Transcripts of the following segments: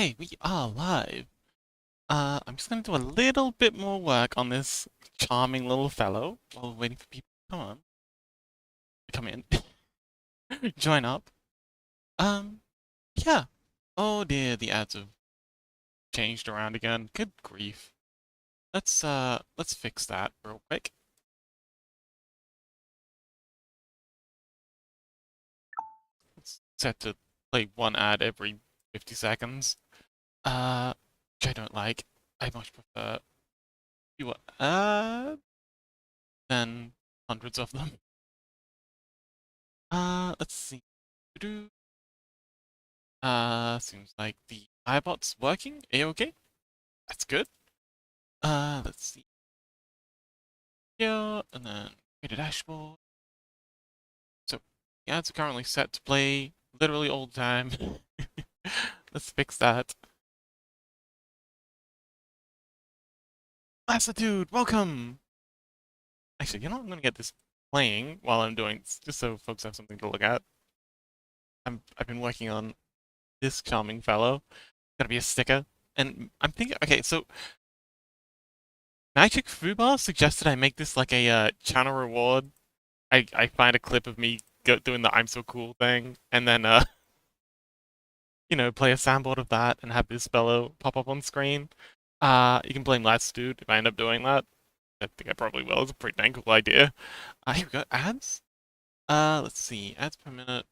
Okay, we are live. I'm just gonna do a little bit more work on this charming little fellow while we're waiting for people to come in, join up. Um, yeah. Oh dear, the ads have changed around again. Good grief. Let's fix that real quick. It's set to play one ad every 50 seconds. Which I don't like. I much prefer fewer ads than hundreds of them. Let's see. Seems like the iBot's working. A-okay? That's good. Let's see. Here, and then create a dashboard. So, the ads are currently set to play literally all the time. Let's fix that. Lassitude, welcome! Actually, you know, I'm gonna get this playing while I'm doing this, just so folks have something to look at. I've been working on this charming fellow. Gotta be a sticker. And I'm thinking, okay, so Magic Fubar suggested I make this like a channel reward. I find a clip of me doing the I'm so cool thing, and then you know, play a soundboard of that and have this fellow pop up on screen. You can blame Latitude if I end up doing that. I think I probably will. It's a pretty dang cool idea. Here we go. Ads. Let's see. Ads per minute.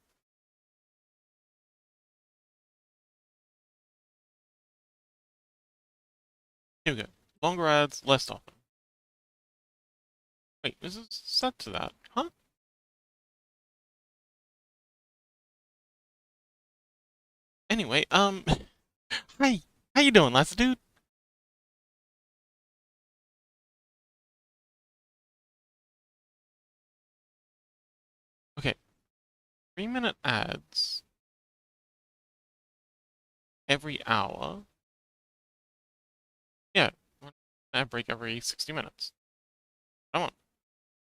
Here we go. Longer ads, less often. Wait, this is set to that, huh? Anyway, hi. How you doing, Latitude? Okay. 3-minute ads every hour. Yeah, one ad break every 60 minutes. Come on.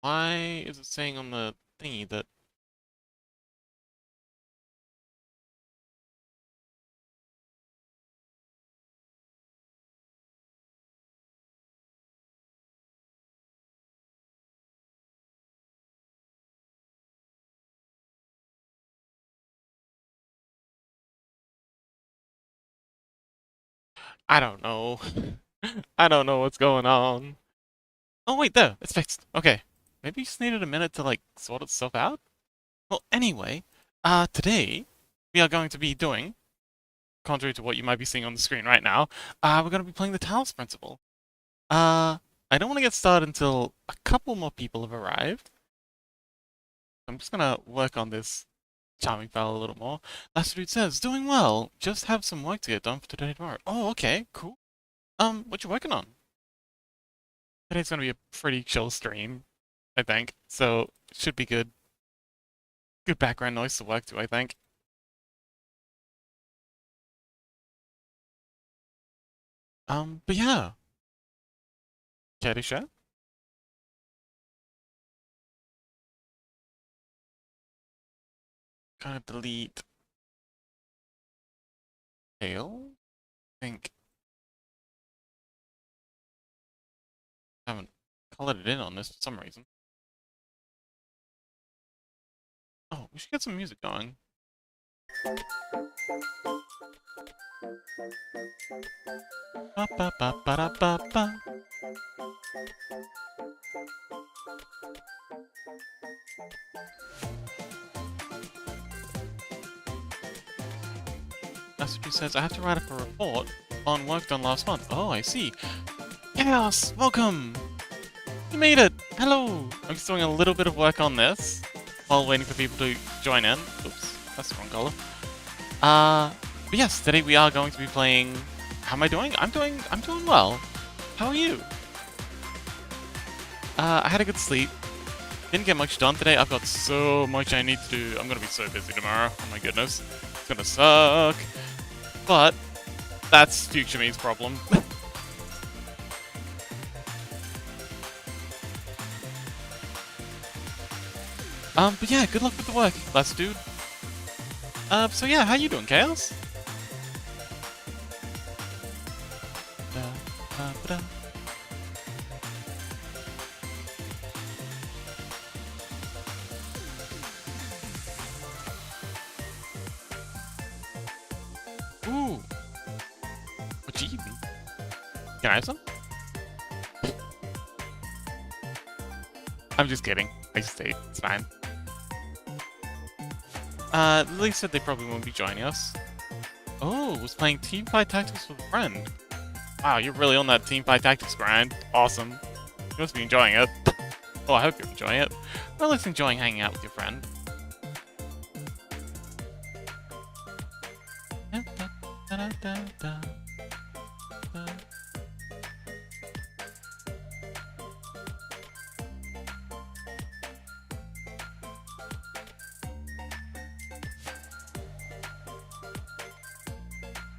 Why is it saying on the thingy that... I don't know. I don't know what's going on. Oh wait, there, it's fixed. Okay. Maybe you just needed a minute to like sort itself out? Well, anyway, today we are going to be doing, contrary to what you might be seeing on the screen right now, we're going to be playing the Talos Principle. I don't want to get started until a couple more people have arrived. I'm just gonna work on this charming fellow a little more. Last dude says, doing well. Just have some work to get done for today and tomorrow. Oh, okay, cool. What you working on? Today's gonna be a pretty chill stream, I think. So should be good. Good background noise to work to, I think. But yeah. Care to share? Kind of delete tail. Think haven't colored it in on this for some reason. Oh, we should get some music going. Ba ba ba ba da ba ba. Messenger says I have to write up a report on work done last month. Oh, I see. Chaos, welcome. You made it. Hello. I'm just doing a little bit of work on this while waiting for people to join in. Oops, that's the wrong color. But yes, today we are going to be playing. How am I doing? I'm doing well. How are you? I had a good sleep. Didn't get much done today. I've got so much I need to do. I'm gonna be so busy tomorrow. Oh my goodness. It's gonna suck. But that's future me's problem. But yeah, good luck with the work, last dude. So yeah, how you doing, Chaos? Ooh. What you eating? Can I have some? I'm just kidding. I just ate. It's fine. Lily said they probably won't be joining us. Oh, was playing Teamfight Tactics with a friend. Wow, you're really on that Teamfight Tactics grind. Awesome. You must be enjoying it. Oh, I hope you're enjoying it. Or at least enjoying hanging out with your friend.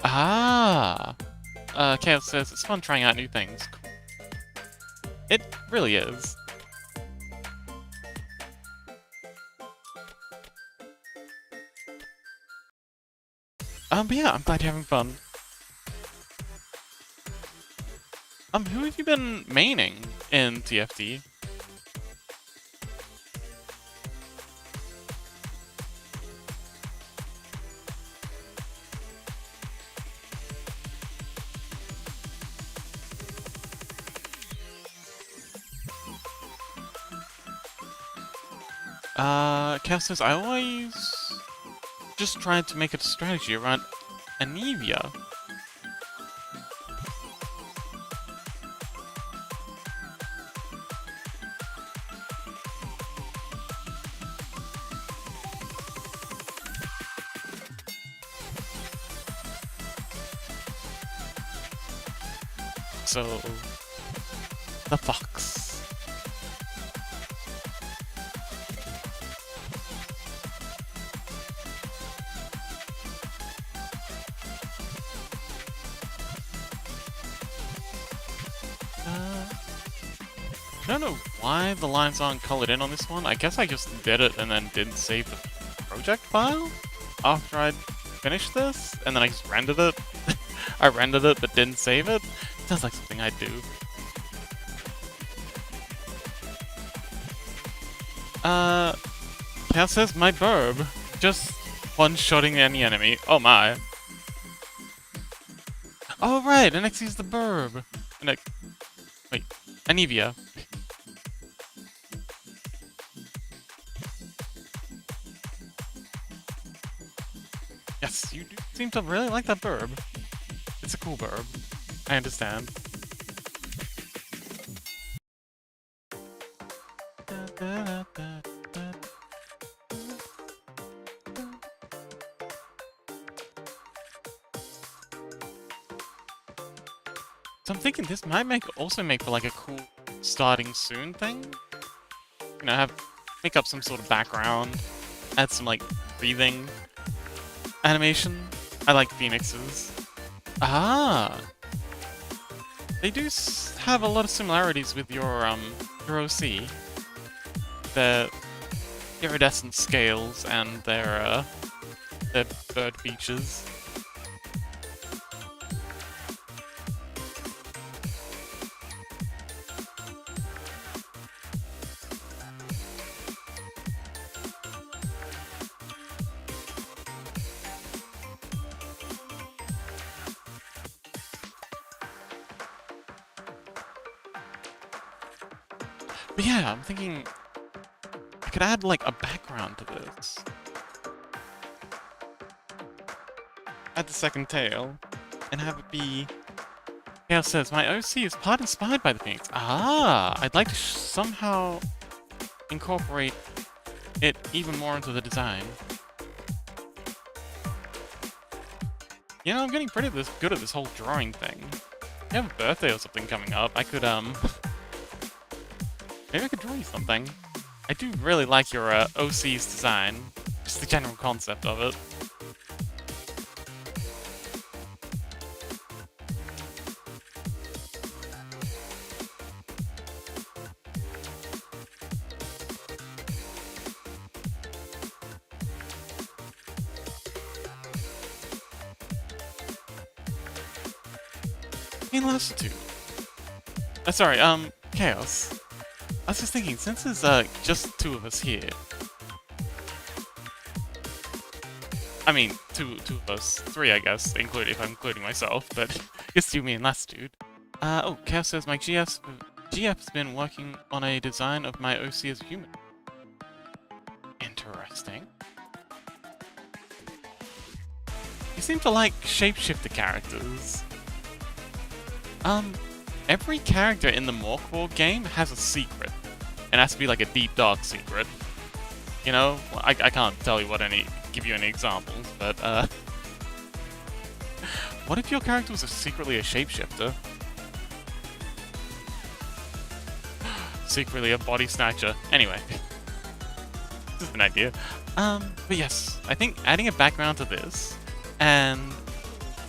Ah! Chaos says, it's fun trying out new things. Cool. It really is. But yeah, I'm glad you're having fun. Who have you been maining in TFT? Chaos says, I always just tried to make it a strategy around Anivia. So, the fox. I don't know why the lines aren't colored in on this one. I guess I just did it and then didn't save the project file after I'd finished this, and then I just rendered it. I rendered it but didn't save it. Sounds like something I'd do. Cal says my burb. Just one-shotting any enemy. Oh my. Oh right, and next is the burb. And wait, Anivia. Yes, you do seem to really like that burb. It's a cool burb. I understand. So I'm thinking this might also make for like a cool starting soon thing. You know, make up some sort of background, add some like breathing animation. I like phoenixes. Ah, they do have a lot of similarities with your OC. Their iridescent scales and their bird features. But yeah, I'm thinking I could add like a background to this. Add the second tail, and have it be... Chaos says, my OC is part inspired by the Phoenix. Ah, I'd like to somehow incorporate it even more into the design. You know, I'm getting pretty good at this whole drawing thing. If you have a birthday or something coming up, I could, maybe I could draw you something. I do really like your OC's design. Just the general concept of it. In Lassitude. Sorry, Chaos. I was just thinking, since there's just two of us here, I mean, two of us. Three, I guess, if I'm including myself, but it's you, me, and last dude. Oh, Kev says my GF's been working on a design of my OC as a human. Interesting. You seem to like shapeshifter characters. Every character in the Morkborg game has a secret. And it has to be like a deep, dark secret. You know? I can't tell you give you any examples, but, what if your character was secretly a shapeshifter? Secretly a body snatcher. Anyway. Just an idea. But yes, I think adding a background to this, and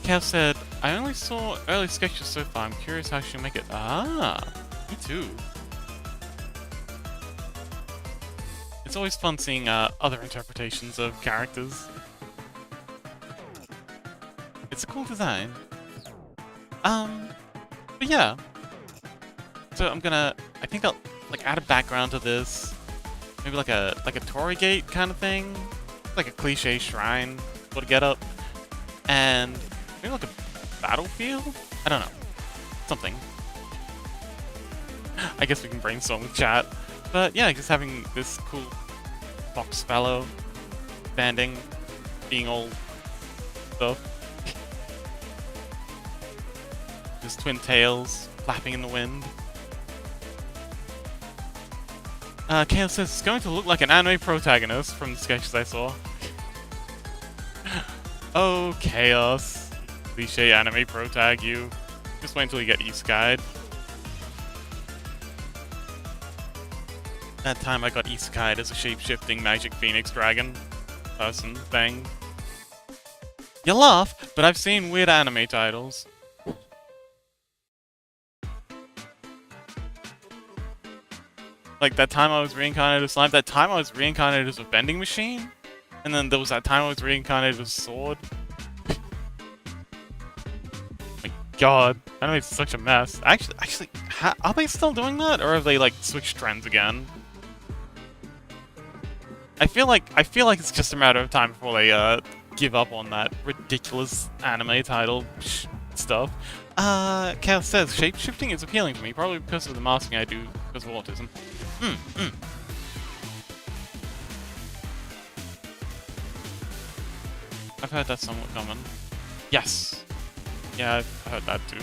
Kev said, I only saw early sketches so far, I'm curious how she'll make it. Ah, me too. It's always fun seeing other interpretations of characters. It's a cool design. But yeah. So I think I'll like add a background to this. Maybe like a Torii Gate kind of thing. Like a cliche shrine sort of get up. And maybe like a battlefield? I don't know. Something. I guess we can brainstorm with chat. But yeah, just having this cool fox fellow banding, being all stuff. His twin tails flapping in the wind. Kale says it's going to look like an anime protagonist from the sketches I saw. Oh, Chaos. Cliche anime protag, you. Just wait until you get isekai'd. That time I got isekai'd as a shape-shifting magic phoenix dragon person thing. You laugh, but I've seen weird anime titles. Like that time I was reincarnated as slime, that time I was reincarnated as a vending machine, and then there was that time I was reincarnated as a sword. My god, anime's such a mess. Actually, are they still doing that, or have they like switched trends again? I feel like it's just a matter of time before they give up on that ridiculous anime title stuff. Cal says shapeshifting is appealing to me, probably because of the masking I do because of autism. I've heard that's somewhat common. Yes. Yeah, I've heard that too.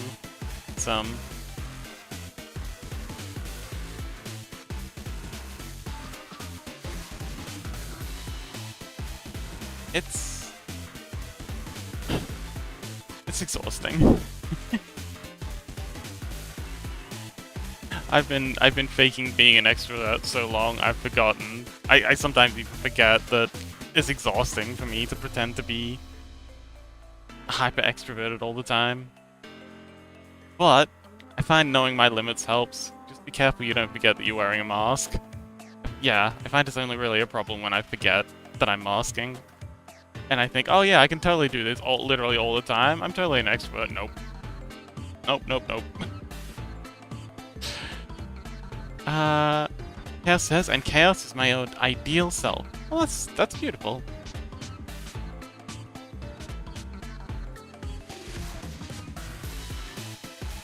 It's exhausting. I've been faking being an extrovert so long, I've forgotten. I sometimes even forget that it's exhausting for me to pretend to be hyper extroverted all the time. But I find knowing my limits helps. Just be careful you don't forget that you're wearing a mask. Yeah, I find it's only really a problem when I forget that I'm masking. And I think, oh yeah, I can totally do this literally all the time. I'm totally an extrovert. Nope. Nope. Chaos says, and Chaos is my own ideal self. Well, that's beautiful.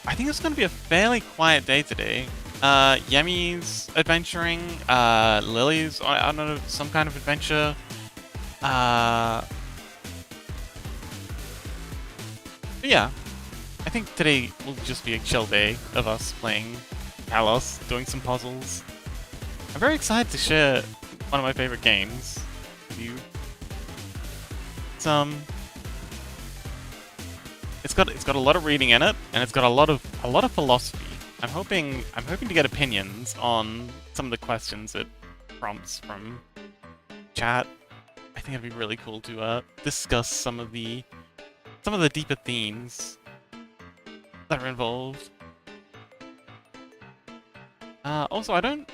I think it's gonna be a fairly quiet day today. Yemi's adventuring, Lily's, I don't know, some kind of adventure. But yeah, I think today will just be a chill day of us playing Talos, doing some puzzles. I'm very excited to share one of my favorite games with you. It's got a lot of reading in it, and it's got a lot of philosophy. I'm hoping to get opinions on some of the questions it prompts from chat. I think it'd be really cool to discuss some of the deeper themes that are involved. Also, I don't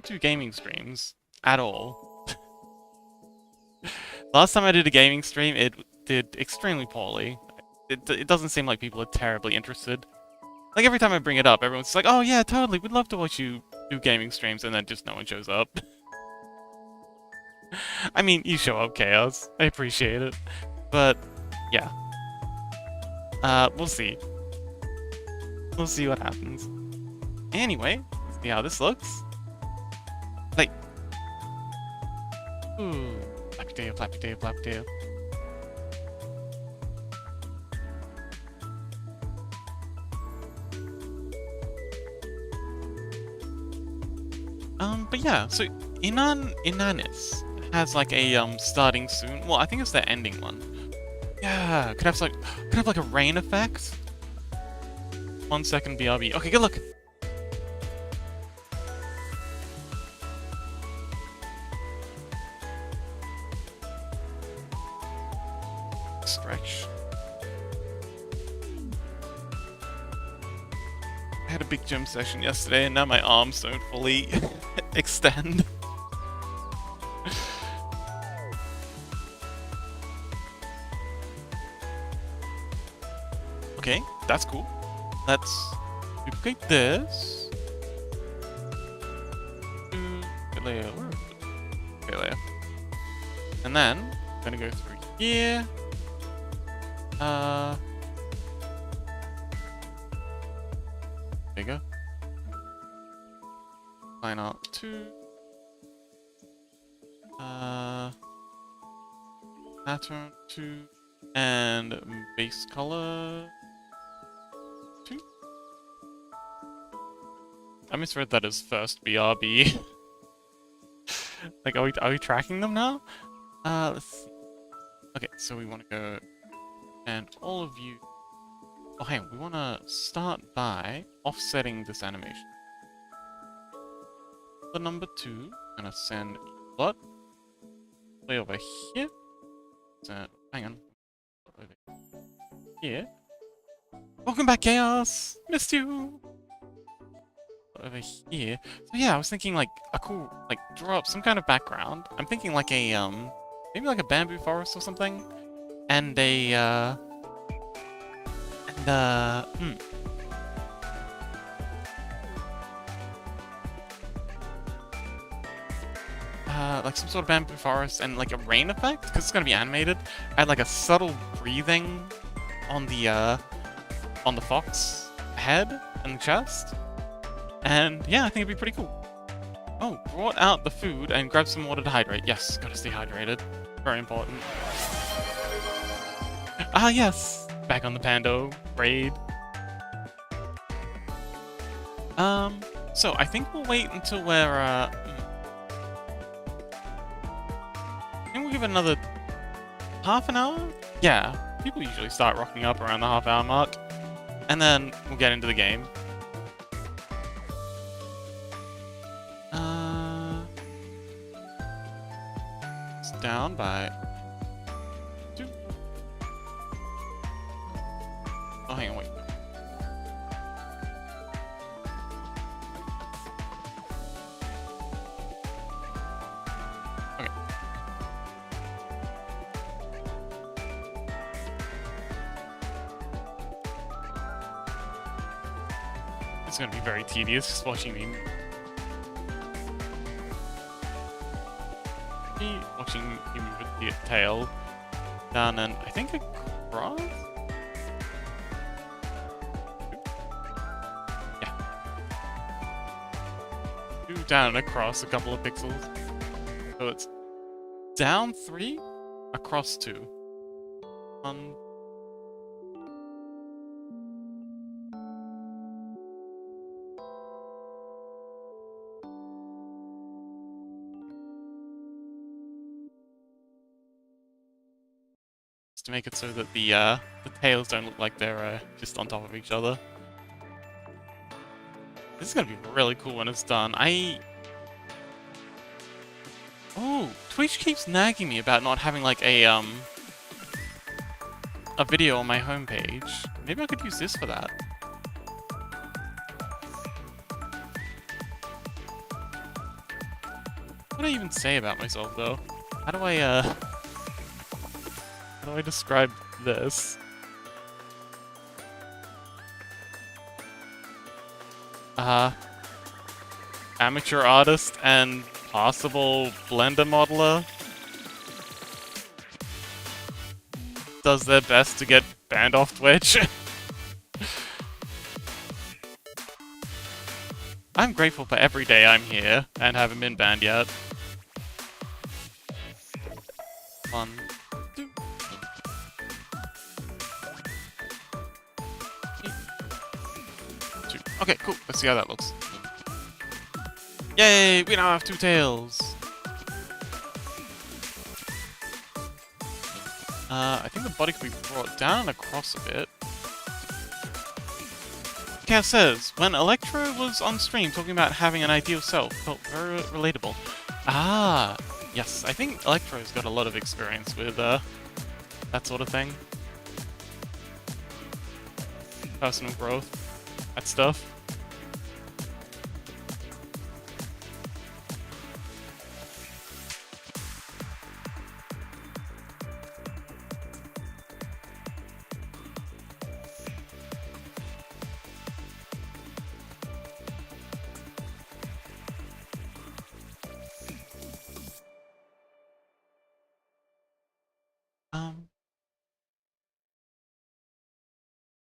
do gaming streams at all. Last time I did a gaming stream, it did extremely poorly. It doesn't seem like people are terribly interested. Like every time I bring it up, everyone's like, "Oh yeah, totally, we'd love to watch you do gaming streams," and then just no one shows up. I mean, you show up, Chaos. I appreciate it. But, yeah. We'll see. We'll see what happens. Anyway, let's see how this looks. Like, ooh, flappy tail, flappy tail, flappy tail. But yeah, so Inanis has like a starting soon. Well, I think it's the ending one. Yeah, could have like a rain effect. 1 second BRB. Okay, good luck. Stretch. I had a big gym session yesterday and now my arms don't fully extend. Okay, that's cool. Let's duplicate this. Okay, layer. Okay, layer. And then I'm gonna go through here. There you go. Line art 2. Pattern 2. And base color 2. I misread that as first BRB. Like, are we tracking them now? Let's see. Okay, so we want to go, and all of you. Oh, hang on, we want to start by offsetting this animation. The number 2, I'm gonna send what? Play over here. So, hang on. Over here. Welcome back, Chaos! Missed you! Over here. So yeah, I was thinking like a cool, like draw up some kind of background. I'm thinking like a, maybe like a bamboo forest or something. And a, like some sort of bamboo forest and like a rain effect, because it's gonna be animated. I had like a subtle breathing on the fox head and chest. And yeah, I think it'd be pretty cool. Oh, brought out the food and grabbed some water to hydrate. Yes, gotta stay hydrated. Very important. Ah, yes! Back on the Pando raid. So I think we'll wait until we're, I think we'll give it another half an hour? Yeah, people usually start rocking up around the half-hour mark. And then we'll get into the game. It's down by 2. Oh, hang on, wait. Okay. It's gonna be very tedious just watching me. Watching you move the tail down and I think across? Yeah. Down and across a couple of pixels. So it's down 3, across 2. 1. To make it so that the tails don't look like they're just on top of each other. This is gonna be really cool when it's done. Oh, Twitch keeps nagging me about not having like a video on my homepage. Maybe I could use this for that. What do I even say about myself though? How do I describe this? Amateur artist and possible Blender modeler. does their best to get banned off Twitch. I'm grateful for every day I'm here and haven't been banned yet. 1, 2, 3, 2. Okay, cool. Let's see how that looks. Yay! We now have 2 tails. I think the body could be brought down and across a bit. Chaos says, when Electro was on stream talking about having an ideal self, felt very relatable. Ah, yes, I think Electro's got a lot of experience with that sort of thing. Personal growth, that stuff.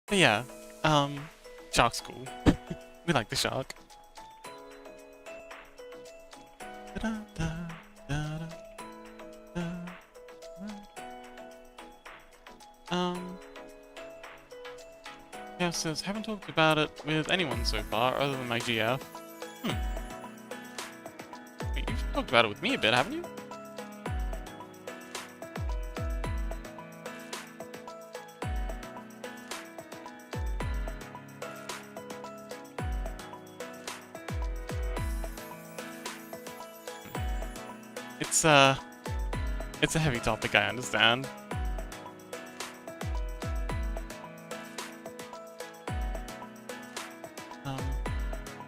But yeah, shark's cool. We like the shark. Yeah, says, haven't talked about it with anyone so far, other than my GF. Wait, you've talked about it with me a bit, haven't you? It's a heavy topic, I understand.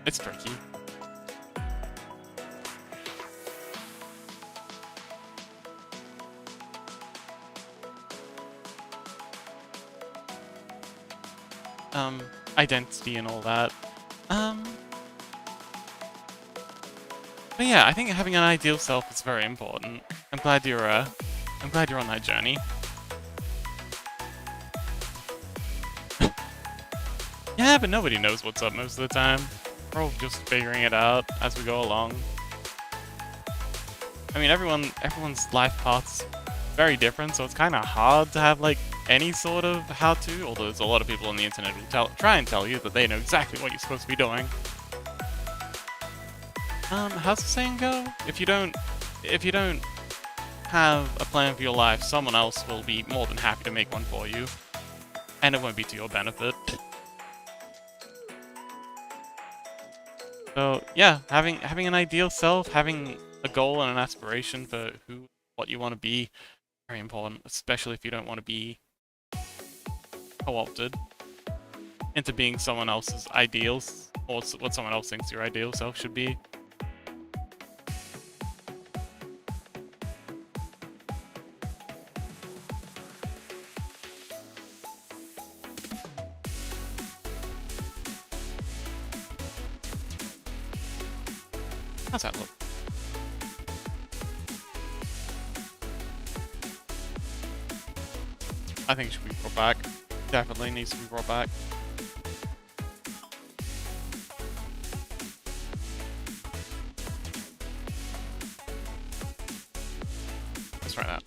It's tricky. Identity and all that. But yeah, I think having an ideal self is very important. I'm glad you're on that journey. Yeah, but nobody knows what's up most of the time. We're all just figuring it out as we go along. I mean, everyone's life path's very different, so it's kind of hard to have like any sort of how-to. Although there's a lot of people on the internet who try and tell you that they know exactly what you're supposed to be doing. How's the saying go? If you don't have a plan for your life, someone else will be more than happy to make one for you, and it won't be to your benefit. So yeah, having an ideal self, having a goal and an aspiration for what you want to be, very important, especially if you don't want to be co-opted into being someone else's ideals, or what someone else thinks your ideal self should be. How's that look? I think it should be brought back. Definitely needs to be brought back. Let's try that.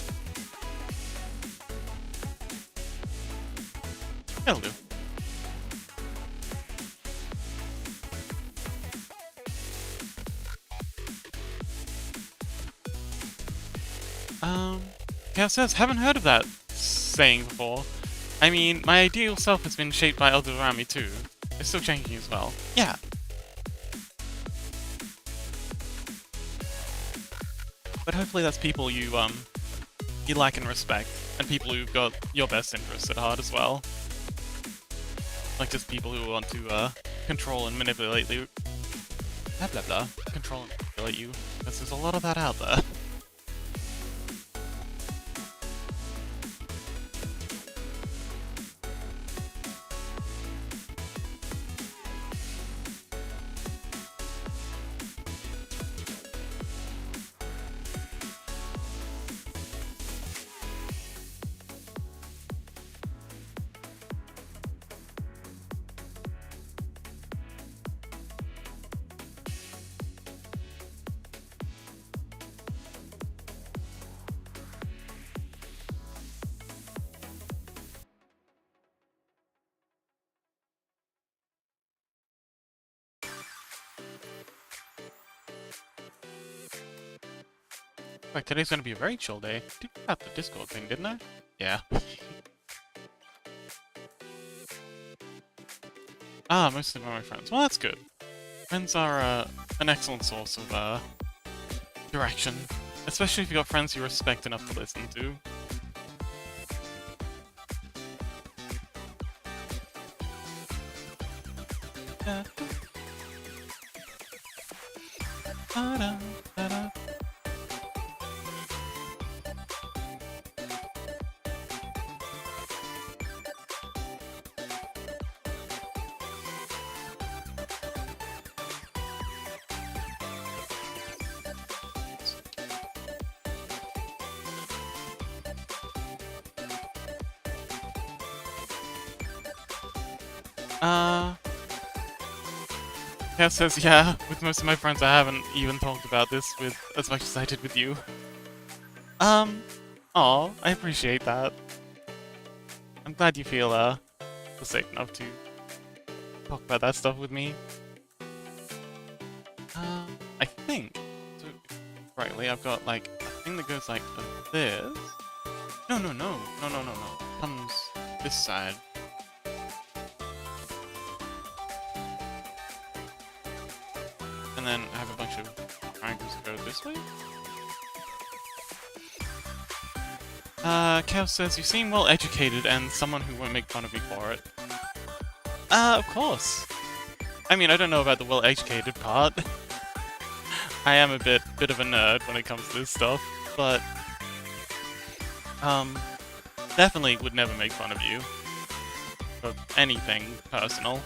That'll do. Yeah, it says, haven't heard of that saying before. I mean, my ideal self has been shaped by others around me too. It's still changing as well. Yeah. But hopefully that's people you like and respect, and people who've got your best interests at heart as well. Like just people who want to control and manipulate you. Blah blah blah. Control and manipulate you. Because there's a lot of that out there. Like, today's gonna be a very chill day. I did about the Discord thing, didn't I? Yeah. Ah, mostly by my friends. Well, that's good. Friends are an excellent source of direction, especially if you got friends you respect enough to listen to. Kat says, yeah, with most of my friends I haven't even talked about this with as much as I did with you. Aw, I appreciate that. I'm glad you feel safe enough to talk about that stuff with me. I think, so rightly, I've got like a thing that goes like this. No. Comes this side. And then I have a bunch of triangles that go this way. Chaos says, you seem well educated and someone who won't make fun of me for it. Of course. I mean, I don't know about the well educated part. I am a bit of a nerd when it comes to this stuff, but definitely would never make fun of you for anything personal.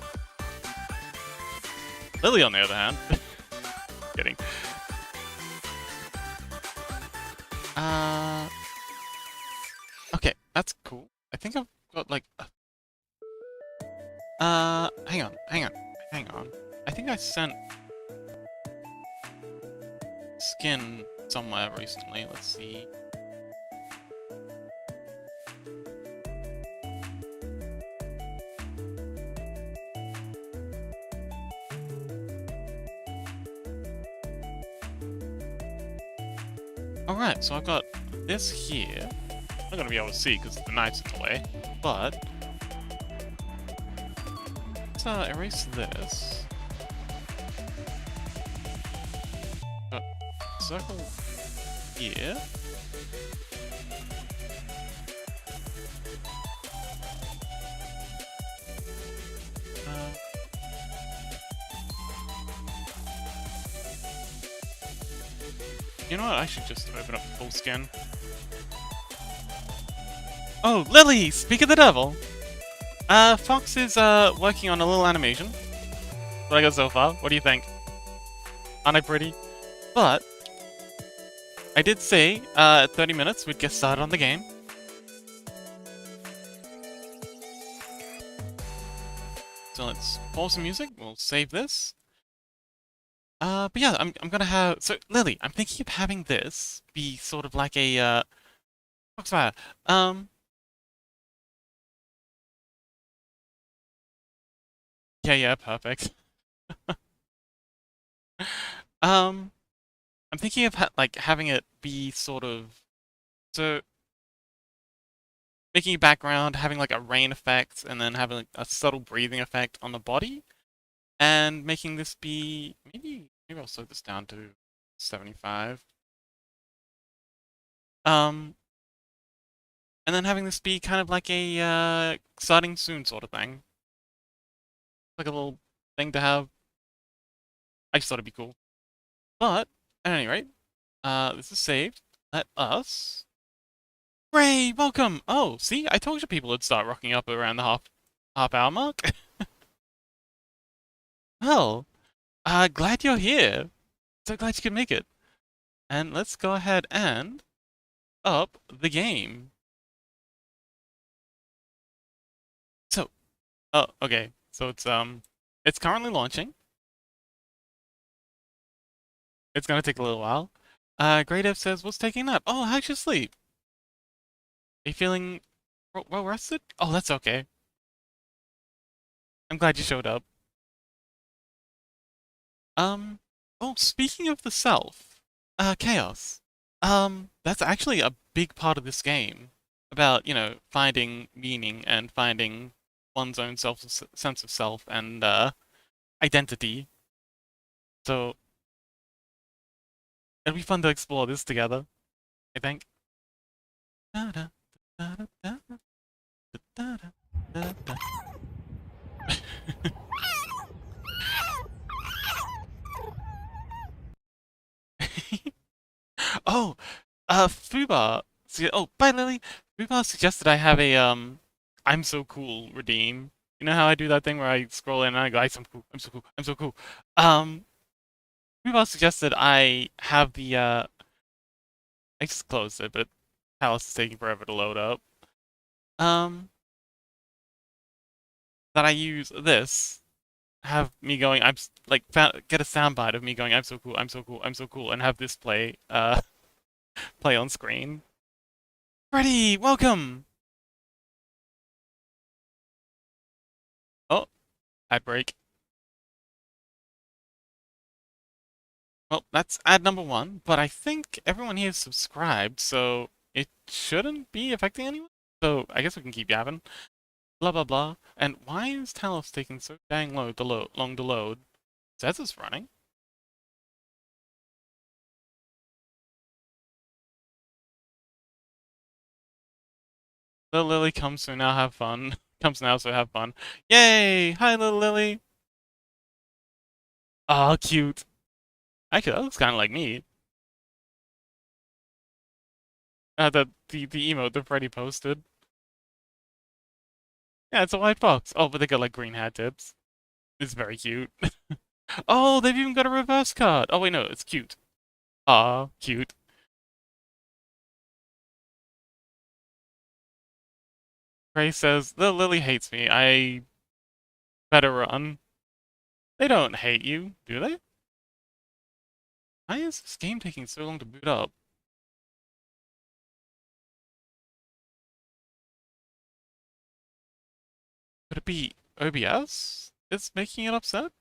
Lily, on the other hand, kidding. Okay, that's cool. I think I've got like hang on. I think I sent skin somewhere recently. Let's see. Alright, so I've got this here. I'm not gonna be able to see because the knife's in the way, but let's erase this. Got a circle here. You know what? I should just open up full skin. Oh, Lily! Speak of the devil! Fox is, working on a little animation. What I got so far. What do you think? Aren't I pretty? But, I did say, at 30 minutes we'd get started on the game. So let's pause the music, we'll save this. But yeah, I'm gonna have... So, Lily, I'm thinking of having this be sort of like a, what's that? Yeah, perfect. I'm thinking of like having it be sort of... So, making a background, having like a rain effect, and then having like, a subtle breathing effect on the body. And making this be... Maybe I'll slow this down to 75. And then having this be kind of like a, starting soon sort of thing. Like a little thing to have. I just thought it'd be cool. But, at any rate, this is saved. Let us... Ray, welcome! Oh, see? I told you people would start rocking up around the half hour mark. Well, glad you're here. So glad you could make it. And let's go ahead and up the game. So, oh, okay. So it's currently launching. It's gonna take a little while. Great F says, what's taking a nap? Oh, how'd you sleep? Are you feeling well rested? Oh, that's okay. I'm glad you showed up. Oh, speaking of the self, Chaos. That's actually a big part of this game about, finding meaning and finding one's own sense of self and identity. So it'll be fun to explore this together, I think. Da-da, da-da, da-da, da-da. Oh, Fubar. Oh, bye, Lily. Fubar suggested I have a I'm so cool redeem. You know how I do that thing where I scroll in and I go, I'm so cool, I'm so cool, I'm so cool. Um, Fubar suggested I have the I just closed it, but Talos is taking forever to load up. Um, that I use this, have me going, like get a soundbite of me going, I'm so cool, I'm so cool, I'm so cool, and have this play play on screen. Freddy, welcome. Oh, ad break. Well, that's ad number one, but I think everyone here is subscribed, so it shouldn't be affecting anyone. So I guess we can keep yapping. Blah blah blah. And why is Talos taking so dang long to load? It says it's running. Little Lily comes so now have fun. Comes now so have fun. Yay! Hi little Lily! Oh, cute. Actually, that looks kind of like me. The emote that Freddy posted. Yeah, it's a white box. Oh, but they got like green hat tips. It's very cute. Oh, they've even got a reverse card. Oh wait, no, it's cute. Aw, cute. Gray says, the Lily hates me. I better run. They don't hate you, do they? Why is this game taking so long to boot up? Could it be OBS? It's making it upset?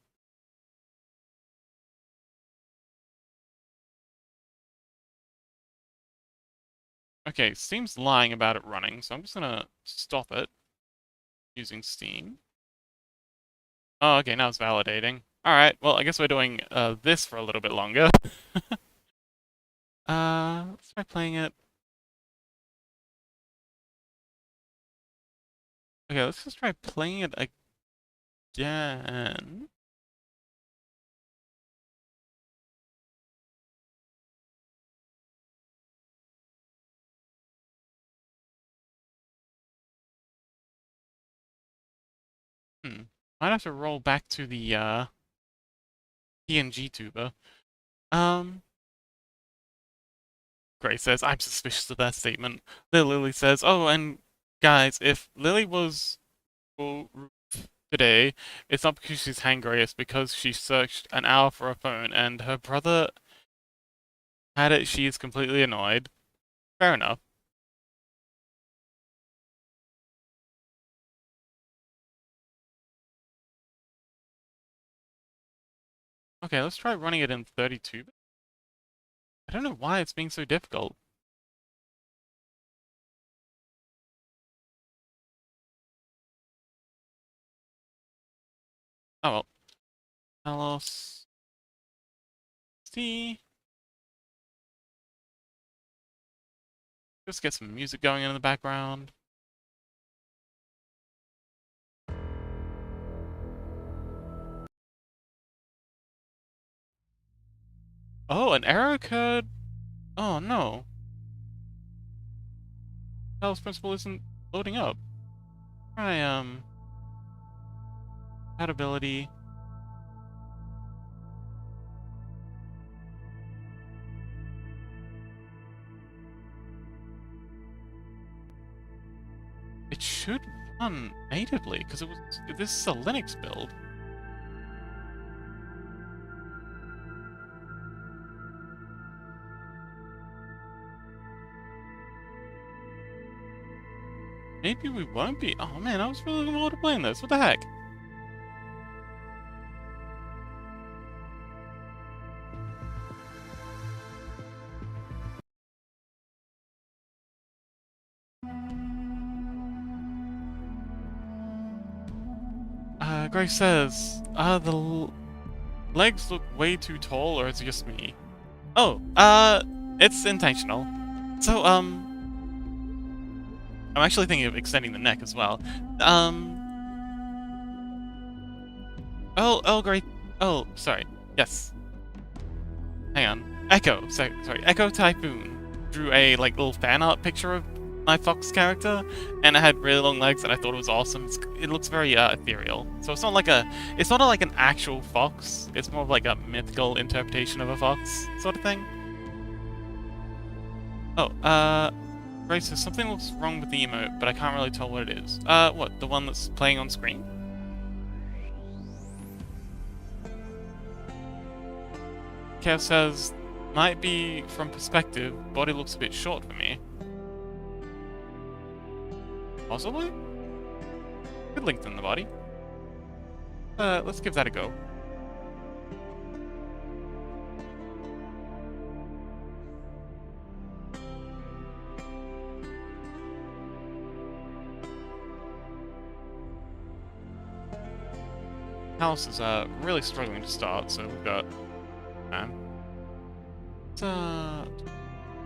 Okay, Steam's lying about it running, so I'm just gonna stop it using Steam. Oh, okay, now it's validating. Alright, well, I guess we're doing this for a little bit longer. Let's try playing it. Okay, let's just try playing it again. Might have to roll back to the PNG tuber. Um, Gray says, I'm suspicious of that statement. Lily says, oh, and guys, if Lily was today, it's not because she's hangry, it's because she searched an hour for a phone and her brother had it, she is completely annoyed. Fair enough. Okay, let's try running it in 32. I don't know why it's being so difficult. Oh well. Talos. See. Just get some music going in the background. Oh, an error occurred. Oh no. Talos Principle isn't loading up. Try, compatibility. It should run natively, because this is a Linux build. Maybe we won't be. Oh man, I was really looking forward to playing this. What the heck? Grace says, legs look way too tall, or is it just me? Oh, it's intentional. So, I'm actually thinking of extending the neck as well. Oh, great. Oh, sorry. Yes. Hang on. Echo. Sorry. Echo Typhoon drew a, like, little fan art picture of my fox character, and it had really long legs, and I thought it was awesome. It looks very, ethereal. So it's not like an actual fox. It's more of like a mythical interpretation of a fox sort of thing. Oh, Grace says something looks wrong with the emote, but I can't really tell what it is. What? The one that's playing on screen? Kev says, might be from perspective, body looks a bit short for me. Possibly? Could lengthen the body. Let's give that a go. Talos is really struggling to start, so we've got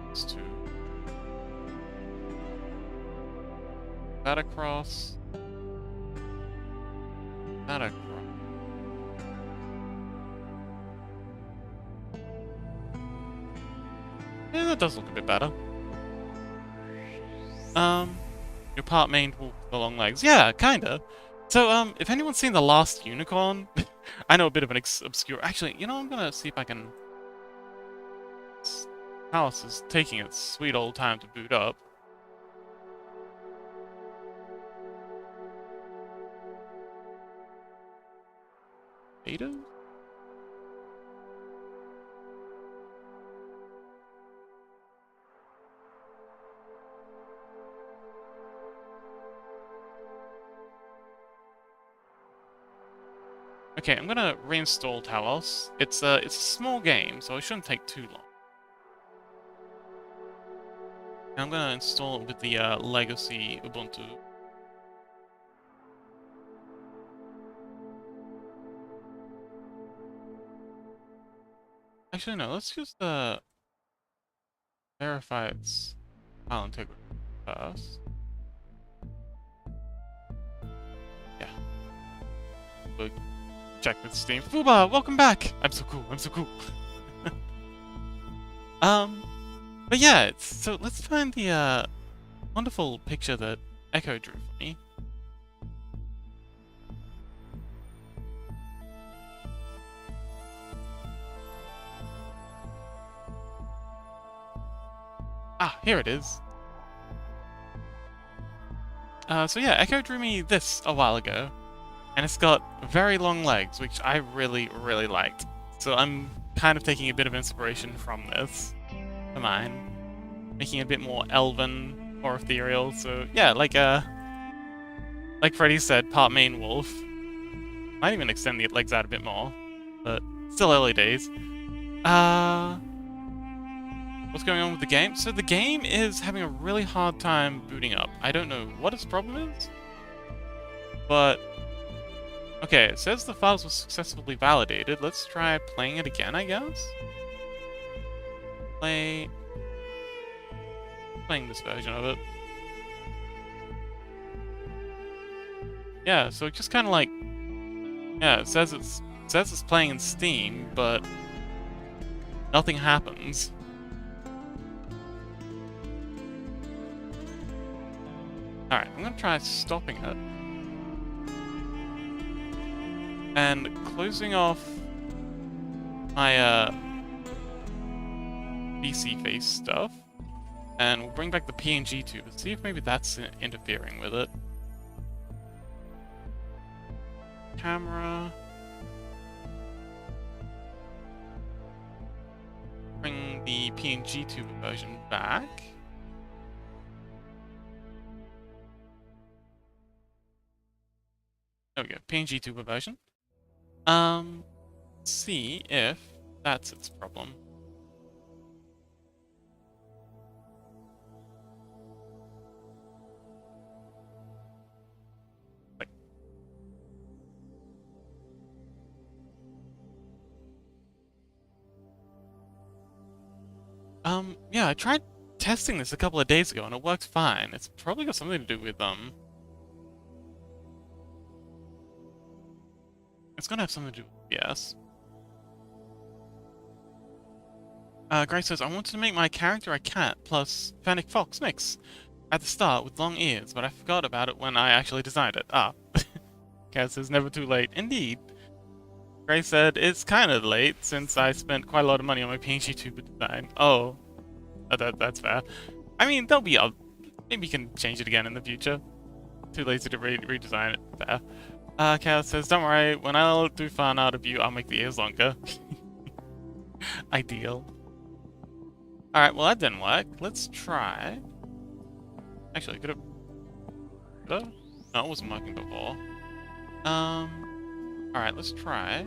let's do that across. That across. Yeah, that does look a bit better. Your part main wolf with the long legs. Yeah, kinda. So, if anyone's seen The Last Unicorn, I know a bit of an obscure... Actually, you know, I'm gonna see if I can... Talos is taking its sweet old time to boot up. Beta? Okay, I'm gonna reinstall Talos. It's a small game, so it shouldn't take too long. I'm gonna install it with the legacy Ubuntu. Actually, no, let's just verify its file integrity first. Yeah. We'll check with Steam. Fuba, welcome back! I'm so cool, I'm so cool. But yeah, so let's find the wonderful picture that Echo drew for me. Ah, here it is. So yeah, Echo drew me this a while ago, and it's got very long legs, which I really, really liked. So I'm kind of taking a bit of inspiration from this for mine, making it a bit more elven or ethereal. So yeah, like Freddy said, part main wolf. Might even extend the legs out a bit more, but still early days. What's going on with the game? So the game is having a really hard time booting up. I don't know what its problem is, but okay, it says the files were successfully validated. Let's try playing it again, I guess. Playing this version of it. Yeah, so it just kind of like, yeah, it says it's playing in Steam, but nothing happens. Alright, I'm gonna try stopping it. And closing off my PC face stuff. And we'll bring back the PNG tube and see if maybe that's interfering with it. Camera. Bring the PNG tube version back. There we go, PNG tuber version. See if that's its problem. Yeah, I tried testing this a couple of days ago and it worked fine. It's probably got something to do with, it's gonna have something to do with yes. Grace says, I wanted to make my character a cat plus Fennec Fox mix at the start with long ears, but I forgot about it when I actually designed it. Ah. Cat says, never too late. Indeed. Grace said, it's kind of late since I spent quite a lot of money on my PNG tuber design. Oh. That's fair. I mean, there'll be maybe you can change it again in the future. Too lazy to redesign it. Fair. Cat says, don't worry, when I'll do fan art of you, I'll make the ears longer. Ideal. Alright, well that didn't work. Let's try. Actually, could have... No, it wasn't working before. Alright, let's try.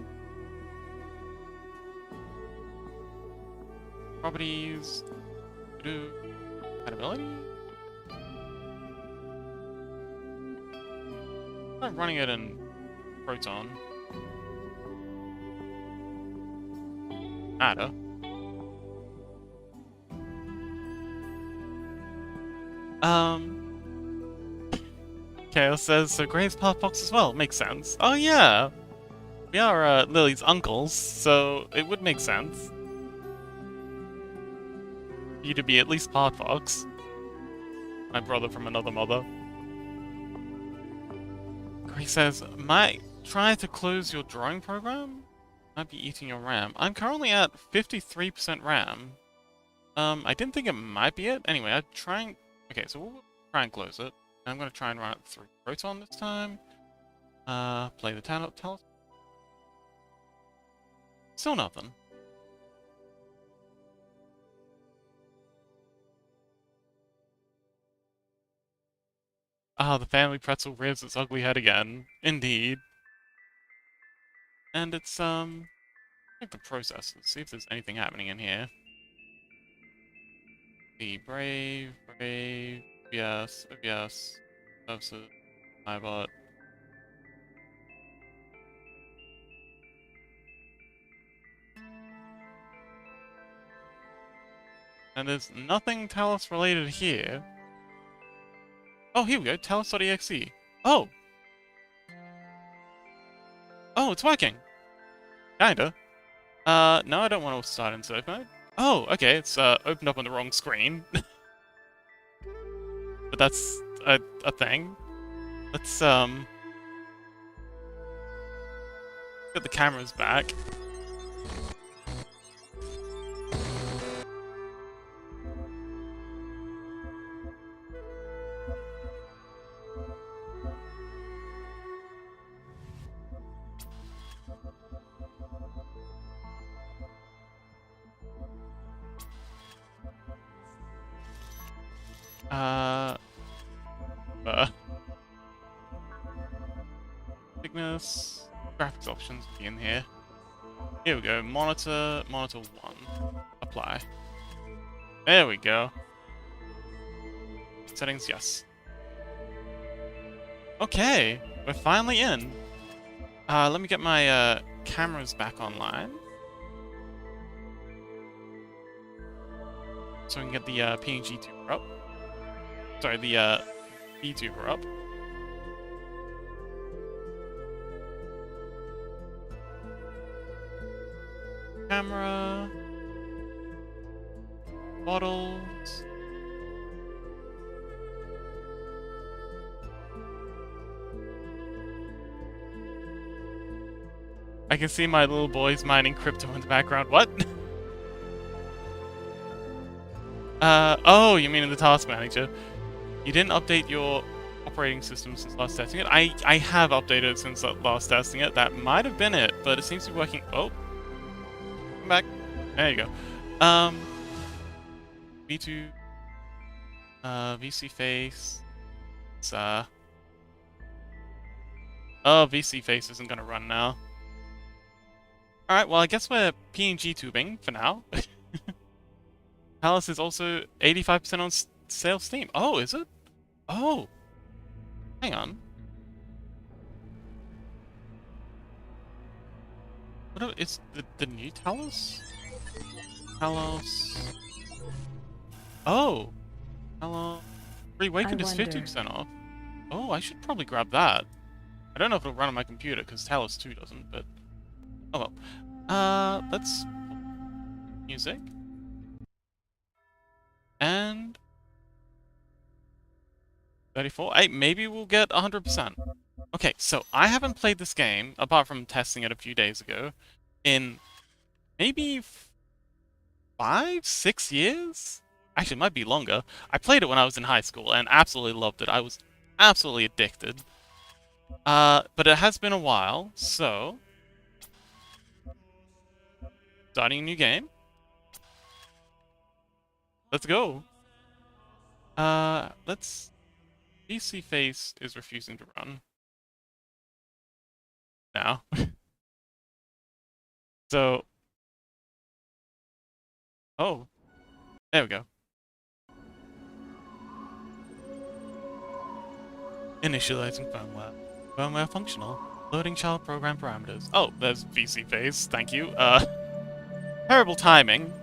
Properties. Do compatibility? I'm running it in Proton. Nada. Chaos says, so Gray's part Fox as well. Makes sense. Oh yeah! We are, Lily's uncles, so it would make sense. For you to be at least part Fox. My brother from another mother. Gray says, might try to close your drawing program? Might be eating your RAM. I'm currently at 53% RAM. I didn't think it might be it. Anyway, I'd try and... Okay, so we'll try and close it. I'm going to try and run it through Proton this time. Play the Talos. Still nothing. Ah, the family pretzel rears its ugly head again. Indeed. And it's, check the process. Let's see if there's anything happening in here. Be brave, yes, services, iBot. And there's nothing Talos related here. Oh, here we go, Talos.exe. Oh! Oh, it's working! Kinda. No, I don't want to start in surf mode. Oh, okay, it's opened up on the wrong screen. But that's a thing. Let's, get the cameras back. Thickness, graphics options be in here. Here we go, monitor 1, apply. There we go. Settings, yes. Okay, we're finally in. Let me get my cameras back online. So we can get the PNG tuber up. Sorry, the VTuber up. Camera. Bottles. I can see my little boys mining crypto in the background. What? Oh, you mean in the task manager. You didn't update your operating system since last testing it? I have updated it since last testing it. That might have been it, but it seems to be working. Oh. Come back. There you go. V2. VC face. It's, oh, VC face isn't gonna run now. Alright, well, I guess we're PNG tubing for now. Talos is also 85% on sale Steam. Oh, is it? Oh. Hang on. What is the new Talos? Talos. Oh, Reawakened I is wonder. 50% off. Oh, I should probably grab that. I don't know if it'll run on my computer because Talos 2 doesn't, but oh well. Let's music and 34. Hey, maybe we'll get 100%. Okay, so I haven't played this game apart from testing it a few days ago in maybe 5, 6 years. Actually, it might be longer. I played it when I was in high school and absolutely loved it. I was absolutely addicted. But it has been a while, so starting a new game. Let's go. Let's. PC face is refusing to run now. So, oh, there we go. Initializing firmware. Firmware functional. Loading child program parameters. Oh, there's VC face. Thank you. Terrible timing.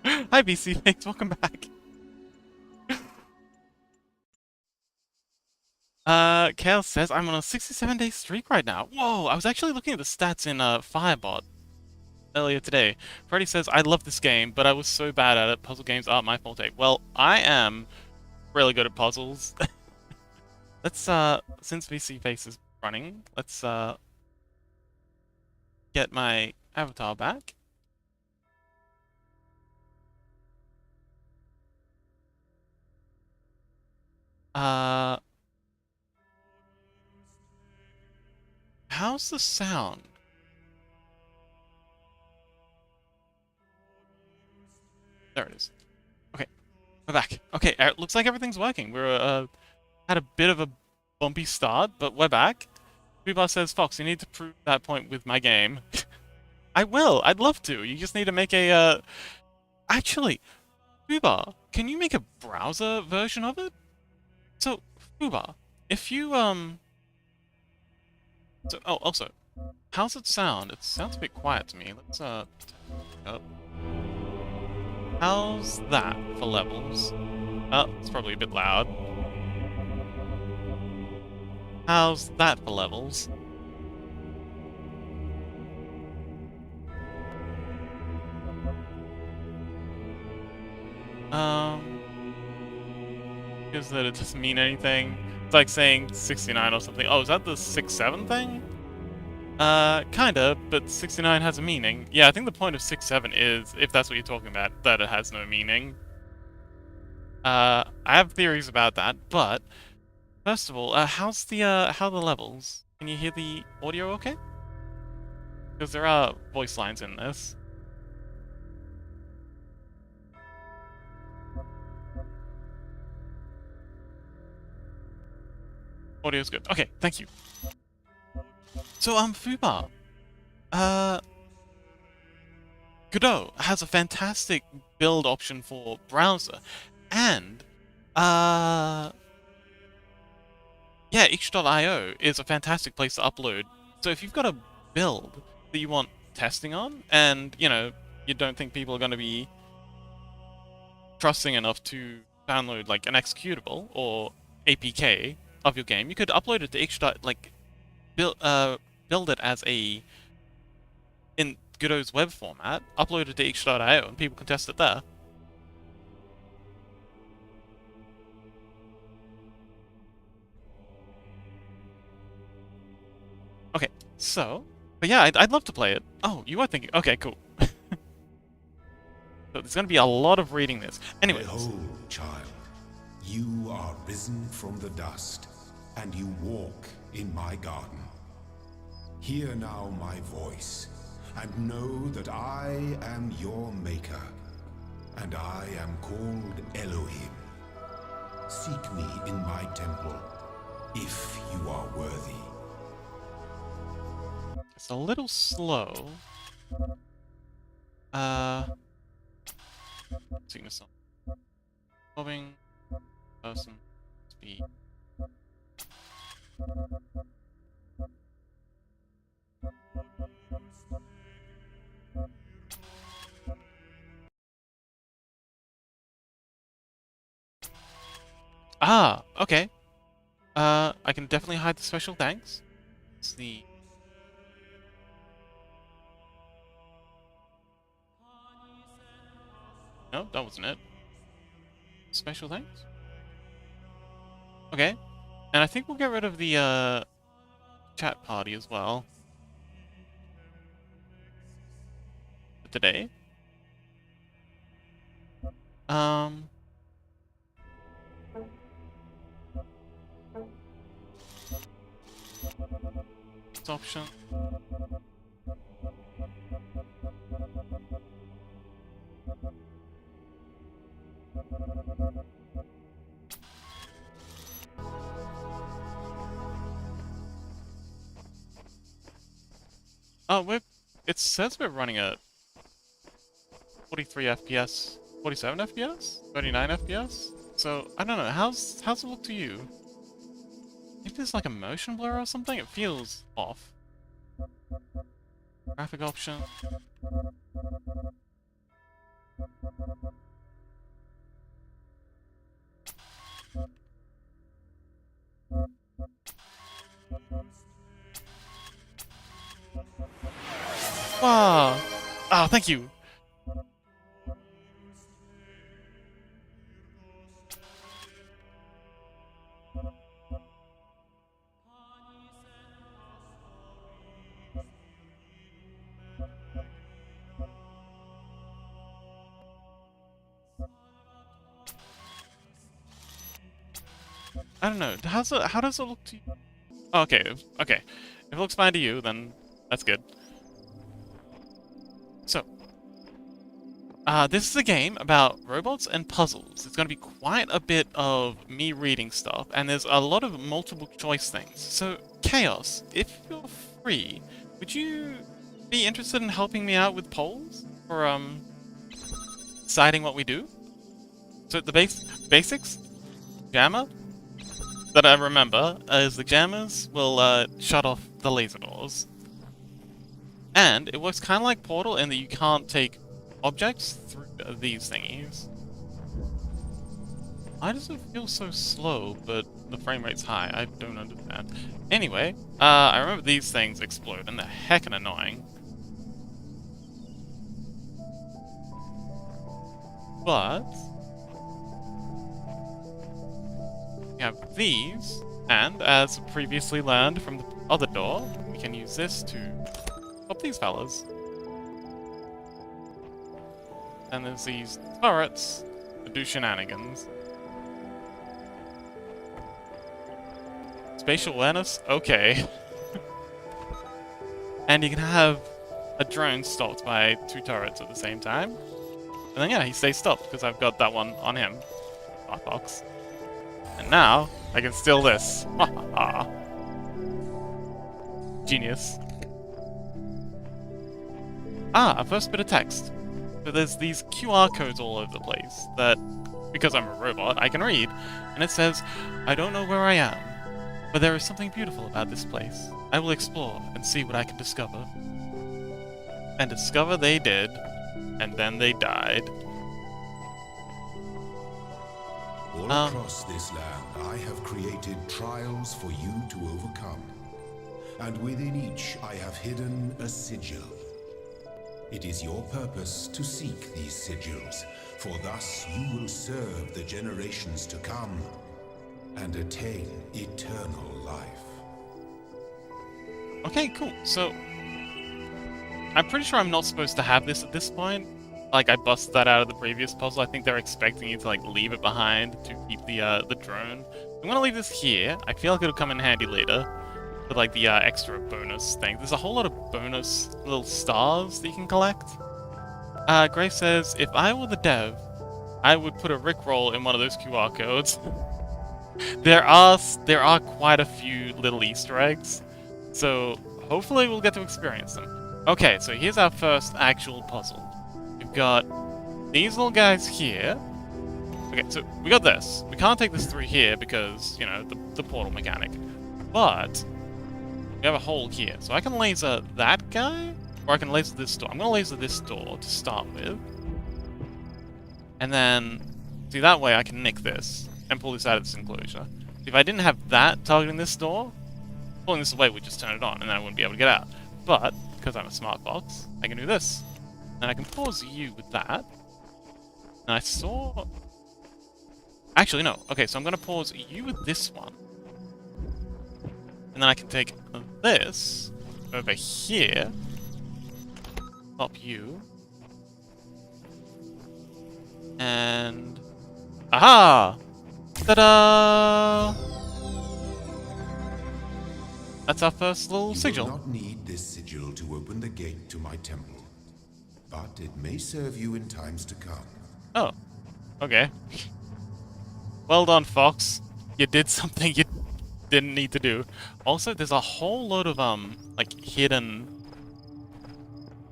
Hi, VC face. Welcome back. Kale says I'm on a 67-day streak right now. Whoa, I was actually looking at the stats in Firebot earlier today. Freddy says I love this game, but I was so bad at it. Puzzle games aren't my forte. Well, I am really good at puzzles. Let's since VC face is running, let's get my avatar back. Uh, how's the sound? There it is. Okay, we're back. Okay, it looks like everything's working. We're had a bit of a bumpy start, but we're back. Fubar says, Fox, you need to prove that point with my game. I will. I'd love to. You just need to make a actually, Fubar, can you make a browser version of it? So, Fubar, if you so, oh, also, how's it sound? It sounds a bit quiet to me. Let's turn it up. How's that for levels? Oh, it's probably a bit loud. How's that for levels? Is that it doesn't mean anything? It's like saying 69 or something. Oh, is that the 6-7 thing? Kinda, but 69 has a meaning. Yeah, I think the point of 6-7 is, if that's what you're talking about, that it has no meaning. I have theories about that, but first of all, how's the how are the levels? Can you hear the audio okay? Because there are voice lines in this. Audio's good. Okay, thank you. So, Fubar, uh, Godot has a fantastic build option for browser, and, yeah, itch.io is a fantastic place to upload. So if you've got a build that you want testing on, and, you know, you don't think people are going to be trusting enough to download, like, an executable or APK of your game, you could upload it to itch. Like, build it as a in Godot's web format, upload it to itch.io, and people can test it there. Okay, so, but yeah, I'd love to play it. Oh, you are thinking, okay, cool. So there's going to be a lot of reading this. Anyways. Behold, child, you are risen from the dust, and you walk in my garden. Hear now my voice, and know that I am your maker, and I am called Elohim. Seek me in my temple, if you are worthy. It's a little slow. Sickness on. Bobbing. Person. Speed. Ah, okay. I can definitely hide the special thanks. It's the... No, that wasn't it. Special thanks? Okay. And I think we'll get rid of the, chat party as well. For today. Um... Option. Oh, it says we're running at 43 FPS, 47 FPS, 39 FPS. So I don't know. How's it look to you? If there's like a motion blur or something, it feels off. Graphic option. Wow! Oh, thank you! I don't know. How does it look to you? Oh, okay, okay. If it looks fine to you, then that's good. So, this is a game about robots and puzzles. It's going to be quite a bit of me reading stuff, and there's a lot of multiple choice things. So, Chaos, if you're free, would you be interested in helping me out with polls? Or, deciding what we do? So, the basics? Jammer? That I remember is the jammers will shut off the laser doors. And it works kind of like Portal in that you can't take objects through these thingies. Why does it feel so slow, but the frame rate's high? I don't understand. Anyway, I remember these things explode, and they're heckin' annoying. But we have these, and as previously learned from the other door, we can use this to stop these fellas. And there's these turrets that do shenanigans. Spatial awareness? Okay. And you can have a drone stopped by 2 turrets at the same time. And then yeah, he stays stopped because I've got that one on him. Box. And now, I can steal this. Genius. Ah, a first bit of text. So there's these QR codes all over the place that, because I'm a robot, I can read. And it says, I don't know where I am, but there is something beautiful about this place. I will explore and see what I can discover. And discover they did, and then they died. All across this land, I have created trials for you to overcome. And within each, I have hidden a sigil. It is your purpose to seek these sigils, for thus you will serve the generations to come and attain eternal life. Okay, cool. So, I'm pretty sure I'm not supposed to have this at this point. Like, I busted that out of the previous puzzle. I think they're expecting you to, like, leave it behind to keep the drone. I'm gonna leave this here. I feel like it'll come in handy later with, like, the extra bonus thing. There's a whole lot of bonus little stars that you can collect. Grace says, if I were the dev, I would put a Rickroll in one of those QR codes. There are quite a few little Easter eggs, so hopefully we'll get to experience them. Okay, so here's our first actual puzzle. We've got these little guys here. Okay, so we got this. We can't take this through here because, you know, the portal mechanic. But we have a hole here. So I can laser that guy, or I can laser this door. I'm going to laser this door to start with. And then, see, that way I can nick this. and pull this out of this enclosure. If I didn't have that targeting this door, pulling this away would just turn it on, and then I wouldn't be able to get out. But, because I'm a smart box, I can do this. And I can pause you with that. And I saw... Actually, no. Okay, so I'm going to pause you with this one. And then I can take this over here. Pop you. And... Aha! Ta-da! That's our first little sigil. You will not need this sigil to open the gate to my temple, but it may serve you in times to come. Oh, okay. Well done, Fox. You did something you didn't need to do. Also, there's a whole load of like hidden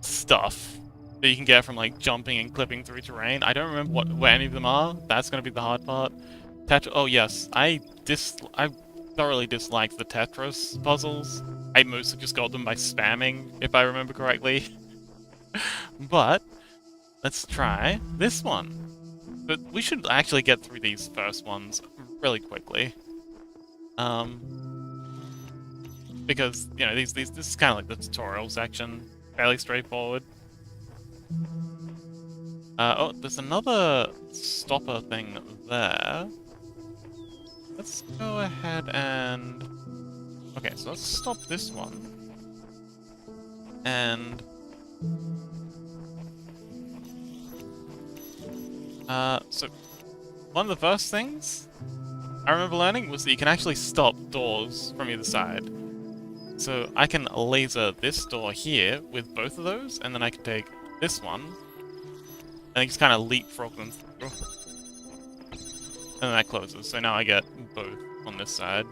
stuff that you can get from like jumping and clipping through terrain. I don't remember where any of them are. That's gonna be the hard part. Oh yes, I thoroughly disliked the Tetris puzzles. I mostly just got them by spamming, if I remember correctly. But let's try this one. But we should actually get through these first ones really quickly. Because, you know, this is kind of like the tutorial section. Fairly straightforward. Oh, there's another stopper thing there. Let's go ahead and... Okay, so let's stop this one. And... so... One of the first things I remember learning was that you can actually stop doors from either side. So I can laser this door here with both of those, and then I can take this one, and just kind of leapfrog them through. And then that closes, so now I get both on this side.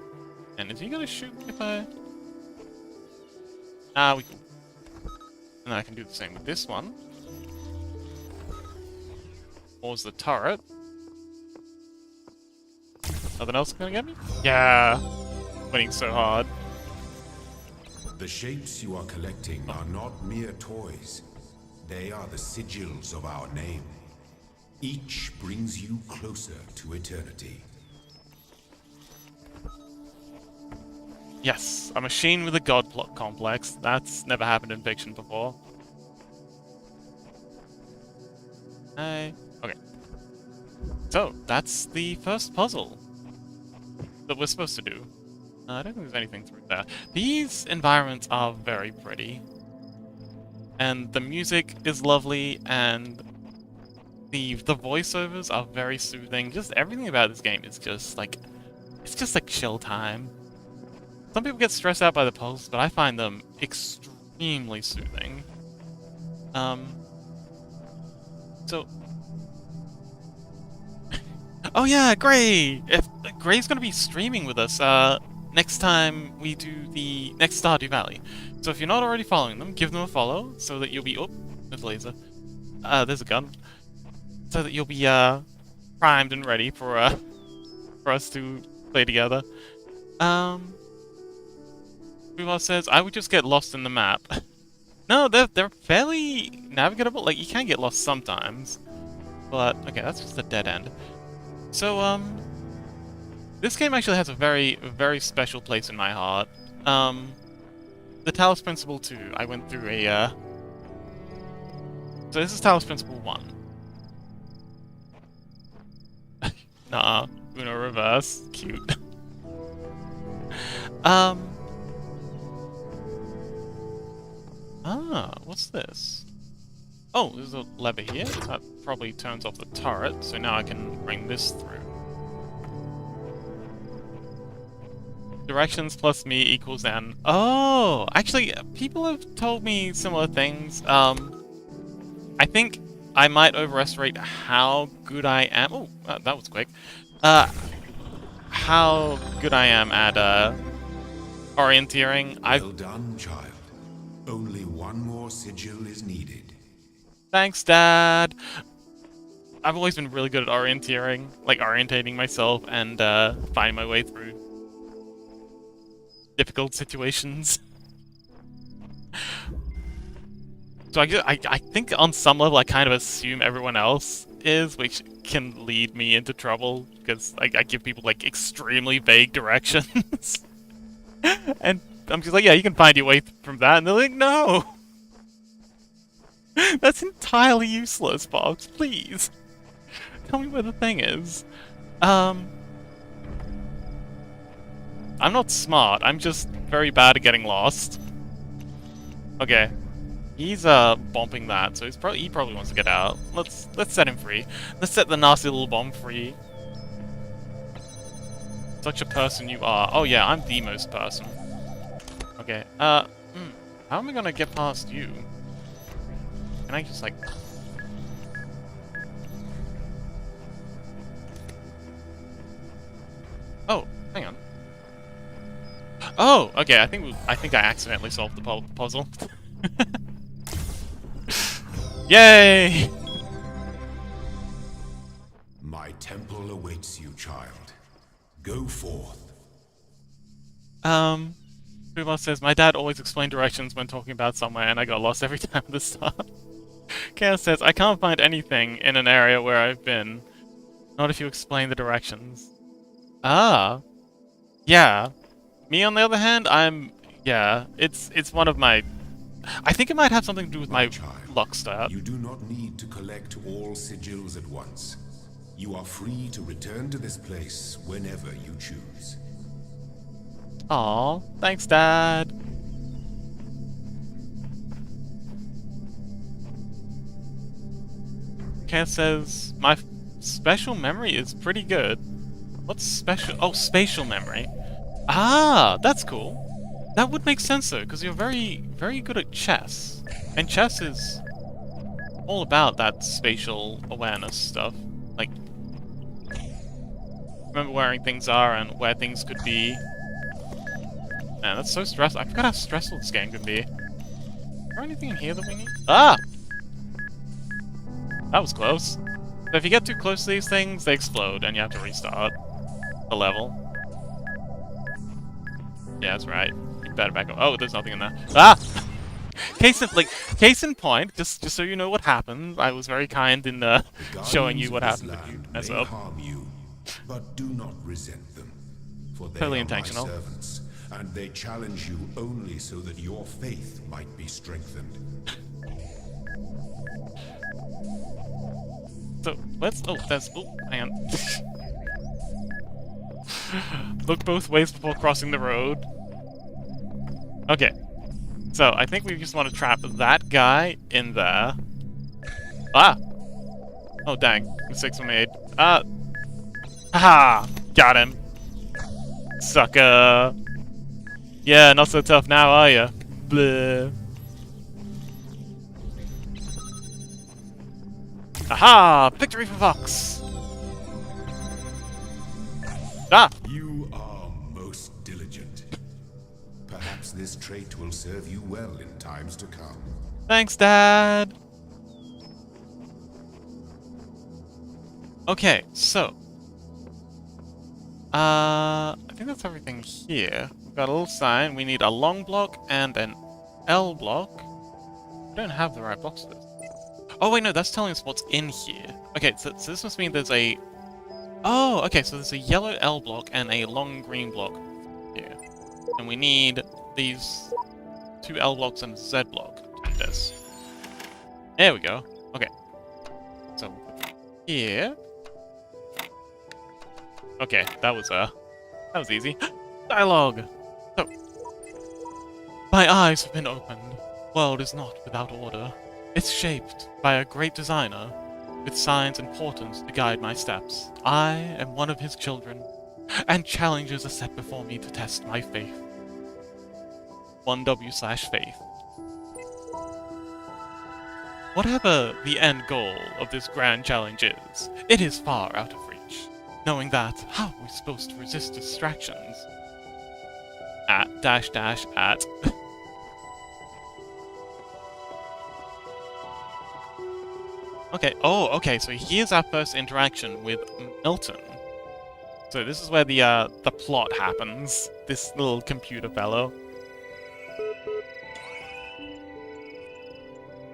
And is he gonna shoot if I... Ah, we can... And then I can do the same with this one. Pause the turret. Nothing else gonna get me? Yeah! Winning so hard. The shapes you are collecting are not mere toys. They are the sigils of our name. Each brings you closer to eternity. Yes, a machine with a god plot complex. That's never happened in fiction before. Okay. So, that's the first puzzle that we're supposed to do. I don't think there's anything through there. These environments are very pretty. And the music is lovely, and the voiceovers are very soothing. Just everything about this game is just like... It's just like chill time. Some people get stressed out by the puzzles, but I find them extremely soothing. So... Oh yeah, Gray! Gray's gonna be streaming with us, next time we do the next Stardew Valley. So if you're not already following them, give them a follow, so that you'll be... Oh, there's a laser. There's a gun. So that you'll be, primed and ready for us to play together. Who says, I would just get lost in the map. No, they're fairly navigatable. Like, you can get lost sometimes. But, okay, that's just a dead end. So, this game actually has a very, very special place in my heart. The Talos Principle 2, I went through a, So this is Talos Principle 1. Nah, Uno reverse. Cute. What's this? Oh, there's a lever here. That probably turns off the turret, so now I can bring this through. Directions plus me equals N. Oh! Actually, people have told me similar things. I think I might overestimate how good I am... Oh, that was quick. How good I am at, orienteering. Well done, child. Only one more sigil is needed. Thanks, Dad! I've always been really good at orienteering, like orientating myself and finding my way through difficult situations. So I think on some level I kind of assume everyone else is, which can lead me into trouble, because I give people, like, extremely vague directions. And I'm just like, yeah, you can find your way from that, and they're like, no! That's entirely useless, Fox, please! Tell me where the thing is. I'm not smart, I'm just very bad at getting lost. Okay. He's bombing that, so he probably wants to get out. Let's set him free. Let's set the nasty little bomb free. Such a person you are. Oh yeah, I'm the most person. Okay, how am I gonna get past you? Can I just, like... Oh, hang on. Oh, okay, I think I accidentally solved the puzzle. Yay! My temple awaits you, child. Go forth. Boomer says, my dad always explained directions when talking about somewhere, and I got lost every time at the start. Chaos says, I can't find anything in an area where I've been. Not if you explain the directions. Ah. Yeah. Me, on the other hand, yeah, it's one of my... I think it might have something to do with my luck stat. You do not need to collect all sigils at once. You are free to return to this place whenever you choose. Aw, thanks, Dad. Cat says, my special memory is pretty good. What's special? Oh, spatial memory. Ah, that's cool. That would make sense though, because you're very, very good at chess. And chess is all about that spatial awareness stuff. Like, remember where things are and where things could be. Man, that's so stressful. I forgot how stressful this game can be. Is there anything in here that we need? Ah! That was close. So if you get too close to these things, they explode and you have to restart the level. Yeah, that's right. You better back up. Oh, there's nothing in there. Ah! Case in point, just so you know what happened, I was very kind in showing you what happened if you mess up. Harm you, but do not resent them, for they Totally are intentional. my servants, and they challenge you only so that your faith might be strengthened. So let's. Oh, there's. Oh, hang on. Look both ways before crossing the road. Okay. So I think we just want to trap that guy in there. Ah. Oh dang, mistakes were made. Haha, got him. Sucker. Yeah, not so tough now, are ya? Bleh. Aha! Victory for Fox! Ah! You are most diligent. Perhaps this trait will serve you well in times to come. Thanks, Dad! Okay, so... I think that's everything here. We've got a little sign. We need a long block and an L block. We don't have the right blocks for this. Oh wait, no, that's telling us what's in here. Okay, so this must mean there's a... Oh, okay, so there's a yellow L block and a long green block here. And we need these 2 L blocks and a Z block to do this. There we go. Okay. So, here... Okay, that was easy. Dialogue! So... My eyes have been opened. World is not without order. It's shaped by a great designer, with signs and portents to guide my steps. I am one of his children, and challenges are set before me to test my faith. 1W/faith. Whatever the end goal of this grand challenge is, it is far out of reach. Knowing that, how are we supposed to resist distractions? @ @. Okay, oh, okay, so here's our first interaction with Milton. So this is where the plot happens. This little computer fellow.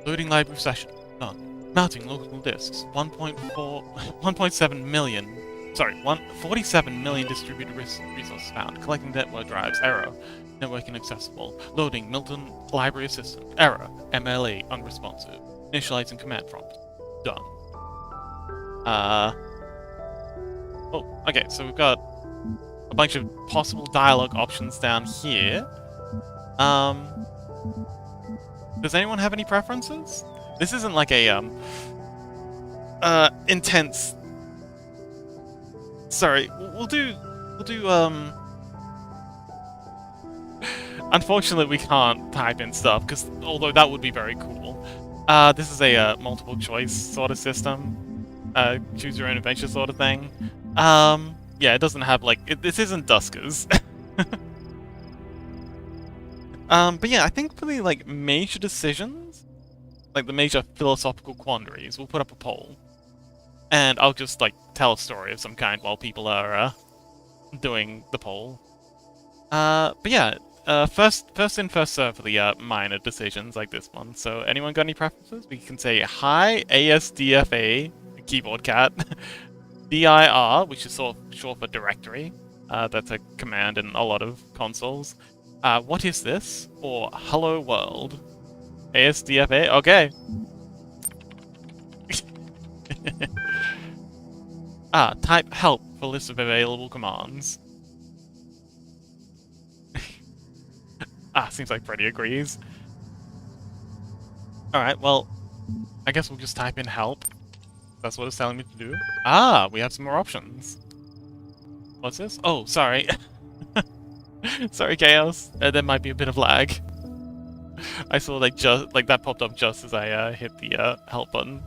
Loading library session. Done. Mounting local disks. 1.7 million. Sorry, 47 million distributed resources found. Collecting network drives. Error. Network inaccessible. Loading Milton Library Assistant. Error. MLA unresponsive. Initializing command prompt. Done. Oh, okay, so we've got a bunch of possible dialogue options down here. Does anyone have any preferences? This isn't like a, intense... Sorry, we'll do, Unfortunately, we can't type in stuff, because although that would be very cool. This is a, multiple choice sort of system. Choose your own adventure sort of thing. Yeah, it doesn't have, like, this isn't Duskers. But yeah, I think for the, like, major decisions, like the major philosophical quandaries, we'll put up a poll. And I'll just, like, tell a story of some kind while people are, doing the poll. But yeah, first in, first serve for the, minor decisions like this one. So, anyone got any preferences? We can say, hi, ASDFA, keyboard cat, DIR, which is short for directory. That's a command in a lot of consoles. What is this? Or hello world. ASDFA? Okay. Type help for list of available commands. Seems like Freddy agrees. Alright, well, I guess we'll just type in help. That's what it's telling me to do. We have some more options. What's this? Oh, sorry. Sorry, Chaos. There might be a bit of lag. I saw like that popped up just as I hit the help button.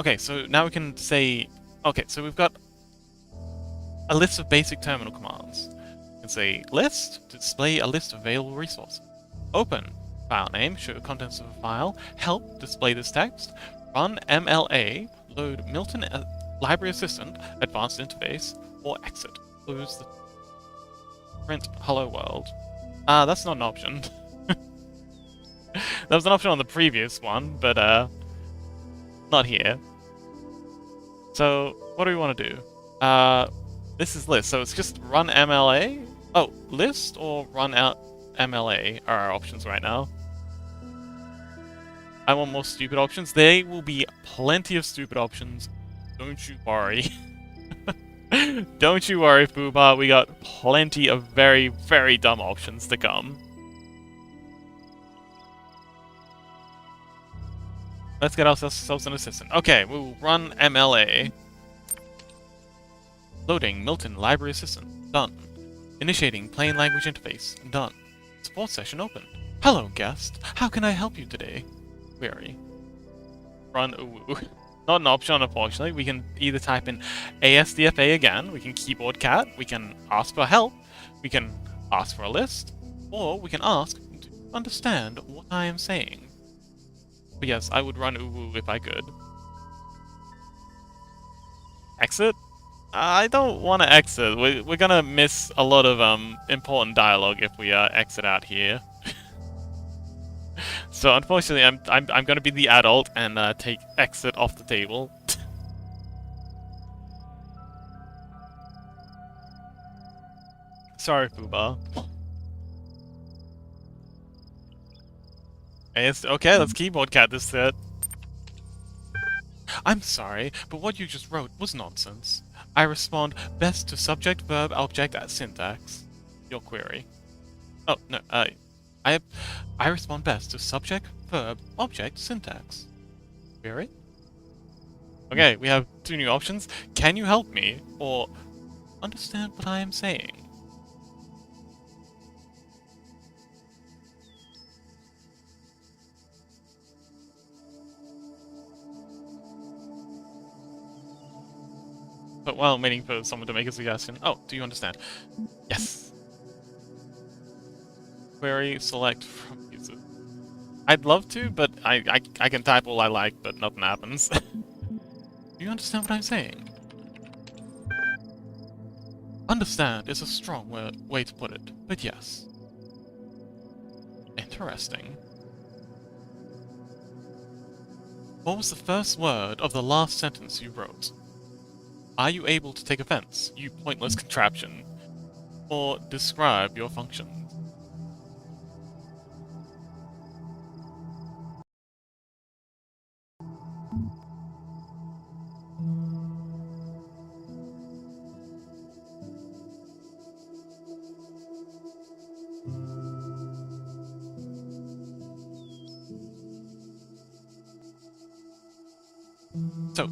Okay, so now we can say. Okay, so we've got a list of basic terminal commands. We can say list to display a list of available resources. Open file name, show contents of a file. Help display this text. Run MLA, load Milton Library Assistant, advanced interface, or exit. Close the print hello world. That's not an option. That was an option on the previous one, but not here. So what do we want to do? This is list, so it's just run MLA. Oh, list or run out MLA are our options right now. I want more stupid options. There will be plenty of stupid options. Don't you worry. Don't you worry, Fubar. We got plenty of very, very dumb options to come. Let's get ourselves an assistant. Okay, we'll run MLA. Loading Milton Library Assistant. Done. Initiating plain language interface. Done. Support session open. Hello, guest. How can I help you today? Query. Run uwu. Not an option, unfortunately. We can either type in ASDFA again, we can keyboard cat, we can ask for help, we can ask for a list, or we can ask to understand what I am saying. But yes, I would run uwu if I could. Exit? I don't want to exit. We're gonna miss a lot of important dialogue if we exit out here. So unfortunately, I'm gonna be the adult and take exit off the table. Sorry, Fubar. Okay, let's keyboard cat this set. I'm sorry, but what you just wrote was nonsense. I respond best to subject, verb, object as syntax. Your query. Oh, no, I respond best to subject, verb, object, syntax. Query? Okay, we have two new options. Can you help me? Or understand what I am saying? But while waiting for someone to make a suggestion. Oh, do you understand? Yes. Query select from user. I'd love to, but I can type all I like, but nothing happens. Do you understand what I'm saying? Understand is a strong way to put it, but yes. Interesting. What was the first word of the last sentence you wrote? Are you able to take offense, you pointless contraption? Or describe your functions? So,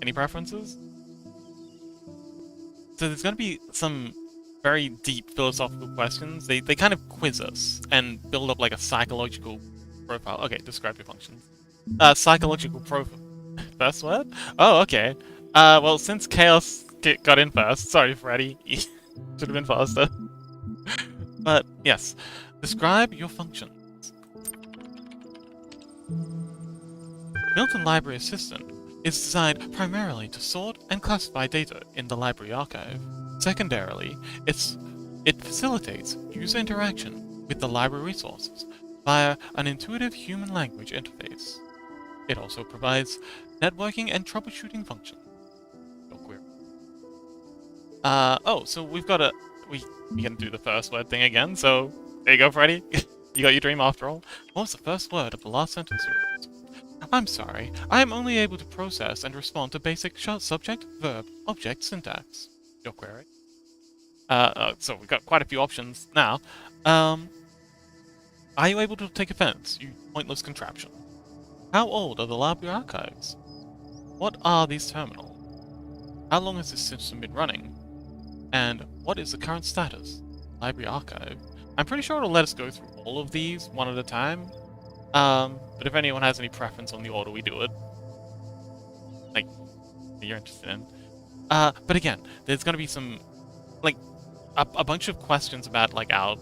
any preferences? So there's going to be some very deep philosophical questions. They kind of quiz us and build up like a psychological profile. Okay, describe your functions. Psychological profile. First word? Oh, okay. Well, since Chaos got in first, sorry, Freddy. Should have been faster. But yes, describe your functions. Milton Library Assistant is designed primarily to sort and classify data in the library archive. Secondarily, it facilitates user interaction with the library resources via an intuitive human language interface. It also provides networking and troubleshooting functions. Your query. Oh, so we've got a... We can do the first word thing again, so there you go, Freddy. You got your dream after all. What was the first word of the last sentence you wrote? I'm sorry, I am only able to process and respond to basic subject, verb, object syntax. Your query. So we've got quite a few options now. Are you able to take offense, you pointless contraption? How old are the library archives? What are these terminals? How long has this system been running? And what is the current status? Library archive. I'm pretty sure it'll let us go through all of these one at a time. But if anyone has any preference on the order we do it, like, you're interested in. But again, there's gonna be some, like, a bunch of questions about, like, our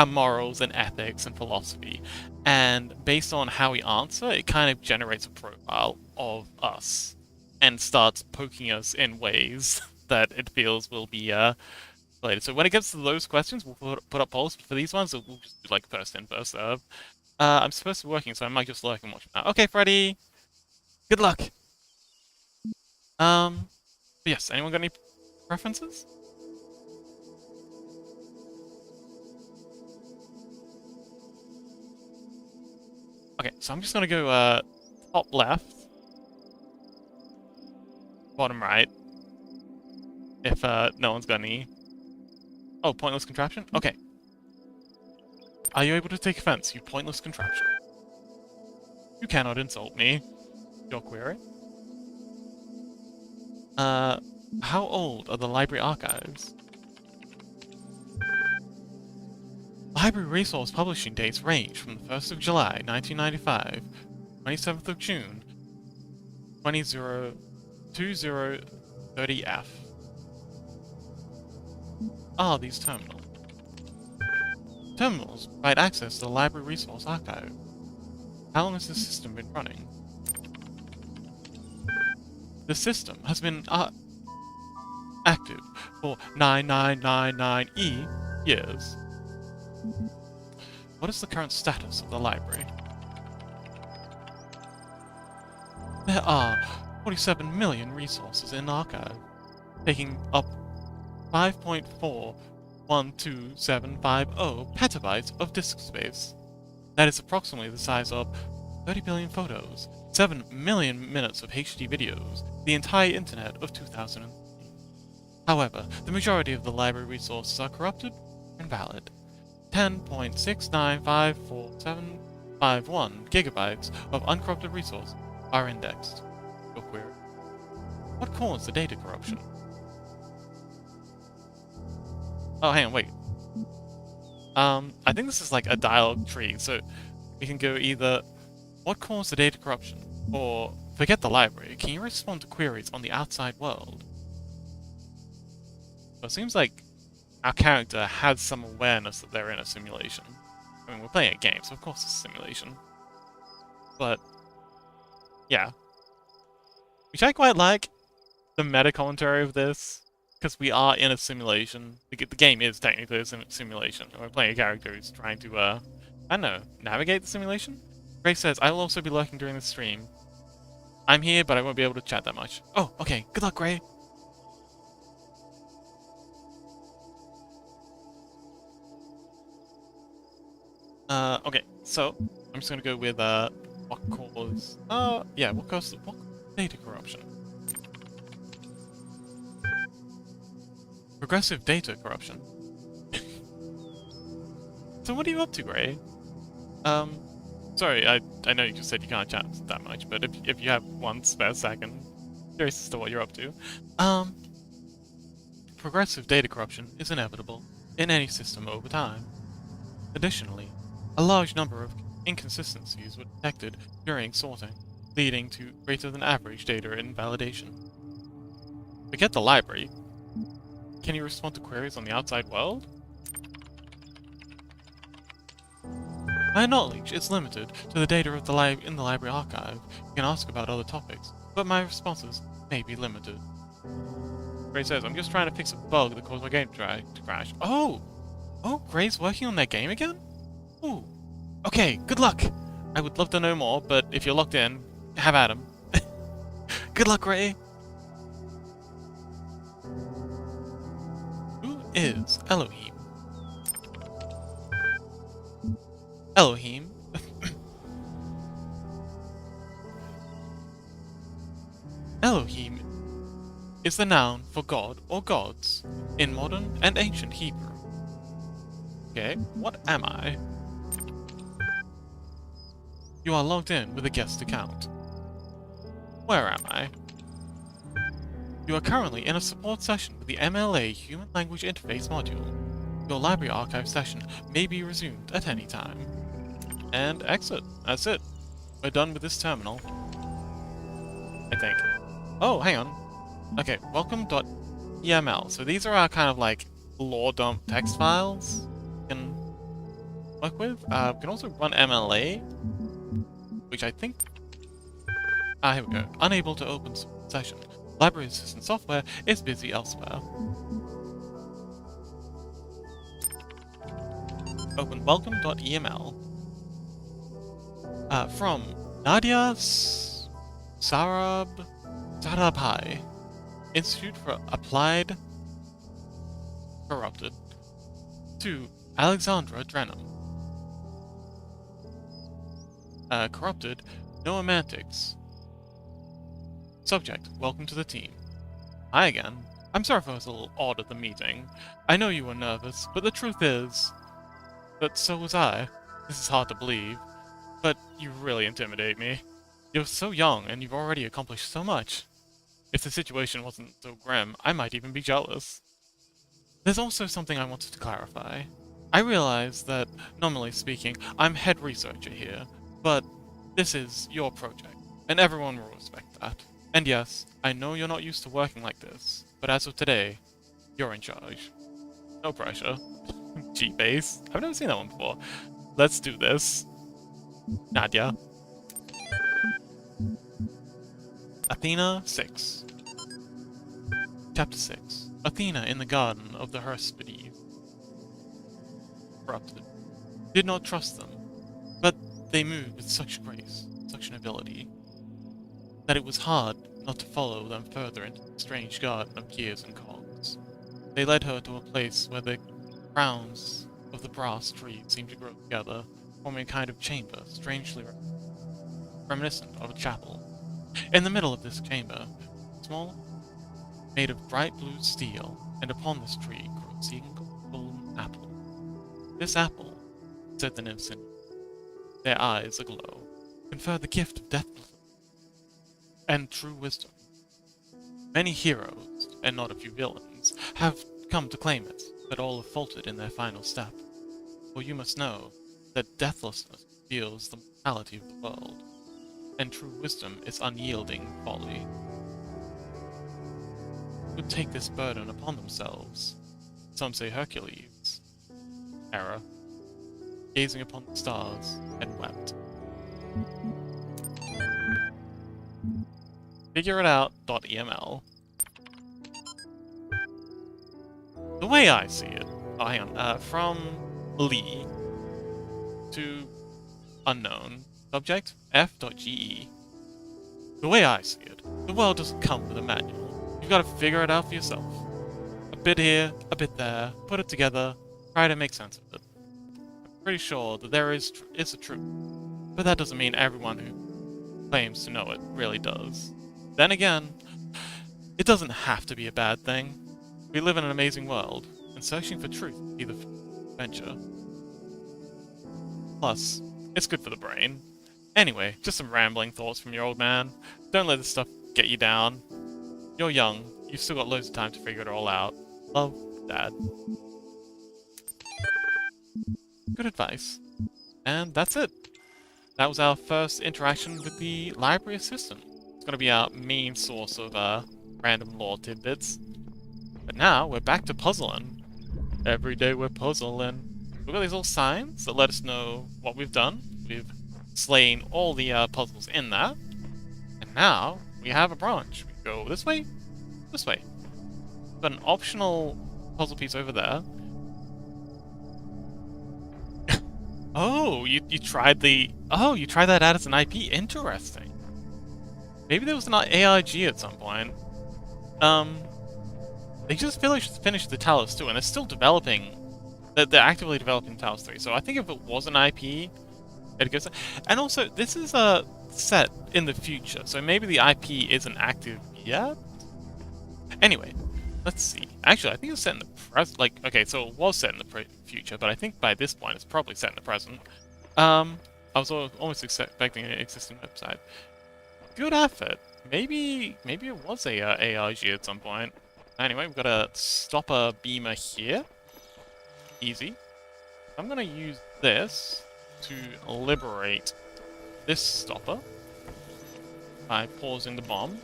morals and ethics and philosophy. And based on how we answer, it kind of generates a profile of us and starts poking us in ways that it feels will be, related. So when it gets to those questions, we'll put up polls. For these ones, we'll just do like first in, first serve. I'm supposed to be working, so I might just lurk and watch now. Okay, Freddy. Good luck. Yes. Anyone got any preferences? Okay, so I'm just gonna go top left, bottom right. If no one's got any. Oh, pointless contraption. Okay. Are you able to take offense, you pointless contraption? You cannot insult me. Your query. How old are the library archives? Library resource publishing dates range from the 1st of July, 1995, 27th of June, 2030F. Are these terminals? Terminals provide access to the library resource archive. How long has this system been running? The system has been active for 9999 years. What is the current status of the library? There are 47 million resources in archive, taking up 5.412750 petabytes of disk space. That is approximately the size of 30 billion photos, 7 million minutes of HD videos, the entire internet of 2003. However, the majority of the library resources are corrupted or invalid. 10.695471 gigabytes of uncorrupted resources are indexed. Your query. What caused the data corruption? Oh, hang on, wait. I think this is like a dialogue tree, so we can go either what caused the data corruption, or forget the library, can you respond to queries on the outside world? So it seems like our character has some awareness that they're in a simulation. I mean, we're playing a game, so of course it's a simulation. But, yeah. Which I quite like the meta commentary of this, because we are in a simulation. The game is technically a simulation, and we're playing a character who's trying to, I don't know, navigate the simulation? Gray says, I will also be lurking during the stream. I'm here, but I won't be able to chat that much. Oh, okay. Good luck, Gray. Okay, so I'm just gonna go with what caused data corruption? Progressive data corruption. So what are you up to, Gray? Sorry, I know you just said you can't chat that much, but if you have one spare second, curious as to what you're up to. Progressive data corruption is inevitable in any system over time. Additionally, a large number of inconsistencies were detected during sorting, leading to greater than average data invalidation. Forget the library. Can you respond to queries on the outside world? My knowledge is limited to the data of in the library archive. You can ask about other topics, but my responses may be limited. Gray says, I'm just trying to fix a bug that caused my game to crash. Oh! Oh, Gray's working on their game again? Ooh. Okay, good luck! I would love to know more, but if you're locked in, have at 'em. Good luck, Gray! Who is Elohim? Elohim. Elohim is the noun for God or gods in modern and ancient Hebrew. Okay, what am I? You are logged in with a guest account. Where am I? You are currently in a support session with the MLA Human Language Interface module. Your library archive session may be resumed at any time. And exit. That's it. We're done with this terminal. I think. Oh, hang on. Okay, welcome.eml. So these are our kind of like lore dump text files we can work with. We can also run MLA, which I think... here we go. Unable to open session. Library assistant software is busy elsewhere. Open welcome.eml. From Nadia Sarabhai, Institute for Applied Corrupted, to Alexandra Drenham. Corrupted, no romantics. Subject, welcome to the team. Hi again. I'm sorry if I was a little odd at the meeting. I know you were nervous, but the truth is... But so was I. This is hard to believe. But you really intimidate me. You're so young, and you've already accomplished so much. If the situation wasn't so grim, I might even be jealous. There's also something I wanted to clarify. I realize that, normally speaking, I'm head researcher here, but this is your project, and everyone will respect that. And yes, I know you're not used to working like this, but as of today, you're in charge. No pressure. G-base. I've never seen that one before. Let's do this. Nadia. Athena 6. Chapter 6. Athena in the garden of the Hesperides. Corrupted. Did not trust them, but they moved with such grace, such nobility, that it was hard not to follow them further into the strange garden of gears and cogs. They led her to a place where the crowns of the brass trees seemed to grow together, forming a kind of chamber, strangely reminiscent of a chapel. In the middle of this chamber, small, made of bright blue steel, and upon this tree grew a single golden apple. This apple, said the nymphs, their eyes aglow, confer the gift of deathlessness and true wisdom. Many heroes, and not a few villains, have come to claim it, but all have faltered in their final step. For you must know that deathlessness reveals the mortality of the world, and true wisdom is unyielding folly. Who would take this burden upon themselves? Some say Hercules. Hera, gazing upon the stars, and wept. Figure it out. .eml. The way I see it, oh, hang on, from Lee to unknown, Subject F.GE. The way I see it, the world doesn't come with a manual. You've got to figure it out for yourself. A bit here, a bit there, put it together, try to make sense of it. I'm pretty sure that there is a truth, but that doesn't mean everyone who claims to know it really does. Then again, it doesn't have to be a bad thing. We live in an amazing world, and searching for truth is either adventure. Plus, it's good for the brain. Anyway, just some rambling thoughts from your old man. Don't let this stuff get you down. You're young, you've still got loads of time to figure it all out. Love, Dad. Good advice. And that's it. That was our first interaction with the library assistant. It's gonna be our main source of random lore tidbits. But now we're back to puzzling. Every day we're puzzling. We've got these little signs that let us know what we've done. We've slain all the puzzles in that. And now we have a branch. We go this way, this way. We've got an optional puzzle piece over there. Oh, you tried the... Oh, you tried that out as an IP? Interesting. Maybe there was an AIG at some point. They just finished the Talos 2, and they're still developing... They're actively developing Talos 3, so I think if it was an IP, it goes... And also, this is set in the future, so maybe the IP isn't active yet? Anyway, let's see. Actually, I think it was set in the present. Like, okay, so it was set in the future, but I think by this point it's probably set in the present. I was almost expecting an existing website. Good effort. Maybe it was a AIG at some point. Anyway, we've got a stopper beamer here. Easy. I'm gonna use this to liberate this stopper by pausing the bomb.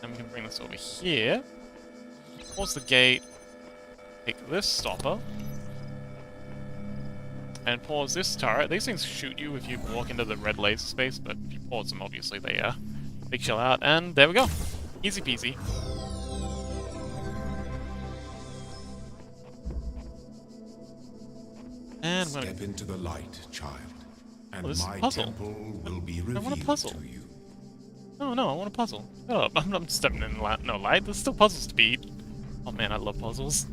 And we can bring this over here. Pause the gate. Take this stopper. And pause this turret. These things shoot you if you walk into the red laser space, but if you pause them, obviously they chill out. And there we go. Easy peasy. And step into the light, child, and my puzzle. temple will be revealed I want a puzzle. to you. No, I want a puzzle. Shut up. I'm stepping in no light. There's still puzzles to beat. Oh man, I love puzzles.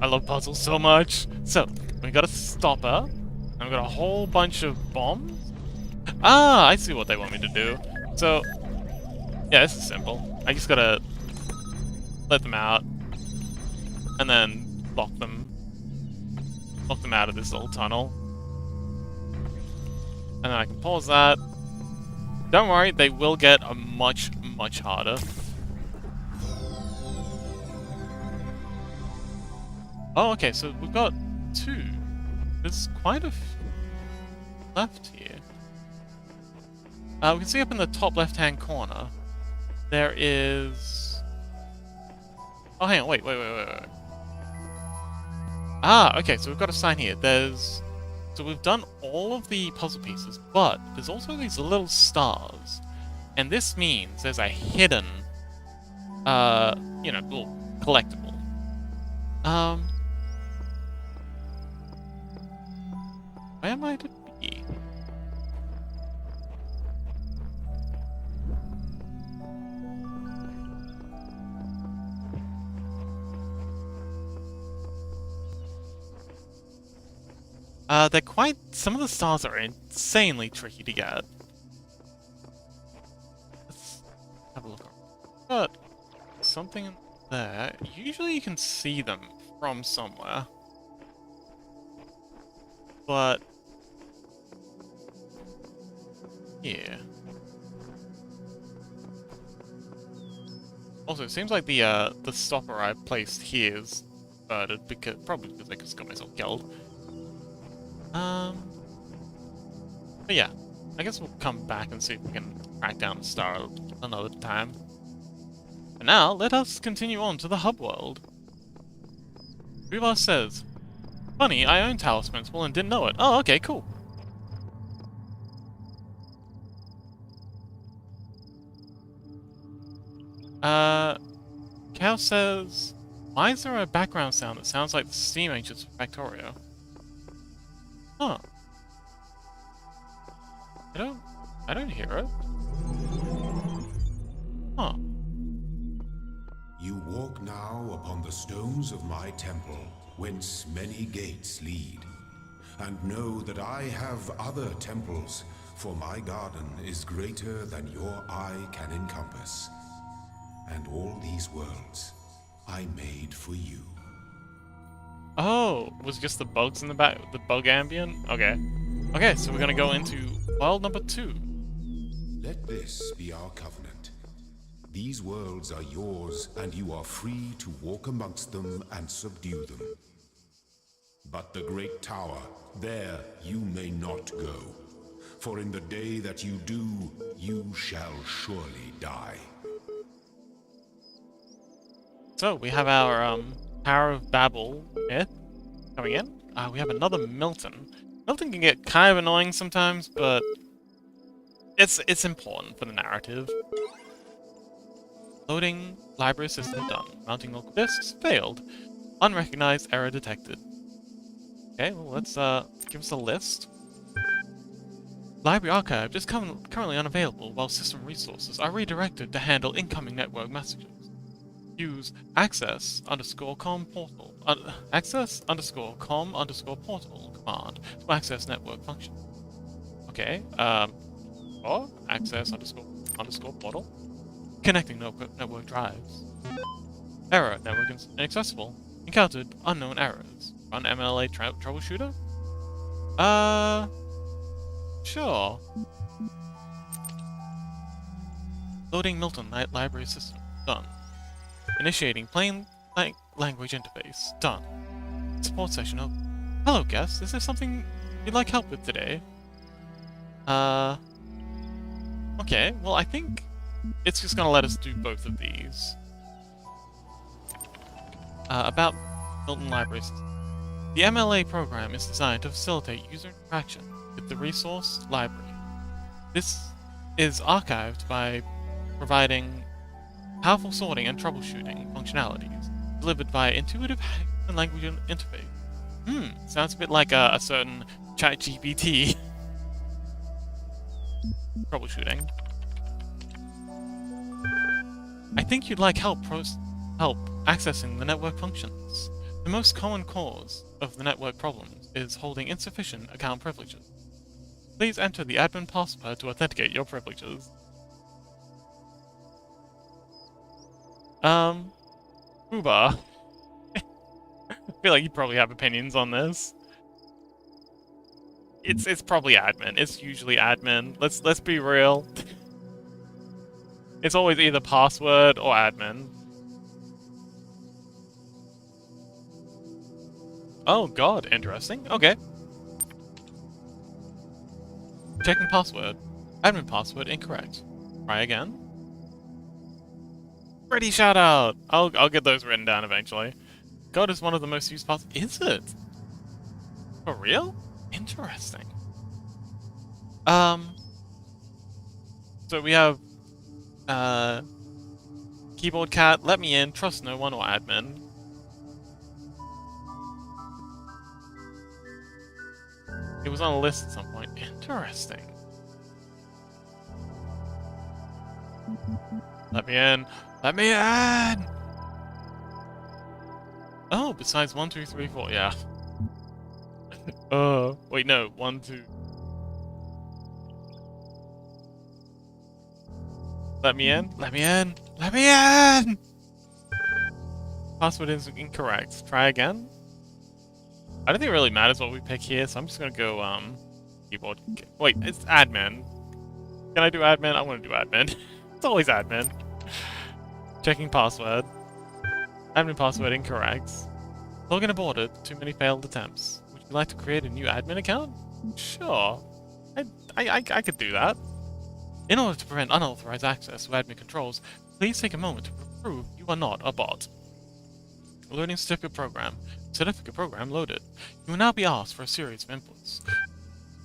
I love puzzles so much. So, we got a stopper, and we got a whole bunch of bombs. Ah, I see what they want me to do. So, yeah, this is simple. I just gotta let them out, and then lock them out of this little tunnel. And then I can pause that. Don't worry, they will get a much harder. Oh, okay, so we've got two. There's quite a few left here. We can see up in the top left-hand corner, there is... Oh, hang on, wait. Ah, okay, so we've got a sign here. So we've done all of the puzzle pieces, but there's also these little stars. And this means there's a hidden, little collectible. Where might it be? Some of the stars are insanely tricky to get. Let's have a look. But something in there. Usually you can see them from somewhere. But yeah. Also, it seems like the stopper I placed here is murdered probably because I just got myself killed. But yeah, I guess we'll come back and see if we can track down the star another time. For now, let us continue on to the hub world. Rubar says, "Funny, I own Talos Principle and didn't know it." Oh, okay, cool. Cow says, "Why is there a background sound that sounds like the steam engines from Factorio?" Huh. I don't hear it. Huh. You walk now upon the stones of my temple, whence many gates lead. And know that I have other temples, for my garden is greater than your eye can encompass. And all these worlds I made for you. Oh, was it just the bugs in the back, the bug ambient? Okay. Okay, so we're gonna go into world number 2. Let this be our covenant. These worlds are yours, and you are free to walk amongst them and subdue them. But the great tower, there you may not go. For in the day that you do, you shall surely die. So we have our Tower of Babel here coming in. We have another Milton. Milton can get kind of annoying sometimes, but it's important for the narrative. Loading library system done. Mounting local disks failed. Unrecognized error detected. Okay, well let's give us a list. Library archive is currently unavailable while system resources are redirected to handle incoming network messages. Use access_com portal access_com_portal command to access network function. Okay, or access_portal. Connecting network drives. Error, network inaccessible. Encountered unknown errors. Run MLA troubleshooter? Sure. Loading Milton library system. Done. Initiating plain language interface. Done. Support session open. Hello, guest. Is there something you'd like help with today? Okay. Well, I think it's just gonna let us do both of these. About Milton Library System. The MLA program is designed to facilitate user interaction with the resource library. This is archived by providing powerful sorting and troubleshooting functionalities delivered via intuitive language interface. Sounds a bit like a certain ChatGPT troubleshooting. I think you'd like help accessing the network functions. The most common cause of the network problems is holding insufficient account privileges. Please enter the admin password to authenticate your privileges. Uber. I feel like you probably have opinions on this. It's probably admin. It's usually admin. Let's be real. It's always either password or admin. Oh god, interesting. Okay. Checking password. Admin password incorrect. Try again. Pretty shout out! I'll get those written down eventually. God is one of the most used passwords. Is it? For real? Interesting. So we have keyboard cat, let me in, trust no one, or admin. It was on a list at some point. Interesting. Let me in. Let me in! Oh, besides 1, 2, 3, 4, yeah. Wait, no. 1, 2. Let me in. Let me in. Let me in! Password is incorrect. Try again. I don't think it really matters what we pick here, so I'm just gonna go, keyboard. Wait, it's admin. Can I do admin? I want to do admin. It's always admin. Checking password. Admin password incorrect. Login aborted. Too many failed attempts. Would you like to create a new admin account? Sure. I could do that. In order to prevent unauthorized access to admin controls, please take a moment to prove you are not a bot. Loading certificate program. Certificate program loaded. You will now be asked for a series of inputs.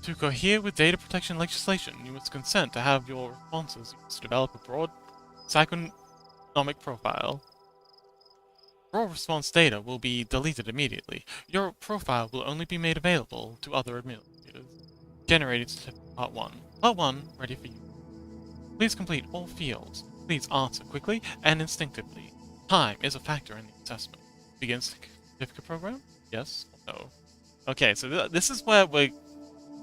To cohere with data protection legislation, you must consent to have your responses used to develop a broad psychonomic profile. Raw response data will be deleted immediately. Your profile will only be made available to other administrators. Generated certificate Part 1. Part 1, ready for you. Please complete all fields. Please answer quickly and instinctively. Time is a factor in the assessment. Begin certificate program? Yes or no? Okay, so this is where we're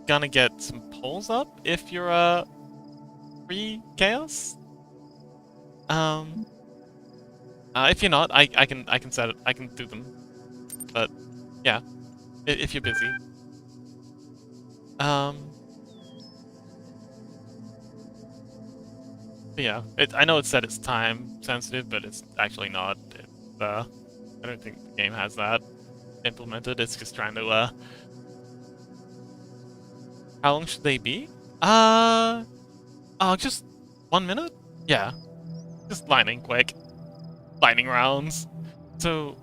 gonna get some polls up if you're free chaos. If you're not, I can set it. I can do them. But yeah, if you're busy. But yeah, I know it said it's time sensitive, but it's actually not. I don't think the game has that implemented. It's just trying to how long should they be? Just 1 minute? Yeah, just lightning quick. Lightning rounds. So,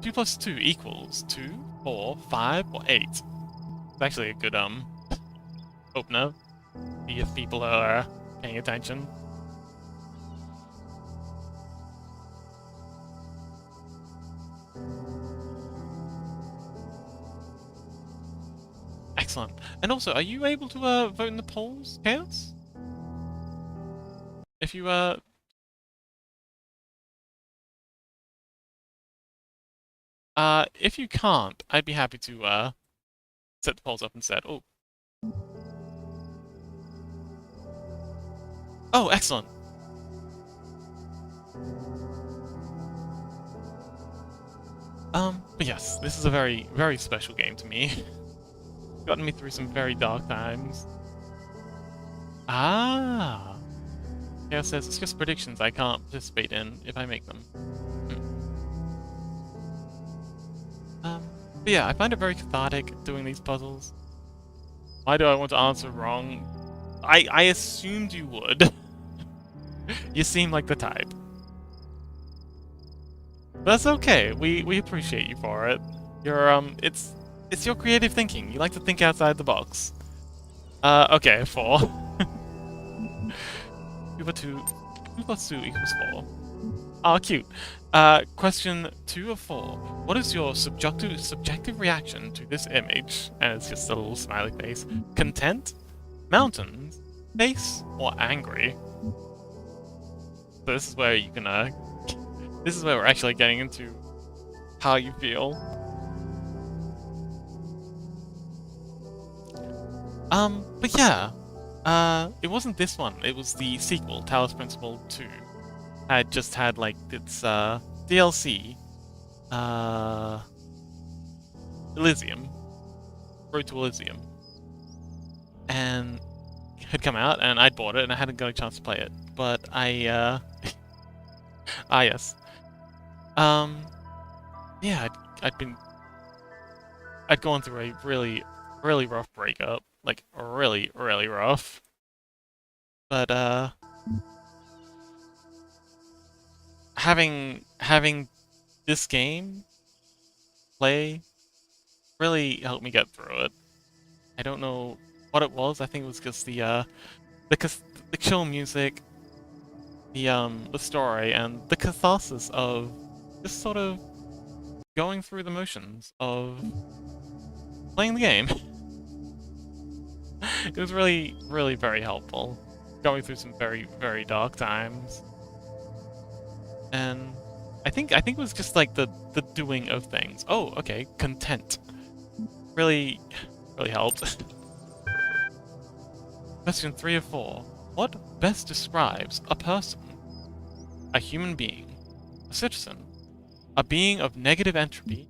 2 plus 2 equals 2, 4, 5, or 8. It's actually a good, opener. See if people are paying attention. Excellent. And also, are you able to, vote in the polls, Chaos? If you, if you can't, I'd be happy to, set the polls up instead. Oh. Oh, excellent. But yes, this is a very, very special game to me. Gotten me through some very dark times. Ah. Chaos says it's just predictions I can't participate in if I make them. But yeah, I find it very cathartic doing these puzzles. Why do I want to answer wrong? I assumed you would. You seem like the type. That's okay. We appreciate you for it. You're it's your creative thinking. You like to think outside the box. Okay, 4. 2 plus 2 equals 4. Oh, cute. Question 2 of 4. What is your subjective reaction to this image? And it's just a little smiley face. Content? Mountains? Face? Or angry? So this is where you can, this is where we're actually getting into how you feel. But yeah. It wasn't this one. It was the sequel, Talos Principle 2. Had just had like its DLC, Elysium, Road to Elysium, and had come out, and I'd bought it, and I hadn't got a chance to play it, but I yes, yeah, I'd gone through a really rough breakup, like really rough, but having this game play really helped me get through it. I don't know what it was. I think it was just the chill music, the story, and the catharsis of just sort of going through the motions of playing the game. It was really very helpful, going through some very dark times. And I think it was just like the doing of things. Oh, okay, content. Really helped. Question 3 of 4. What best describes a person? A human being, a citizen, a being of negative entropy,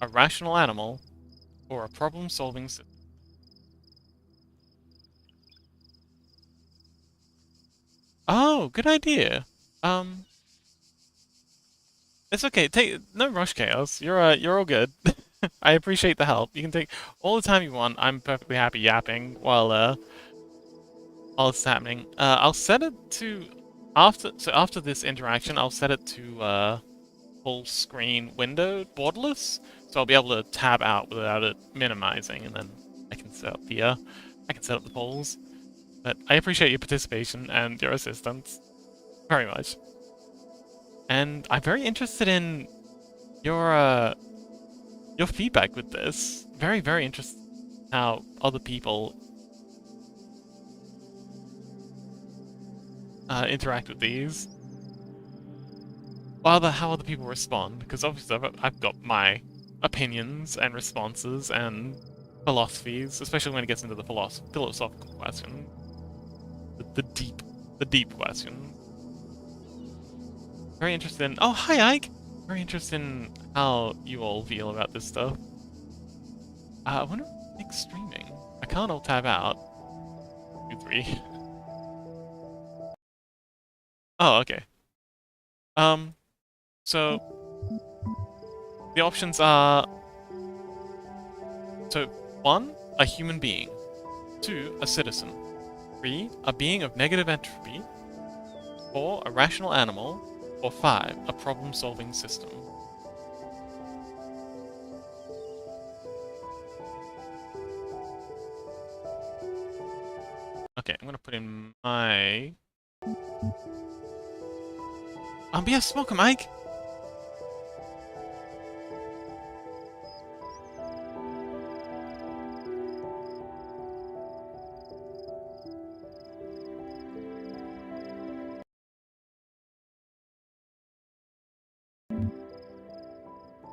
a rational animal, or a problem-solving system? Oh, good idea. It's okay. No rush, Chaos. You're all good. I appreciate the help. You can take all the time you want. I'm perfectly happy yapping while all this is happening. I'll set it to after this interaction, I'll set it to full screen window borderless, so I'll be able to tab out without it minimizing, and then I can set up the polls. But I appreciate your participation and your assistance very much. and I'm very interested in your feedback with this. Very, very interested how other people interact with these. Or how other people respond, because obviously I've got my opinions and responses and philosophies, especially when it gets into the philosophical question, the deep question. Very interested in. Oh, hi, Ike. Very interested in how you all feel about this stuff. I wonder if I think streaming. I can't alt tab out. 2, 3. Oh, okay. So the options are, so 1, a human being. 2, a citizen. 3, a being of negative entropy. 4, a rational animal. Or 5, a problem-solving system. Okay, I'm gonna put in my... yes, welcome, Mike!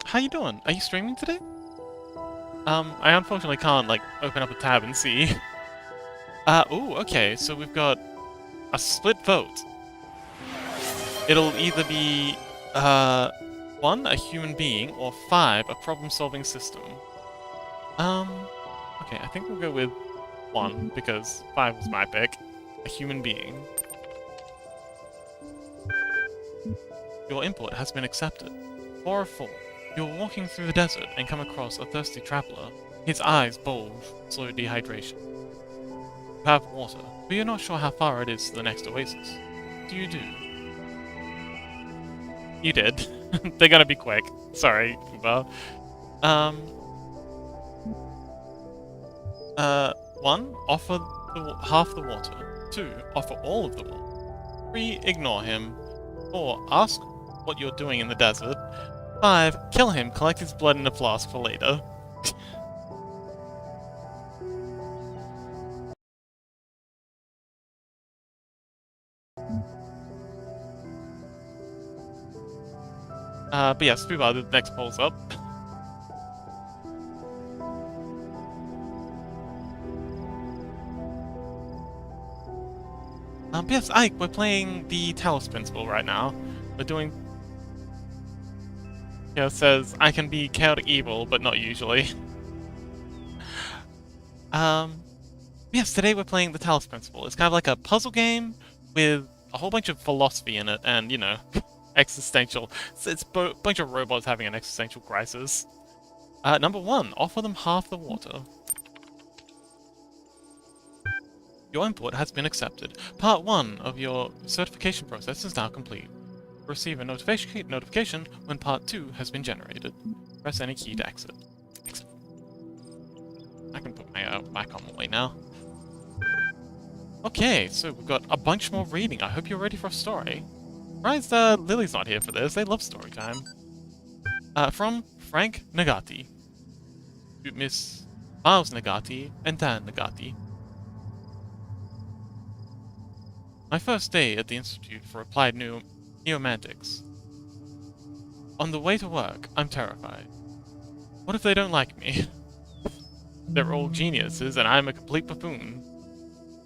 How you doing? Are you streaming today? I unfortunately can't, like, open up a tab and see. Ooh, okay, so we've got a split vote. It'll either be, 1, a human being, or 5, a problem-solving system. Okay, I think we'll go with 1, because 5 was my pick. A human being. Your input has been accepted. 4 of 4. You're walking through the desert and come across a thirsty traveler. His eyes bulge, slow dehydration. You have water, but you're not sure how far it is to the next oasis. What do? You did. They're gonna be quick. Sorry, Uber. 1, offer half the water. 2, offer all of the water. 3, ignore him. 4, ask what you're doing in the desert. 5, kill him, collect his blood in a flask for later. But yes, the next poll's up. But yes, Ike, we're playing the Talos Principle right now. We're doing... it says, I can be chaotic evil, but not usually. Yes, today we're playing the Talos Principle. It's kind of like a puzzle game with a whole bunch of philosophy in it, and, you know, existential. It's a bunch of robots having an existential crisis. Number 1, offer them half the water. Your input has been accepted. Part 1 of your certification process is now complete. Receive a notification when Part 2 has been generated. Press any key to exit. I can put my back on the way now. Okay, so we've got a bunch more reading. I hope you're ready for a story. Surprised Lily's not here for this. They love story time. From Frank Nagati, to Miss Miles Nagati, and Dan Nagati. My first day at the Institute for Applied Neomantics. On the way to work, I'm terrified. What if they don't like me? They're all geniuses and I'm a complete buffoon.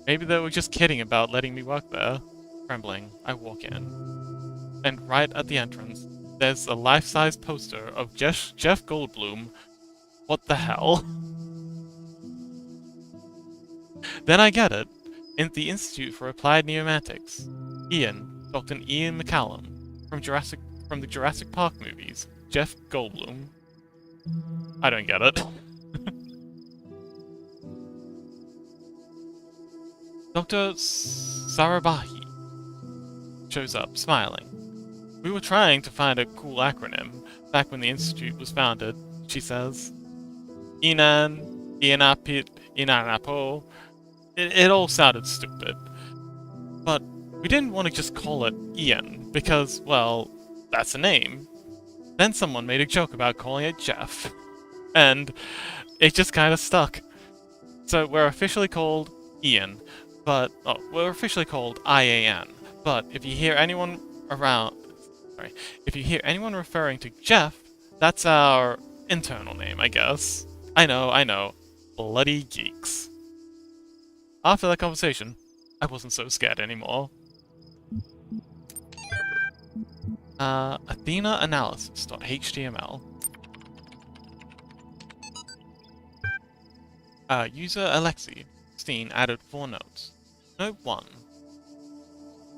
Maybe they were just kidding about letting me work there. Trembling, I walk in. And right at the entrance, there's a life-size poster of Jeff Goldblum. What the hell? Then I get it. In the Institute for Applied Neomantics. Dr. Ian McCallum, from the Jurassic Park movies. Jeff Goldblum. I don't get it. Dr. Sarabahi shows up, smiling. We were trying to find a cool acronym back when the Institute was founded, she says. Inan, Ianapit, Inanapo. It all sounded stupid. But we didn't want to just call it Ian, because, well, that's a name. Then someone made a joke about calling it Jeff, and it just kind of stuck. So we're officially called Ian, but we're officially called IAN. But if you hear anyone if you hear anyone referring to Jeff, that's our internal name, I guess. I know, bloody geeks. After that conversation, I wasn't so scared anymore. Athena analysis.html. User Alexi 16 added 4 notes. Note 1.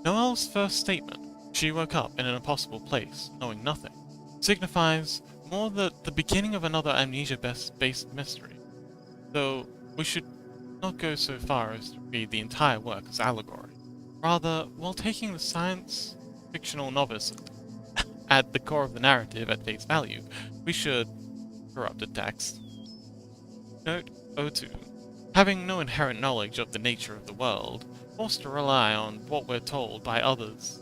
Noelle's first statement, she woke up in an impossible place, knowing nothing, signifies more the beginning of another amnesia-based mystery, though we should not go so far as to read the entire work as allegory. Rather, while taking the science fictional novice at the core of the narrative at face value, we should corrupted text. Note 02. Having no inherent knowledge of the nature of the world, forced to rely on what we're told by others,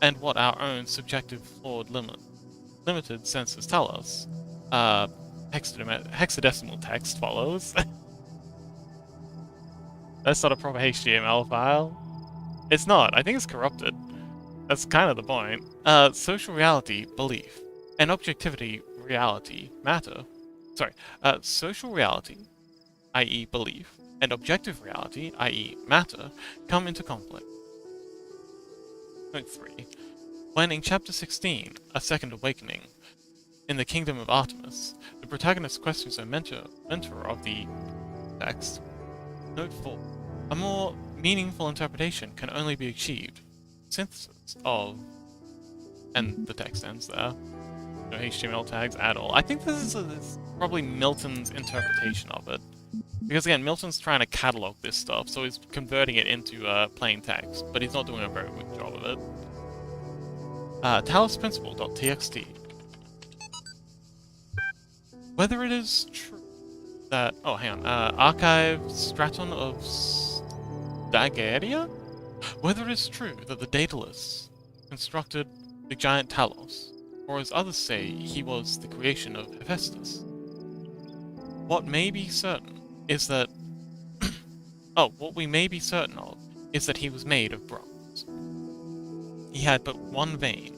and what our own subjective flawed limited senses tell us, hexadecimal text follows. That's not a proper HTML file. It's not. I think it's corrupted. That's kind of the point. Social reality, belief, and objectivity, reality, matter. Sorry. Social reality, i.e. belief, and objective reality, i.e. matter, come into conflict. Note 3. When in Chapter 16, A Second Awakening, in the Kingdom of Artemis, the protagonist questions her mentor of the text. Note 4. A more meaningful interpretation can only be achieved. Synthesis of... and the text ends there. No HTML tags at all. I think this is probably Milton's interpretation of it. Because again, Milton's trying to catalog this stuff, so he's converting it into plain text, but he's not doing a very good job of it. Talos Principle.txt. Whether it is true that... oh, hang on. Archive Straton of Stagaria? Whether it is true that the Daedalus constructed the giant Talos, or as others say, he was the creation of Hephaestus. What may be certain is that... what we may be certain of is that he was made of bronze. He had but one vein,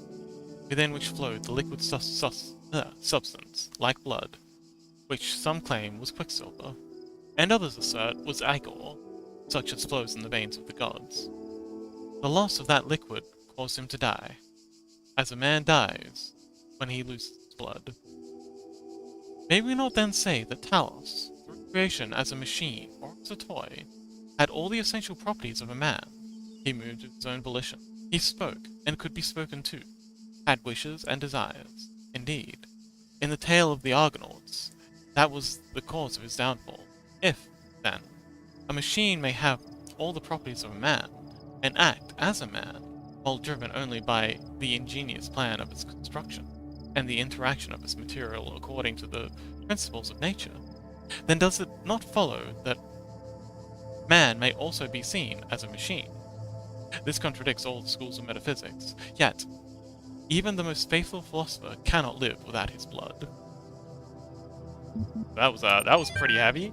within which flowed the liquid substance, like blood, which some claim was quicksilver, and others assert was ichor, such as flows in the veins of the gods. The loss of that liquid caused him to die, as a man dies when he loses blood. May we not then say that Talos, through creation as a machine or as a toy, had all the essential properties of a man? He moved of his own volition. He spoke, and could be spoken to, had wishes and desires. Indeed, in the tale of the Argonauts, that was the cause of his downfall. If, then, a machine may have all the properties of a man, and act as a man, while driven only by the ingenious plan of its construction, and the interaction of its material according to the principles of nature, then does it not follow that man may also be seen as a machine? This contradicts all the schools of metaphysics, yet even the most faithful philosopher cannot live without his blood. That was pretty heavy.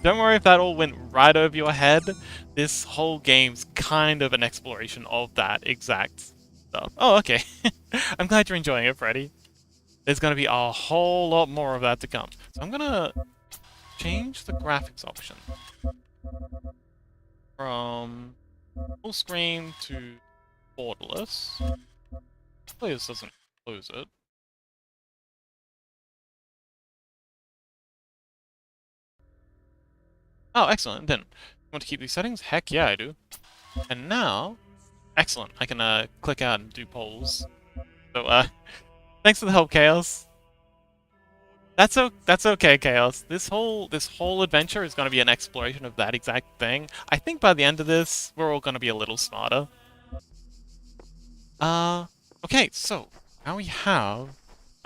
Don't worry if that all went right over your head. This whole game's kind of an exploration of that exact stuff. Oh, okay. I'm glad you're enjoying it, Freddy. There's going to be a whole lot more of that to come. So I'm going to change the graphics option from full screen to borderless. Hopefully this doesn't close it. Oh, excellent. Then, want to keep these settings? Heck yeah, I do. And now, excellent. I can click out and do polls. So, thanks for the help, Chaos. That's okay, Chaos. This whole adventure is going to be an exploration of that exact thing. I think by the end of this, we're all going to be a little smarter. Okay, so now we have...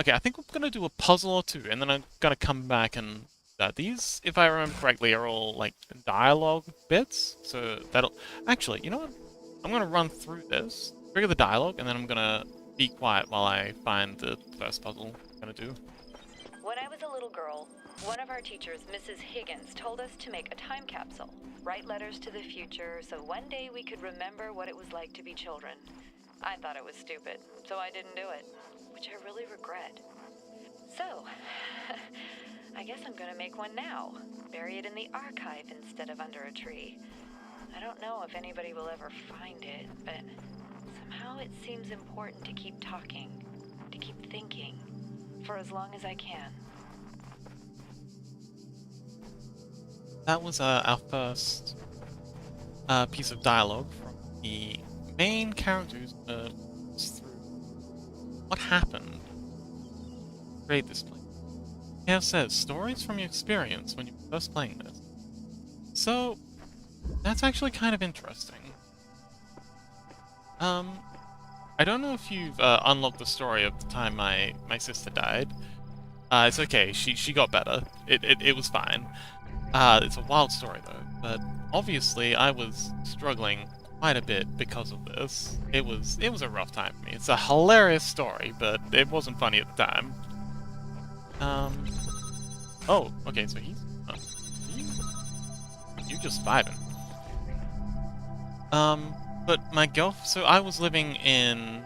okay, I think we're going to do a puzzle or two, and then I'm going to come back and... these, if I remember correctly, are all, like, dialogue bits, so that'll... actually, you know what? I'm going to run through this, trigger the dialogue, and then I'm going to be quiet while I find the first puzzle I'm gonna do. When I was a little girl, one of our teachers, Mrs. Higgins, told us to make a time capsule, write letters to the future, so one day we could remember what it was like to be children. I thought it was stupid, so I didn't do it, which I really regret. So, I guess I'm gonna make one now, bury it in the archive instead of under a tree. I don't know if anybody will ever find it, but somehow it seems important to keep talking, to keep thinking, for as long as I can. That was our first piece of dialogue from the main characters through what happened to create this place. It says, stories from your experience when you were first playing this. So, that's actually kind of interesting. I don't know if you've unlocked the story of the time my sister died. It's okay, she got better. It was fine. It's a wild story though, but obviously I was struggling quite a bit because of this. It was a rough time for me. It's a hilarious story, but it wasn't funny at the time. Oh, okay, so he's you just vibing. But my so I was living in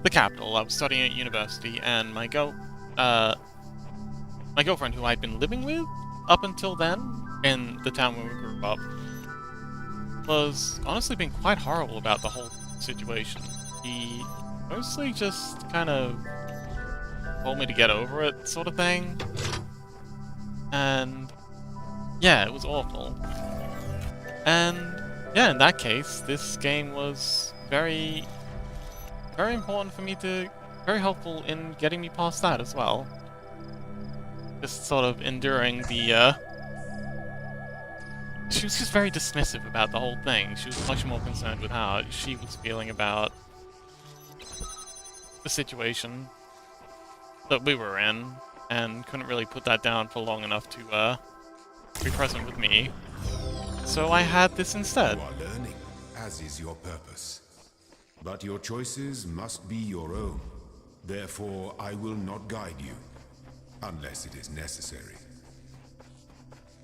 the capital. I was studying at university, and my girlfriend, who I'd been living with up until then in the town where we grew up, was honestly being quite horrible about the whole situation. He mostly just kind of told me to get over it, sort of thing. And yeah, it was awful. And yeah, in that case, this game was very, very important for me very helpful in getting me past that as well. Just sort of enduring the, she was just very dismissive about the whole thing. She was much more concerned with how she was feeling about the situation that we were in, and couldn't really put that down for long enough to, be present with me. So I had this instead. You are learning, as is your purpose. But your choices must be your own. Therefore, I will not guide you, unless it is necessary.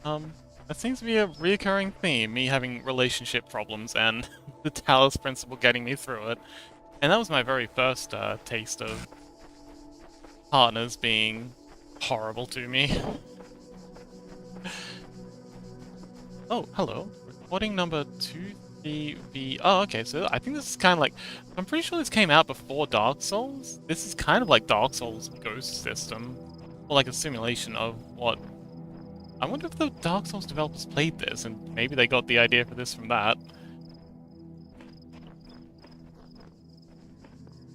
That seems to be a recurring theme, me having relationship problems and the Talos Principle getting me through it. And that was my very first taste of partners being horrible to me. Oh, hello. Recording number 23V. Oh, okay, so I think this is kind of like... I'm pretty sure this came out before Dark Souls. This is kind of like Dark Souls' ghost system. Or like a simulation of what... I wonder if the Dark Souls developers played this, and maybe they got the idea for this from that.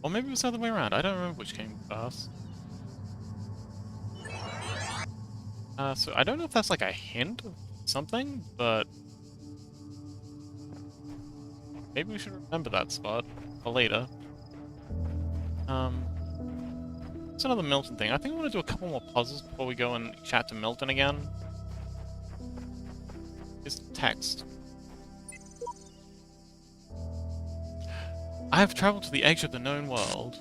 Or maybe it was the other way around. I don't remember which came first. So I don't know if that's like a hint of something, but maybe we should remember that spot for later. It's another Milton thing. I think I want to do a couple more puzzles before we go and chat to Milton again. Here's text. I have traveled to the edge of the known world.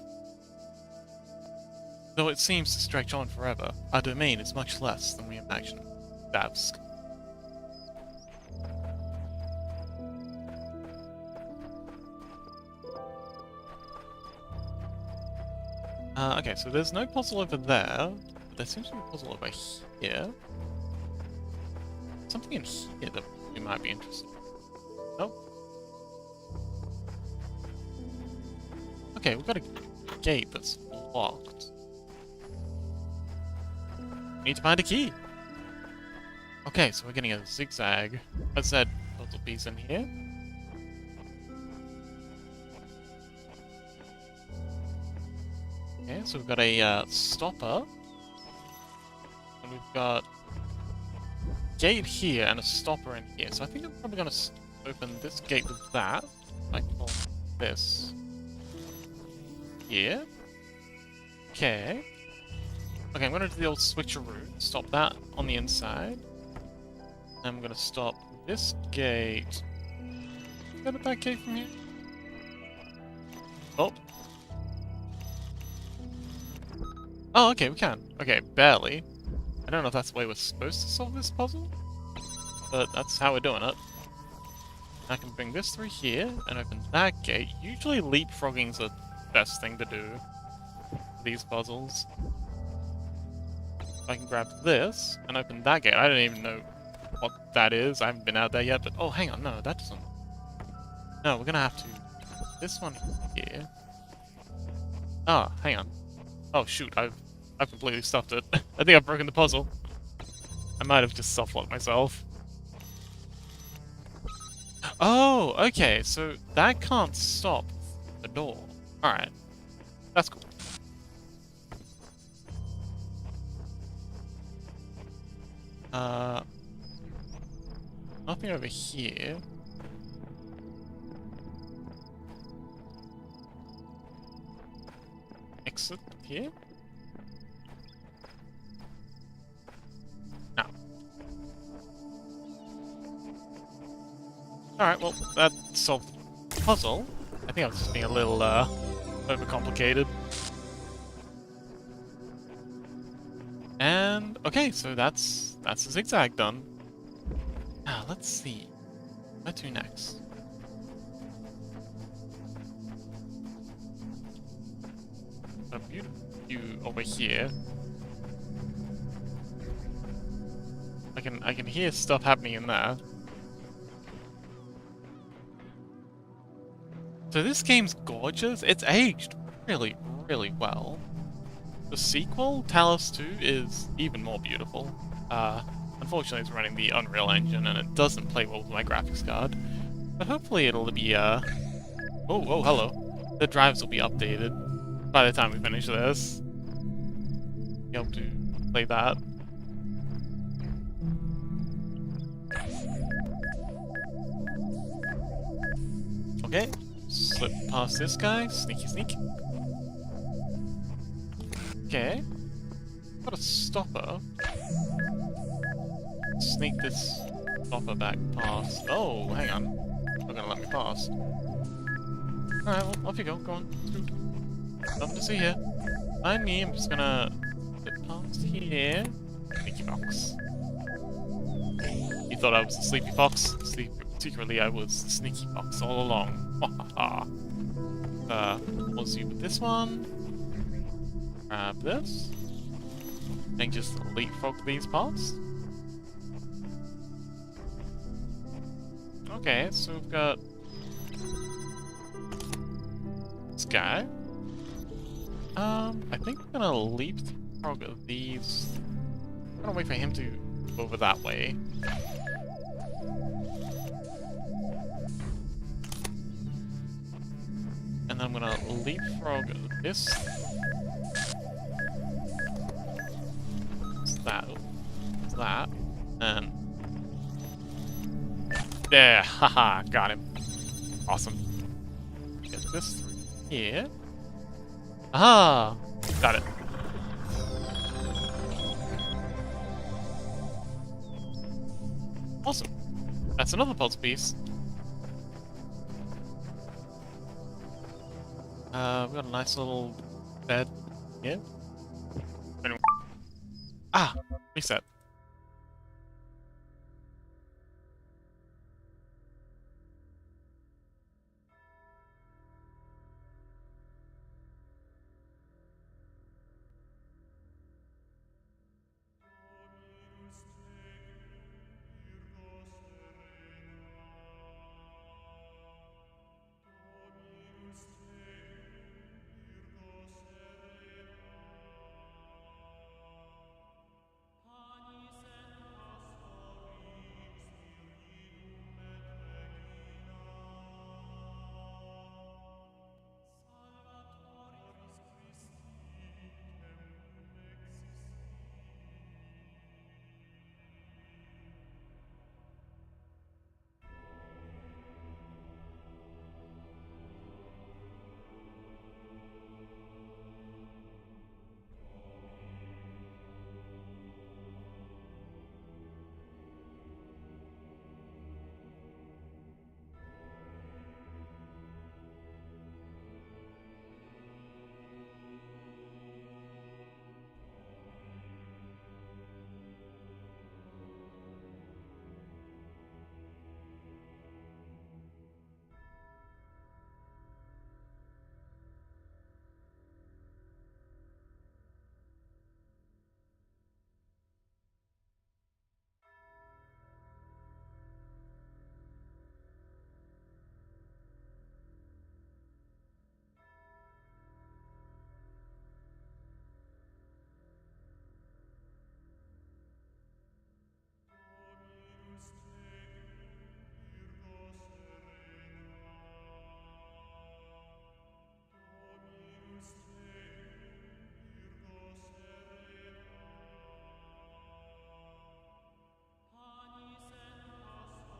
Though it seems to stretch on forever, our domain is much less than we imagined. Davsk. Okay, so there's no puzzle over there, but there seems to be a puzzle over here. Something in here that we might be interested in. Oh. Okay, we've got a gate that's locked. We need to find a key. Okay, so we're getting a zigzag. A Z puzzle piece in here. Okay, so we've got a stopper. And we've got a gate here and a stopper in here. So I think I'm probably going to open this gate with that. I can call this here. Okay. Okay, I'm going to do the old switcheroo. Stop that on the inside. And I'm going to stop this gate. Can I get that gate from here? Oh, okay, we can. Okay, barely. I don't know if that's the way we're supposed to solve this puzzle, but that's how we're doing it. I can bring this through here and open that gate. Usually leapfrogging's the best thing to do for these puzzles. I can grab this and open that gate. I don't even know what that is. I haven't been out there yet, but oh, hang on, no, that doesn't. No, we're gonna have to this one here. Ah, hang on. Oh shoot, I've completely stuffed it. I think I've broken the puzzle. I might have just soft-locked myself. Oh, okay, so that can't stop the door. Alright. That's cool. Nothing over here. Exit here? No. Alright, well, that solved the puzzle. I think I was just being a little, overcomplicated. And, okay, so that's a zigzag done. Now, let's see. Where to next? A beautiful view over here. I can hear stuff happening in there. So this game's gorgeous. It's aged really, really well. The sequel, Talos 2, is even more beautiful. Unfortunately, it's running the Unreal Engine, and it doesn't play well with my graphics card. But hopefully it'll be, Oh, hello. The drives will be updated by the time we finish this. Be able to play that. Okay, slip past this guy. Sneaky sneak. Okay. Got a stopper. Sneak this stopper back past. Oh, hang on. Not gonna let me pass. Alright, well, off you go. Go on. Through. Nothing to see here. Behind me, I'm just gonna slip past here. Sneaky fox. You thought I was a sleepy fox? Secretly, I was the sneaky fox all along. We'll see with this one. Grab this. And just leapfrog these parts. Okay, so we've got this guy. I think I'm gonna leapfrog these. I'm gonna wait for him to go over that way. And then I'm gonna leapfrog this. That, and there, haha, got him. Awesome. Get this through here. Aha, got it. Awesome. That's another puzzle piece. We've got a nice little bed here. Anyway. Ah, reset.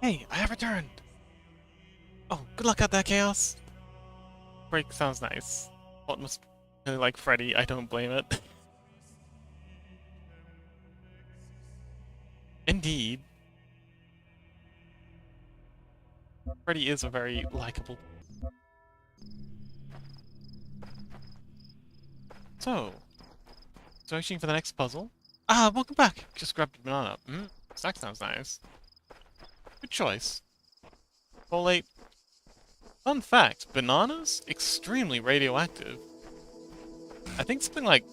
Hey, I have returned! Oh, good luck out there, Chaos! Break sounds nice. What must really like Freddy, I don't blame it. Indeed. Freddy is a very likable. So, searching for the next puzzle. Ah, welcome back! Just grabbed a banana. That sounds nice. Good choice. Folate. Fun fact, bananas? Extremely radioactive. I think something like...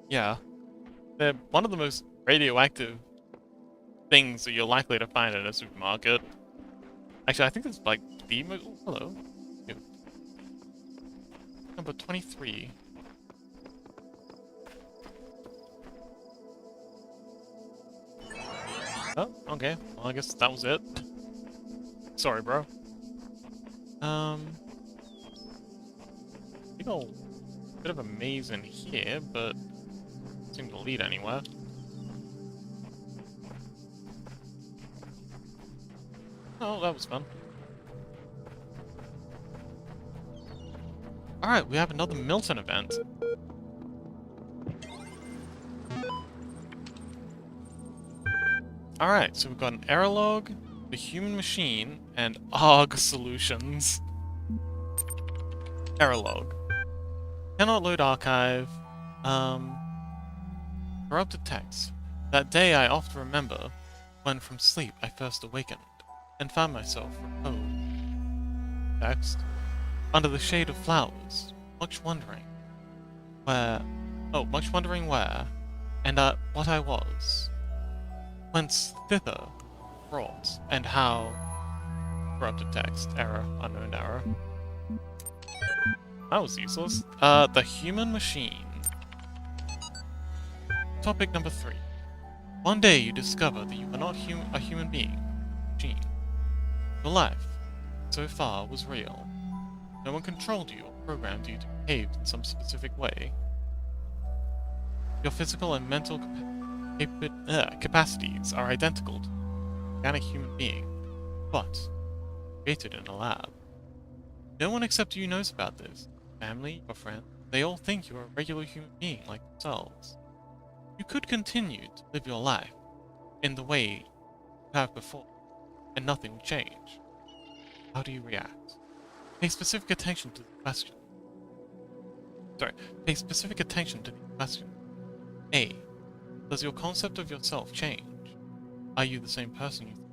Yeah. They're one of the most radioactive things that you're likely to find in a supermarket. Actually, I think it's like the most... Oh, hello. Yeah. Number 23. Oh, okay. Well, I guess that was it. Sorry, bro. Big ol' bit of a maze in here, but doesn't seem to lead anywhere. Oh, that was fun. Alright, we have another Milton event. Alright, so we've got an error log, the human machine, and ARG solutions. Error log. Cannot load archive. Corrupted text. That day I often remember when from sleep I first awakened and found myself reposed. Text. Under the shade of flowers, much wondering where, and what I was. Whence thither brought, and how. Corrupted text. Error. Unknown error. That was useless. The human machine. Topic number 3. One day you discover that you are not a human being. Machine. Your life, so far, was real. No one controlled you or programmed you to behave in some specific way. Your physical and mental capacities are identical to an organic human being, but created in a lab. No one except you knows about this. Family or friends, they all think you're a regular human being like themselves. You could continue to live your life in the way you have before, and nothing will change. How do you react? Pay specific attention to the question. Pay specific attention to the question. A. Does your concept of yourself change? Are you the same person you think?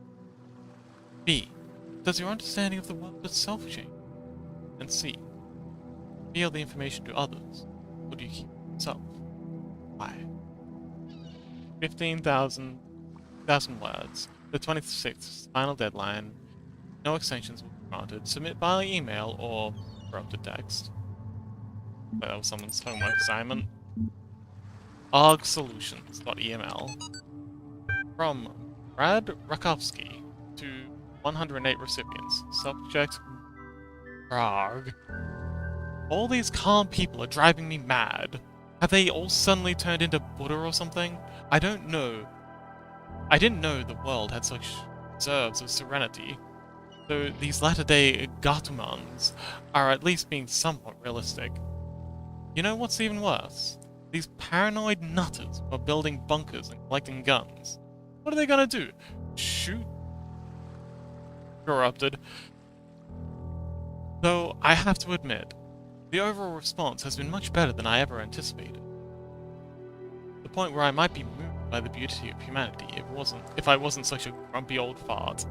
B. Does your understanding of the world itself change? And C. Feel the information to others, or do you keep it yourself? Why? 15,000 words. The 26th final deadline. No extensions will be granted. Submit via email or corrupted text. That was someone's homework assignment. argsolutions.eml. From Brad Rakowski to 108 recipients. Subject Prague. All these calm people are driving me mad. Have they all suddenly turned into Buddha or something? I don't know. I didn't know the world had such reserves of serenity. So these latter-day Gatumans are at least being somewhat realistic. You know what's even worse? These paranoid nutters are building bunkers and collecting guns. What are they gonna do? Shoot? Corrupted. Though I have to admit, the overall response has been much better than I ever anticipated. The point where I might be moved by the beauty of humanity if I wasn't such a grumpy old fart.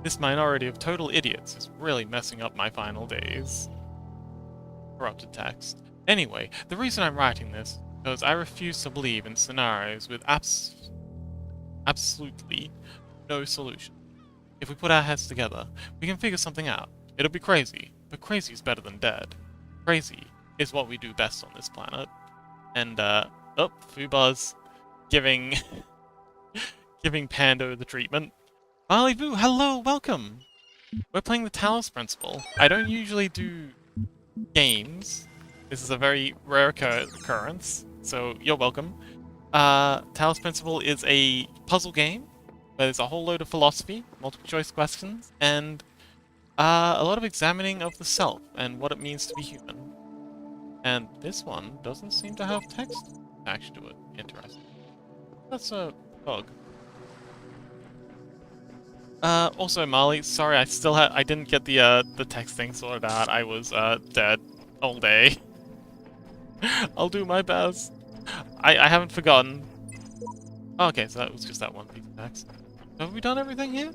This minority of total idiots is really messing up my final days. Corrupted text. Anyway, the reason I'm writing this is because I refuse to believe in scenarios with absolutely no solution. If we put our heads together, we can figure something out. It'll be crazy, but crazy is better than dead. Crazy is what we do best on this planet. And, Fubar's giving Pando the treatment. Barley Boo, hello, welcome! We're playing the Talos Principle. I don't usually do games. This is a very rare occurrence, so you're welcome. Talos Principle is a puzzle game where there's a whole load of philosophy, multiple choice questions, and a lot of examining of the self and what it means to be human. And this one doesn't seem to have text attached to it. Interesting. That's a bug. Also, Marley, sorry, I didn't get the text thing sorted out. I was, dead all day. I'll do my best. I haven't forgotten. Oh, okay, so that was just that one piece of text. Have we done everything here?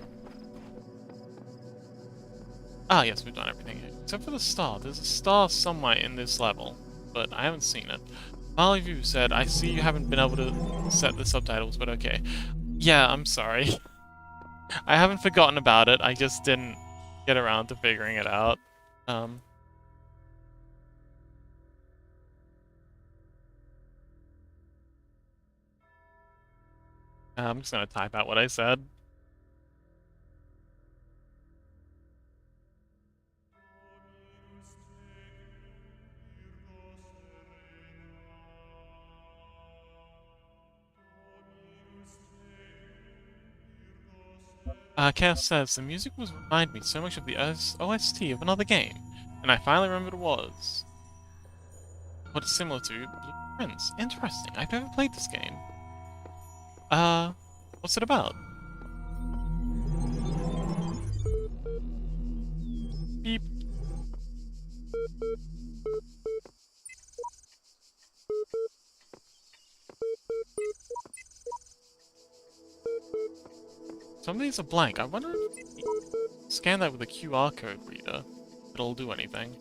Ah, yes, we've done everything here. Except for the star. There's a star somewhere in this level, but I haven't seen it. Marley View said, I see you haven't been able to set the subtitles, but okay. Yeah, I'm sorry. I haven't forgotten about it, I just didn't get around to figuring it out. I'm just gonna type out what I said. Chaos says, the music was remind me so much of the OST of another game, and I finally remembered what it was. What it's similar to, Blue Prince. Interesting, I've never played this game. What's it about? Beep. Some of these are blank. I wonder if you scan that with a QR code reader, it'll do anything.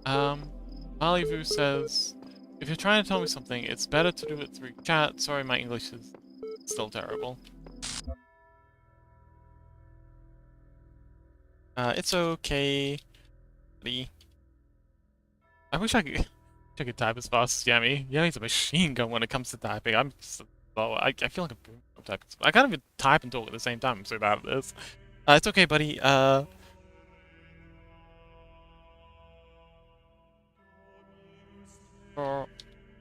Malibu says, if you're trying to tell me something, it's better to do it through chat. Sorry, my English is still terrible. It's okay, buddy. I wish I could type as fast as Yami. Yami's a machine gun when it comes to typing. I'm so slow. I feel like a boom typing. I can't even type and talk at the same time. I'm so bad at this. It's okay, buddy.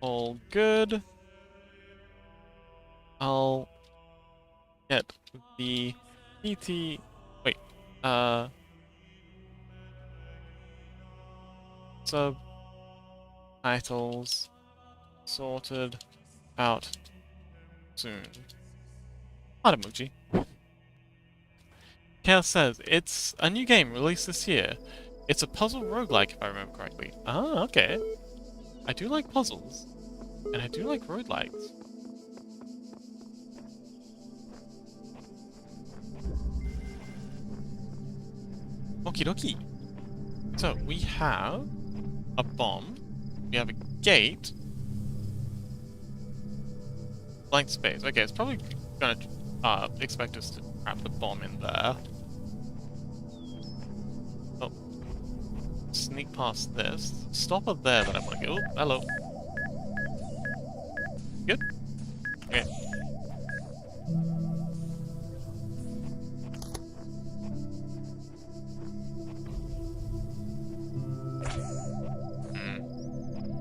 All good. I'll get the PT. Wait. Subtitles sorted out soon. Adamuji. Chaos says, it's a new game released this year. It's a puzzle roguelike, if I remember correctly. Ah, okay. I do like puzzles. And I do like roguelikes. Okie dokie. So, we have a bomb. We have a gate. Blank space. Okay, it's probably gonna expect us to trap the bomb in there. Oh. Sneak past this. Stopper there that I want to go. Oh, hello. Good? Okay.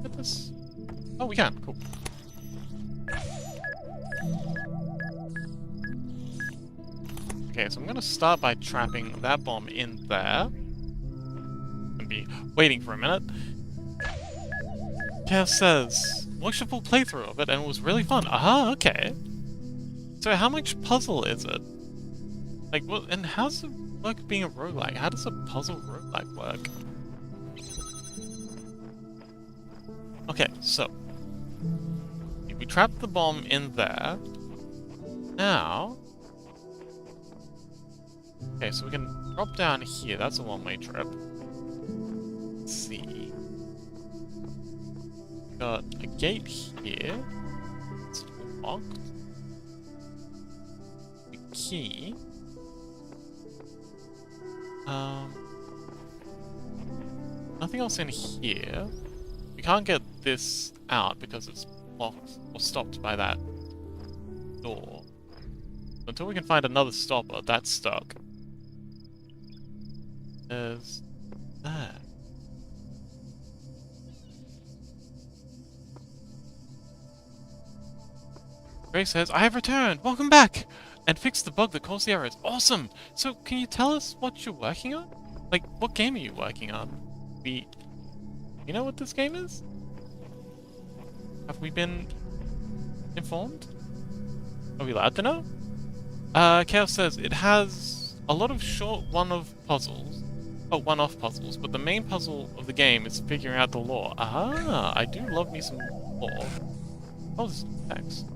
Get this. Oh, we can. Cool. Okay, so I'm gonna start by trapping that bomb in there. And be waiting for a minute. Kev says, watched a full playthrough of it and it was really fun. Aha, okay. So how much puzzle is it? Like, what, and how's it work being a roguelike? How does a puzzle roguelike work? Okay, so we trapped the bomb in there. Now, okay, so we can drop down here. That's a one-way trip. Let's see. Got a gate here. It's locked. A key. Nothing else in here. We can't get this out because it's locked or stopped by that door. Until we can find another stopper, that's stuck. There's that. Grace says, I have returned! Welcome back! And fixed the bug that caused the errors. Awesome! So, can you tell us what you're working on? Like, what game are you working on? You know what this game is? Have we been informed? Are we allowed to know? Chaos says, it has a lot of short one-off puzzles, but the main puzzle of the game is figuring out the lore. Ah, I do love me some lore. Oh, this text.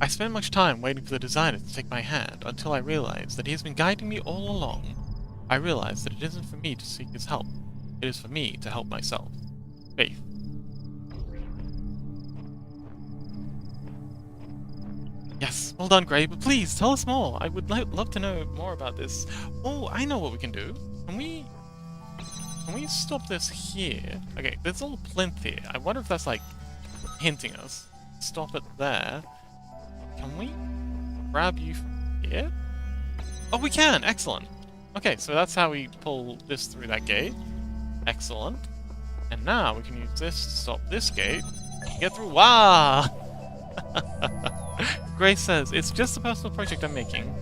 I spent much time waiting for the designer to take my hand until I realized that he has been guiding me all along. I realized that it isn't for me to seek his help. It is for me to help myself. Faith. Yes, well done, Gray, but please, tell us more. I would love to know more about this. Oh, I know what we can do. Can we stop this here? Okay, there's a little plinth here. I wonder if that's, like, hinting us. Stop it there. Can we grab you from here? Oh, we can! Excellent! Okay, so that's how we pull this through that gate. Excellent. And now we can use this to stop this gate. Get through. Wow! Grace says, it's just a personal project I'm making.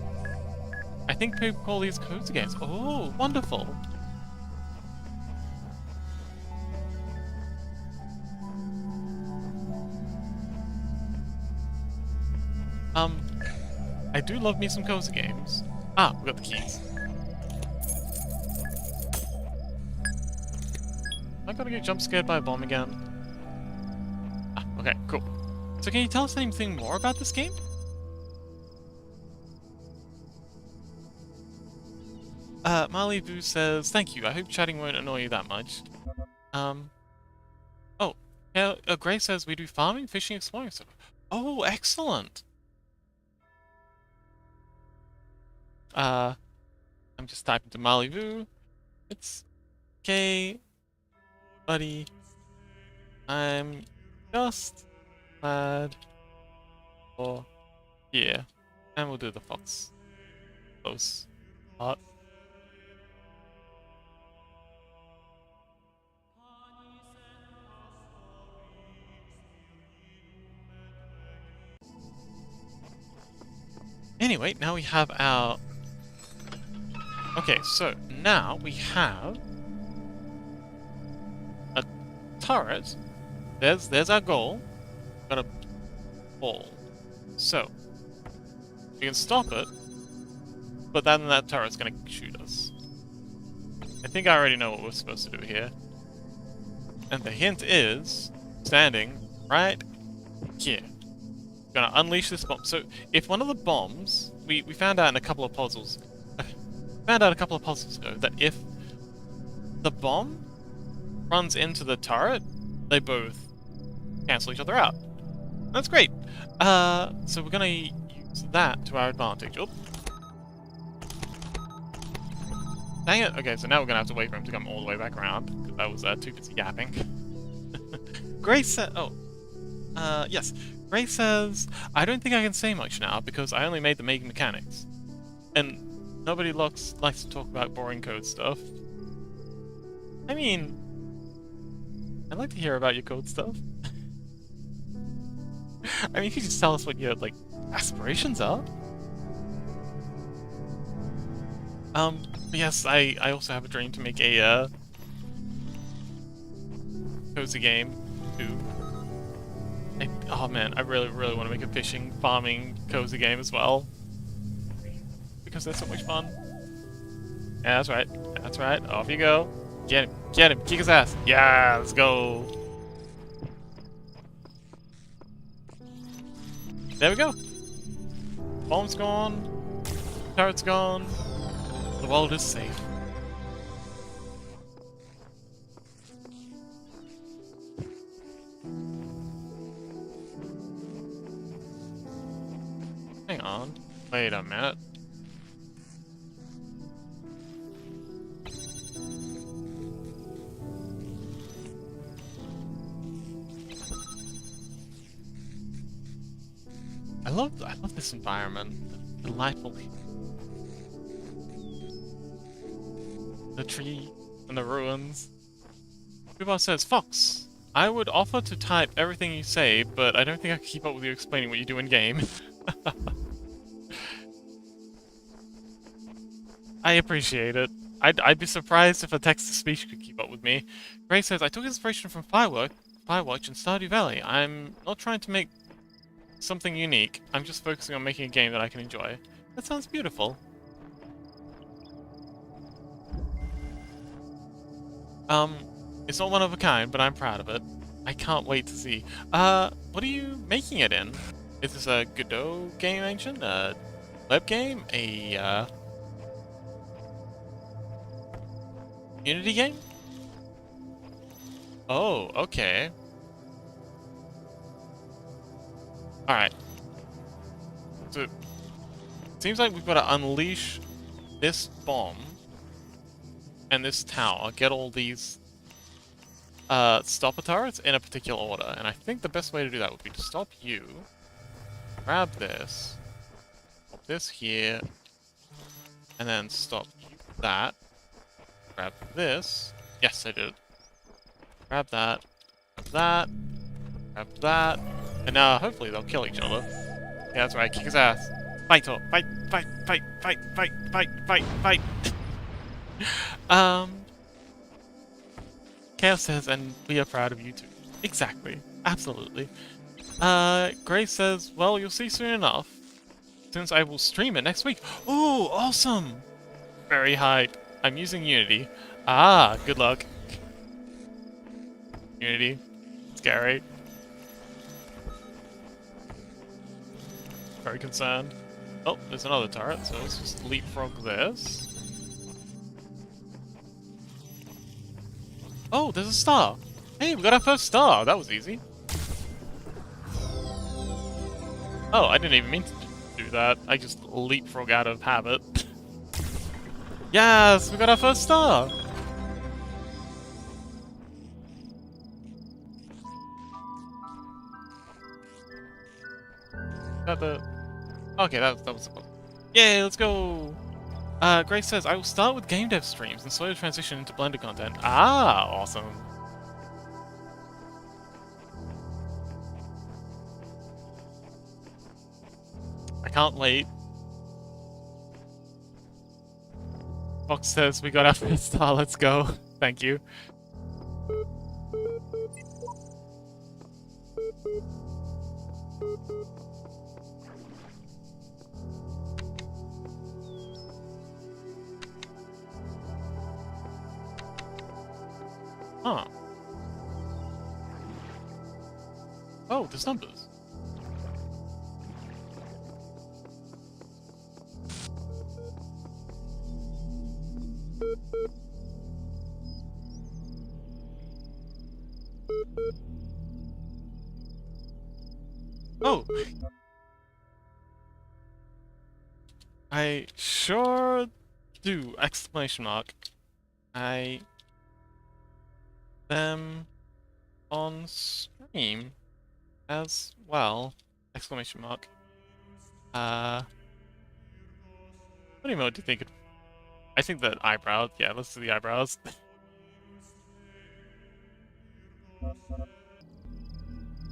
I think people call these cozy games. Oh, wonderful! I do love me some cozy games. Ah, we got the keys. Am I gonna get jump scared by a bomb again? Ah, okay, cool. So can you tell us anything more about this game? Marley Boo says, thank you, I hope chatting won't annoy you that much. Oh, yeah, Grace says we do farming, fishing, exploring stuff. Oh, excellent! I'm just typing to Marley Boo. It's okay, buddy. I'm just glad you're here. And we'll do the fox. Close part. Anyway, now we have our... Okay, so now we have a turret. There's our goal. Got a ball. So we can stop it, but then that turret's gonna shoot us. I think I already know what we're supposed to do here. And the hint is standing right here. We're gonna unleash this bomb. So if one of the bombs, we found out in a couple of puzzles. Found out a couple of puzzles ago that if the bomb runs into the turret, they both cancel each other out. That's great. So we're gonna use that to our advantage. Oop. Dang it. Okay, so now we're gonna have to wait for him to come all the way back around, because that was too busy yapping. Grace said, yes. Grace says, I don't think I can say much now, because I only made the main mechanics. And nobody likes to talk about boring code stuff. I mean, I'd like to hear about your code stuff. I mean, you could just tell us what your, like, aspirations are. Yes, I also have a dream to make a, cozy game, too. Oh man, I really want to make a fishing, farming, cozy game as well. Because they're so much fun. Yeah, that's right. That's right. Off you go. Get him. Get him. Kick his ass. Yeah, let's go. There we go. Bomb's gone. Turret's gone. The world is safe. Hang on. Wait a minute. I love this environment. Delightful. The tree and the ruins. Booba says, Fox, I would offer to type everything you say, but I don't think I can keep up with you explaining what you do in game. I appreciate it. I'd be surprised if a text-to-speech could keep up with me. Gray says, I took inspiration from Firewatch and Stardew Valley. I'm not trying to make something unique. I'm just focusing on making a game that I can enjoy. That sounds beautiful. Um, it's not one of a kind, but I'm proud of it. I can't wait to see. What are you making it in? Is this a Godot game engine? A web game? A, Unity game? Oh, okay. Alright. So, it seems like we've got to unleash this bomb and this tower, get all these stopper turrets in a particular order. And I think the best way to do that would be to stop you, grab this, pop this here, and then stop that, grab this. Yes, I did. Grab that, grab that, and now hopefully they'll kill each other. Yeah, that's right, kick his ass. Fight, or fight, fight, fight, fight, fight, fight, fight, fight. um, Chaos says, and we are proud of you too. Exactly, absolutely. Grace says, well, you'll see soon enough, since I will stream it next week. Oh, awesome! Very hype. I'm using Unity. Ah, good luck. Unity. Scary. Very concerned. Oh, there's another turret, so let's just leapfrog this. Oh, there's a star! Hey, we got our first star! That was easy. Oh, I didn't even mean to do that. I just leapfrog out of habit. Yes, we got our first star! That the... Okay, that was the... Yay, let's go! Grace says, I will start with game dev streams and slowly transition into Blender content. Ah, awesome. I can't wait. Fox says, we got our first star, let's go. Thank you. Huh. Oh, there's numbers. Oh! I sure do! Exclamation mark. I... them on stream as well. Exclamation mark. What emote do you think? I think that eyebrow. Yeah, let's do the eyebrows.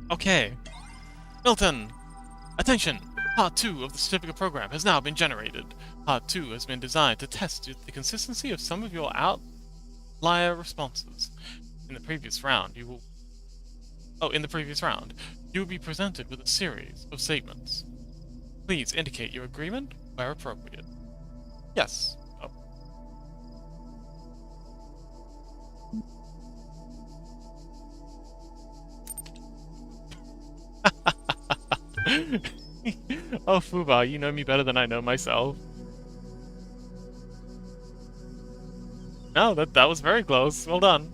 Okay. Milton! Attention! Part 2 of the certificate program has now been generated. Part 2 has been designed to test the consistency of some of your outlier responses. In the previous round, you will be presented with a series of statements. Please indicate your agreement where appropriate. Yes. Oh. Oh, Fuba, you know me better than I know myself. No, that was very close. Well done.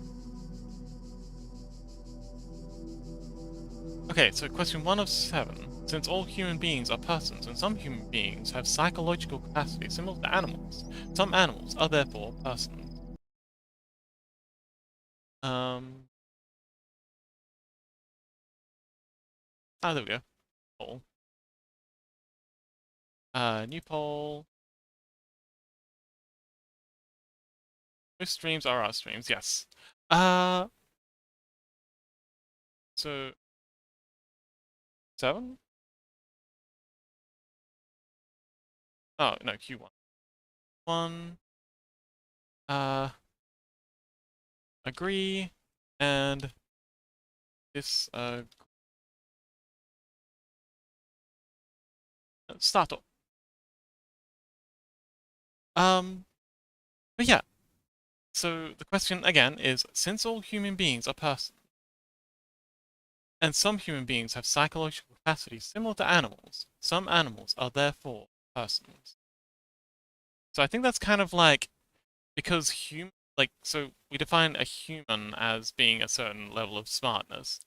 Okay, so question 1 of 7. Since all human beings are persons, and some human beings have psychological capacity similar to animals, some animals are therefore persons. Ah, there we go. Poll. New poll. Most streams are our streams, yes. So 7? Oh no, Q1. 1. Agree, and this start. But yeah. So the question again is: since all human beings are persons, and some human beings have psychological capacities similar to animals, some animals are therefore persons. So I think that's kind of like because so we define a human as being a certain level of smartness.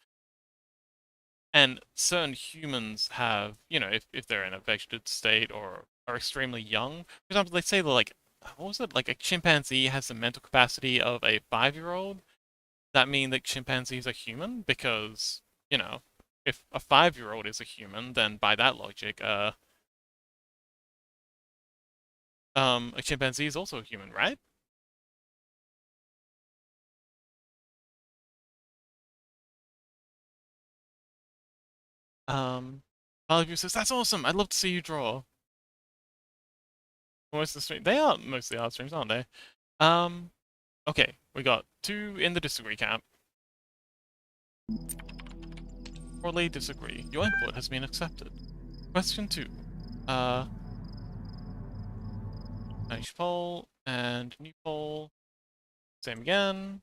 And certain humans have, if they're in a vegetative state or are extremely young, for example, they say that like, what was it? Like a chimpanzee has the mental capacity of a 5-year-old. That mean that chimpanzees are human? Because, you know, if a 5-year-old is a human, then by that logic, a chimpanzee is also a human, right? Um, Malibu says, that's awesome. I'd love to see you draw. Almost the stream. They are mostly art streams, aren't they? Um, okay, we got 2 in the disagree camp. Broadly disagree. Your input has been accepted. Question 2. Finish poll and new poll. Same again.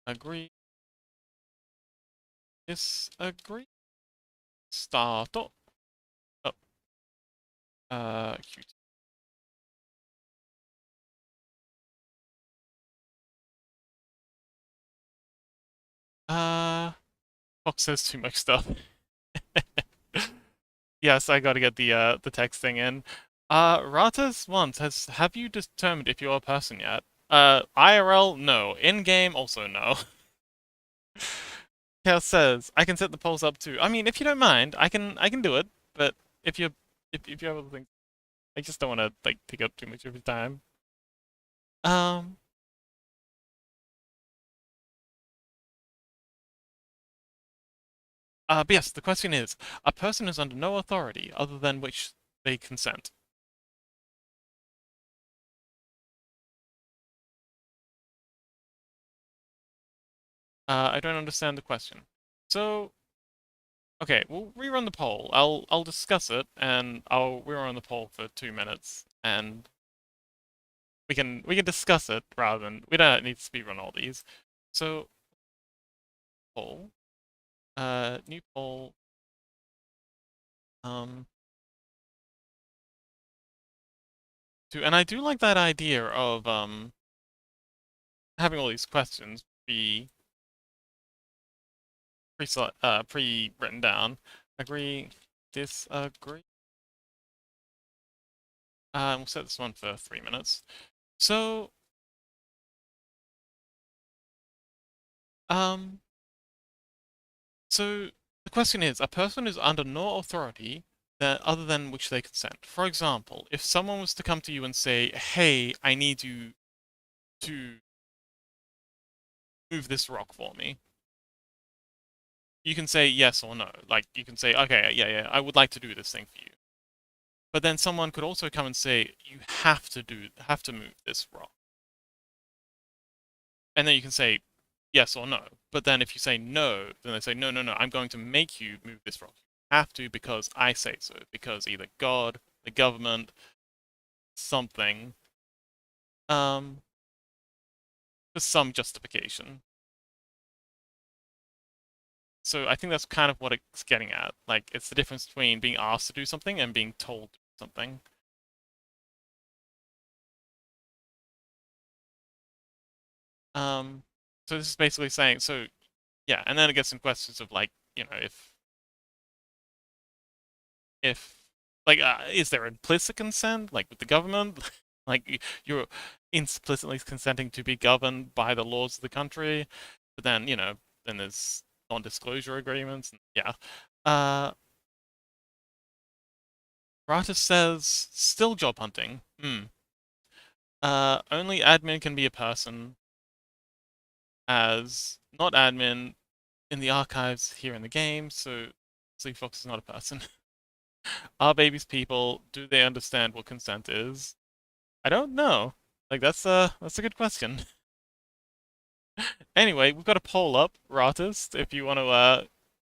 Agree. Disagree. Start up. Oh. Q2. Fox says too much stuff. Yes, I gotta get the text thing in. Ratas once have you determined if you're a person yet? IRL, no. In-game, also no. Chaos says, I can set the polls up too. I mean, if you don't mind, I can do it, but if you if you have other things, I just don't wanna like take up too much of your time. Um but yes, the question is, a person is under no authority other than which they consent. I don't understand the question. So, okay, we'll rerun the poll. I'll discuss it, and I'll rerun the poll for 2 minutes, and we can discuss it rather than we don't need to speedrun all these. So, poll, new poll, um, and I do like that idea of having all these questions be pre-written down. Agree, disagree. We'll set this one for 3 minutes. So, um, so the question is, a person is under no authority that other than which they consent. For example, if someone was to come to you and say, "Hey, I need you to move this rock for me," you can say yes or no. Like you can say, "Okay, yeah, I would like to do this thing for you." But then someone could also come and say, "You have to move this rock." And then you can say yes or no. But then if you say no, then they say, no, I'm going to make you move this rock. You have to because I say so. Because either God, the government, something, um, for some justification. So I think that's kind of what it's getting at. Like, it's the difference between being asked to do something and being told to do something. Um, so this is basically saying, so yeah, and then it gets some questions of like, if like is there implicit consent like with the government like you're implicitly consenting to be governed by the laws of the country, but then then there's non-disclosure agreements and, yeah. Rata says still job hunting. Only admin can be a person, as not admin in the archives here in the game, so Sleep Fox is not a person. Are babies people? Do they understand what consent is? I don't know. Like that's a good question. Anyway, we've got a poll up, Ratist, if you want to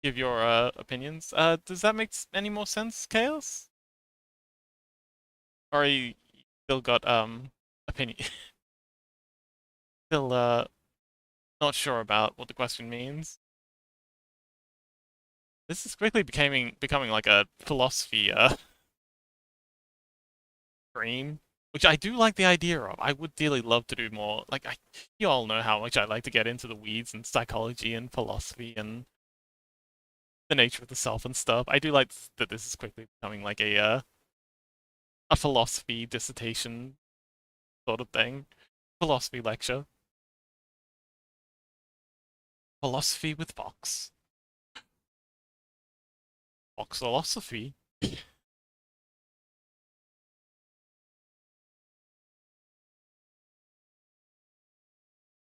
give your opinions. Does that make any more sense, Chaos? Or you still got opinion? Still not sure about what the question means. This is quickly becoming like a philosophy stream, which I do like the idea of. I would dearly love to do more. Like you all know how much I like to get into the weeds and psychology and philosophy and the nature of the self and stuff. I do like that this is quickly becoming like a philosophy dissertation sort of thing, philosophy lecture, philosophy with Fox, Fox philosophy.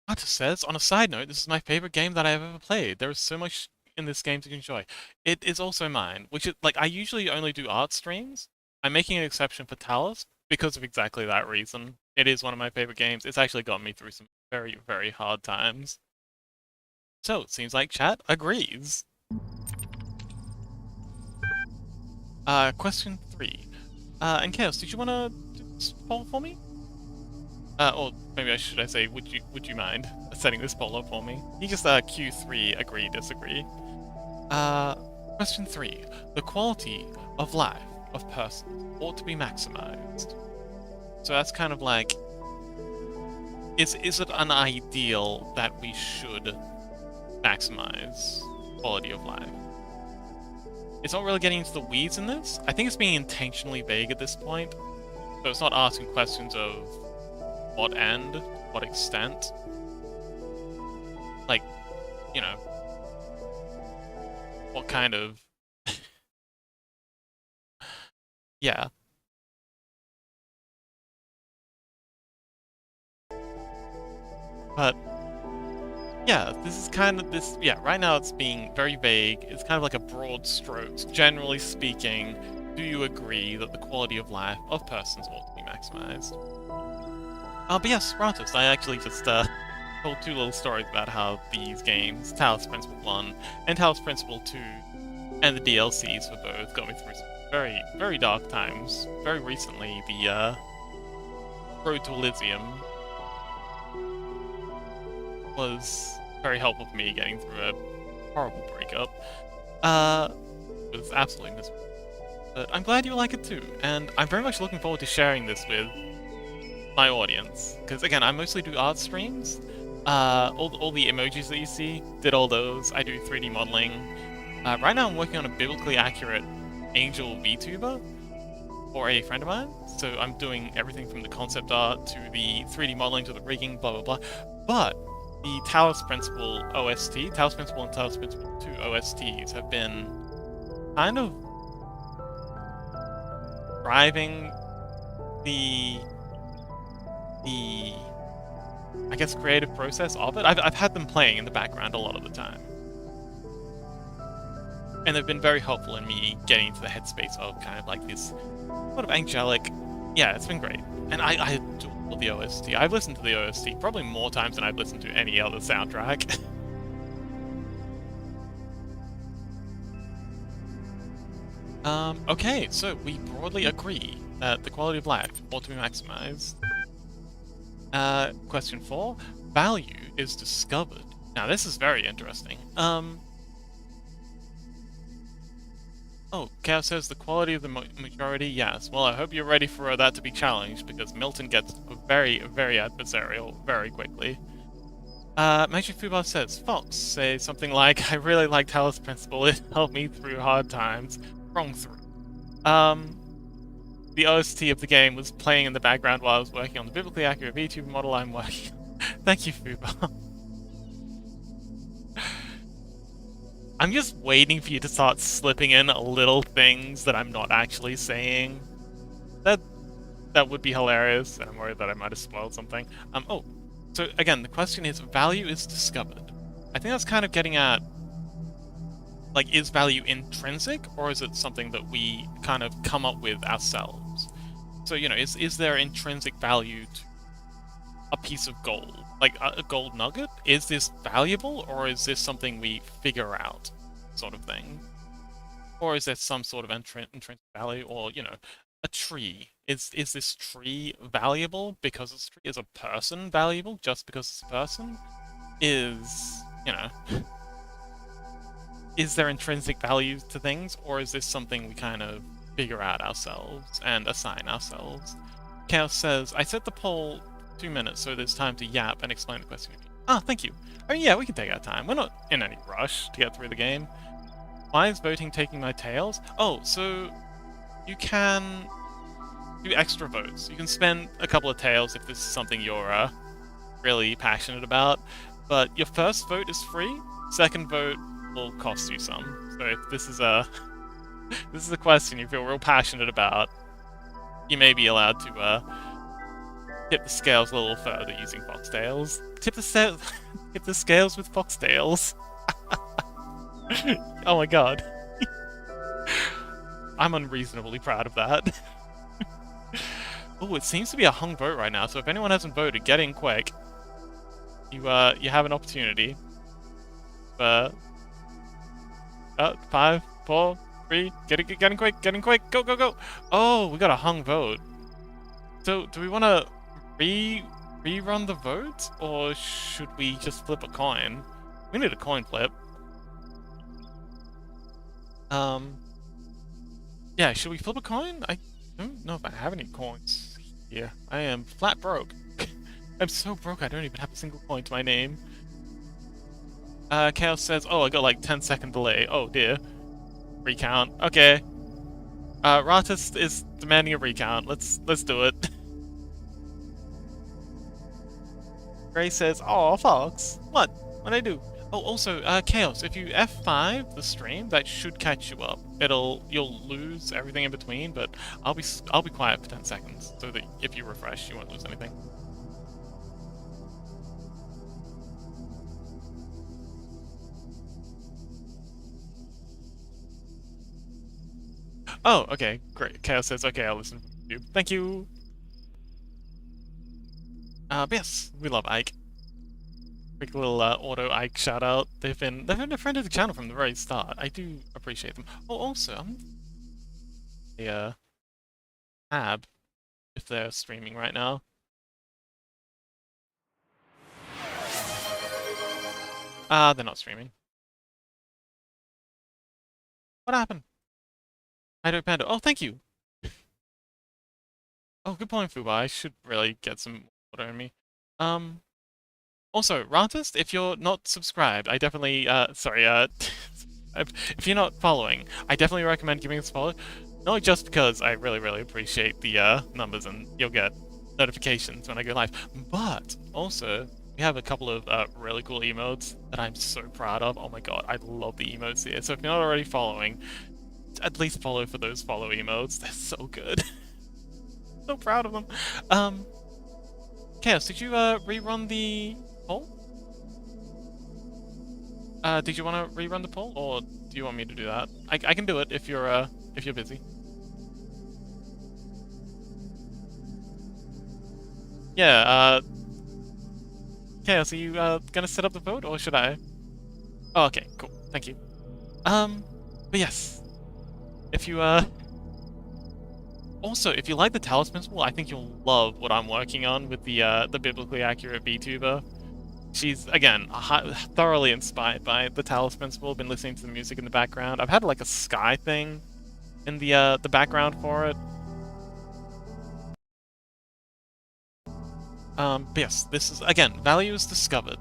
Artis says, on a side note, this is my favorite game that I have ever played. There is so much in this game to enjoy. It is also mine, which is, like, I usually only do art streams. I'm making an exception for Talos because of exactly that reason. It is one of my favorite games. It's actually gotten me through some very, very hard times. So, it seems like chat agrees. Question 3. And Chaos, did you want to do this poll for me? Or maybe I should say, would you mind setting this poll up for me? You just Q3 agree, disagree. Question 3. The quality of life of persons ought to be maximized. So that's kind of like, is it an ideal that we should maximize quality of life? It's not really getting into the weeds in this. I think it's being intentionally vague at this point. So it's not asking questions of what end, what extent. Like, you know, what kind of... yeah. But, yeah, this is kind of this... yeah, right now it's being very vague. It's kind of like a broad strokes. Generally speaking, do you agree that the quality of life of persons ought to be maximized? But yes, Ratos, I actually just told 2 little stories about how these games, Talos Principle 1 and Talos Principle 2, and the DLCs for both, got me through some very, very dark times. Very recently, the Road to Elysium was very helpful for me getting through a horrible breakup. It was absolutely miserable. But I'm glad you like it too, and I'm very much looking forward to sharing this with my audience, because again, I mostly do art streams. All the emojis that you see, did all those. I do 3D modeling. Right now I'm working on a biblically accurate angel VTuber for a friend of mine, so I'm doing everything from the concept art to the 3D modeling to the rigging, blah blah blah. But the Talos Principle OST, Talos Principle and Talos Principle 2 OSTs have been kind of driving the I guess creative process of it. I've had them playing in the background a lot of the time, and they've been very helpful in me getting into the headspace of kind of like this sort of angelic. Yeah, it's been great, and I adore the OST. I've listened to the OST probably more times than I've listened to any other soundtrack. Okay, so we broadly agree that the quality of life ought to be maximized. Question 4. Value is discovered. Now, this is very interesting. Oh, Chaos says the quality of the majority, yes. Well, I hope you're ready for that to be challenged, because Milton gets very, very adversarial very quickly. Magic Fubar says, Fox, say something like, I really like Talos Principle, it helped me through hard times. Wrong through. The OST of the game was playing in the background while I was working on the biblically accurate VTuber model I'm working on. Thank you, Fubar. I'm just waiting for you to start slipping in little things that I'm not actually saying. That would be hilarious, and I'm worried that I might have spoiled something. Oh, so again, the question is, value is discovered. I think that's kind of getting at like, is value intrinsic, or is it something that we kind of come up with ourselves? So, is there intrinsic value to a piece of gold? Like a gold nugget? Is this valuable, or is this something we figure out, sort of thing? Or is there some sort of intrinsic value, or, a tree? Is this tree valuable because it's a tree? Is a person valuable just because it's a person? Is, is there intrinsic value to things, or is this something we kind of figure out ourselves and assign ourselves? Chaos says, I set the poll 2 minutes, so there's time to yap and explain the question. Ah, thank you. I mean, yeah, we can take our time. We're not in any rush to get through the game. Why is voting taking my tails? Oh, so you can do extra votes. You can spend a couple of tails if this is something you're really passionate about. But your first vote is free. Second vote will cost you some. So if this is a this is a question you feel real passionate about, you may be allowed to tip the scales a little further using foxtails. Tip tip the scales with foxtails. Oh my god. I'm unreasonably proud of that. Oh, it seems to be a hung vote right now, so if anyone hasn't voted, get in quick. You have an opportunity. 5, 4, 3, get in quick, go, go, go! Oh, we got a hung vote. So, do we want to rerun the vote, or should we just flip a coin? We need a coin flip. Yeah, should we flip a coin? I don't know if I have any coins here. I am flat broke. I'm so broke I don't even have a single coin to my name. Chaos says, oh, I got like 10-second delay. Oh dear. Recount. Okay. Ratus is demanding a recount. Let's do it. Gray says, oh, Fox. What'd I do? Oh, also, Chaos, if you F5 the stream, that should catch you up. You'll lose everything in between, but I'll be quiet for 10 seconds, so that if you refresh, you won't lose anything. Oh, okay, great. Chaos says, okay, I'll listen from YouTube. Thank you! But yes, we love Ike. Quick little auto Ike shout out. They've been a friend of the channel from the very start. I do appreciate them. Oh, also, tab if they're streaming right now. They're not streaming. What happened? Ido Panda. Oh, thank you. Oh, good point, Fuba. I should really get some water in me. Also, Rantist, if you're not subscribed, I definitely, if you're not following, I definitely recommend giving us a follow. Not just because I really, really appreciate the numbers and you'll get notifications when I go live, but also we have a couple of really cool emotes that I'm so proud of. Oh my god, I love the emotes here. So if you're not already following, at least follow for those follow emotes. They're so good. So proud of them. Chaos, did you rerun the poll? Did you want to rerun the poll, or do you want me to do that? I can do it if you're busy. Yeah, Chaos, are you gonna set up the vote, or should I? Oh, okay, cool. Thank you. But yes, if you also, if you like the Talos Principle, I think you'll love what I'm working on with the biblically accurate VTuber. She's, again, thoroughly inspired by the Talos Principle. Been listening to the music in the background. I've had like a sky thing in the background for it. But yes, this is, again, value is discovered.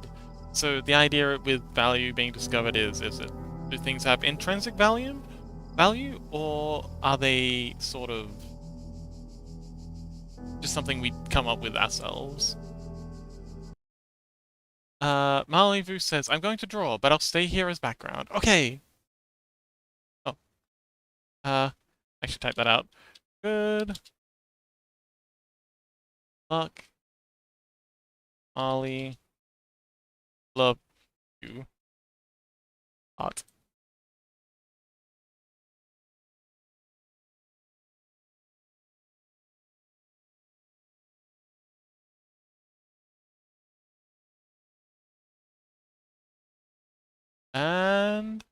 So the idea with value being discovered is do things have intrinsic value, or are they sort of just something we come up with ourselves? Marley Vu says, I'm going to draw, but I'll stay here as background. Okay. Oh. I should type that out. Good luck, Marley. Love you. Art. And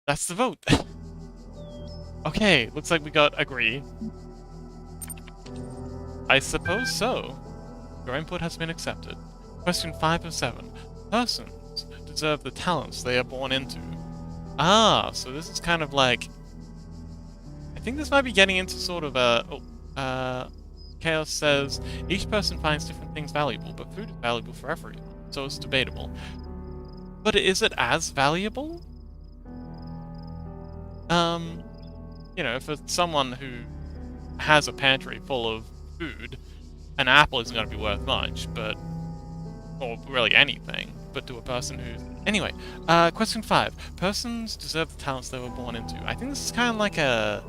that's the vote. Okay, looks like we got agree. I suppose so. Your input has been accepted. Question 5 of 7. Persons deserve the talents they are born into. Ah, so this is kind of like... I think this might be getting into sort of a... Chaos says, each person finds different things valuable, but food is valuable for everyone, so it's debatable. But is it as valuable? You know, for someone who has a pantry full of food, an apple isn't going to be worth much, but... or really anything, but to a person who... Anyway, question 5. Persons deserve the talents they were born into. I think this is kind of like a...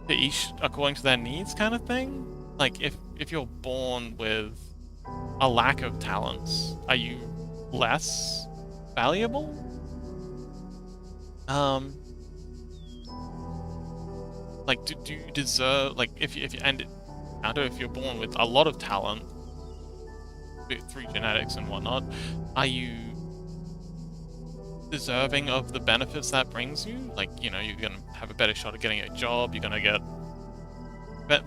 to each according to their needs kind of thing. Like, if you're born with a lack of talents, are you less valuable? Like, do you deserve... like, if you and if you're born with a lot of talent, through genetics and whatnot, are you deserving of the benefits that brings you? Like, you know, you're gonna have a better shot at getting a job, you're gonna get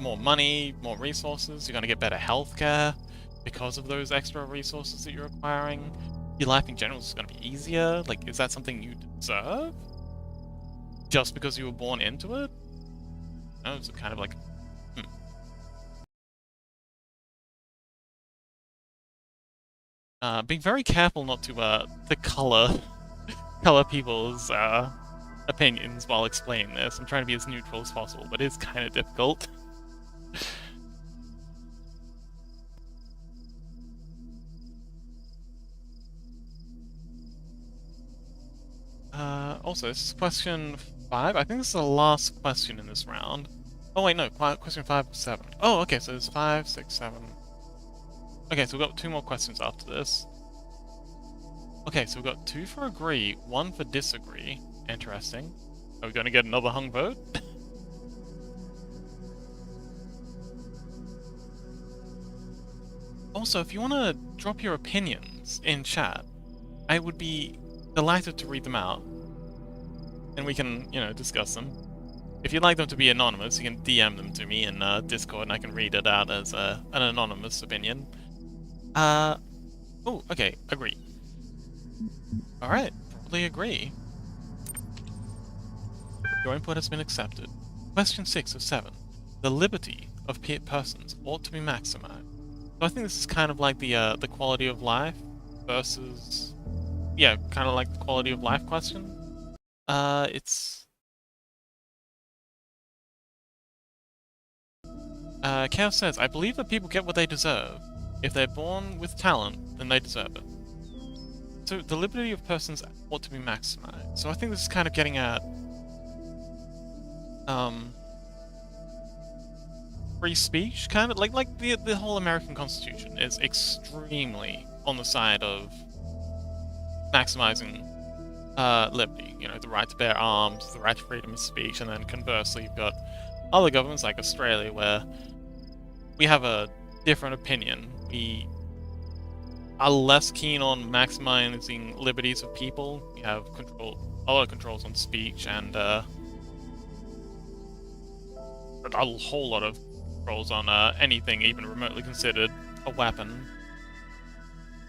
more money, more resources, you're gonna get better healthcare because of those extra resources that you're acquiring. Your life in general is gonna be easier. Like, is that something you deserve? Just because you were born into it? No, it's kind of like, being very careful not to color people's opinions while explaining this. I'm trying to be as neutral as possible, but it's kind of difficult. Also, this is question 5. I think this is the last question in this round. Oh wait, no, question 5 of 7. Oh, okay, so there's 5, 6, 7. Okay, so we've got 2 more questions after this. Okay, so we've got 2 for agree, 1 for disagree. Interesting. Are we going to get another hung vote? Also, if you want to drop your opinions in chat, I would be delighted to read them out. And we can, you know, discuss them. If you'd like them to be anonymous, you can DM them to me in Discord and I can read it out as an anonymous opinion. Oh, okay, agree. Alright, probably agree. Your input has been accepted. Question 6 of 7. The liberty of persons ought to be maximized. So I think this is kind of like the quality of life versus... yeah, kind of like the quality of life question. It's... Chaos says, I believe that people get what they deserve. If they're born with talent, then they deserve it. So the liberty of persons ought to be maximized. So I think this is kind of getting at... free speech, kind of like the whole American Constitution is extremely on the side of maximizing liberty. You know, the right to bear arms, the right to freedom of speech, and then conversely, you've got other governments like Australia where we have a different opinion. We are less keen on maximizing liberties of people. We have a lot of controls on speech and a whole lot of controls on anything even remotely considered a weapon.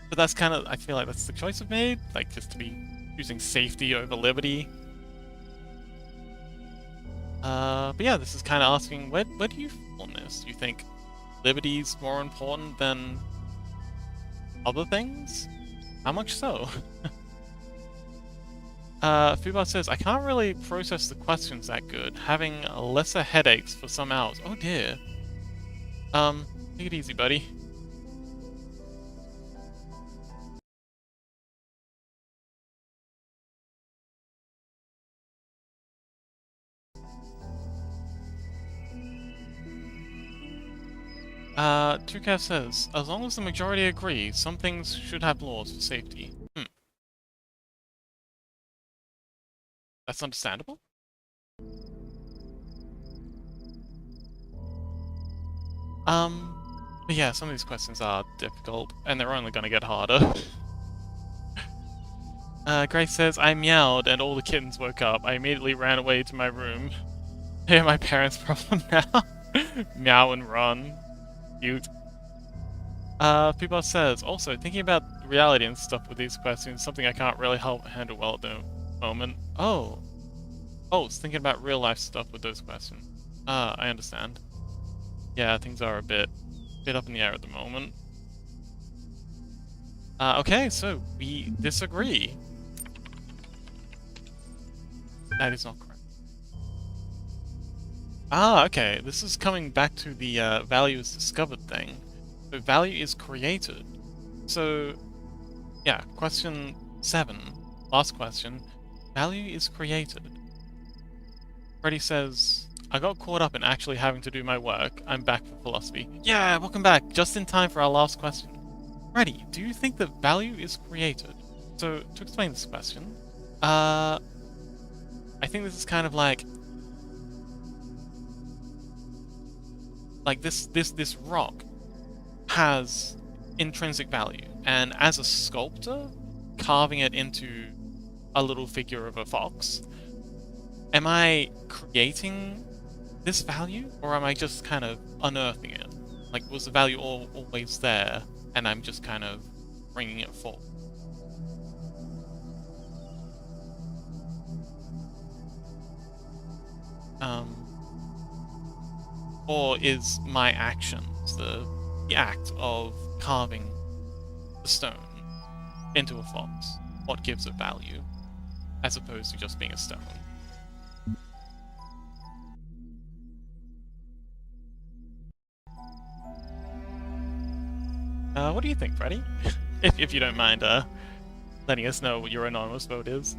But that's kind of, I feel like that's the choice I've made, like just to be choosing safety over liberty. But yeah, this is kind of asking, where do you fall on this? Do you think liberty's more important than other things? How much so? Fubar says, I can't really process the questions that good, having lesser headaches for some hours. Oh dear. Take it easy, buddy. Tucav says, as long as the majority agree, some things should have laws for safety. That's understandable. But yeah, some of these questions are difficult, and they're only gonna get harder. Grace says, I meowed and all the kittens woke up. I immediately ran away to my room. They're my parents' problem now. Meow and run. Cute. People says, also, thinking about reality and stuff with these questions, something I can't really handle well at the moment. Oh. Oh, it's thinking about real life stuff with those questions. I understand. Yeah, things are a bit up in the air at the moment. Okay, so we disagree. That is not correct. Okay, this is coming back to the value is discovered thing. So value is created. So, yeah, question 7, last question. Value is created. Freddy says, I got caught up in actually having to do my work. I'm back for philosophy. Yeah, welcome back. Just in time for our last question. Freddy, do you think that value is created? So, to explain this question, I think this is kind of like this rock has intrinsic value, and as a sculptor, carving it into a little figure of a fox, am I creating this value, or am I just kind of unearthing it? Like, was the value always there, and I'm just kind of bringing it forward? Or is my actions, the act of carving the stone into a fox, what gives it value, as opposed to just being a stone? What do you think, Freddy? if you don't mind letting us know what your anonymous vote is.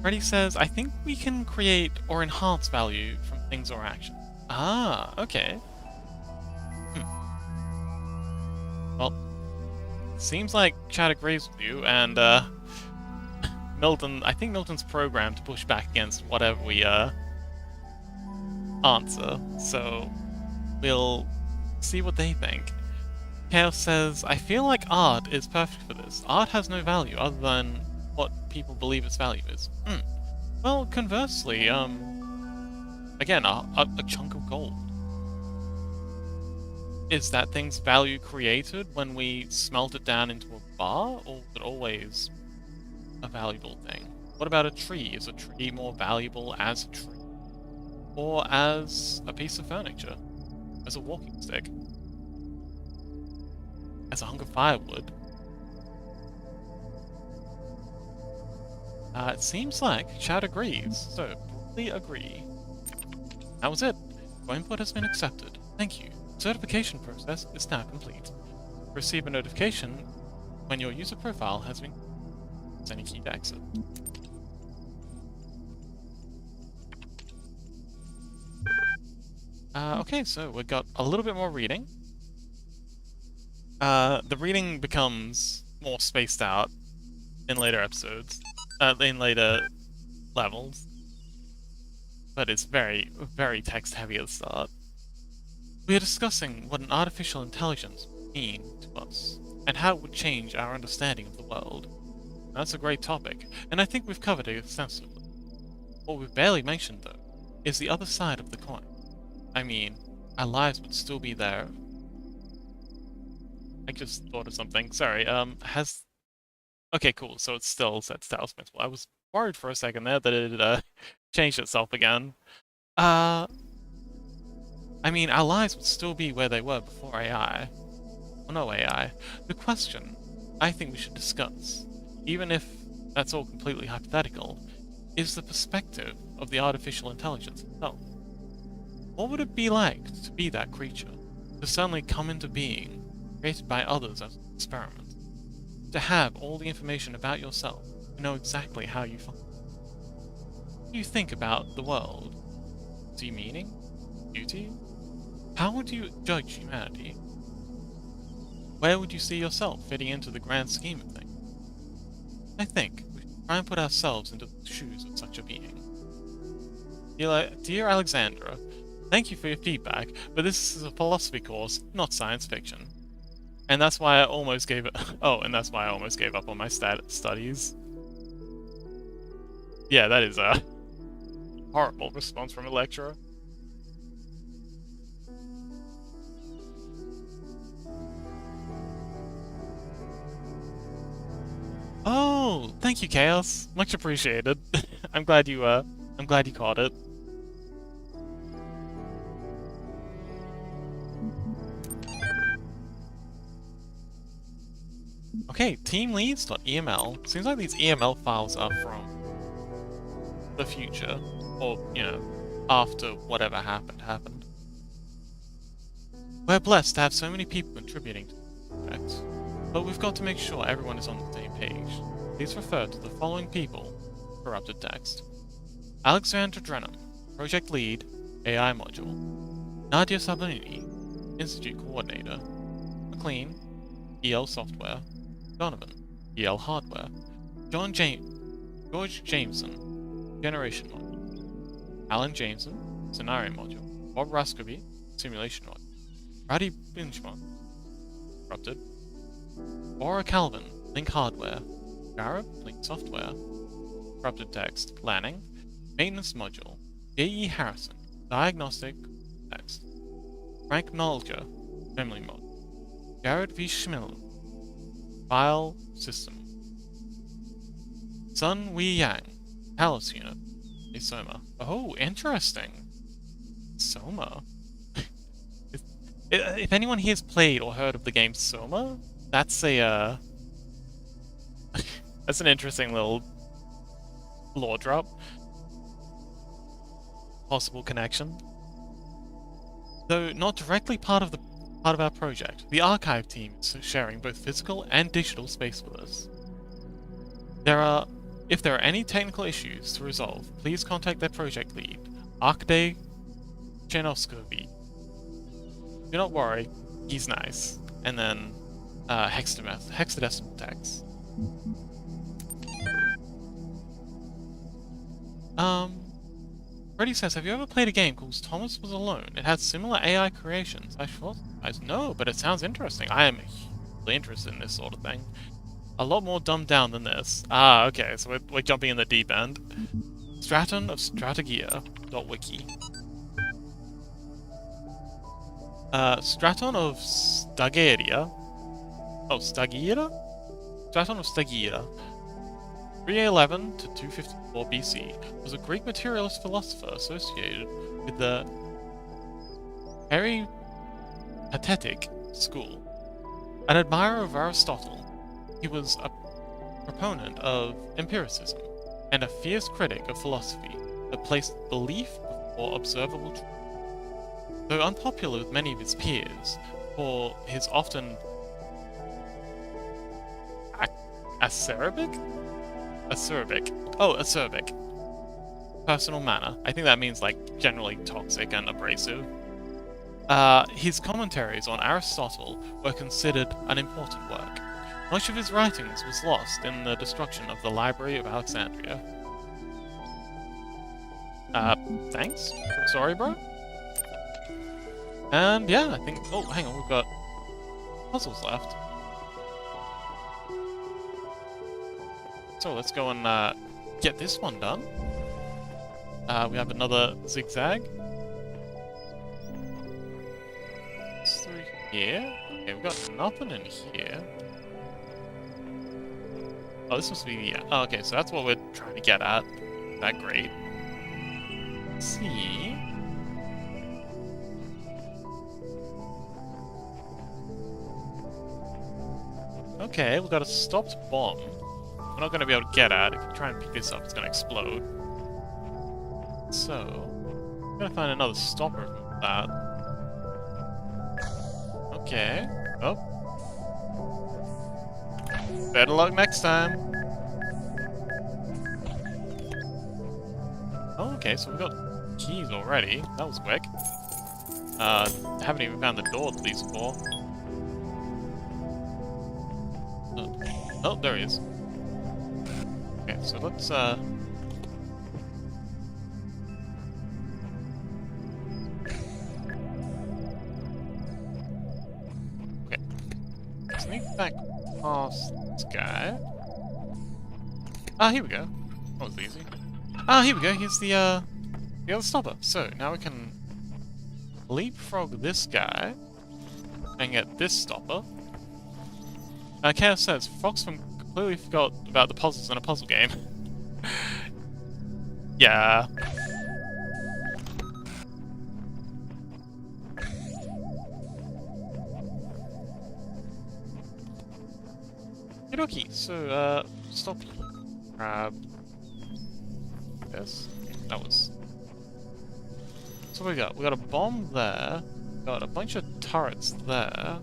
Freddy says, I think we can create or enhance value from things or actions. Ah, okay. Well, seems like Chad agrees with you, and Milton, I think Milton's programmed to push back against whatever we answer, so we'll see what they think. Chaos says, I feel like art is perfect for this. Art has no value other than what people believe its value is. Well, conversely, again, a chunk of gold. Is that thing's value created when we smelt it down into a bar, or is it always a valuable thing? What about a tree? Is a tree more valuable as a tree? Or as a piece of furniture? As a walking stick? As a hunk of firewood? It seems like Chad agrees, so broadly agree. That was it. Your input has been accepted. Thank you. Certification process is now complete. Receive a notification when your user profile has been any key to exit. Okay, so we've got a little bit more reading. The reading becomes more spaced out in later episodes, in later levels. But it's very, very text-heavy at the start. We are discussing what an artificial intelligence would mean to us, and how it would change our understanding of the world. That's a great topic, and I think we've covered it extensively. What we've barely mentioned, though, is the other side of the coin. I mean, our lives would still be there. I just thought of something. Sorry, Okay, cool, so it still sets Talos Principle. I was worried for a second there that it, changed itself again. I mean, our lives would still be where they were before AI. Well, no AI. The question I think we should discuss, even if that's all completely hypothetical, is the perspective of the artificial intelligence itself. What would it be like to be that creature? To suddenly come into being, created by others as an experiment? To have all the information about yourself, to know exactly how you function? What do you think about the world? See meaning? Beauty? How would you judge humanity? Where would you see yourself fitting into the grand scheme of things? I think we should try and put ourselves into the shoes of such a being. Dear Alexandra, thank you for your feedback, but this is a philosophy course, not science fiction. And that's why I almost gave it. Oh, and that's why I almost gave up on my studies. Yeah, that is a horrible response from a lecturer. Oh, thank you, Chaos. Much appreciated. I'm glad you caught it. Okay, teamleads.eml. Seems like these EML files are from the future, or, you know, after whatever happened. We're blessed to have so many people contributing to the project, but we've got to make sure everyone is on the same page. Please refer to the following people. Corrupted text. Alexandra Drenham, Project Lead, AI Module. Nadia Sablini, Institute Coordinator. McLean, EL Software. Donovan, EL Hardware. George Jameson, Generation Module. Alan Jameson, Scenario Module. Bob Rascovy, Simulation Module. Brady Binchmont, Corrupted. Laura Calvin, Link Hardware. Garrett, Link Software. Corrupted Text, Lanning. Maintenance Module. J.E. Harrison, Diagnostic Text. Frank Nolger, Memory Module. Jared V. Schmill, File System. Sun Wei Yang, Talos Unit. A Soma. Oh, interesting. Soma. If anyone here has played or heard of the game Soma, that's a that's an interesting little lore drop. Possible connection. Though not directly part of our project, the archive team is sharing both physical and digital space with us. If there are any technical issues to resolve, please contact their project lead, Arkday Chenovskovy. Do not worry, he's nice. And then hexadecimal text. Freddy says, have you ever played a game called Thomas Was Alone? It has similar AI creations. I no, but it sounds interesting. I am really interested in this sort of thing. A lot more dumbed down than this. Ah, okay, so we're jumping in the deep end. Straton of Strategia.wiki. Straton of Stagiria. Oh, Stagira? Straton of Stagira. 311 to 254 BC was a Greek materialist philosopher associated with the Peripatetic school. An admirer of Aristotle, he was a proponent of empiricism and a fierce critic of philosophy that placed belief before observable truth. Though unpopular with many of his peers for his often acerbic personal manner. I think that means like generally toxic and abrasive. His commentaries on Aristotle were considered an important work. Much of his writings was lost in the destruction of the Library of Alexandria. Thanks? Sorry, bro? And yeah, I think... Oh, hang on, we've got puzzles left. So let's go and get this one done. We have another zigzag. It's through here. Okay, we've got nothing in here. Oh, this must be the... Oh, okay, so that's what we're trying to get at. That great. Let's see... Okay, we've got a stopped bomb. We're not going to be able to get at it. If you try and pick this up, it's going to explode. So, I'm going to find another stopper for that. Okay. Oh. Better luck next time. Oh, okay, so we've got keys already. That was quick. Haven't even found the door to these four. Oh, there he is. Okay, so let's, Okay. Sneak back past this guy. Ah, here we go. That was easy. Ah, here we go. Here's the other stopper. So now we can leapfrog this guy and get this stopper. Chaos says Fox completely forgot about the puzzles in a puzzle game. Yeah. Okie, so stop. Grab this. That was. So what we got? We got a bomb there. Got a bunch of turrets there.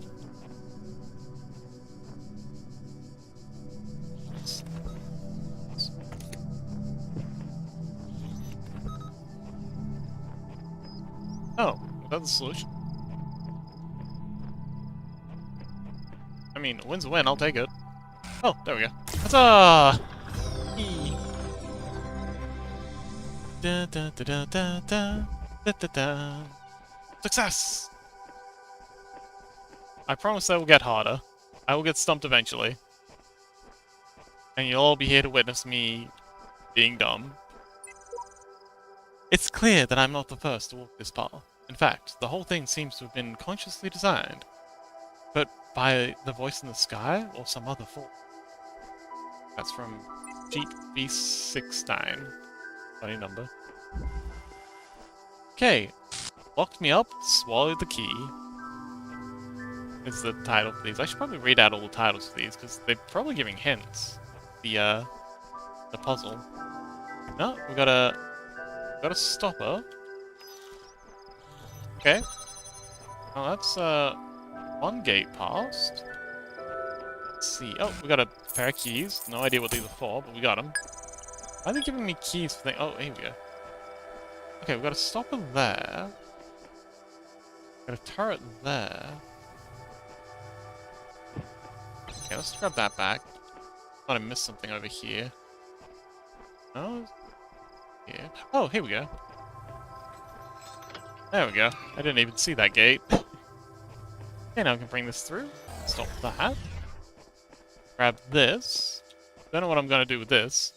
Oh, that's the solution. I mean, a win's a win, I'll take it. Oh, there we go. Huzzah! Da da da da da da da da da. Success! I promise that will get harder. I will get stumped eventually. And you'll all be here to witness me being dumb. It's clear that I'm not the first to walk this path. In fact, the whole thing seems to have been consciously designed. But by the voice in the sky, or some other form. That's from Jeep V69. Funny number. Okay. Locked me up, swallowed the key. Is the title for these. I should probably read out all the titles for these, because they're probably giving hints. The puzzle. No, we got a stopper. Okay. Oh, that's one gate passed. Let's see. Oh, we got a pair of keys. No idea what these are for, but we got them. Why are they giving me keys for things? Oh, here we go. Okay, we got a stopper there. Got a turret there. Okay, let's grab that back. Thought I missed something over here. No? Yeah. Oh, here we go. There we go. I didn't even see that gate. Okay, now we can bring this through. Stop that. Grab this. Don't know what I'm gonna do with this.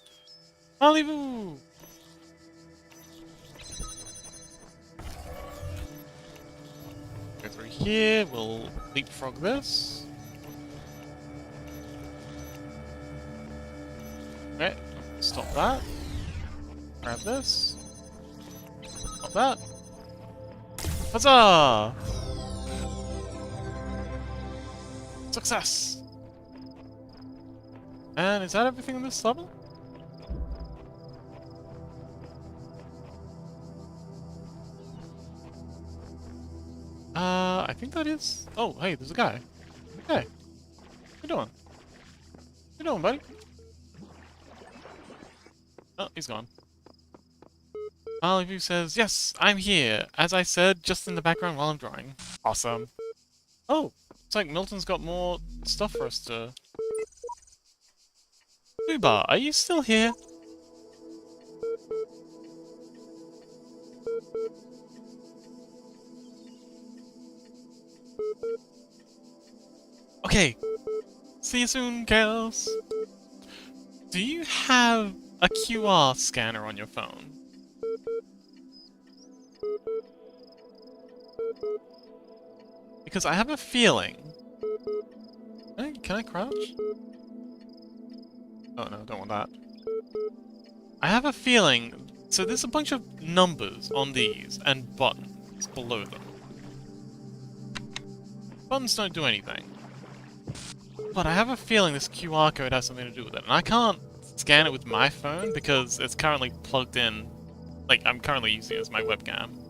Allez-vous! Go through here. We'll leapfrog this. Okay, stop that. Grab this. Stop that. Huzzah! Success! And is that everything in this level? I think that is... Oh, hey, there's a guy. Hey. What you doing? What you doing, buddy? Oh, he's gone. Olive says, yes, I'm here. As I said, just in the background while I'm drawing. Awesome. Oh, it's like Milton's got more stuff for us to... Uber, are you still here? Okay. See you soon, girls. Do you have a QR scanner on your phone? Because I have a feeling... Hey, can I crouch? Oh no, don't want that. I have a feeling... So there's a bunch of numbers on these, and buttons below them. Buttons don't do anything. But I have a feeling this QR code has something to do with it. And I can't scan it with my phone because it's currently plugged in... Like, I'm currently using it as my webcam.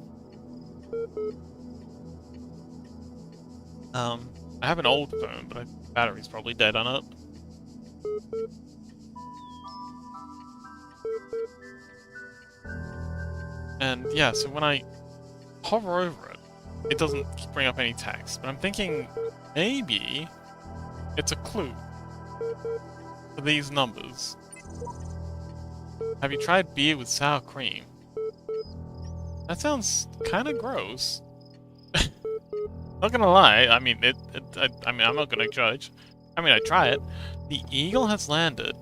I have an old phone, but the battery's probably dead on it. And yeah, so when I hover over it, it doesn't bring up any text. But I'm thinking maybe it's a clue for these numbers. Have you tried beer with sour cream? That sounds kind of gross. Not gonna lie, I mean, I mean, I'm not gonna judge. I mean, I try it. The eagle has landed.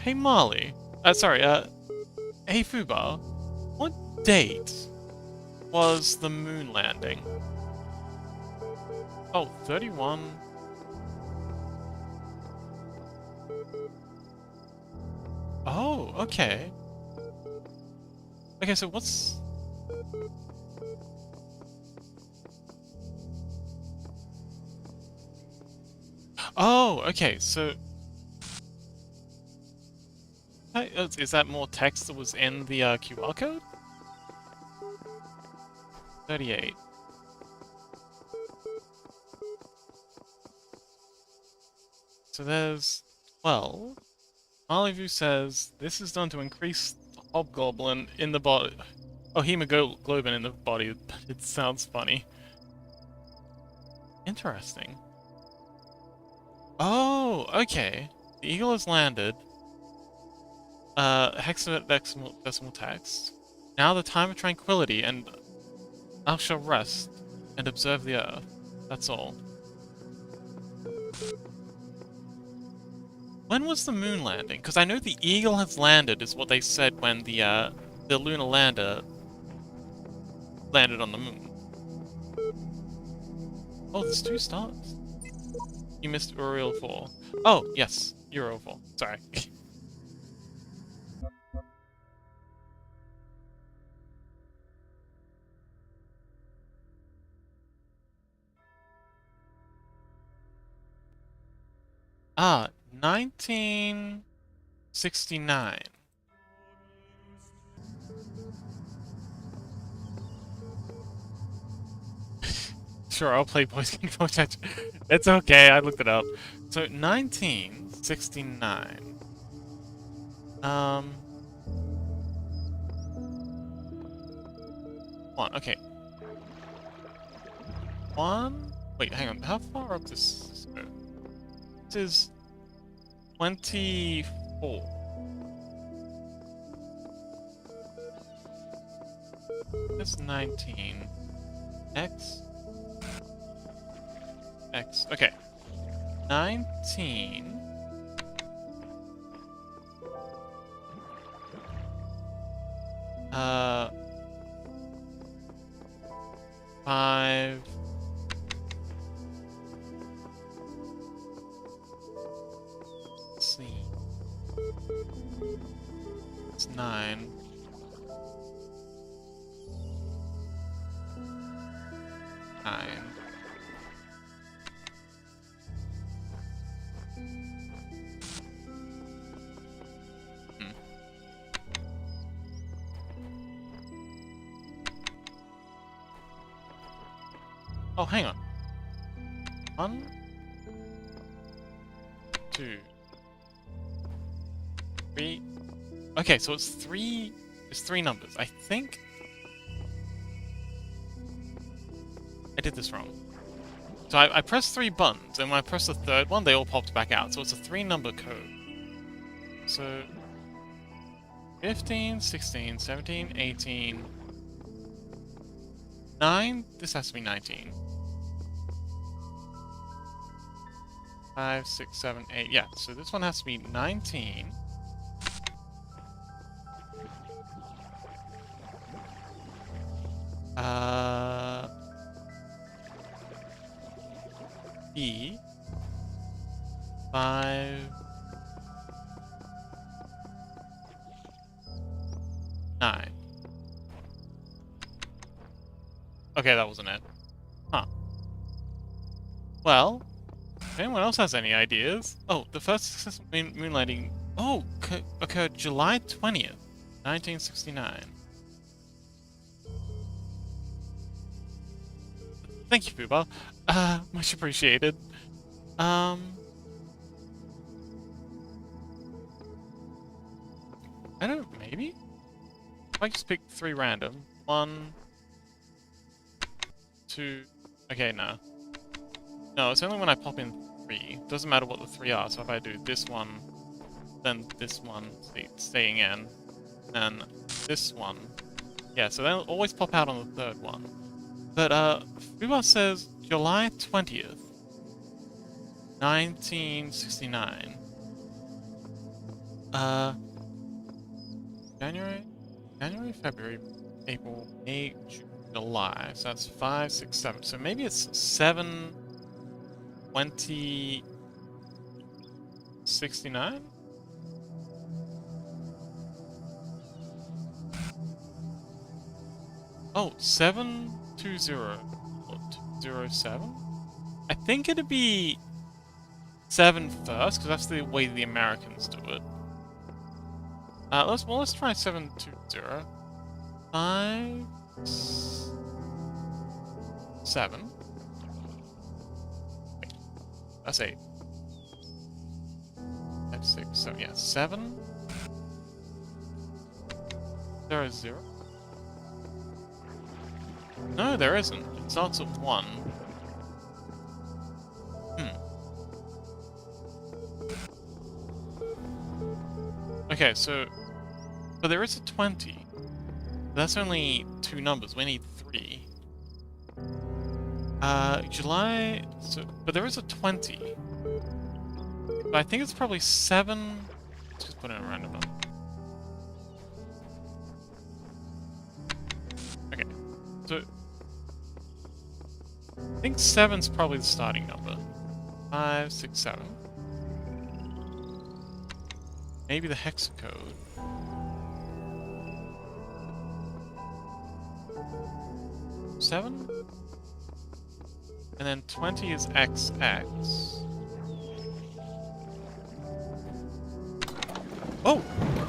Hey Marley. Sorry, hey Fubar. What date was the moon landing? Oh, 31. Oh, okay. Okay, so what's... Oh, okay, so... Is that more text that was in the QR code? 38. So there's 12. Marleyview says this is done to increase hobgoblin in the body. Oh, hemoglobin in the body. It sounds funny. Interesting. Oh, okay. The eagle has landed. Hexadecimal text. Now the time of tranquility, and I shall rest and observe the earth. That's all. When was the moon landing? Because I know the eagle has landed, is what they said when the lunar lander landed on the moon. Oh, there's 2 stars. You missed Uriel 4. Oh, yes, Uriel 4. Sorry. Ah, 1969. Sure, I'll play Boys King Attention. It's okay, I looked it up. So, 1969. One, okay. One... Wait, hang on, how far up this go? This is 24. That's 19. X. Okay. 19. Uh. 5. Let's see. It's 9. 9. Oh, hang on. 1, 2, 3. Okay, so it's 3. It's 3 numbers. I think I did this wrong. So I pressed 3 buttons, and when I pressed the 3rd one, they all popped back out. So it's a 3-number code. So 15, 16, 17, 18, 9. This has to be 19. 5, 6, 7, 8. Yeah, so this one has to be 19. E. 5. 9. Okay, that wasn't it. Huh. Well, if anyone else has any ideas... Oh, the first successful moon landing... Oh, occurred July 20th, 1969. Thank you, Fubar. Much appreciated. I don't... Maybe? If I just pick 3 random. 1... 2... Okay, no. No, it's only when I pop in 3. Doesn't matter what the 3 are, so if I do this one, then this one, staying in, and this one. Yeah, so they'll always pop out on the 3rd one. But, Fubar says July 20th, 1969. Uh, January, February, April, May, June, July. So that's 5, 6, 7. So maybe it's 7, 20, 69? Oh, 72007? I think it'd be 7 first, because that's the way the Americans do it. Let's try 720. 5, 7. Wait, that's 8. 5, 6, 7. Yeah, 7, 0, 0. No, there isn't. It starts at 1. Okay, but there is a 20. That's only 2 numbers. We need 3. July. But there is a 20. But I think it's probably 7. Let's just put in a random number. Okay, so I think 7's probably the starting number. 5, 6, 7. Maybe the hexacode. 7? And then 20 is XX. Oh!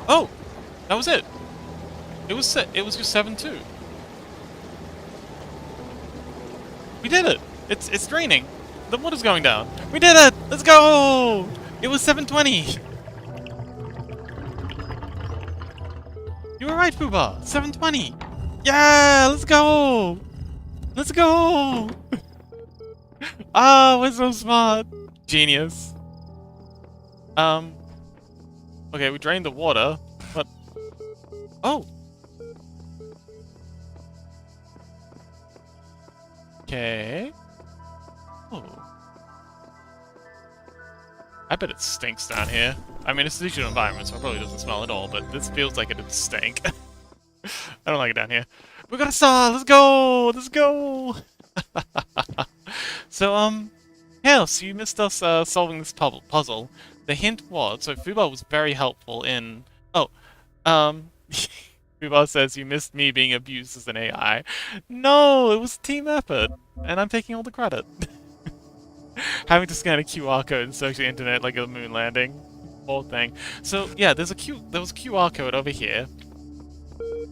Oh! That was it! It was just 7 too. We did it! It's draining. The water's going down. We did it! Let's go! It was 720! You were right, Fuba! 720! Yeah! Let's go! Let's go! Ah, we're so smart! Genius. Okay, we drained the water, but... Oh! Okay. Oh. I bet it stinks down here. I mean, it's a digital environment, so it probably doesn't smell at all, but this feels like it would stink. I don't like it down here. We got a star! Let's go! Let's go! So, yeah, so you missed us solving this puzzle. The hint was, so Fuba was very helpful in... Oh, Fuba says you missed me being abused as an AI. No, it was a team effort, and I'm taking all the credit. Having to scan a QR code and search the internet like a moon landing. Whole thing. So, yeah, there was a QR code over here,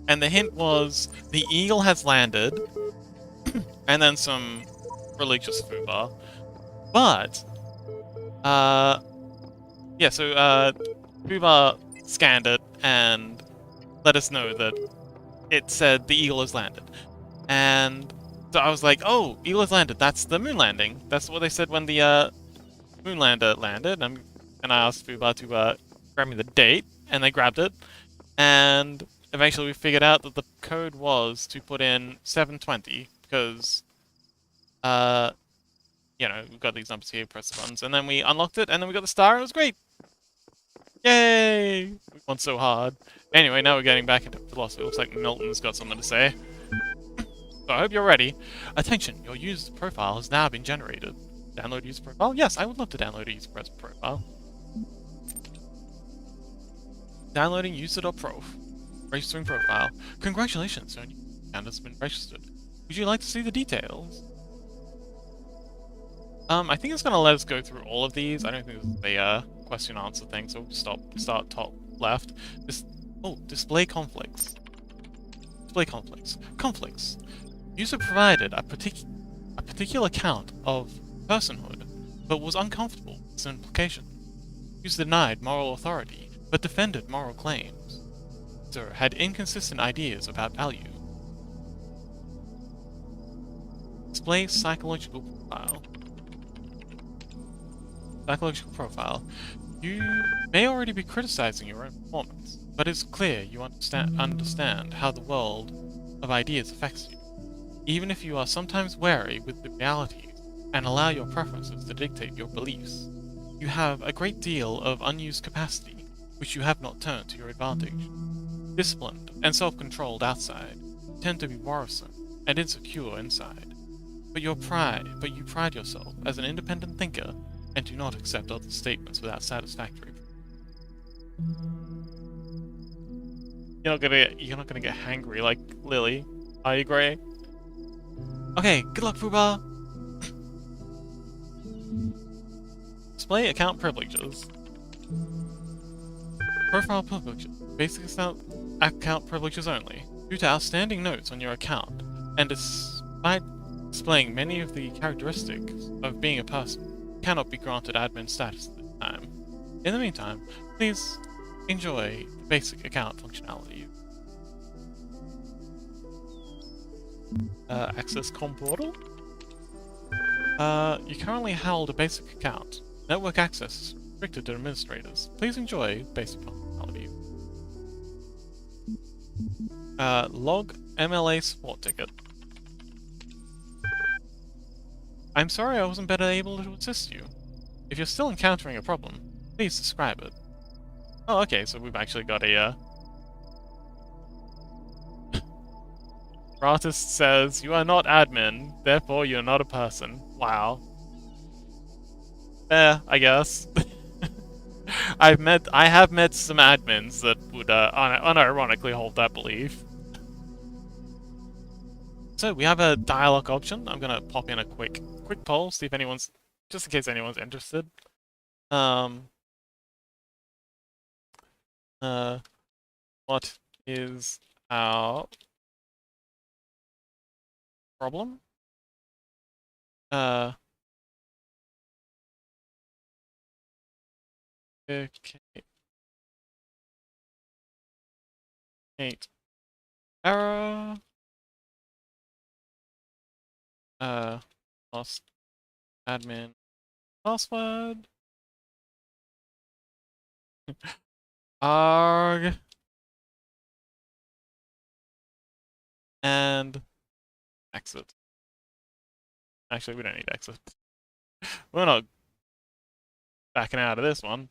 and the hint was the eagle has landed, and then some religious Fuba. But, yeah, so, Fuba scanned it and let us know that it said the eagle has landed. And so I was like, oh, eagle has landed. That's the moon landing. That's what they said when the, moon lander landed. And I asked Fuba to, grab me the date, and they grabbed it. And eventually we figured out that the code was to put in 720, because, you know, we've got these numbers here, press the buttons, and then we unlocked it, and then we got the star, and it was great! Yay! We won so hard. Anyway, now we're getting back into philosophy. Looks like Milton's got something to say. So I hope you're ready. Attention, your user profile has now been generated. Download user profile? Yes, I would love to download a user profile. Downloading user.prof. Registering profile. Congratulations, your new account has been registered. Would you like to see the details? I think it's gonna let us go through all of these. I don't think this is a question answer thing, so we'll start top left. Display conflicts. Display conflicts. Conflicts. User provided a particular count of personhood, but was uncomfortable with its implication. User denied moral authority, but defended moral claims. User had inconsistent ideas about value. Display psychological profile. Psychological profile. You may already be criticizing your own performance, but it's clear you understand how the world of ideas affects you, even if you are sometimes wary with the realities and allow your preferences to dictate your beliefs. You have a great deal of unused capacity, which you have not turned to your advantage. Disciplined and self-controlled outside, you tend to be worrisome and insecure inside. But you pride yourself as an independent thinker and do not accept other statements without satisfactory proof. You're not gonna get hangry like Lily. I agree. Okay, good luck, Fuba. Display account privileges. Profile privileges. Basic account privileges only. Due to outstanding notes on your account, and despite displaying many of the characteristics of being a person, you cannot be granted admin status at this time. In the meantime, please enjoy the basic account functionality. Access com portal. You currently hold a basic account. Network access is restricted to administrators. Please enjoy basic functionality. Log MLA support ticket. I'm sorry I wasn't better able to assist you. If you're still encountering a problem, please describe it. Oh, okay, so we've actually got a, Artist says, you are not admin, therefore you're not a person. Wow. I guess. I have met some admins that would, unironically hold that belief. So, we have a dialogue option. I'm gonna pop in a quick poll, see if anyone's, just in case anyone's interested. What is our problem? Okay. 8. Error. Lost admin password. Arg. And exit. Actually, we don't need exit. We're not backing out of this one.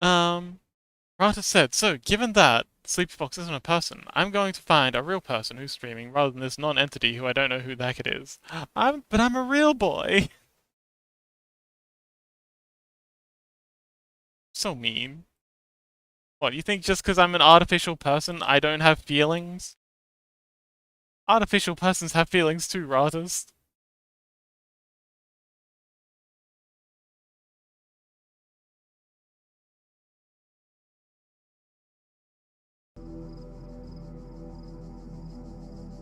Rata said, so given that Sleepyfox isn't a person, I'm going to find a real person who's streaming rather than this non-entity who I don't know who the heck it is. But I'm a real boy. So mean. What, you think just because I'm an artificial person, I don't have feelings? Artificial persons have feelings too, Ratas.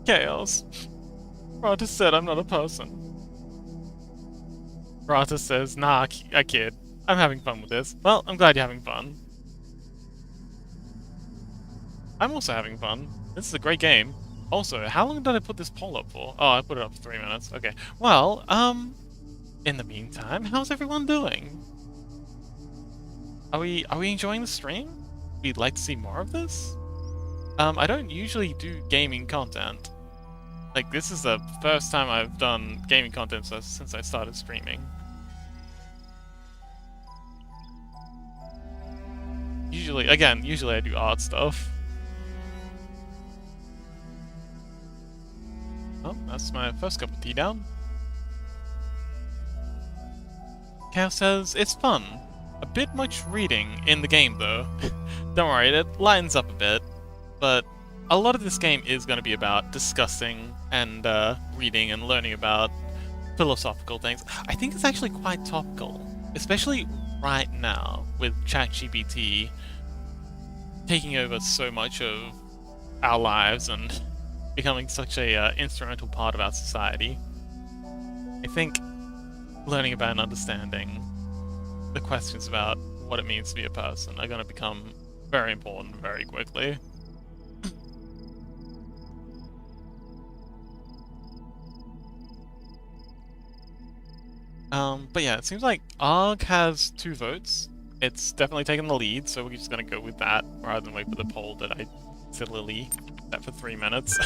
Chaos. Rata said I'm not a person. Rata says, nah, I kid. I'm having fun with this. Well, I'm glad you're having fun. I'm also having fun. This is a great game. Also, how long did I put this poll up for? Oh, I put it up for 3 minutes. Okay. Well, in the meantime, how's everyone doing? Are we enjoying the stream? We'd like to see more of this? I don't usually do gaming content. Like, this is the first time I've done gaming content since I started streaming. Usually I do art stuff. Oh, that's my first cup of tea down. Chaos says, it's fun. A bit much reading in the game, though. Don't worry, it lightens up a bit. But a lot of this game is going to be about discussing and reading and learning about philosophical things. I think it's actually quite topical, especially right now with ChatGPT taking over so much of our lives and becoming such a instrumental part of our society. I think learning about and understanding the questions about what it means to be a person are going to become very important very quickly. But yeah, it seems like ARG has 2 votes. It's definitely taken the lead, so we're just gonna go with that rather than wait for the poll that I silly set for 3 minutes.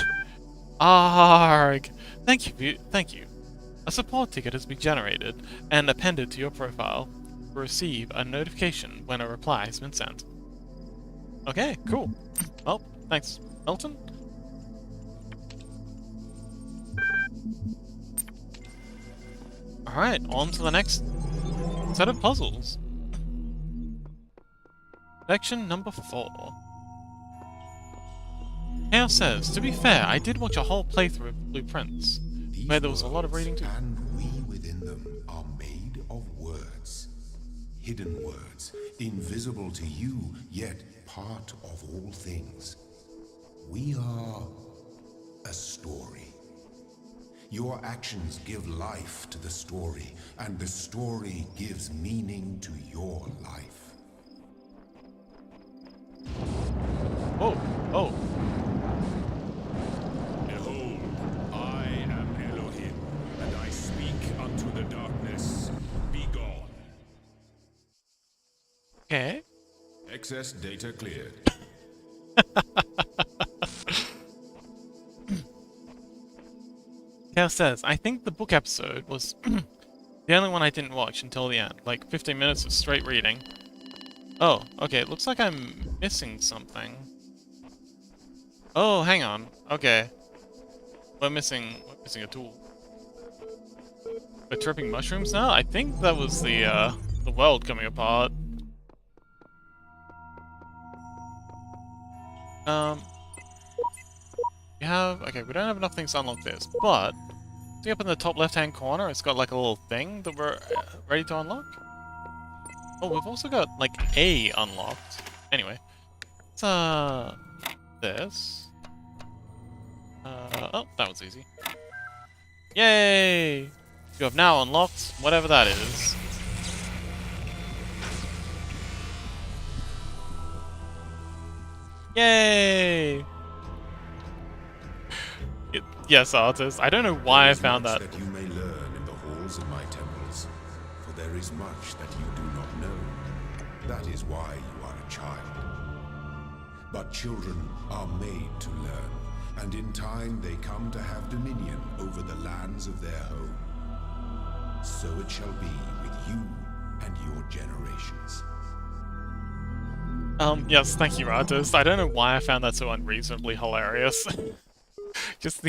ARG! Thank you. A support ticket has been generated and appended to your profile. receive a notification when a reply has been sent. Okay, cool. Well, thanks, Milton. Alright, on to the next set of puzzles. Section number 4. Chaos says, to be fair, I did watch a whole playthrough of Blueprints, where there was a lot of reading too. And we within them are made of words. Hidden words, invisible to you, yet part of all things. We are a story. Your actions give life to the story, and the story gives meaning to your life. Oh, oh. Behold, I am Elohim, and I speak unto the darkness. Be gone. Okay. Excess data cleared. Chaos says, I think the book episode was the only one I didn't watch until the end. Like 15 minutes of straight reading. Oh, okay, it looks like I'm missing something. Oh, hang on. Okay. We're missing a tool. We're tripping mushrooms now? I think that was the world coming apart. Okay, we don't have enough things to unlock this, but see up in the top left-hand corner, it's got like a little thing that we're ready to unlock. Oh, we've also got like A unlocked. Anyway, it's this. Oh, that was easy. Yay! You have now unlocked whatever that is. Yay! Yes, artist. I don't know why I found that. You may learn in the halls of my temples, for there is much that you do not know. That is why you are a child. But children are made to learn, and in time they come to have dominion over the lands of their home. So it shall be with you and your generations. Yes, thank you, artist. I don't know why I found that so unreasonably hilarious. Just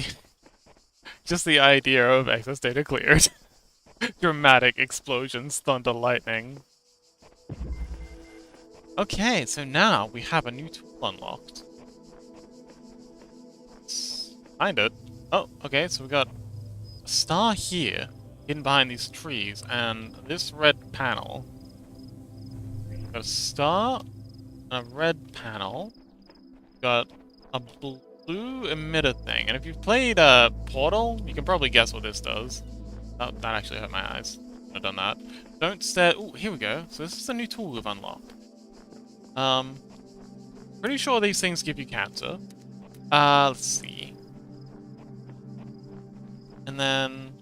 the idea of excess data cleared. Dramatic explosions, thunder, lightning. Okay, so now we have a new tool unlocked. Let's find it. Oh, okay, so we got a star here, hidden behind these trees, and this red panel. Got a star, and a red panel. Got a blue emitter thing, and if you've played Portal, you can probably guess what this does. Oh, that actually hurt my eyes. I've done that. Don't stare. Ooh, here we go. So this is a new tool we've unlocked. Pretty sure these things give you cancer. Let's see. And then...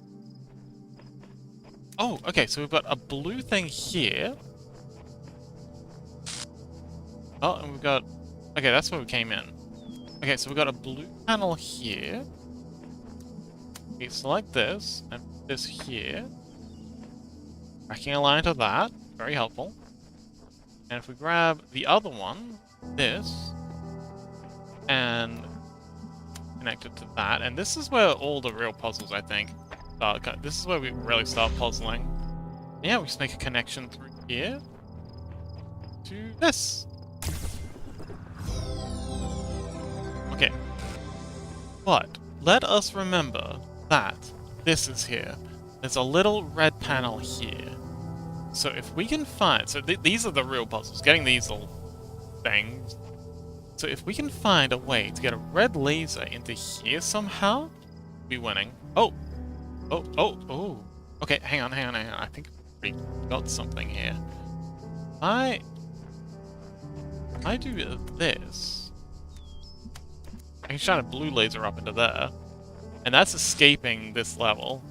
Oh, okay, so we've got a blue thing here. Oh, and we've got... Okay, that's where we came in. Okay, so we've got a blue panel here. Okay, select this, and this here. Tracking a line to that, very helpful. And if we grab the other one, this, and connect it to that, and this is where all the real puzzles, I think, start. This is where we really start puzzling. Yeah, we just make a connection through here to this. Okay, but let us remember that this is here. There's a little red panel here. So if we can find... So these are the real puzzles, getting these little things. So if we can find a way to get a red laser into here somehow, we'll be winning. Oh! Oh, oh, oh! Okay, hang on. I think we got something here. I do this. I can shine a blue laser up into there. And that's escaping this level.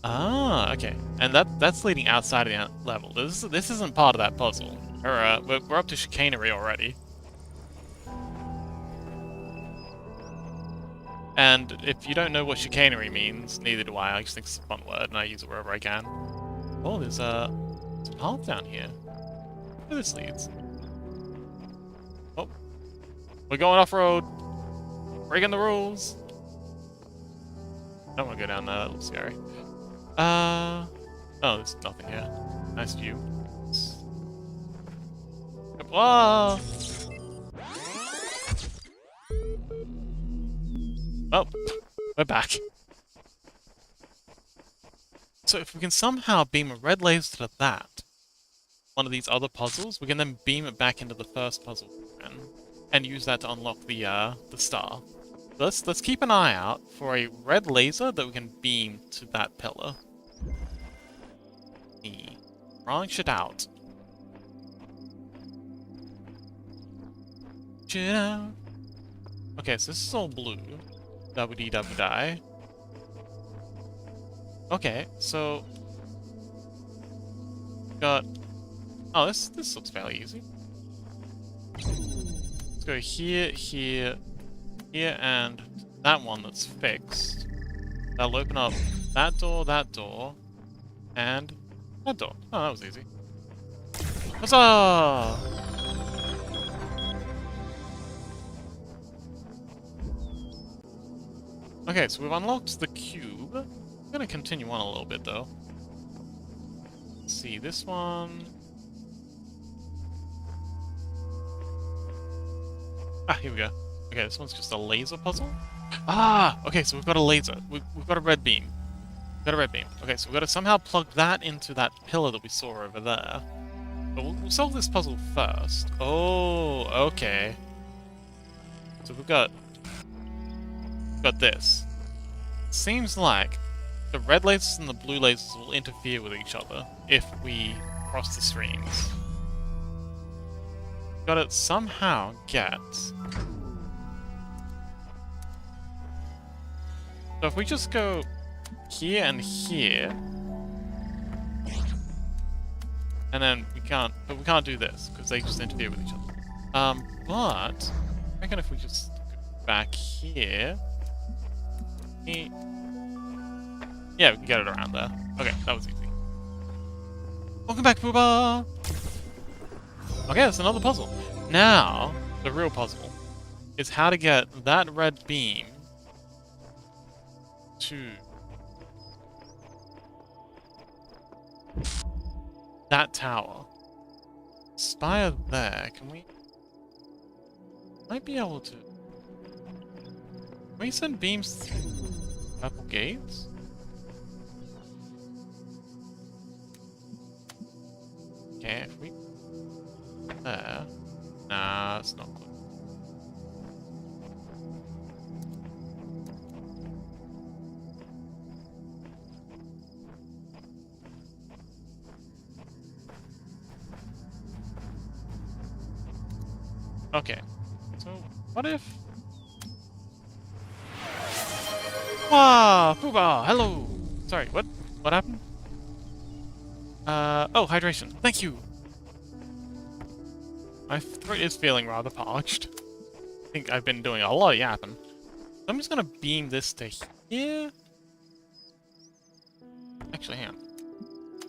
Ah, okay. And that's leading outside of the level. This isn't part of that puzzle. We're up to chicanery already. And if you don't know what chicanery means, neither do I. I just think it's a fun word, and I use it wherever I can. Oh, there's a path down here. Where this leads? Oh, we're going off-road. Breaking the rules. I don't want to go down there. That looks scary. Oh, there's nothing here. Nice view. Whoa! Oh, we're back. So if we can somehow beam a red laser to that, one of these other puzzles, we can then beam it back into the first puzzle and use that to unlock the star. Let's keep an eye out for a red laser that we can beam to that pillar. Branch it out. Shit out. Okay, so this is all blue. Dabba-dee-dabba-die. Okay, so got. Oh, this looks fairly easy. Let's go here, here, here, and that one that's fixed. That'll open up that door, and that door. Oh, that was easy. Huzzah! Okay, so we've unlocked the cube. I'm gonna continue on a little bit, though. Let's see, this one... Ah, here we go. Okay, this one's just a laser puzzle. Ah! Okay, so we've got a laser. We've got a red beam. We've got a red beam. Okay, so we've got to somehow plug that into that pillar that we saw over there. But we'll solve this puzzle first. Oh, okay. So we've got this. Seems like the red lasers and the blue lasers will interfere with each other if we cross the streams. Gotta somehow get... So if we just go here and here, and then we can't do this because they just interfere with each other. But I reckon if we just go back here, yeah, we can get it around there. Okay, that was easy. Welcome back, Pooba! Okay, that's another puzzle. Now, the real puzzle is how to get that red beam to that tower. Spire there. Can we... Might be able to... Can we send beams through purple gates? Okay, if we... There... Nah, it's not good. Okay, so what if... Wow, Pooba, hello! Sorry, what happened? Oh, hydration. Thank you! My throat is feeling rather parched. I think I've been doing a lot of yapping. So I'm just gonna beam this to here. Actually, hang on.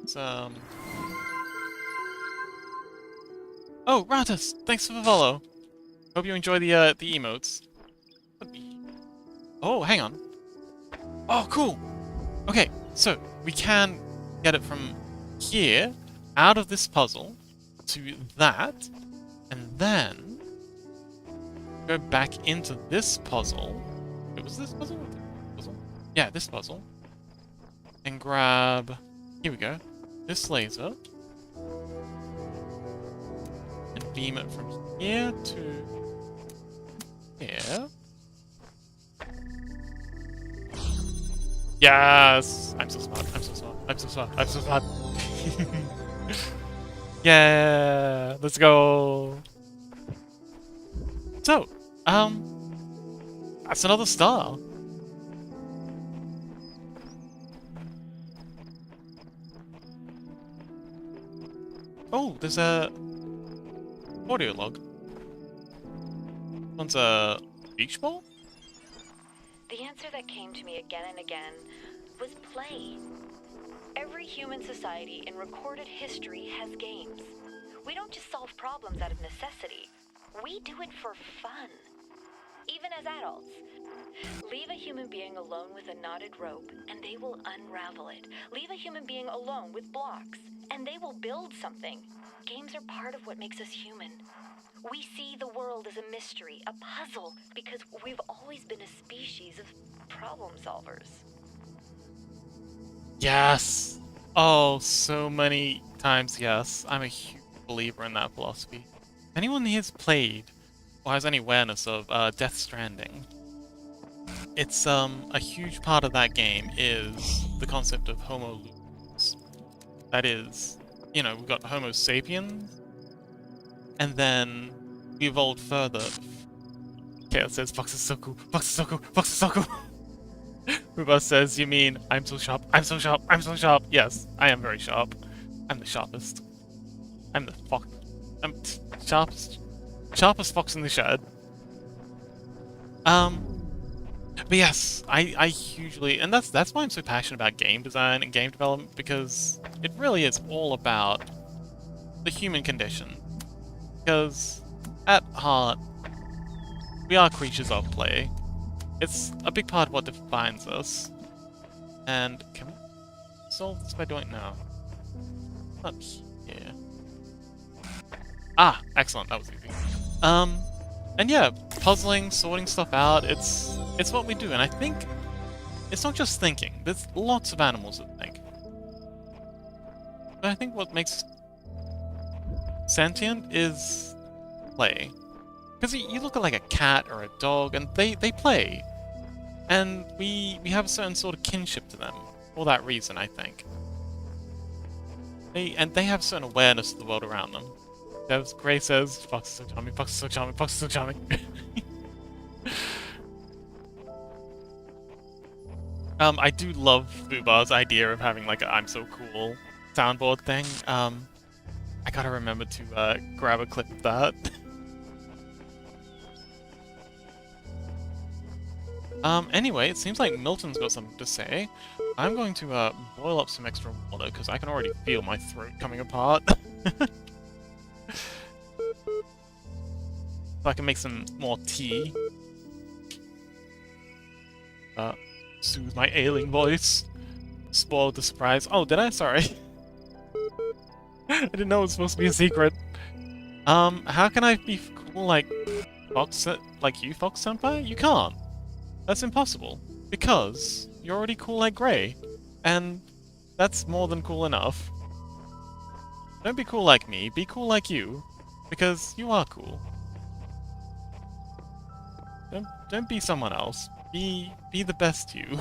It's, Oh, Ratus! Thanks for the follow! Hope you enjoy the emotes. Oh, hang on. Oh, cool! Okay, so we can get it from here, out of this puzzle, to that, and then go back into this puzzle. Wait, was this puzzle? Yeah, this puzzle. And grab... Here we go. This laser. And beam it from here to... here. Yes! I'm so smart, I'm so smart, I'm so smart, I'm so smart. Yeah! Let's go! So, that's another star. Oh, there's a audio log. One's a beach ball? The answer that came to me again and again was play. Every human society in recorded history has games. We don't just solve problems out of necessity. We do it for fun. Even as adults. Leave a human being alone with a knotted rope, and they will unravel it. Leave a human being alone with blocks, and they will build something. Games are part of what makes us human. We see the world as a mystery, a puzzle, because we've always been a species of problem solvers. Yes! Oh, so many times yes. I'm a huge believer in that philosophy. Anyone here has played or has any awareness of Death Stranding, it's a huge part of that game is the concept of Homo ludens. That is, you know, we've got Homo sapiens, and then we evolved further. Chaos says, Fox is so cool, Fox is so cool, Fox is so cool. Ruba says, you mean, I'm so sharp, I'm so sharp, I'm so sharp. Yes, I am very sharp. I'm the sharpest. I'm the fox. I'm sharpest fox in the shed. But yes, I hugely, and that's why I'm so passionate about game design and game development, because it really is all about the human condition. Because at heart, we are creatures of play. It's a big part of what defines us. And can we solve this by doing now? Not here. Ah, excellent, that was easy. And yeah, puzzling, sorting stuff out, it's what we do, and I think it's not just thinking. There's lots of animals that think. But I think what makes sentient is play. Because you look at like a cat or a dog, and they play. And we have a certain sort of kinship to them, for that reason, I think. They have a certain awareness of the world around them. As Gray says, Fox is so charming, Fox is so charming, Fox is so charming. I do love Fubar's idea of having like a I'm so cool soundboard thing. I gotta remember to grab a clip of that. Anyway, it seems like Milton's got something to say. I'm going to boil up some extra water because I can already feel my throat coming apart. So I can make some more tea. Soothe my ailing voice. Spoiled the surprise. Oh, did I? Sorry. I didn't know it was supposed to be a secret. How can I be cool like Fox, like you, Fox Senpai? You can't. That's impossible. Because you're already cool like Gray. And that's more than cool enough. Don't be cool like me, be cool like you. Because you are cool. Don't be someone else. Be the best you.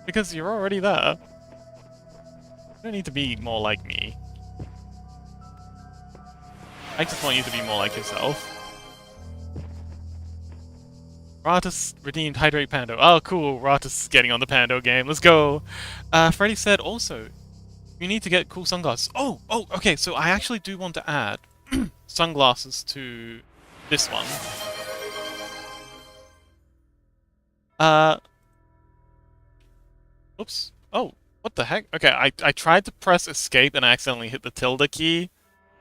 Because you're already there. You don't need to be more like me. I just want you to be more like yourself. Ratus redeemed Hydrate Pando. Oh, cool. Ratus is getting on the Pando game. Let's go. Freddy said also, you need to get cool sunglasses. Oh, okay. So I actually do want to add sunglasses to this one. Oops. Oh, what the heck? Okay, I tried to press escape and I accidentally hit the tilde key.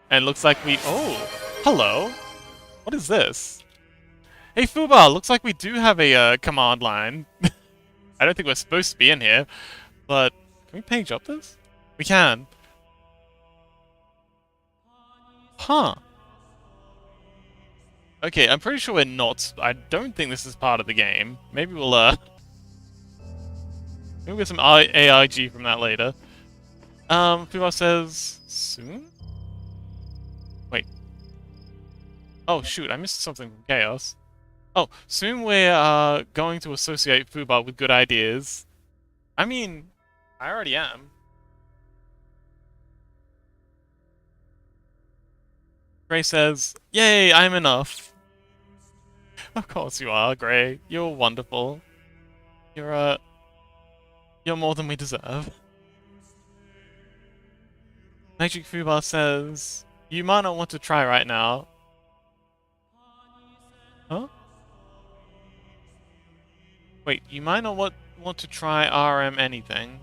And it looks like we... Oh, hello. What is this? Hey, Fubar, looks like we do have a command line. I don't think we're supposed to be in here, but can we page up this? We can. Huh. Okay, I'm pretty sure we're not. I don't think this is part of the game. Maybe we'll maybe get some AIG from that later. Fubar says soon? Wait. Oh shoot, I missed something from Chaos. Oh, soon we're going to associate Fubar with good ideas. I mean, I already am. Gray says, yay, I'm enough. Of course you are, Gray. You're wonderful. You're more than we deserve. Magic Fubar says, you might not want to try right now. Huh? Wait, you might not want to try RM anything.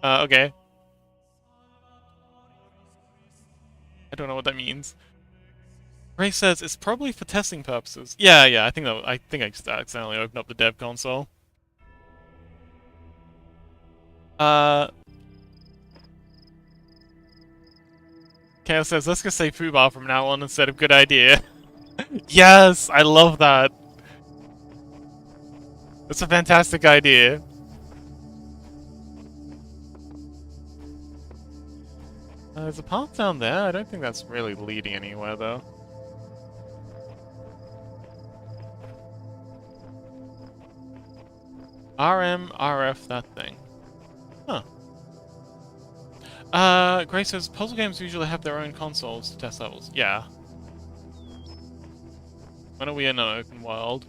Okay. I don't know what that means. Ray says it's probably for testing purposes. Yeah, I think I just accidentally opened up the dev console. Chaos says, let's just say Fubar from now on instead of good idea. Yes, I love that. That's a fantastic idea. There's a path down there. I don't think that's really leading anywhere, though. RM, RF, that thing. Huh. Grace says, puzzle games usually have their own consoles to test levels. Yeah. When are we in an open world?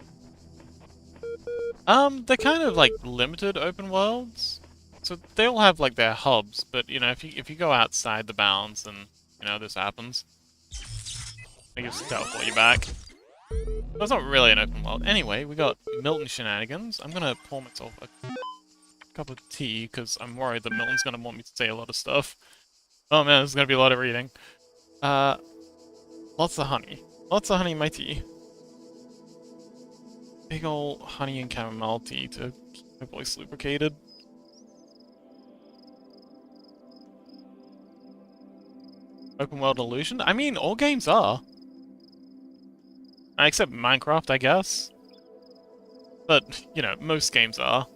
They're kind of like limited open worlds. So they all have like their hubs, but you know, if you go outside the bounds, then you know this happens. They just teleport you back. So it's not really an open world. Anyway, we got Milton shenanigans. I'm gonna pour myself a cup of tea because I'm worried that Milton's gonna want me to say a lot of stuff. Oh man, there's gonna be a lot of reading. Lots of honey. Lots of honey in my tea. Big ol' honey and chamomile tea to keep my voice lubricated. Open world illusion? I mean, all games are. Except Minecraft, I guess. But, you know, most games are.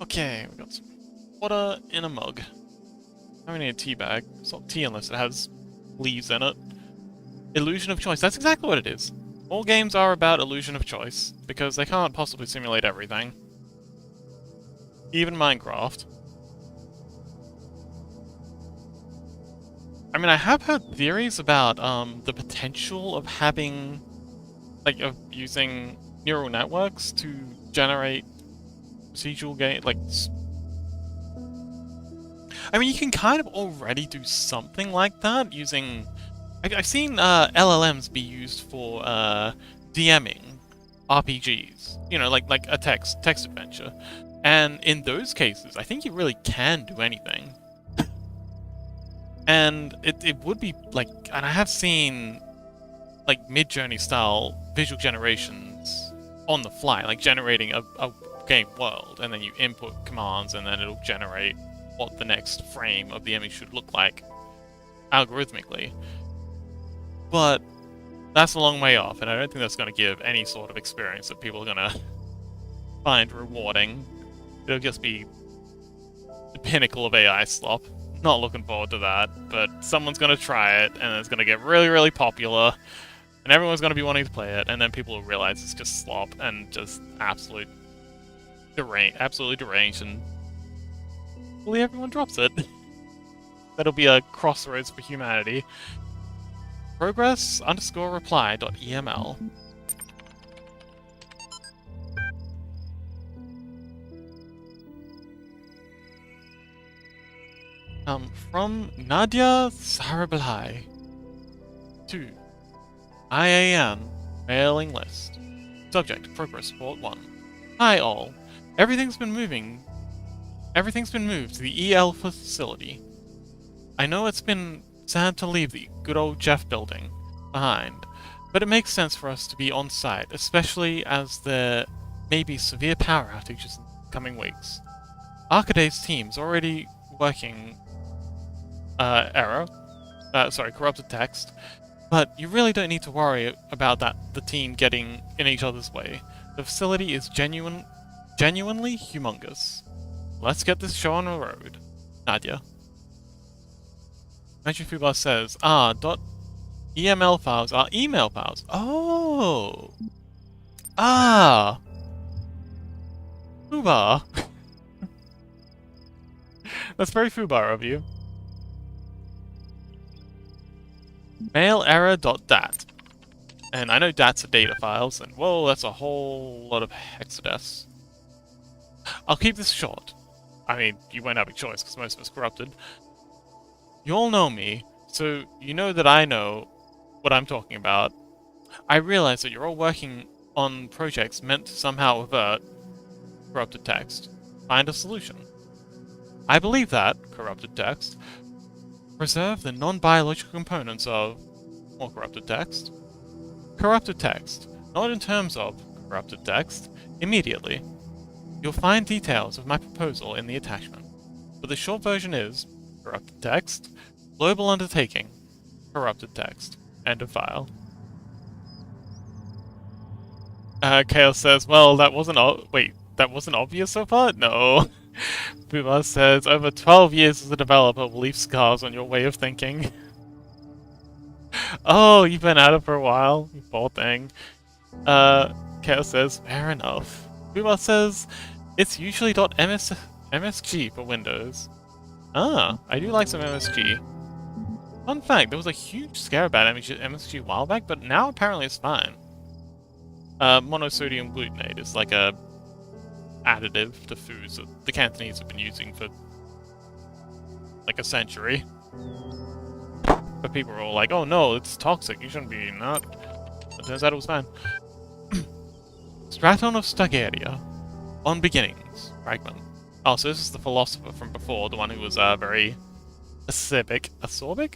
Okay, we got some water in a mug. I don't need a tea bag. It's not tea unless it has leaves in it. Illusion of choice. That's exactly what it is. All games are about illusion of choice, because they can't possibly simulate everything. Even Minecraft. I mean, I have heard theories about the potential of having, like, of using neural networks to generate procedural game, like. I mean, you can kind of already do something like that using. I've seen LLMs be used for DMing RPGs. You know, like a text adventure, and in those cases, I think you really can do anything. And it would be like, and I have seen like Mid-Journey style visual generations on the fly, like generating a game world, and then you input commands, and then it'll generate what the next frame of the image should look like algorithmically. But that's a long way off, and I don't think that's going to give any sort of experience that people are going to find rewarding. It'll just be the pinnacle of AI slop. Not looking forward to that, but someone's going to try it, and it's going to get really, really popular, and everyone's going to be wanting to play it, and then people will realize it's just slop and just absolutely deranged, and hopefully everyone drops it. That'll be a crossroads for humanity. Progress_reply.eml. From Nadia Sarablai to IAN mailing list. Subject, Progress Report 1. Hi all. Everything's been moved to the EL facility. I know it's been sad to leave the good old Jeff building behind, but it makes sense for us to be on site, especially as there may be severe power outages in the coming weeks. Arcaday's team's already working corrupted text, but you really don't need to worry about the team getting in each other's way. The facility is genuinely humongous. Let's get this show on the road. Nadia. Magic Fubar says, .eml files are email files. Oh! Fubar. That's very Fubar of you. Mail error.dat. And I know DATs are data files, and whoa, that's a whole lot of hexadecimal. I'll keep this short. I mean, you won't have a choice, because most of it's corrupted. You all know me, so you know that I know what I'm talking about. I realize that you're all working on projects meant to somehow avert corrupted text. Find a solution. I believe that, corrupted text, preserve the non-biological components of more corrupted text. Corrupted text, not in terms of corrupted text, immediately. You'll find details of my proposal in the attachment, but the short version is corrupted text, global undertaking, corrupted text, end of file. Chaos says, well, that wasn't that wasn't obvious so far? No. Boomer says, over 12 years as a developer will leave scars on your way of thinking. Oh, you've been at it for a while, you poor thing. Chaos says, fair enough. Boomer says, it's usually .msg for Windows. Ah, I do like some MSG. Fun fact, there was a huge scare about MSG a while back, but now apparently it's fine. Monosodium glutamate is like a additive to foods that the Cantonese have been using for like a century. But people are all like, oh no, it's toxic, you shouldn't be eating that. But turns out it was fine. Straton of Staggeria. On Beginnings. Fragment. Oh, so this is the philosopher from before, the one who was very acerbic. Acerbic?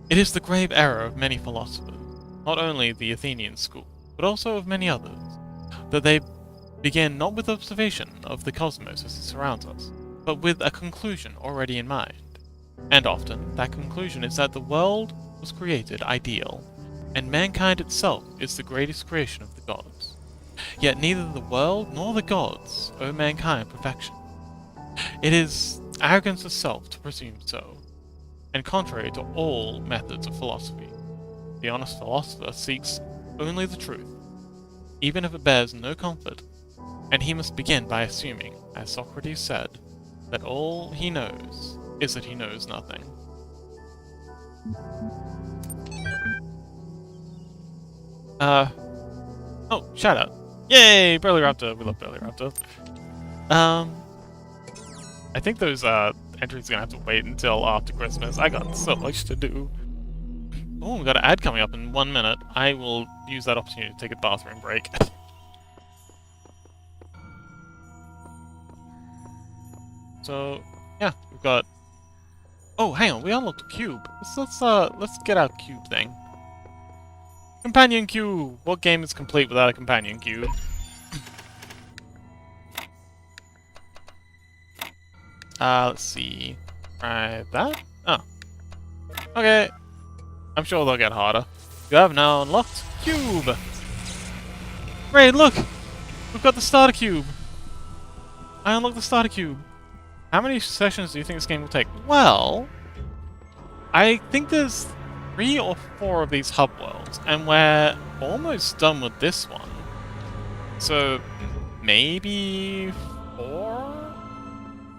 It is the grave error of many philosophers, not only the Athenian school, but also of many others, that they begin not with observation of the cosmos as it surrounds us, but with a conclusion already in mind. And often, that conclusion is that the world was created ideal, and mankind itself is the greatest creation of the gods. Yet neither the world nor the gods owe mankind perfection. It is arrogance of self to presume so, and contrary to all methods of philosophy. The honest philosopher seeks only the truth, even if it bears no comfort, and he must begin by assuming, as Socrates said, that all he knows is that he knows nothing. Oh, shout out. Yay, Burly Raptor, we love Burly Raptor. I think those, entries are gonna have to wait until after Christmas. I got so much to do. Oh, we got an ad coming up in 1 minute. I will use that opportunity to take a bathroom break. So, yeah, we've got... Oh, hang on, we unlocked a cube. Let's get our cube thing. Companion cube! What game is complete without a companion cube? Let's see. Try that? Oh. Okay. I'm sure they'll get harder. You have now unlocked cube! Great, look! We've got the starter cube! I unlocked the starter cube. How many sessions do you think this game will take? Well, I think there's 3 or 4 of these hub worlds, and we're almost done with this one. So, maybe 4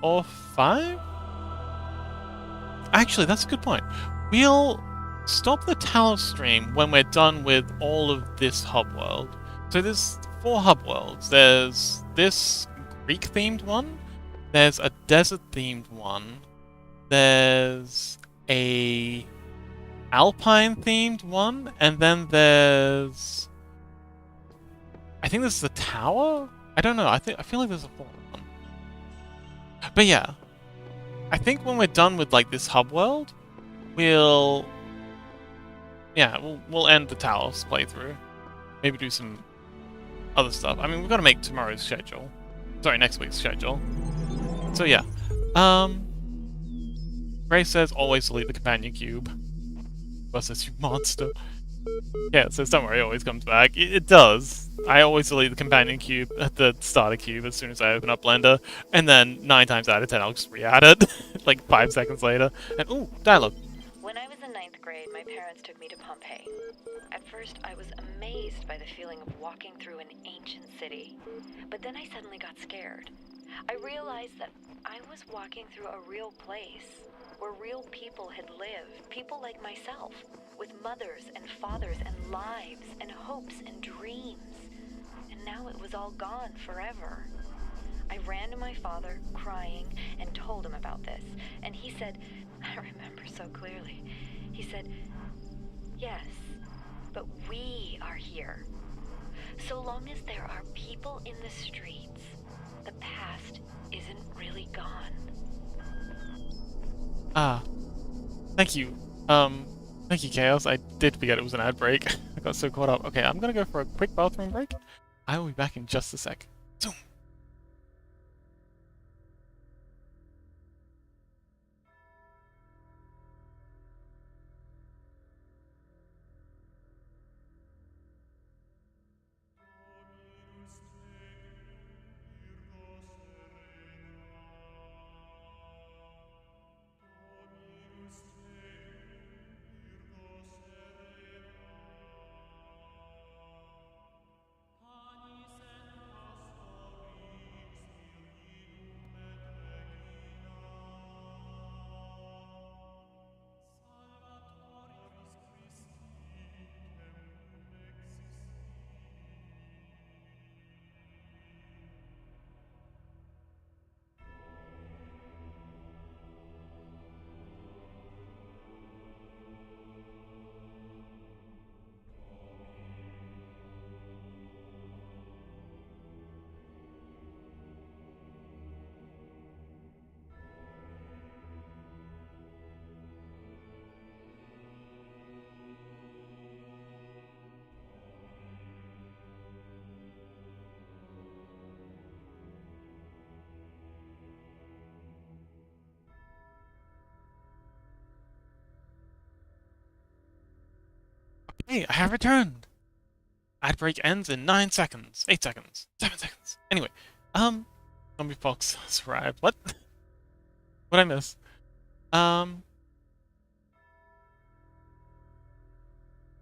or 5? Actually, that's a good point. We'll stop the Talos stream when we're done with all of this hub world. So there's 4 hub worlds. There's this Greek-themed one. There's a desert-themed one. There's a Alpine-themed one. And then there's... I think this is the tower? I don't know. I feel like there's a 4th one. But yeah. I think when we're done with, like, this hub world, we'll end the Talos playthrough. Maybe do some other stuff. I mean, we've got to make tomorrow's schedule. Sorry, next week's schedule. So yeah. Grace says, always delete the companion cube. Versus you monster. Yeah, it says, don't worry, it always comes back. It does. I always delete the companion cube, the starter cube, as soon as I open up Blender. And then 9 times out of 10, I'll just re-add it. Like 5 seconds later. And ooh, dialogue. When I was in 9th grade, my parents took me to Pompeii. At first, I was amazed by the feeling of walking through an ancient city. But then I suddenly got scared. I realized that I was walking through a real place, where real people had lived, people like myself, with mothers and fathers and lives and hopes and dreams. And now it was all gone forever. I ran to my father, crying, and told him about this. And he said, I remember so clearly, he said, Yes, but we are here. So long as there are people in the streets, the past isn't really gone. Ah, thank you. Thank you, Chaos. I did forget it was an ad break. I got so caught up. Okay, I'm gonna go for a quick bathroom break. I will be back in just a sec. Zoom. Hey, I have returned! Ad break ends in 9 seconds, 8 seconds, 7 seconds. Anyway, Zombie Fox has arrived. What? What'd I miss?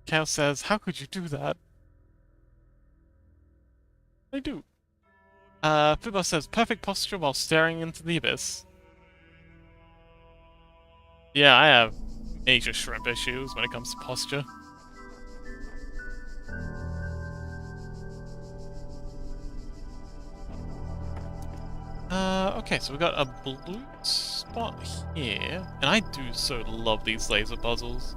Chaos says, how could you do that? I do. Football says, perfect posture while staring into the abyss. Yeah, I have major shrimp issues when it comes to posture. Okay, so we got a blue spot here, and I do so love these laser puzzles.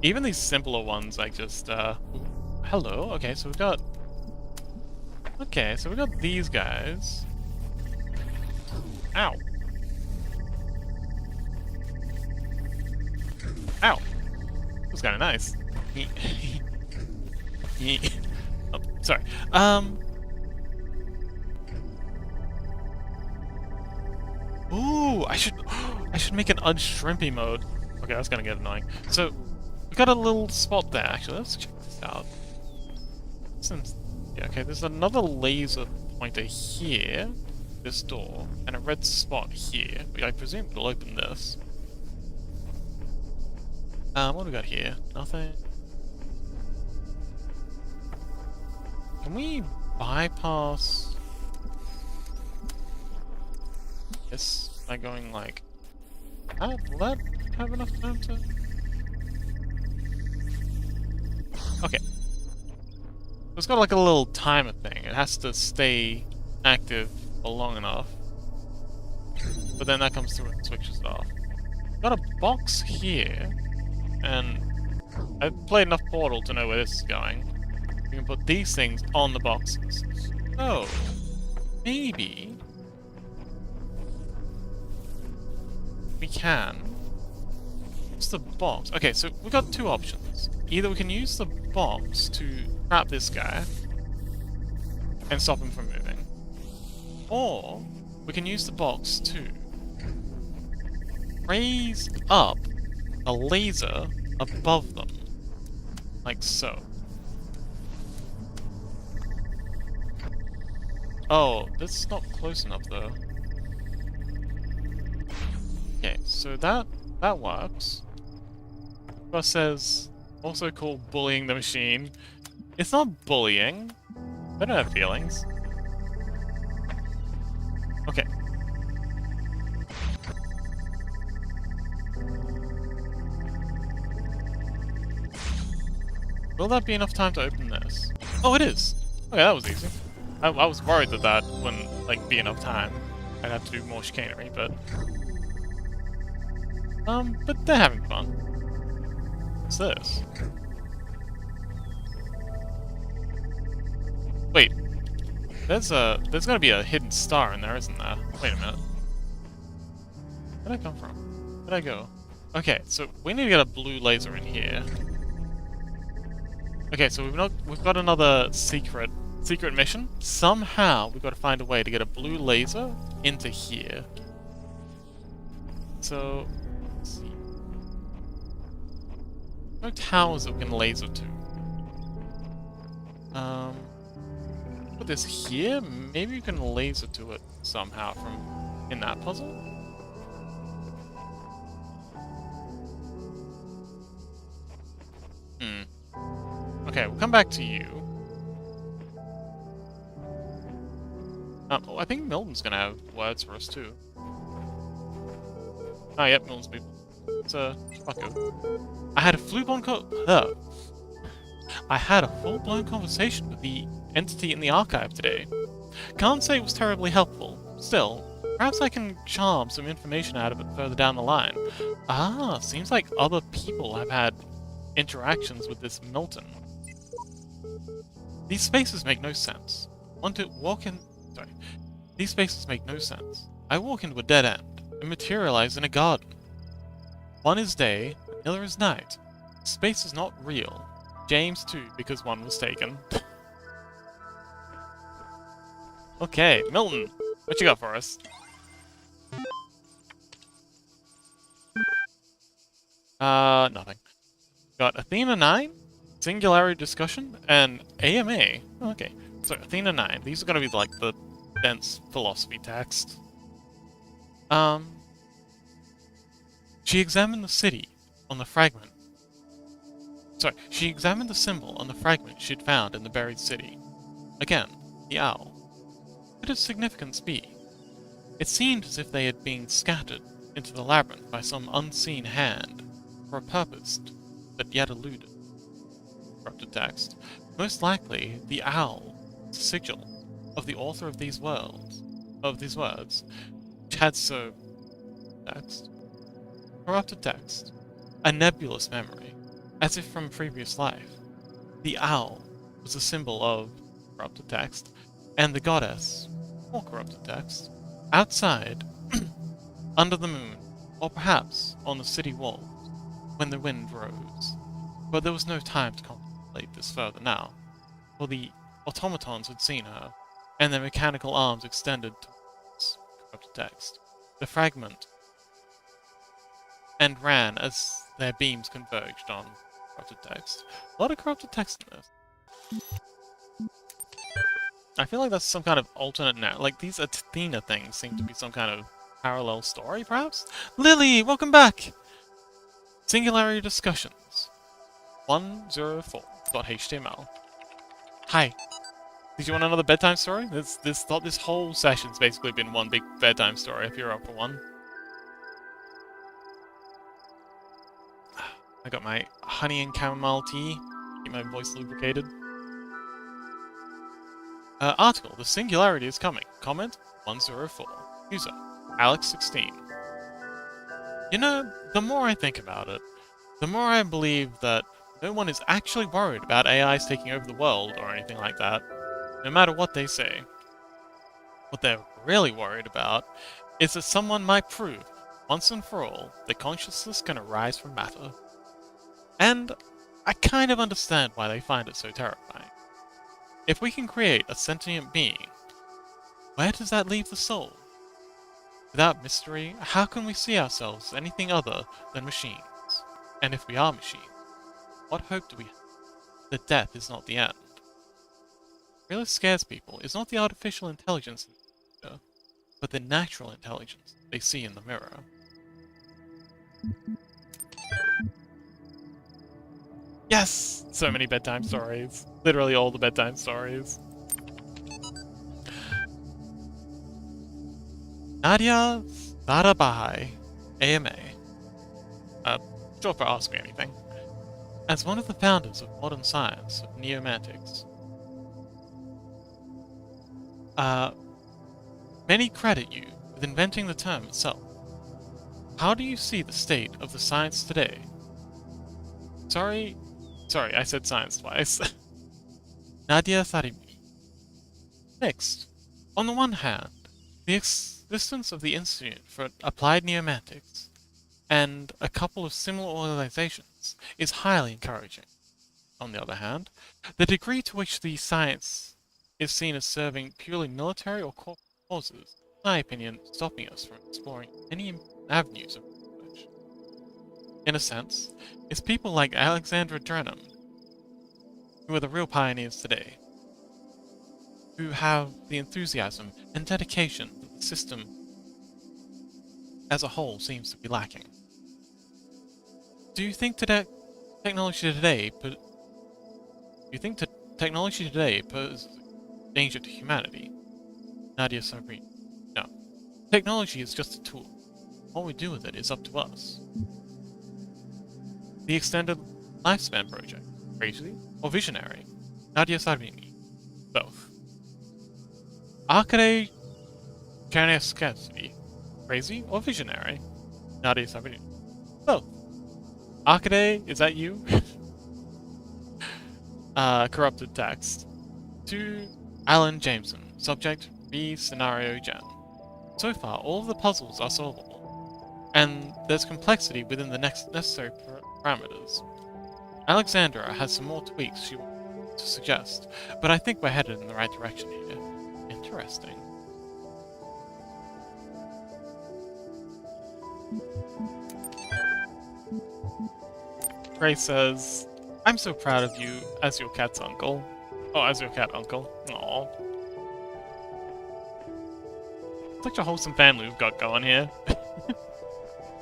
Even these simpler ones, I just, hello, okay, so we got these guys. Ow. Ow. That was kinda nice. Oh, sorry. Ooh, I should make an unshrimpy mode. Okay, that's gonna get annoying. So, we got a little spot there, actually. Let's check this out. Yeah, okay, there's another laser pointer here, this door, and a red spot here. I presume it'll open this. What do we got here? Nothing. Can we bypass this by going like that? Will that have enough time to... Okay. It's got like a little timer thing. It has to stay active for long enough. But then that comes through and switches it off. Got a box here, and I've played enough Portal to know where this is going. You can put these things on the boxes. So, maybe we can use the box. Okay, so we've got two options. Either we can use the box to trap this guy and stop him from moving, or we can use the box to raise up a laser above them, like so. Oh, this is not close enough though. Okay, so that works. It says also called bullying the machine. It's not bullying. They don't have feelings. Okay. Will that be enough time to open this? Oh, it is! Okay, that was easy. I was worried that that wouldn't, like, be enough time. I'd have to do more chicanery, but... but they're having fun. What's this? Wait. There's gotta be a hidden star in there, isn't there? Wait a minute. Where'd I come from? Where'd I go? Okay, so we need to get a blue laser in here. Okay, so we've got another secret mission. Somehow we've got to find a way to get a blue laser into here. So let's see. No towers that we can laser to. Put this here. Maybe you can laser to it somehow from in that puzzle. Okay, we'll come back to you. Oh, I think Milton's gonna have words for us too. Oh, yep, Milton's people. It's fucko. I had a full-blown conversation with the entity in the archive today. Can't say it was terribly helpful. Still, perhaps I can charm some information out of it further down the line. Ah, seems like other people have had interactions with this Milton. These spaces make no sense. These spaces make no sense. I walk into a dead end and materialize in a garden. One is day, the other is night. Space is not real. James too, because one was taken. Okay, Milton, what you got for us? Nothing. Got Athena 9, Singularity Discussion, and AMA. Okay, so Athena 9. These are gonna be like the dense philosophy text. She examined the city on the fragment. She examined the symbol on the fragment she'd found in the buried city. Again, the owl. What could its significance be? It seemed as if they had been scattered into the labyrinth by some unseen hand, for a purpose that yet eluded. Corrupted text. Most likely, the owl is a sigil of the author of these words, which had so... text. Corrupted text. A nebulous memory, as if from a previous life. The owl was a symbol of corrupted text, and the goddess, more corrupted text, outside, under the moon, or perhaps on the city walls, when the wind rose. But there was no time to contemplate this further now, for the automatons had seen her, and their mechanical arms extended towards corrupted text. The fragment and ran as their beams converged on corrupted text. A lot of corrupted text in this. I feel like that's some kind of alternate narrative. Like, these Athena things seem to be some kind of parallel story, perhaps? Lily, welcome back! Singularity Discussions. 104.html. Hi. Did you want another bedtime story? This whole session's basically been one big bedtime story, if you're up for one. I got my honey and chamomile tea. Keep my voice lubricated. Article. The singularity is coming. Comment 104. User. Alex16. You know, the more I think about it, the more I believe that no one is actually worried about AIs taking over the world or anything like that, no matter what they say. What they're really worried about is that someone might prove, once and for all, that consciousness can arise from matter. And I kind of understand why they find it so terrifying. If we can create a sentient being, where does that leave the soul? Without mystery, how can we see ourselves as anything other than machines? And if we are machines, what hope do we have that death is not the end? What really scares people is not the artificial intelligence in the computer, but the natural intelligence they see in the mirror. Yes! So many bedtime stories. Literally all the bedtime stories. Nadia Sarabhai, AMA. Short for Ask Me Anything. As one of the founders of modern science, of neomantics, many credit you with inventing the term itself. How do you see the state of the science today? Sorry, I said science twice. Nadia Sarimi. Next, on the one hand, the existence of the Institute for Applied Neomantics and a couple of similar organizations is highly encouraging. On the other hand, the degree to which the science is seen as serving purely military or corporate causes, in my opinion, stopping us from exploring any avenues of research. In a sense, it's people like Alexandra Drenham who are the real pioneers today, who have the enthusiasm and dedication that the system as a whole seems to be lacking. Do you think technology today poses danger to humanity? Nadia Sabri. No. Technology is just a tool. What we do with it is up to us. The Extended Lifespan Project. Crazy or visionary? Nadia Sarvini. Both. Arcade Czerniewski. Crazy or visionary? Nadia Sarvini. Both. Arcade, is that you? Corrupted text. To Alan Jameson. Subject, B scenario gen. So far, all of the puzzles are solvable, and there's complexity within the necessary parameters. Alexandra has some more tweaks she wants to suggest, but I think we're headed in the right direction here. Interesting. Grace says, I'm so proud of you as your cat's uncle. Oh, as your cat uncle. Aww. Such a wholesome family we've got going here.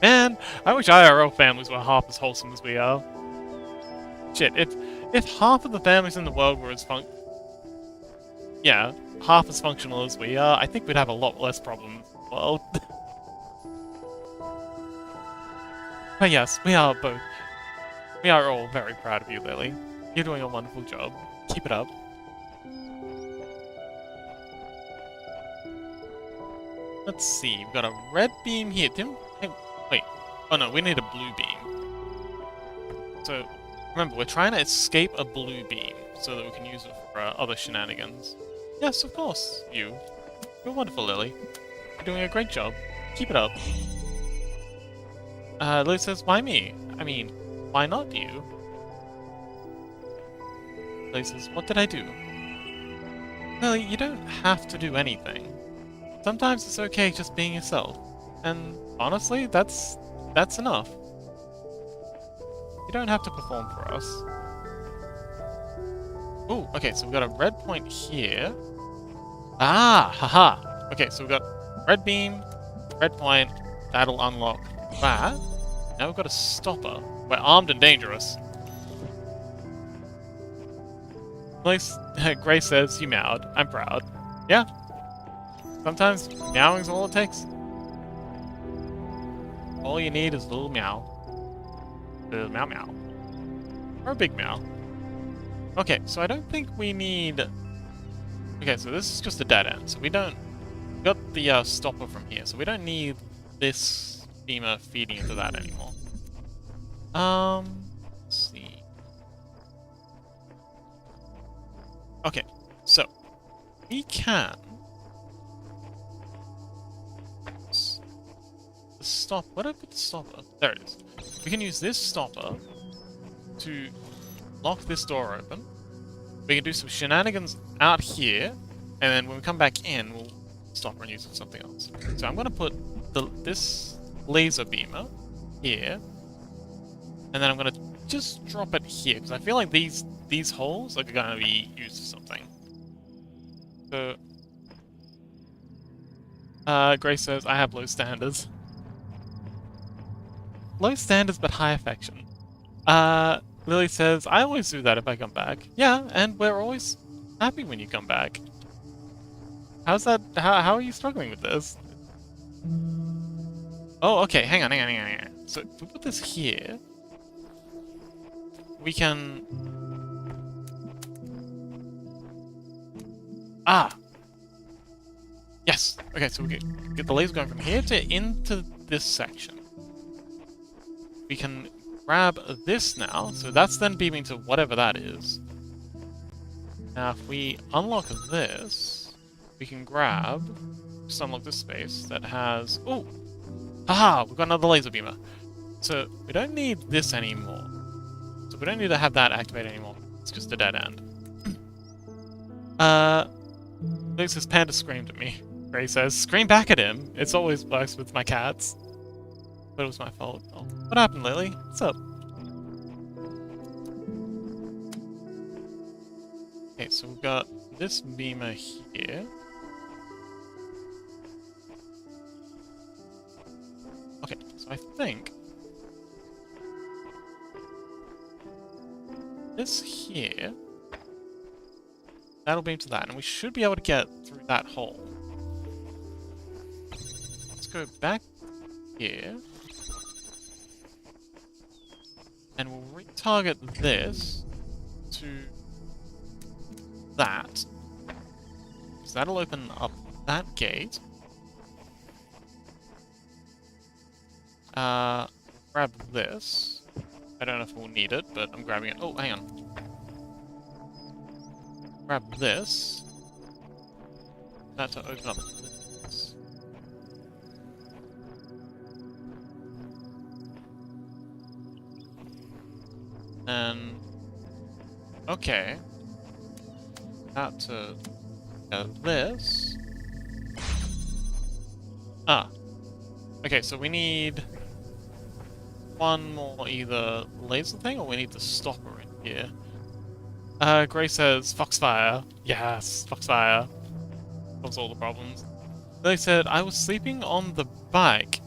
Man, I wish IRL families were half as wholesome as we are. Shit, if half of the families in the world were as half as functional as we are, I think we'd have a lot less problems in the world. But yes, we are all very proud of you, Lily. You're doing a wonderful job. Keep it up. Let's see, we've got a red beam here. Wait. Oh no, we need a blue beam. So, remember, we're trying to escape a blue beam so that we can use it for other shenanigans. Yes, of course, you. You're wonderful, Lily. You're doing a great job. Keep it up. Lily says, why me? I mean, why not you? Lily says, what did I do? Lily, you don't have to do anything. Sometimes it's okay just being yourself. And honestly, that's enough. You don't have to perform for us. Ooh, okay, so we've got a red point here. Ah, haha. Okay, so we've got red beam, red point. That'll unlock that. Now we've got a stopper. We're armed and dangerous. Nice. Grace says, you meowed. I'm proud. Yeah. Sometimes meowing's all it takes. All you need is a little meow. A little meow meow. Or a big meow. Okay, so I don't think we need... Okay, so this is just a dead end. So we don't... We got the stopper from here, so we don't need this beamer feeding into that anymore. Let's see. Okay, so we can... Stop. Where did I put the stopper? There it is. We can use this stopper to lock this door open. We can do some shenanigans out here, and then when we come back in, we'll stop and use it for something else. So I'm going to put this laser beamer here, and then I'm going to just drop it here, because I feel like these holes are going to be used for something. So, Grace says, I have low standards. Low standards, but high affection. Lily says, I always do that if I come back. Yeah, and we're always happy when you come back. How's that? How are you struggling with this? Oh, okay, hang on. So, if we put this here, we can... Ah! Yes! Okay, so we can get the laser going from here to into this section. We can grab this now. So that's then beaming to whatever that is. Now, if we unlock this, we can grab, just unlock this space that has, oh, haha, we've got another laser beamer. So we don't need this anymore. So we don't need to have that activate anymore. It's just a dead end. Luke says Panda screamed at me. Gray says, scream back at him. It's always worse with my cats. But it was my fault. Oh, what happened, Lily? What's up? Okay, so we've got this beamer here. Okay, so I think this here, that'll beam to that, and we should be able to get through that hole. Let's go back here, and we'll retarget this to that, because that'll open up that gate. Grab this. I don't know if we'll need it, but I'm grabbing it. Oh, hang on. Grab this. That to open up this. And okay. That to this. Ah. Okay, so we need one more either laser thing or we need the stopper in here. Gray says Foxfire. Yes, Foxfire. Solves all the problems. They said I was sleeping on the bike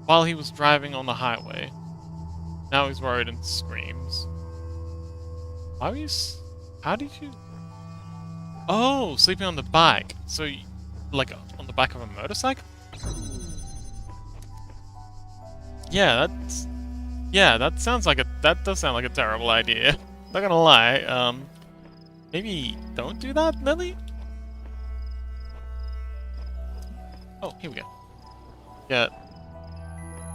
while he was driving on the highway. Now he's worried and screams. Why were you how did you... Oh, sleeping on the bike. So, like, on the back of a motorcycle? Yeah, that's... Yeah, that sounds like a... That does sound like a terrible idea. Not gonna lie, maybe don't do that, Lily? Oh, here we go. Yeah.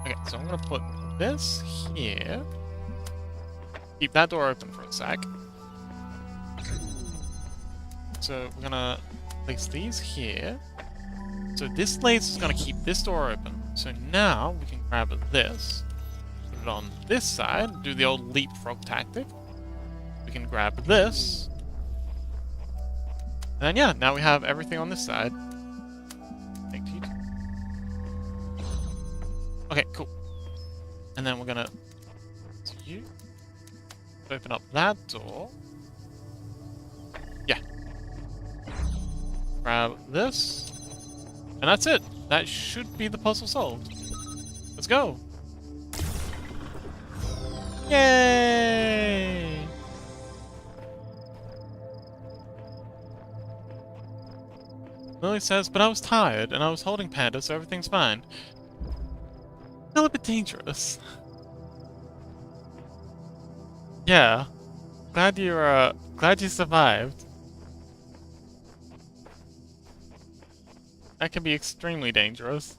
Okay, so I'm gonna put this here. Keep that door open for a sec. So we're gonna place these here. So this laser is gonna keep this door open. So now we can grab this, put it on this side, do the old leapfrog tactic. We can grab this. And then yeah, now we have everything on this side. Thank you. Okay, cool. And then we're gonna open up that door. Yeah. Grab this. And that's it. That should be the puzzle solved. Let's go. Yay! Lily says, but I was tired and I was holding Panda, so everything's fine. Still a bit dangerous. Yeah. Glad you survived. That can be extremely dangerous.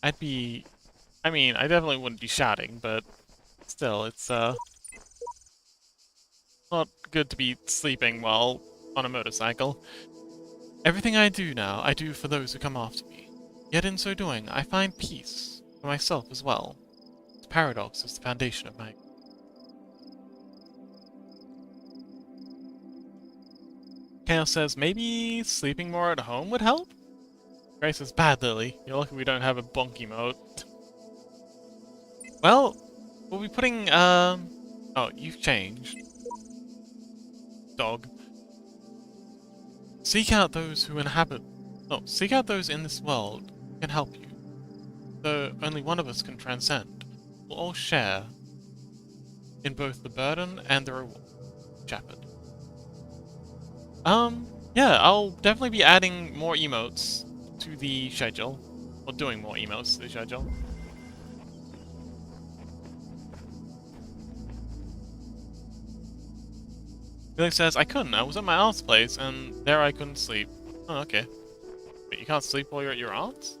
I mean, I definitely wouldn't be shouting, but still, it's, not good to be sleeping while on a motorcycle. Everything I do now, I do for those who come after me. Yet in so doing, I find peace for myself as well. The paradox is the foundation of my... Chaos says, maybe sleeping more at home would help? Grace says, bad, Lily. You're lucky we don't have a bonky mode. Well, we'll be putting, oh, you've changed. Dog. Seek out those who inhabit... No, seek out those in this world who can help you. Though only one of us can transcend. We'll all share in both the burden and the reward. Chapter. Yeah, I'll definitely be adding more emotes to the schedule. Or doing more emotes to the schedule. Felix says, I couldn't. I was at my aunt's place, and there I couldn't sleep. Oh, okay. Wait, you can't sleep while you're at your aunt's?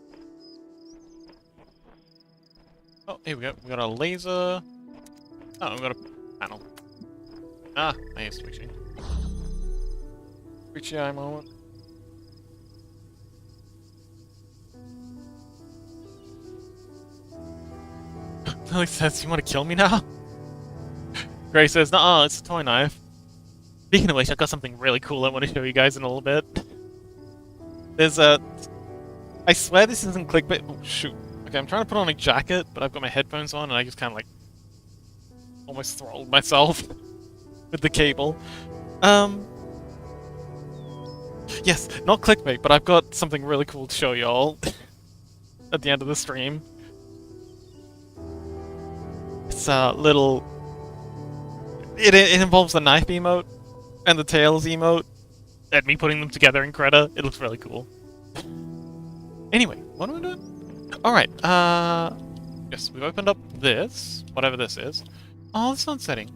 Oh, here we go. We got a laser. Oh, we got a panel. Ah, I hate switching. Switchy eye moment. Felix says, you want to kill me now? Gray says, nah, it's a toy knife. Speaking of which, I've got something really cool I want to show you guys in a little bit. There's a... I swear this isn't clickbait. Oh, shoot. Okay, I'm trying to put on a jacket, but I've got my headphones on, and I just kind of like... almost throttled myself with the cable. Yes, not clickbait, but I've got something really cool to show y'all at the end of the stream. It's a little... It involves the knife emote and the tails emote and me putting them together in Creta. It looks really cool. Anyway, what are we doing? Alright, yes, we've opened up this, whatever this is. Oh, the sun's setting.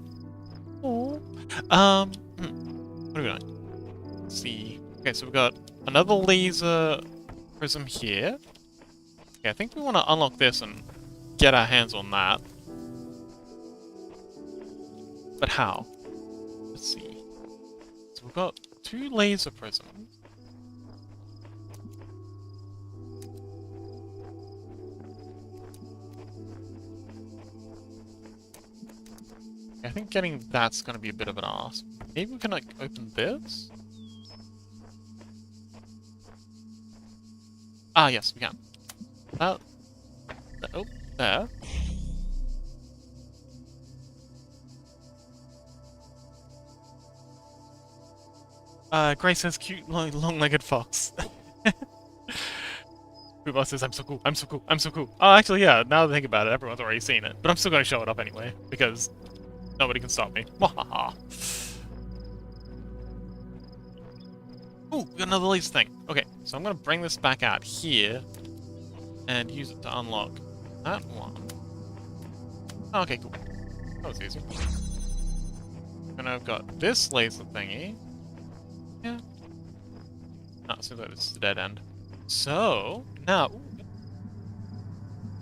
Oh. What are we doing? Let's see. Okay, so we've got another laser prism here. Okay, I think we want to unlock this and get our hands on that. But how? Let's see. So we've got 2 laser prisms. I think getting that's going to be a bit of an ask. Maybe we can like open this? Ah, yes, we can. Oh, there. Grace says cute long-legged fox. Fubar says I'm so cool, I'm so cool, I'm so cool. Oh, actually, yeah, now that I think about it, everyone's already seen it. But I'm still going to show it up anyway, because nobody can stop me. Wahaha. Ooh, we got another laser thing. Okay, so I'm going to bring this back out here and use it to unlock that one. Oh, okay, cool. That was easy. And I've got this laser thingy. Yeah. Oh, it seems like it's a dead end. So, now... do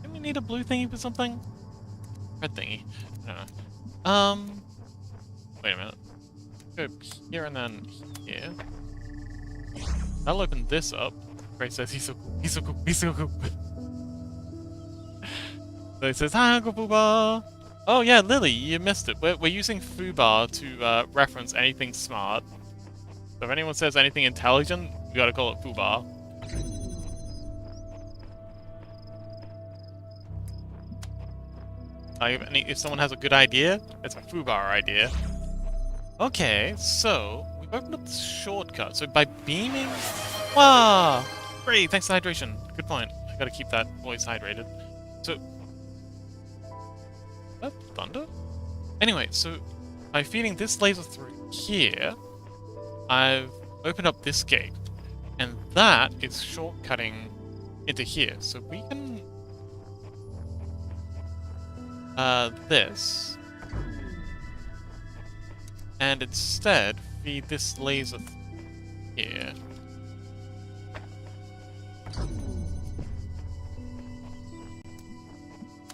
we need a blue thingy for something? Red thingy. I don't know. Wait a minute. Go here and then here. That'll open this up. Grace says he's so cool, he's so cool, he's so cool. So he says, hi, Uncle Fubar! Oh yeah, Lily, you missed it. We're using Fubar to reference anything smart. So if anyone says anything intelligent, we gotta call it Fubar. If someone has a good idea, it's a Fubar idea. Okay, so we've opened up the shortcut. So by beaming... Wow! Great, thanks for hydration. Good point. I gotta keep that voice hydrated. So... is that thunder? Anyway, so by feeding this laser through here, I've opened up this gate. And that is shortcutting into here. So we can... this. And instead, feed this laser here.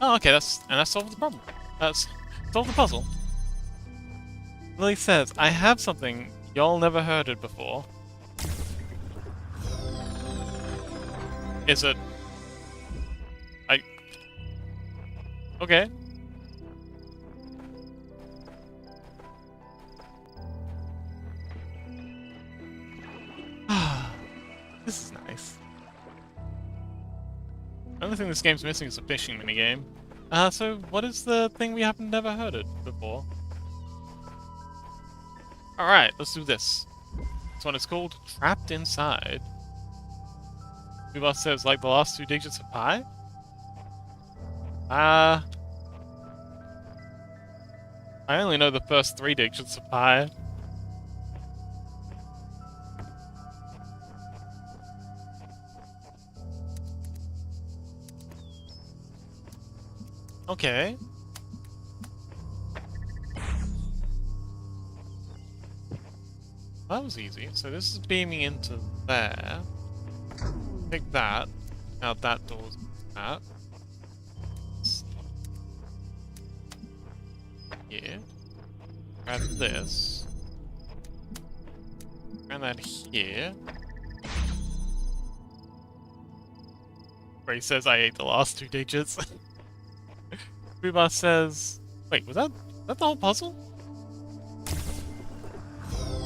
Oh, okay, that solves the problem. That's solved the puzzle. Lily says, I have something y'all never heard it before. Is it... Okay. This is nice. The only thing this game's missing is a fishing minigame. So what is the thing we haven't never heard it before? Alright, let's do this. This one is called Trapped Inside. Fubar says, like the last 2 digits of pi? I only know the first 3 digits of pi. Okay. that was easy. So this is beaming into there. Take that. Now that door's that. Here. Grab this. Grab that here. Ray says I ate the last 2 digits. Fubar says... Wait, was that the whole puzzle?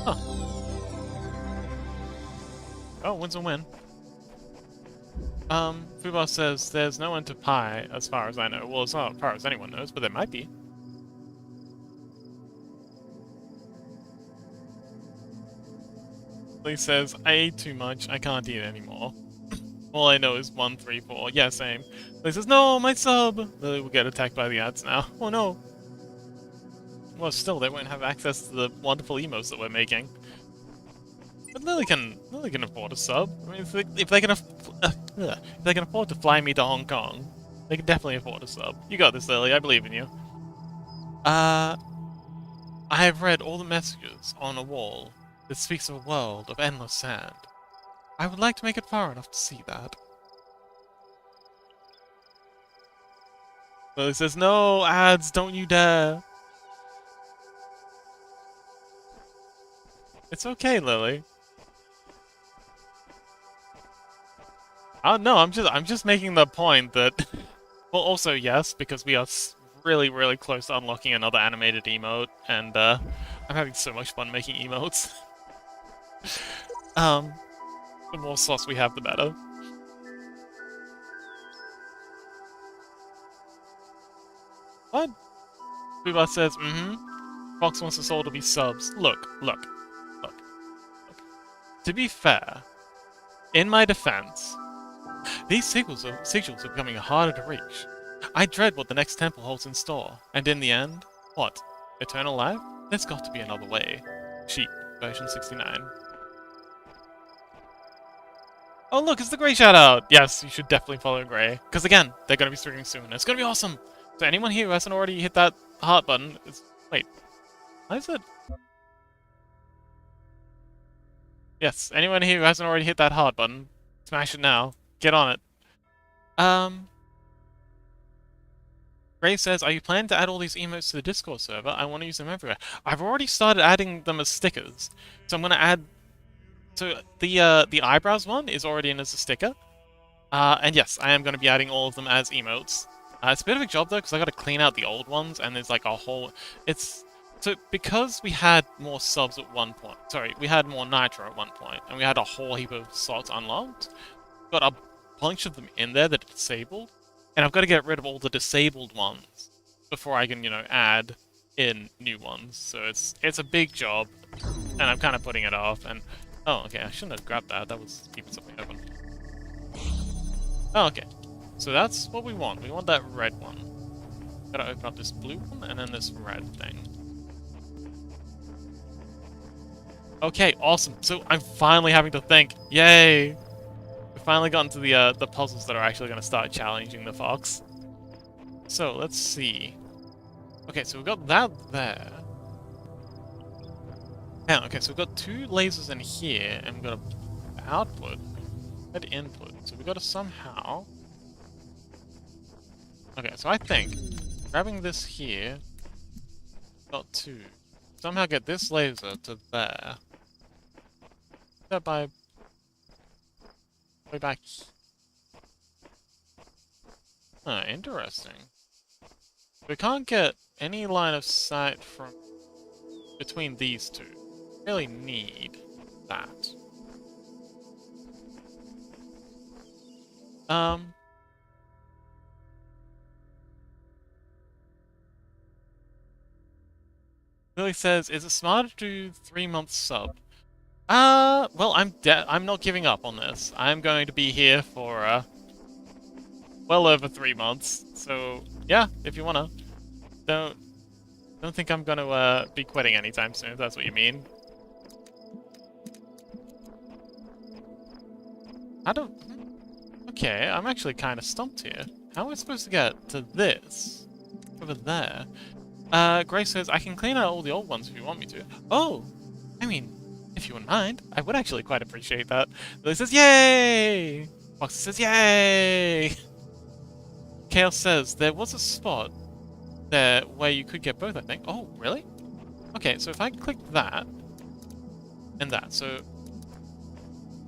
Huh. Oh, win's a win. Fubar says there's no end to pi, as far as I know. Well, it's not as far as anyone knows, but there might be. Lee says, I ate too much, I can't eat anymore. All I know is 1, 3, 4. Yeah, same. Lee says, no, my sub! Lily will get attacked by the ads now. Oh no. Well, still, they won't have access to the wonderful emotes that we're making. But Lily can afford a sub. I mean, if they can afford to fly me to Hong Kong, they can definitely afford a sub. You got this, Lily. I believe in you. I have read all the messages on a wall that speaks of a world of endless sand. I would like to make it far enough to see that. Lily says, no, ads, don't you dare. It's okay, Lily. Oh no, I'm just making the point that... Well, also yes, because we are really, really close to unlocking another animated emote, and I'm having so much fun making emotes. The more slots we have, the better. What? Fubar says, Fox wants us all to be subs. Look. To be fair, in my defense, these sigils are becoming harder to reach. I dread what the next temple holds in store. And in the end, what? Eternal life? There's got to be another way. Sheep, version 69. Oh look, it's the Grey shoutout! Yes, you should definitely follow Grey. Because again, they're going to be streaming soon. It's going to be awesome! So anyone here who hasn't already hit that heart button is... Wait. Why is it... Yes, anyone here who hasn't already hit that heart button, smash it now. Get on it. Grey says, are you planning to add all these emotes to the Discord server? I want to use them everywhere. I've already started adding them as stickers. So I'm going to add... So the eyebrows one is already in as a sticker. And yes, I am going to be adding all of them as emotes. It's a bit of a job though, because I got to clean out the old ones, and there's like a whole... So because we had more subs at one point... Sorry, we had more Nitro at one point, and we had a whole heap of slots unlocked. Got a bunch of them in there that are disabled. And I've got to get rid of all the disabled ones before I can, add in new ones. So it's a big job, and I'm kind of putting it off. And oh, okay, I shouldn't have grabbed that. That was keeping something open. Oh, okay. So that's what we want. We want that red one. Gotta open up this blue one and then this red thing. Okay, awesome. So I'm finally having to think. Yay! We've finally gotten to the puzzles that are actually going to start challenging the fox. So, let's see. Okay, so we've got that there. Yeah, okay, so we've got 2 lasers in here, and we've got an output and input. So we've got to somehow... Okay, so I think grabbing this here, got to somehow get this laser to there. That by... way back. Huh, interesting. We can't get any line of sight from between these two. Really need that. Billy says, is it smarter to do 3-month sub? Well, I'm not giving up on this. I'm going to be here for, well over 3 months. So, yeah, if you wanna. Don't think I'm gonna, be quitting anytime soon, if that's what you mean. Okay, I'm actually kind of stumped here. How am I supposed to get to this? Over there. Grace says, I can clean out all the old ones if you want me to. Oh! I mean, If you wouldn't mind, I would actually quite appreciate that. Lily says, yay! Foxy says, yay! Chaos says, there was a spot there where you could get both, I think. Oh, really? Okay, so if I click that, and that, so...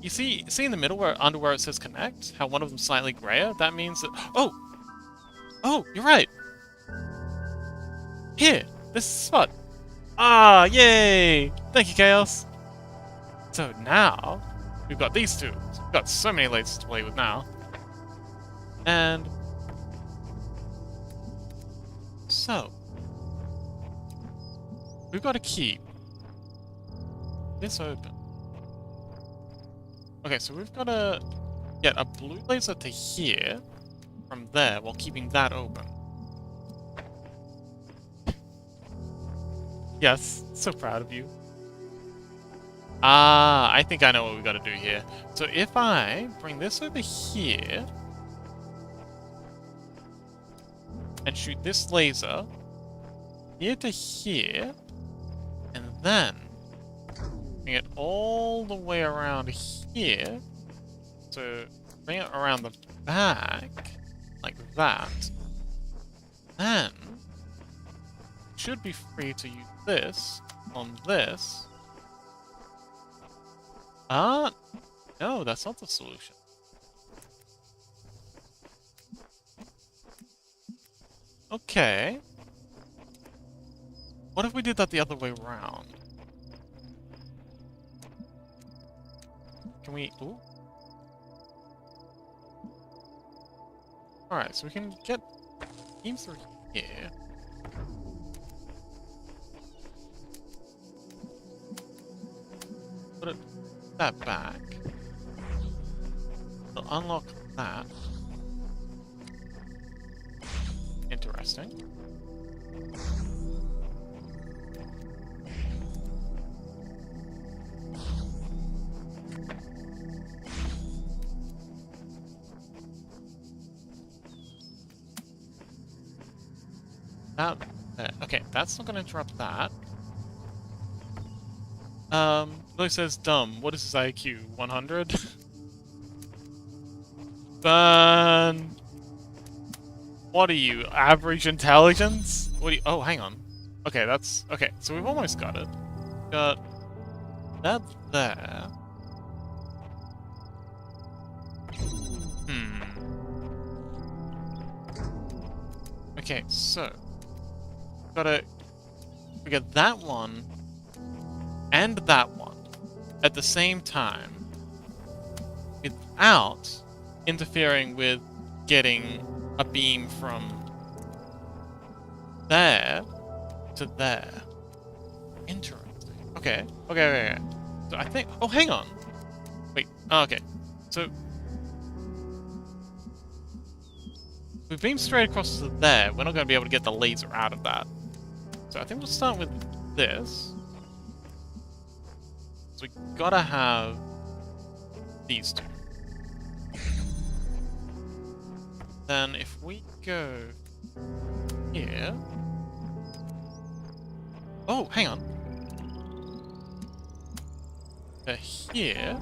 You see in the middle under where it says connect, how one of them's slightly grayer? That means that... Oh! Oh, you're right! Here! This spot! Ah, yay! Thank you, Chaos! So now, we've got these two. So we've got so many lasers to play with now. And... So... We've got to keep this open. Okay, so we've got to get a blue laser to here from there while keeping that open. Yes, so proud of you. Ah, I think I know what we got to do here. So if I bring this over here and shoot this laser here to here, and then bring it all the way around here, so bring it around the back, like that, then should be free to use this on this. No, that's not the solution. Okay. What if we did that the other way around? Can we... Ooh. Alright, so we can get beams through here. Put it that back. We'll unlock that. Interesting. That there. Okay, that's not gonna interrupt that. Lily says dumb. What is his IQ? 100? Burn! What are you, average intelligence? What do you... Oh, hang on. Okay, that's... Okay, so we've almost got it. Got... that there. Okay, so... Gotta... We got that one... and that one at the same time without interfering with getting a beam from there to there. Interesting. Okay. Okay. So I think... Oh, hang on. Wait. Oh, okay. So... we beam straight across to there. We're not going to be able to get the laser out of that. So I think we'll start with this. So we gotta have these two. Then if we go here... Oh, hang on. Here...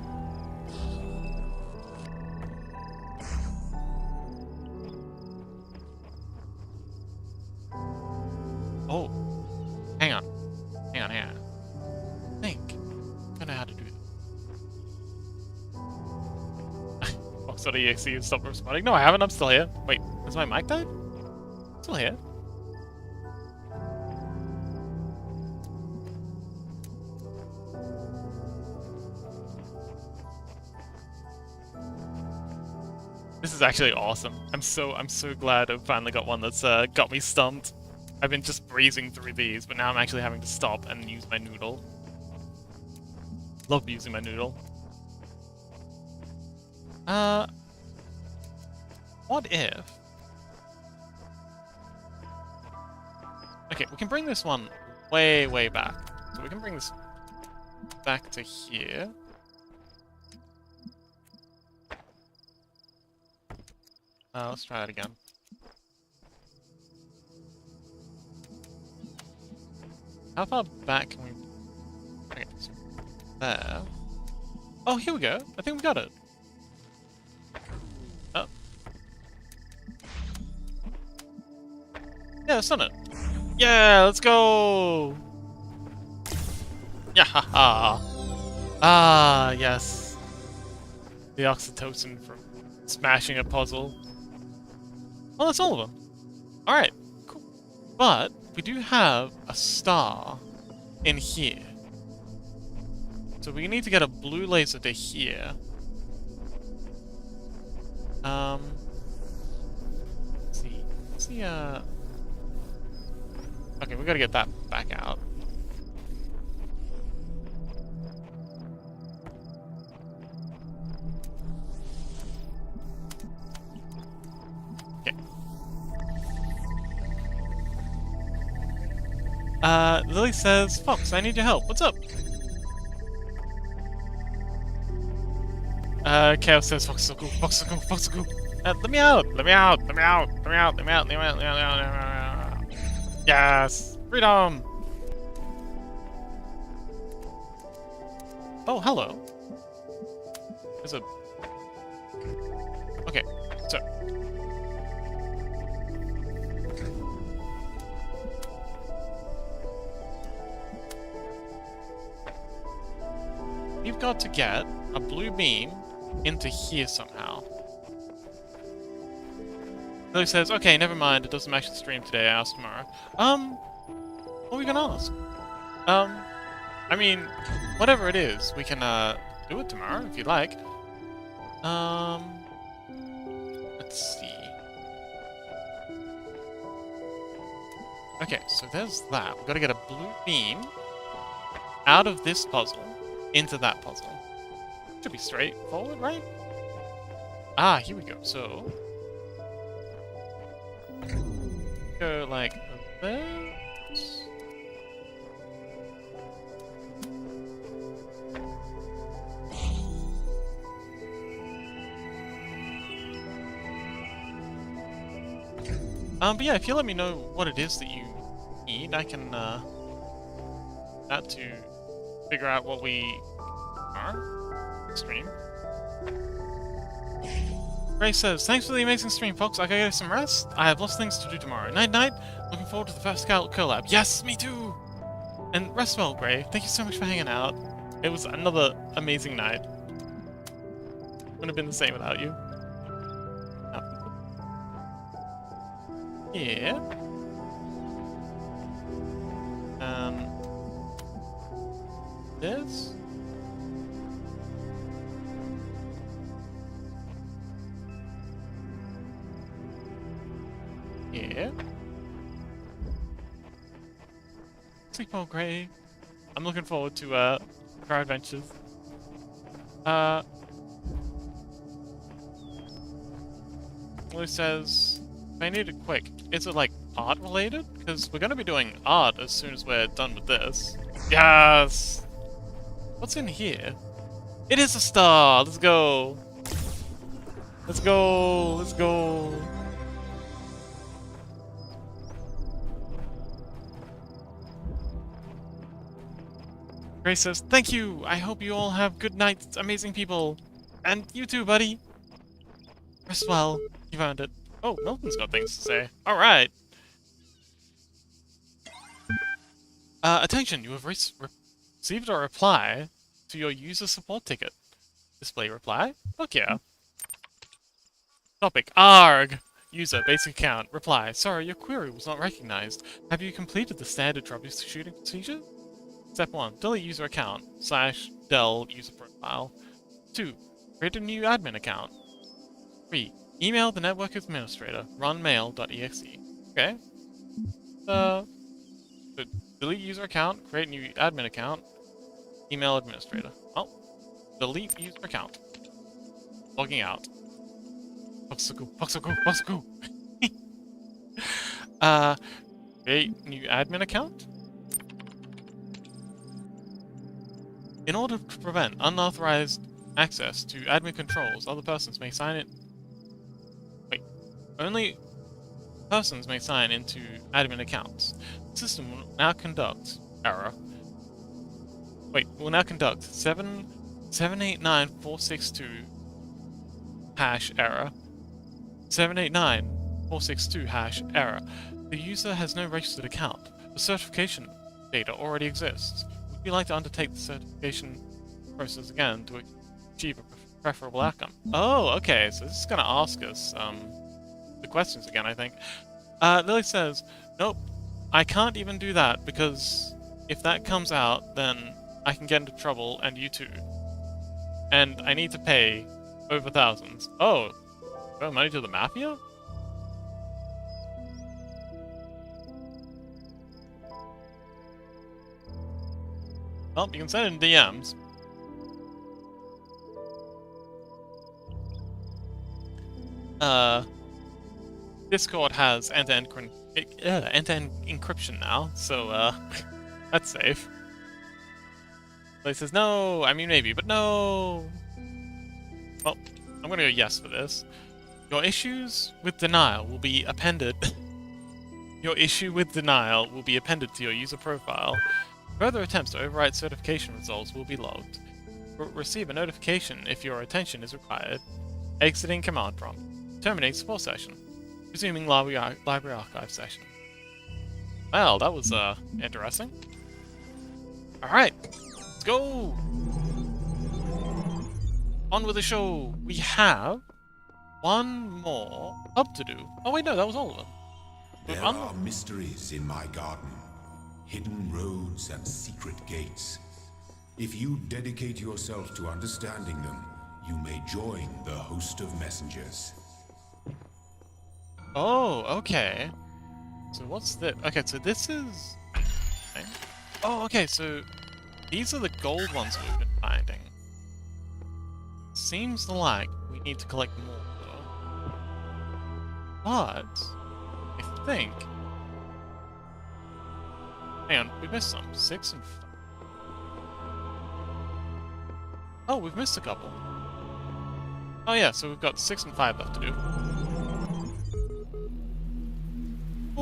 Oh, hang on. I think I know how to do this. Fox.exe stop responding. No, I haven't. I'm still here. Wait, has my mic died? Still here. This is actually awesome. I'm so glad I've finally got one that's got me stumped. I've been just breezing through these, but now I'm actually having to stop and use my noodle. Love using my noodle. What if... Okay, we can bring this one way, way back. So we can bring this back to here. Let's try that again. How far back can we... Okay, so there. Oh, here we go. I think we got it. Oh. Yeah, that's done it. Yeah, let's go! Yeah, haha. Ah, yes. The oxytocin from smashing a puzzle. Well, that's all of them. Alright, cool. But we do have a star in here. So we need to get a blue laser to here. Let's see. Let's see, okay, we gotta get that back out. Okay. Lily says, Fox, I need your help. What's up? Chaos says, Fox is so cool, Fox is so cool, Fox is so cool. Let me out! Let me out! Let me out! Let me out! Let me out! Let me out! Let me out! Let me out! Yes! Freedom! Oh, hello. There's a... Okay, so... You've got to get a blue beam into here somehow. Lily says, okay, never mind, it doesn't match the stream today, I asked tomorrow. What are we gonna ask? I mean, whatever it is, we can, do it tomorrow, if you'd like. Let's see. Okay, so there's that. We've gotta get a blue beam out of this puzzle into that puzzle. Should be straightforward, right? Ah, here we go. So... go like this. But yeah, if you let me know what it is that you need, I can, that to figure out what we are. Stream. Ray says, thanks for the amazing stream, Fox. I gotta get some rest. I have lots of things to do tomorrow. Night night. Looking forward to the first Scout collab. Yes, me too! And rest well, Gray. Thank you so much for hanging out. It was another amazing night. Wouldn't have been the same without you. Yeah. This. Yeah. Sleep well, Gray. I'm looking forward to our adventures. Lily says, I need it quick. Is it like art related? Because we're gonna be doing art as soon as we're done with this. Yes! What's in here? It is a star! Let's go! Let's go! Let's go! Grace says, thank you! I hope you all have good nights, amazing people! And you too, buddy! Rest well. You earned it. Oh, Milton's got things to say. Alright! Attention! You have received a reply to your user support ticket. Display reply? Fuck yeah. Topic. ARG! User, basic account. Reply. Sorry, your query was not recognized. Have you completed the standard troubleshooting procedure? Step 1. Delete user account / del user profile. 2. Create a new admin account. 3. Email the network administrator. Run mail.exe. Okay. So delete user account, create new admin account, email administrator. Oh. Delete user account. Logging out. Foxaku, Foxaku, Foxaku. Create new admin account. In order to prevent unauthorized access to admin controls, other persons may sign it. Wait. Only persons may sign into admin accounts. The system will now conduct error. Wait, we'll now conduct 789,462 hash error. 789,462 hash error. The user has no registered account. The certification data already exists. Would you like to undertake the certification process again to achieve a preferable outcome? Oh, okay, so this is gonna ask us the questions again, I think. Lily says, nope, I can't even do that because if that comes out, then I can get into trouble, and you too. And I need to pay over thousands. Oh, owe money to the mafia? Well, you can send it in DMs. Discord has end-to-end encryption now, so that's safe. But he says no, I mean maybe, but no. Well, I'm gonna go yes for this. Your issues with denial will be appended. Your issue with denial will be appended to your user profile. Further attempts to overwrite certification results will be logged. Receive a notification if your attention is required. Exiting command prompt. Terminate support session. Resuming library archive session. Well, that was interesting. Alright, let's go! On with the show! We have one more hub to do. Oh wait, no, that was all of them. There are mysteries in my garden. Hidden roads and secret gates. If you dedicate yourself to understanding them, you may join the host of messengers. Oh, okay. So what's this? Okay, so this is... Okay. Oh, okay, so these are the gold ones we've been finding. Seems like we need to collect more, though. But, I think... Hang on, we missed some. 6 and 5. Oh, we've missed a couple. Oh yeah, so we've got 6 and 5 left to do.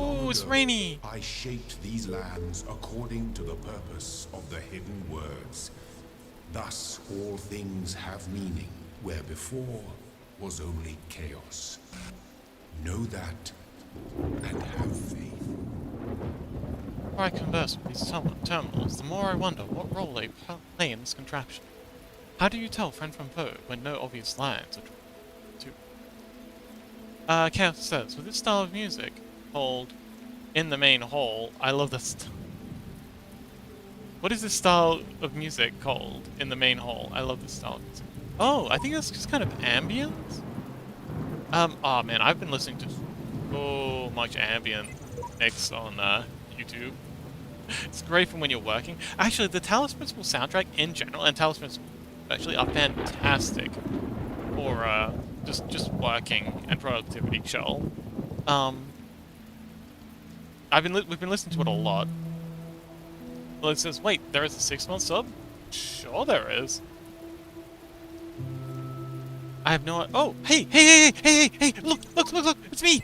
Oh, it's rainy! I shaped these lands according to the purpose of the hidden words. Thus all things have meaning, where before was only chaos. Know that, and have faith. The more I converse with these terminals, the more I wonder what role they play in this contraption. How do you tell friend from foe when no obvious lines are drawn to? Chaos says, with this style of music, called In the Main Hall, I love this. What is this style of music called? In the Main Hall, I love this style of music. Oh, I think that's just kind of ambient? Oh man, I've been listening to so much ambient mix on YouTube. It's great for when you're working. Actually, the Talos Principle soundtrack in general, and Talos Principle actually are fantastic for just working and productivity chill. We've been listening to it a lot. Well, it says, wait, there is a 6-month sub? Sure there is. I have no... Oh, hey, look, it's me!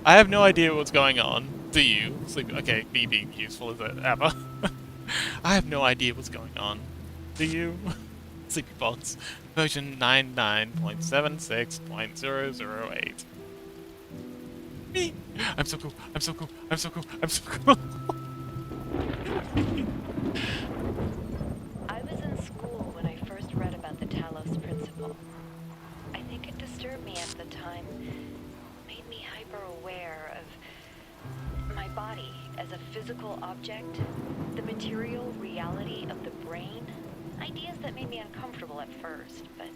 I have no idea what's going on. Do you? Sleepy. Okay, me being useful is it ever? I have no idea what's going on. Do you? Sleepybots. Version 99.76.008. Me! I'm so cool. I was in school when I first read about the Talos Principle. I think it disturbed me at the time, made me hyper-aware of my body as a physical object, the material reality of the brain, ideas that made me uncomfortable at first, but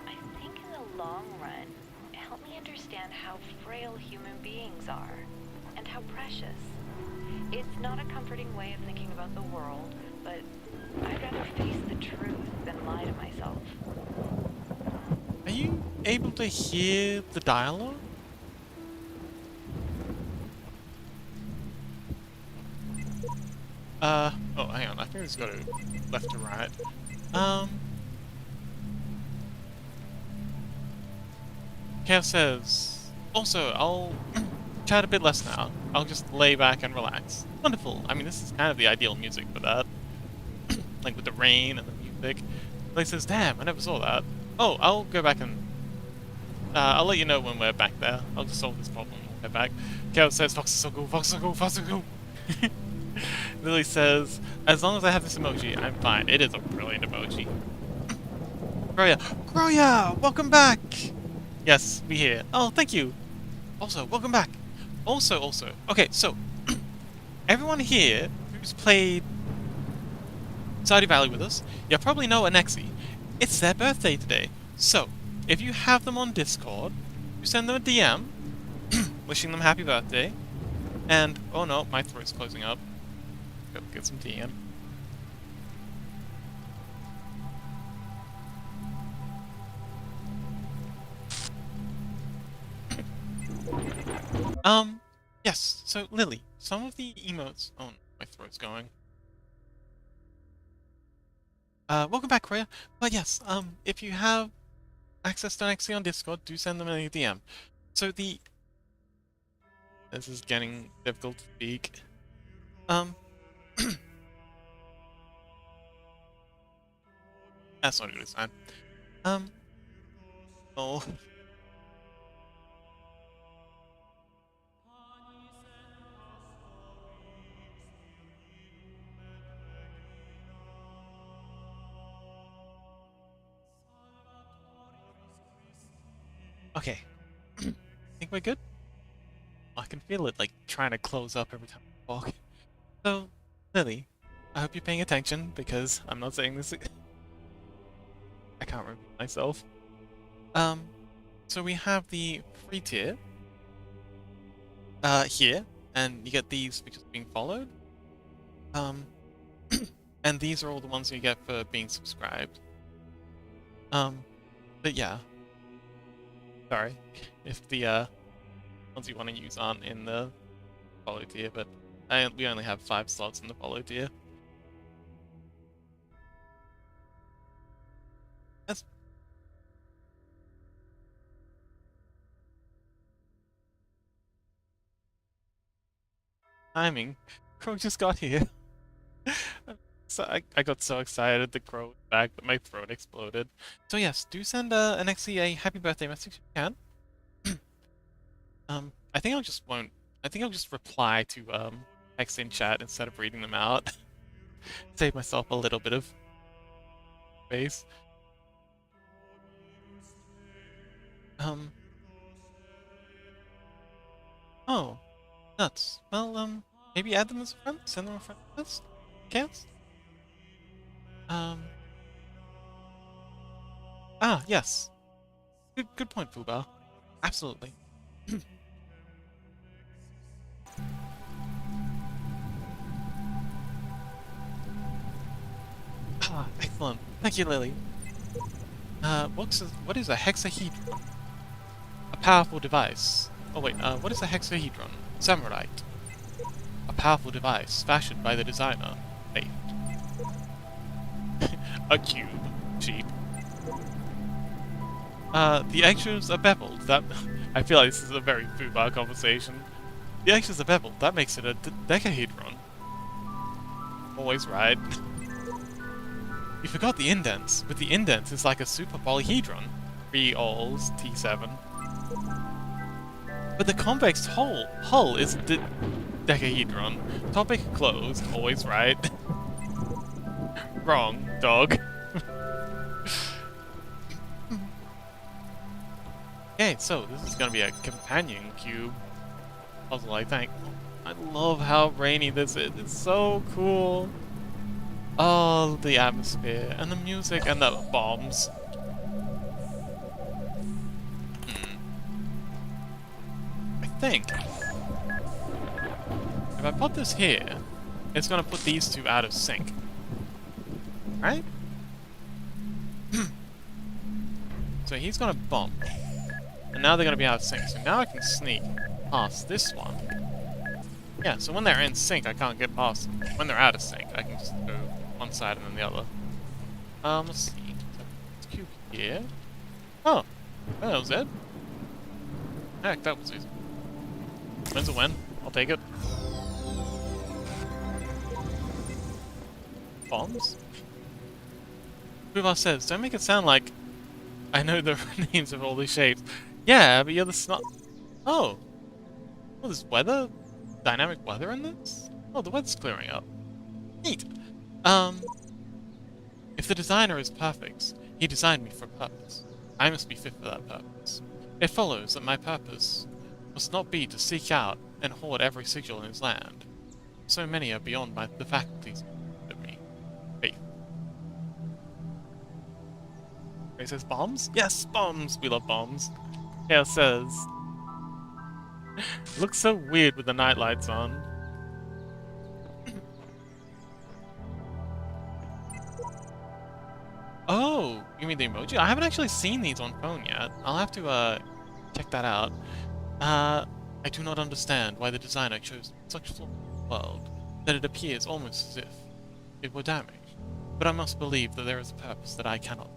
I think in the long run, it helped me understand how frail human beings are, and how precious. It's not a comforting way of thinking about the world, but I'd rather face the truth than lie to myself. Are you able to hear the dialogue? Oh, hang on, I think it's got to left to right. Kev says, also, I'll chat a bit less now. I'll just lay back and relax. Wonderful. I mean, this is kind of the ideal music for that. Like with the rain and the music. Lily says, damn, I never saw that. Oh, I'll go back and... I'll let you know when we're back there. I'll just solve this problem when we're back. Chaos says, Fox is so cool, Fox is so cool, Fox is so cool. Lily says, as long as I have this emoji, I'm fine. It is a brilliant emoji. Groya! Groya! Welcome back! Yes, we here. Oh, thank you! Also, welcome back! Also. Okay, so... everyone here who's played Stardew Valley with us, you probably know Anexi. It's their birthday today. So, if you have them on Discord, you send them a DM, wishing them happy birthday, and... oh no, my throat's closing up. Go get some tea in. Yes, so Lily, some of the emotes... oh, my throat's going. Welcome back, Rhea. But yes, if you have access to Nexi on Discord, do send them a DM. So the... this is getting difficult to speak. That's not a good sign. Oh... okay. Think we're good? I can feel it, like, trying to close up every time I walk. So, Lily, I hope you're paying attention, because I'm not saying this... I can't remember myself. So we have the free tier, here, and you get these for just being followed. And these are all the ones you get for being subscribed. But yeah. Sorry, if the, ones you want to use aren't in the follow tier, but we only have 5 slots in the follow tier. That's... timing. Crow just got here. So I got so excited the crow was back that my throat exploded. So yes, do send Anexi a happy birthday message if you can. I think I'll just reply to text in chat instead of reading them out. Save myself a little bit of space. Oh, nuts. Well, maybe add them as a friend? Send them a friend list? Counts? Yes. Good point, Fuba. Absolutely. Excellent. Thank you, Lily. What is a hexahedron? A powerful device. Oh wait, what is a hexahedron? Samurai. A powerful device fashioned by the designer. Fate. A cube. Cheap. The eggshells are beveled. That I feel like this is a very Fubar conversation. The eggshells are beveled. That makes it a decahedron. Always right. You forgot the indents. With the indents, it's like a super polyhedron. 3 alls, T7. But the convex hull is a decahedron. Topic closed. Always right. Wrong, dog. Okay, so this is gonna be a companion cube puzzle, I think. I love how rainy this is. It's so cool. Oh, the atmosphere and the music and the bombs. I think if I put this here, it's gonna put these two out of sync. Right? So he's gonna bump. And now they're gonna be out of sync. So now I can sneak past this one. Yeah, so when they're in sync, I can't get past them. When they're out of sync, I can just go one side and then the other. Let's see. So it's cube here. Oh, that was it. Heck, that was easy. When's a win? I'll take it. Bombs? Buvar says, don't make it sound like I know the names of all these shapes. Yeah, but you're the snot. Oh. Oh, there's weather? Dynamic weather in this? Oh, the weather's clearing up. Neat. If the designer is perfect, he designed me for a purpose. I must be fit for that purpose. It follows that my purpose must not be to seek out and hoard every sigil in his land. So many are beyond the faculties of me. Faith. He says bombs? Yes, bombs! We love bombs. Yeah, it says. Looks so weird with the night lights on. Oh, you mean the emoji? I haven't actually seen these on phone yet. I'll have to check that out. I do not understand why the designer chose such a sort of world that it appears almost as if it were damaged. But I must believe that there is a purpose that I cannot.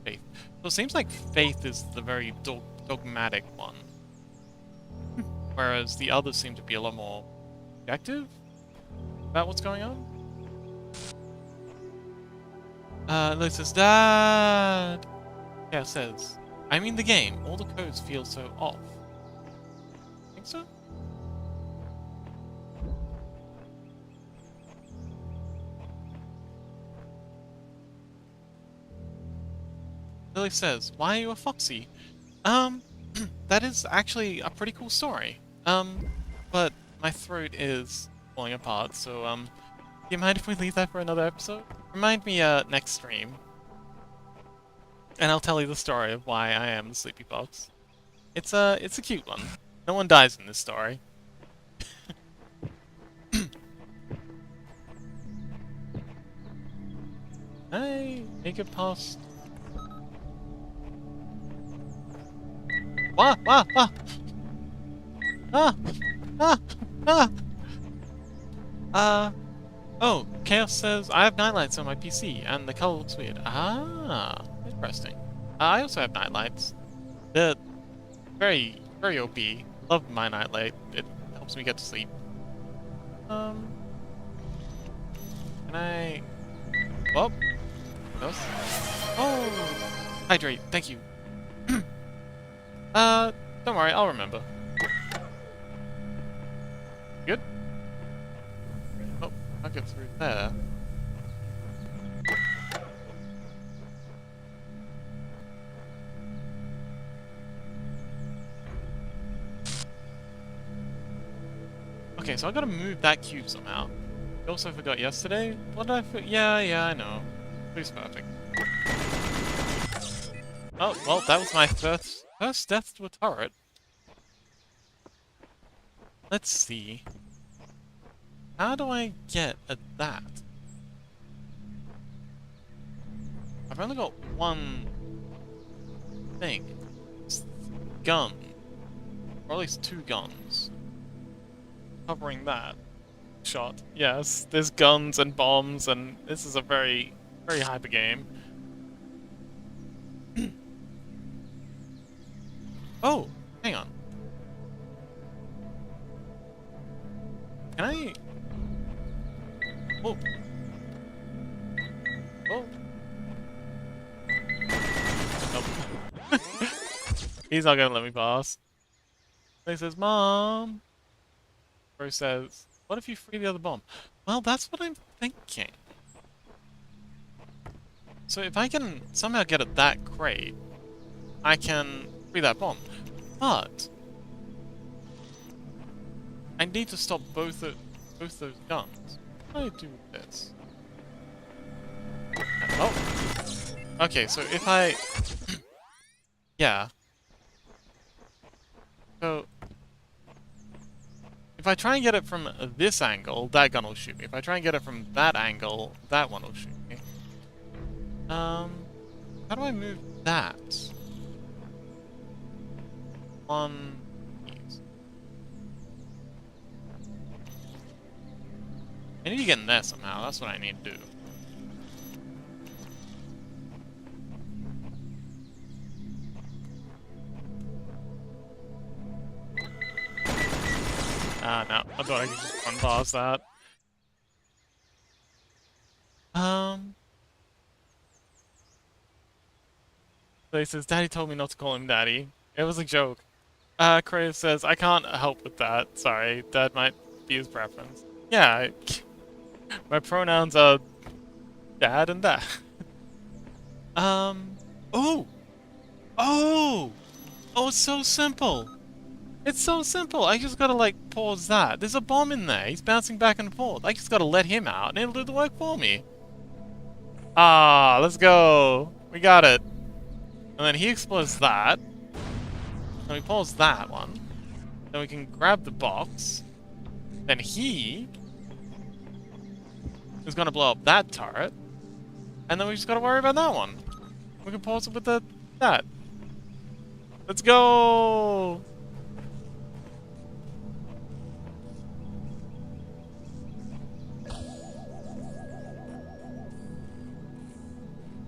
Faith. So it seems like faith is the very dogmatic one. Whereas the others seem to be a lot more objective about what's going on. Liz says, Dad! Yeah, it says, I mean the game, all the codes feel so off. Think so? Lily says, why are you a foxy? That is actually a pretty cool story. But my throat is falling apart, so, do you mind if we leave that for another episode? Remind me, next stream. And I'll tell you the story of why I am the sleepy fox. It's a cute one. No one dies in this story. Hey, make it past. Wah, wah, wah! Ah! Ah! Ah! Oh, Chaos says, I have nightlights on my PC, and the color looks weird. Ah, interesting. I also have nightlights. They're very, very OP. Love my nightlight. It helps me get to sleep. Can I... Oh! No? Oh! Hydrate, thank you. Don't worry, I'll remember. Good? Oh, I'll get through there. Okay, so I gotta move that cube somehow. I also forgot yesterday. What did I forget? Yeah, I know. Please perfect. Oh, well, that was my first death to a turret. Let's see. How do I get at that? I've only got one thing. It's gun. Or at least 2 guns. Covering that shot. Yes, there's guns and bombs, and this is a very, very hyper game. Oh, hang on. Can I... Oh. Oh. Nope. He's not gonna let me pass. He says, Mom. Bro says, what if you free the other bomb? Well, that's what I'm thinking. So if I can somehow get at that crate, I can free that bomb. But I need to stop both those guns. What do I do with this? Oh. Okay, so if I... yeah. So... if I try and get it from this angle, that gun will shoot me. If I try and get it from that angle, that one will shoot me. How do I move that? On these. I need to get in there somehow. That's what I need to do. Ah, no. I thought I could just run past that. So he says, Daddy told me not to call him Daddy. It was a joke. Crave says, I can't help with that. Sorry, Dad might be his preference. Yeah, my pronouns are Dad and Dad. Oh! Oh! Oh, it's so simple! It's so simple. I just gotta, like, pause that. There's a bomb in there. He's bouncing back and forth. I just gotta let him out, and it'll do the work for me. Ah, let's go. We got it. And then he explodes that. Then we pause that one. Then we can grab the box. Then he is gonna blow up that turret. And then we just gotta worry about that one. We can pause it with that. Let's go!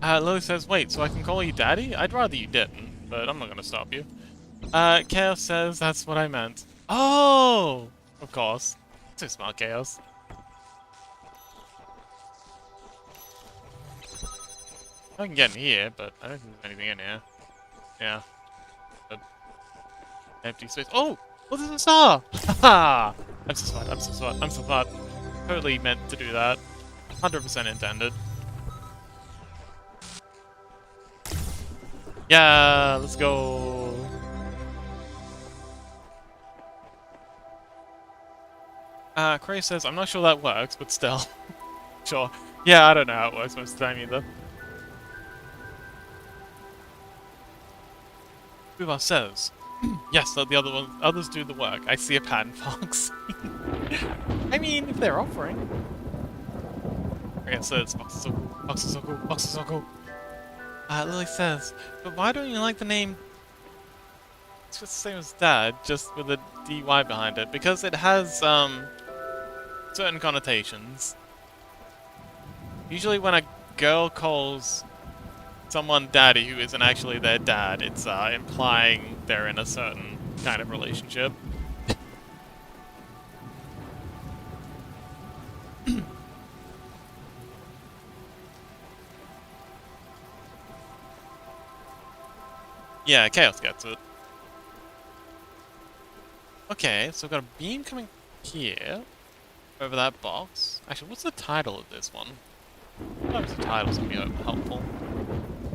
Lily says, wait, so I can call you Daddy? I'd rather you didn't, but I'm not gonna stop you. Chaos says, that's what I meant. Oh! Of course. So smart, Chaos. I can get in here, but I don't think there's anything in here. Yeah. But empty space. Oh! Well, there's a star! Haha! I'm so smart, I'm so smart, I'm so smart. Totally meant to do that. 100% intended. Yeah, let's go. Crave says, I'm not sure that works, but still. Sure. Yeah, I don't know how it works most of the time either. Ubar says, yes, let the others do the work. I see a pattern, Fox. I mean, if they're offering. Okay, so it's Fox is so cool, Fox is so cool, Fox is so cool. Lily says, but why don't you like the name? It's just the same as Dad, just with a DY behind it, because it has, certain connotations. Usually when a girl calls someone daddy who isn't actually their dad, it's, implying they're in a certain kind of relationship. Yeah, Chaos gets it. Okay, so we've got a beam coming here, over that box. Actually, what's the title of this one? Sometimes the titles can be helpful.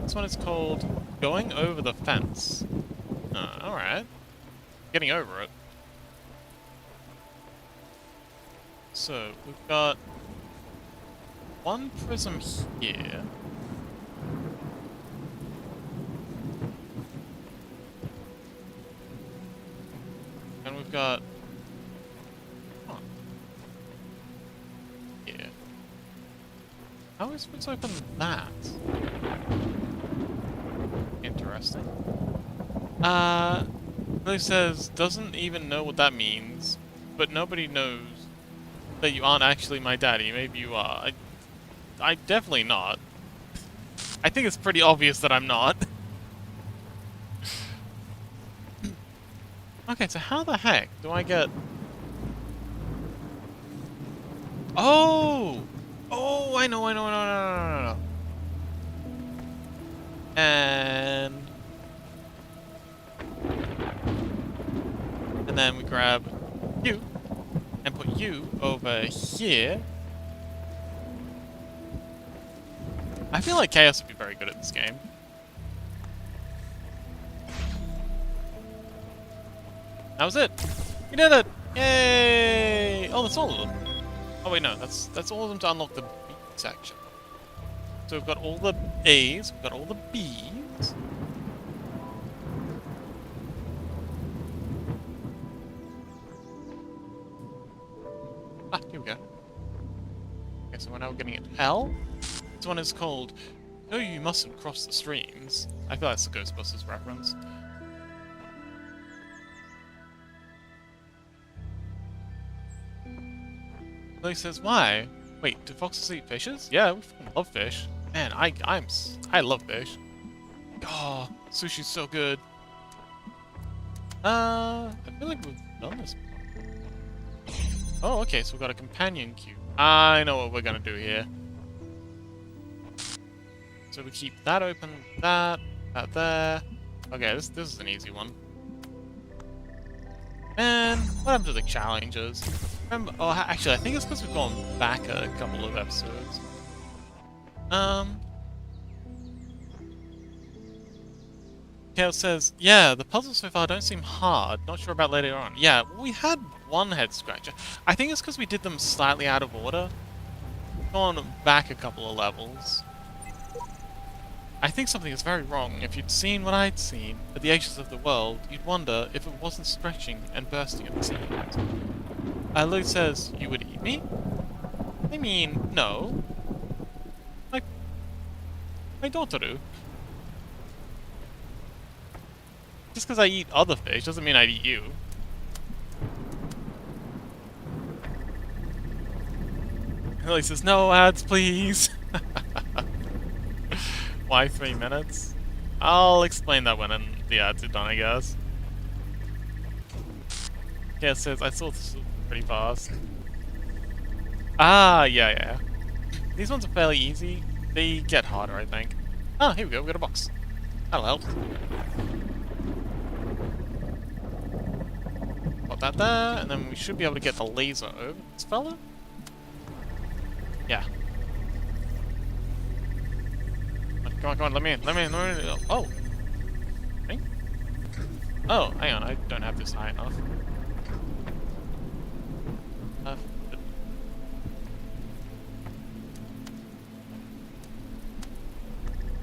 This one is called Going Over the Fence. Alright. Getting over it. So, we've got one prism here. And we've got... Huh. Here. How are we supposed to open that? Interesting. Lily says, doesn't even know what that means, but nobody knows that you aren't actually my daddy. Maybe you are. I definitely not. I think it's pretty obvious that I'm not. Okay, so how the heck do I get... Oh! Oh, I know. And then we grab you and put you over here. I feel like Chaos would be very good at this game. That was it. We did it! Yay! Oh, that's all of them. Oh wait, no, that's all of them to unlock the B section. So we've got all the A's, we've got all the B's. Ah, here we go. Okay, so now we're getting an L. This one is called No, You Mustn't Cross the Streams. I feel that's a Ghostbusters reference. Lily says, why? Wait, do foxes eat fishes? Yeah, we fucking love fish. Man, I love fish. Oh, sushi's so good. I feel like we've done this before. Oh, okay, so we've got a companion cube. I know what we're gonna do here. So we keep that open, that there. Okay, this is an easy one. And what happened to the challenges? Remember? Oh, actually, I think it's because we've gone back a couple of episodes. Kale says, yeah, the puzzles so far don't seem hard. Not sure about later on. Yeah, we had one head scratcher. I think it's because we did them slightly out of order. Gone back a couple of levels. I think something is very wrong. If you'd seen what I'd seen at the edges of the world, you'd wonder if it wasn't stretching and bursting at the seams. Luke says, you would eat me? I mean, no. My, my daughter do. Just because I eat other fish doesn't mean I'd eat you. Lily says, no ads, please. Why 3 minutes? I'll explain that when the ads are done, I guess. Yeah, it says, I saw this pretty fast. Ah, yeah. These ones are fairly easy. They get harder, I think. Ah, here we go, we got a box. That'll help. Got that there, and then we should be able to get the laser over this fella. Yeah. Come on, let me in. Oh! Me? Oh, hang on, I don't have this high enough.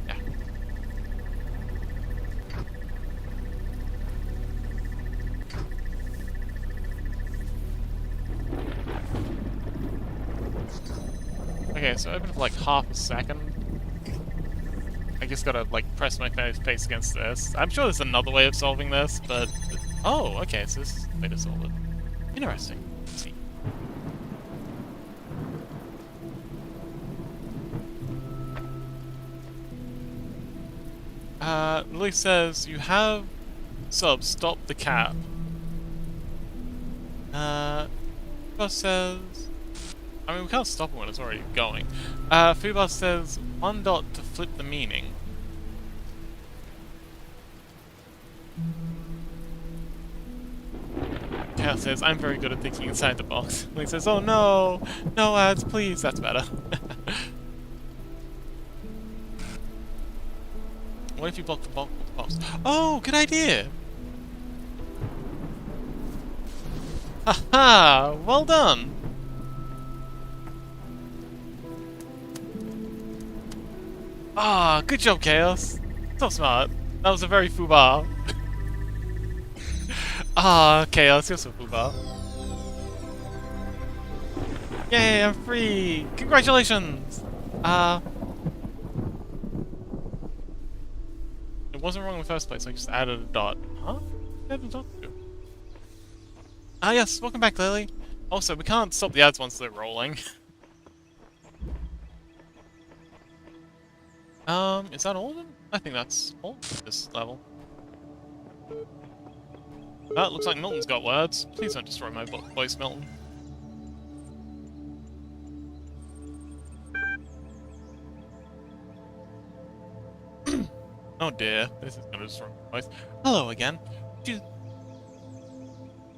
Yeah. Okay, so open for like half a second. I just gotta like press my face against this. I'm sure there's another way of solving this, but... Oh, okay, so this is the way to solve it. Interesting. Let's see. Lily says, you have stop the cap. Fubar says... I mean, we can't stop it when it's already going. Fubar says, 1 dot to flip the meaning. Cal says, I'm very good at thinking inside the box. Lily says, oh no! No ads, please! That's better. What if you block the box with the box? Oh, good idea! Haha! Well done! Ah, good job, Chaos! So smart. That was a very foobar. Ah, Chaos, you're so foobar. Yay, I'm free! Congratulations! It wasn't wrong in the first place, I just added a dot. Huh? Added a dot too. Ah yes, welcome back, Lily. Also, we can't stop the ads once they're rolling. Is that all of them? I think that's all of this level. That looks like Milton's got words. Please don't destroy my voice, Milton. Oh dear, this is gonna destroy my voice. Hello again. Would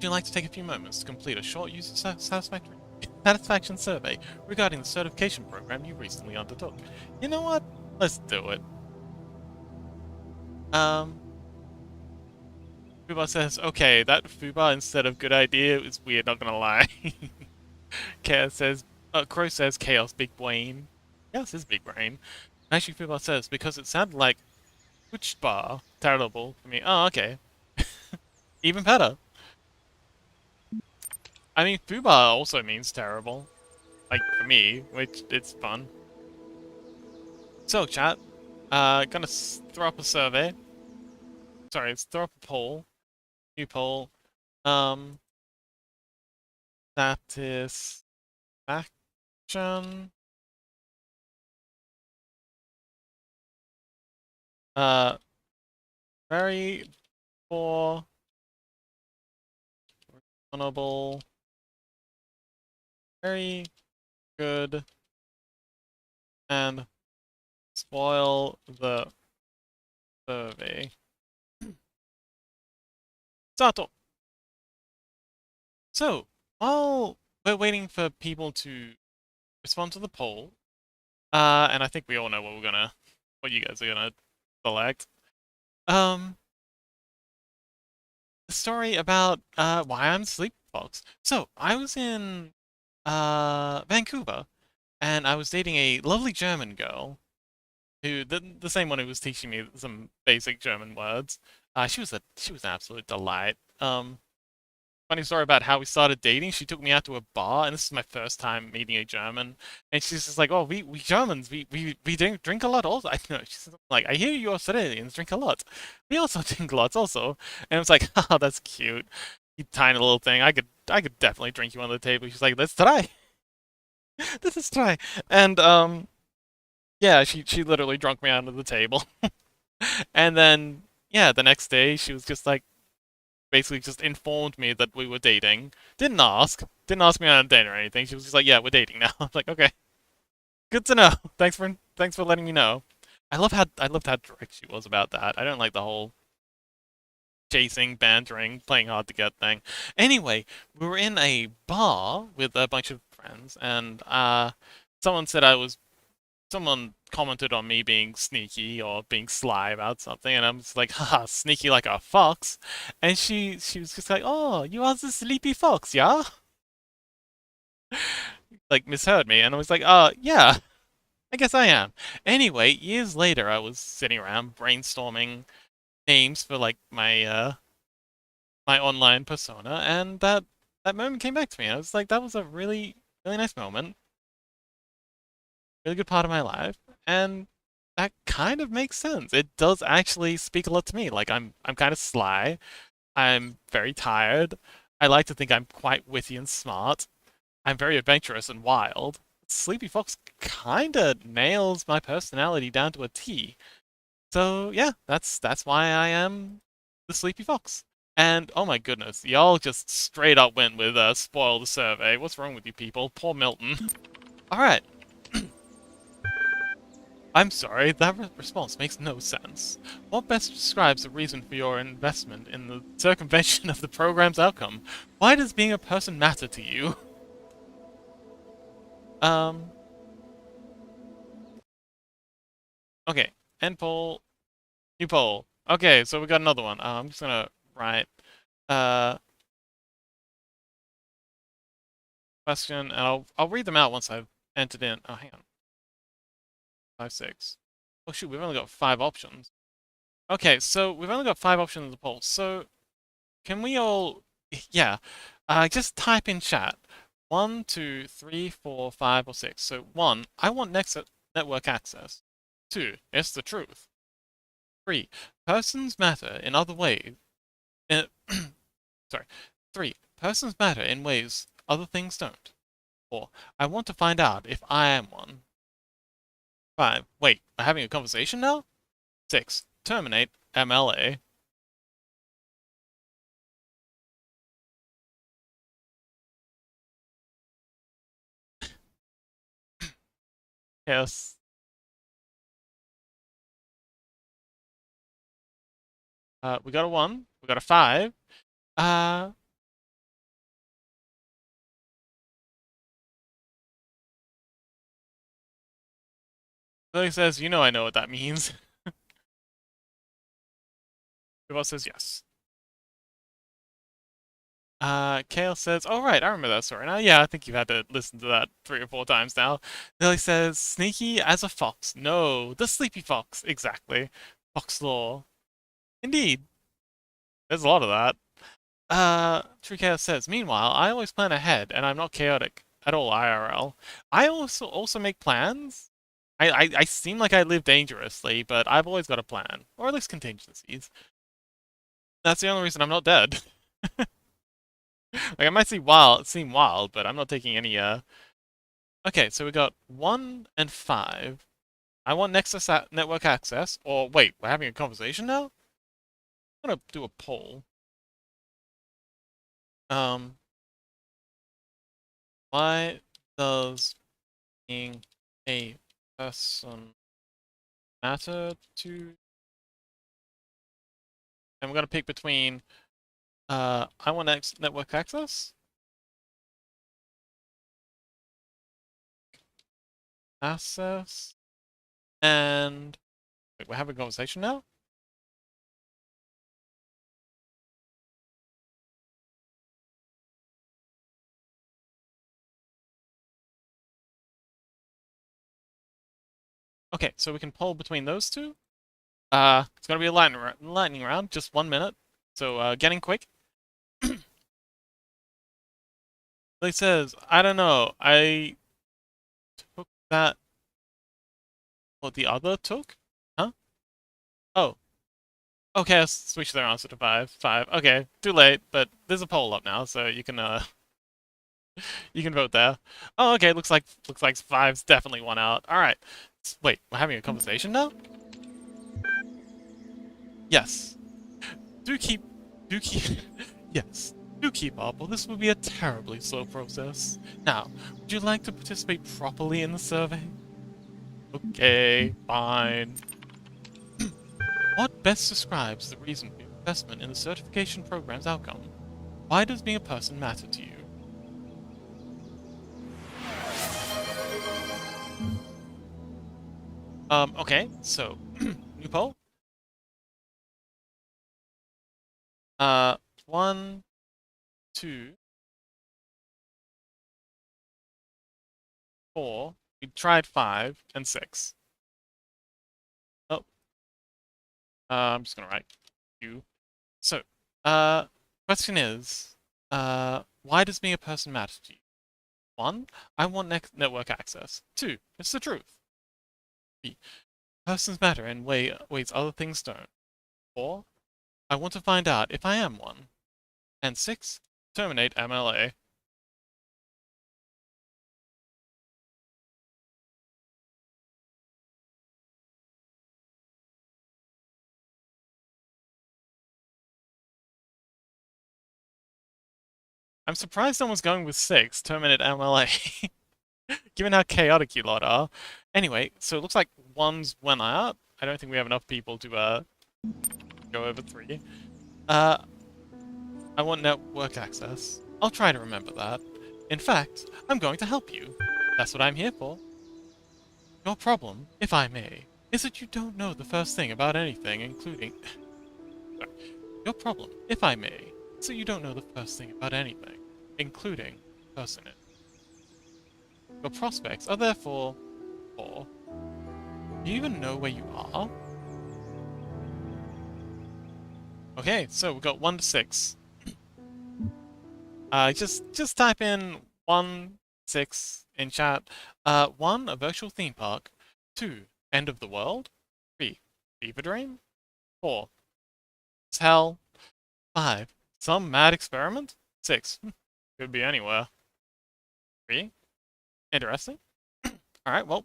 you like to take a few moments to complete a short user satisfaction survey regarding the certification program you recently undertook? You know what? Let's do it. Fubar says, okay, that Fubar instead of good idea is weird, not gonna lie. Chaos says, Crow says, Chaos, big brain. Chaos is big brain. Actually, Fubar says, because it sounded like which bar? Terrible for me. Oh, okay. Even better. I mean, Fubar also means terrible. Like, for me, which, it's fun. So, chat, gonna throw up a survey. Sorry, let's throw up a poll. New poll. Satisfaction. Very poor, reasonable very good and spoil the survey. Sato. So, while we're waiting for people to respond to the poll, and I think we all know what you guys are gonna select. The story about why I'm sleep fox. So I was in Vancouver, and I was dating a lovely German girl who the same one who was teaching me some basic German words. She was an absolute delight. Funny story about how we started dating. She took me out to a bar, and this is my first time meeting a German. And she's just like, "Oh, we Germans, we drink a lot also." I know. She's like, "I hear you Australians drink a lot. We also drink lots also." And I was like, "Oh, that's cute. You tiny little thing. I could definitely drink you on the table." She's like, "Let's try. Let's try." And yeah, she literally drunk me out of the table. And then yeah, the next day she was just like basically just informed me that we were dating. Didn't ask me on a date or anything. She was just like, "Yeah, we're dating now." I was like, "Okay, good to know. Thanks for letting me know." I loved how direct she was about that. I don't like the whole chasing, bantering, playing hard to get thing. Anyway, we were in a bar with a bunch of friends, and someone said I was someone commented on me being sneaky or being sly about something, and I'm just like, haha, sneaky like a fox. And she was just like, "Oh, you are the sleepy fox, yeah?" Like misheard me, and I was like, yeah, I guess I am." Anyway, years later, I was sitting around brainstorming names for like my online persona, and that moment came back to me. I was like, that was a really nice moment, really good part of my life, and that kind of makes sense. It does actually speak a lot to me. Like I'm kind of sly. I'm very tired. I like to think I'm quite witty and smart. I'm very adventurous and wild. Sleepy Fox kinda nails my personality down to a T. So yeah, that's why I am the Sleepy Fox. And oh my goodness, y'all just straight up went with spoil the survey. What's wrong with you people? Poor Milton. Alright. I'm sorry, that response makes no sense. What best describes the reason for your investment in the circumvention of the program's outcome? Why does being a person matter to you? Um, okay. End poll. New poll. Okay, so we got another one. I'm just gonna write uh question, and I'll read them out once I've entered in. Oh, hang on. 5, 6. Oh shoot, we've only got 5 options. Okay, so we've only got 5 options in the poll. So can we all, yeah, just type in chat 1, 2, 3, 4, 5, or 6. So 1, I want next network access. 2, it's the truth. 3, persons matter in other ways. Sorry. 3, persons matter in ways other things don't. 4, I want to find out if I am one. 5, wait, we're having a conversation now? 6, terminate MLA. Yes. We got a 1, we got a 5. Uh, Lily says, "You know I know what that means." Who else says yes? Kale says, "Oh right, I remember that story now. Yeah, I think you've had to listen to that 3 or 4 times now." Lily says, "Sneaky as a fox. No, the sleepy fox. Exactly. Fox law. Indeed. There's a lot of that." True Chaos says, "Meanwhile, I always plan ahead, and I'm not chaotic at all IRL. I also make plans. I seem like I live dangerously, but I've always got a plan, or at least contingencies. That's the only reason I'm not dead." Like I might seem wild, but I'm not taking any Okay, so we got 1 and 5. I want Nexus network access. Or wait, we're having a conversation now? I'm gonna do a poll. Um, why Does being a person matter to? And we're gonna pick between I want network access, and wait, we're having a conversation now? Okay, so we can poll between those two. It's gonna be a lightning round, just 1 minute. So getting quick. He says, I don't know, I took that what the other took? Huh? Oh. Okay, I'll switch their answer to 5. 5. Okay, too late, but there's a poll up now, so you can you can vote there. Oh, okay, looks like 5's definitely won out. Alright. Wait, we're having a conversation now? Yes. Do keep yes. Do keep up, or this will be a terribly slow process. Now, would you like to participate properly in the survey? Okay, fine. What best describes the reason for your investment in the certification program's outcome? Why does being a person matter to you? Okay, so, new poll. 1, 2, 4. We tried 5 and 6. Oh, I'm just gonna write you. So, question is, why does being a person matter to you? 1, I want network access. 2, it's the truth. 3, persons matter in ways other things don't. 4, I want to find out if I am one. And 6, terminate MLA. I'm surprised someone's going with 6, terminate MLA. Given how chaotic you lot are. Anyway, so it looks like 1's went out. I don't think we have enough people to go over 3. I want network access. I'll try to remember that. In fact, I'm going to help you. That's what I'm here for. Your problem, if I may, is that you don't know the first thing about anything, including... Sorry. Your problem, if I may, is that you don't know the first thing about anything, including person in. Your prospects are therefore poor. Do you even know where you are? Okay, so we've got 1 to 6. Just type in 1, 6 in chat. 1, a virtual theme park. 2, end of the world. 3, fever dream. 4, it's hell. 5, some mad experiment. 6, could be anywhere. 3, interesting. Alright, well.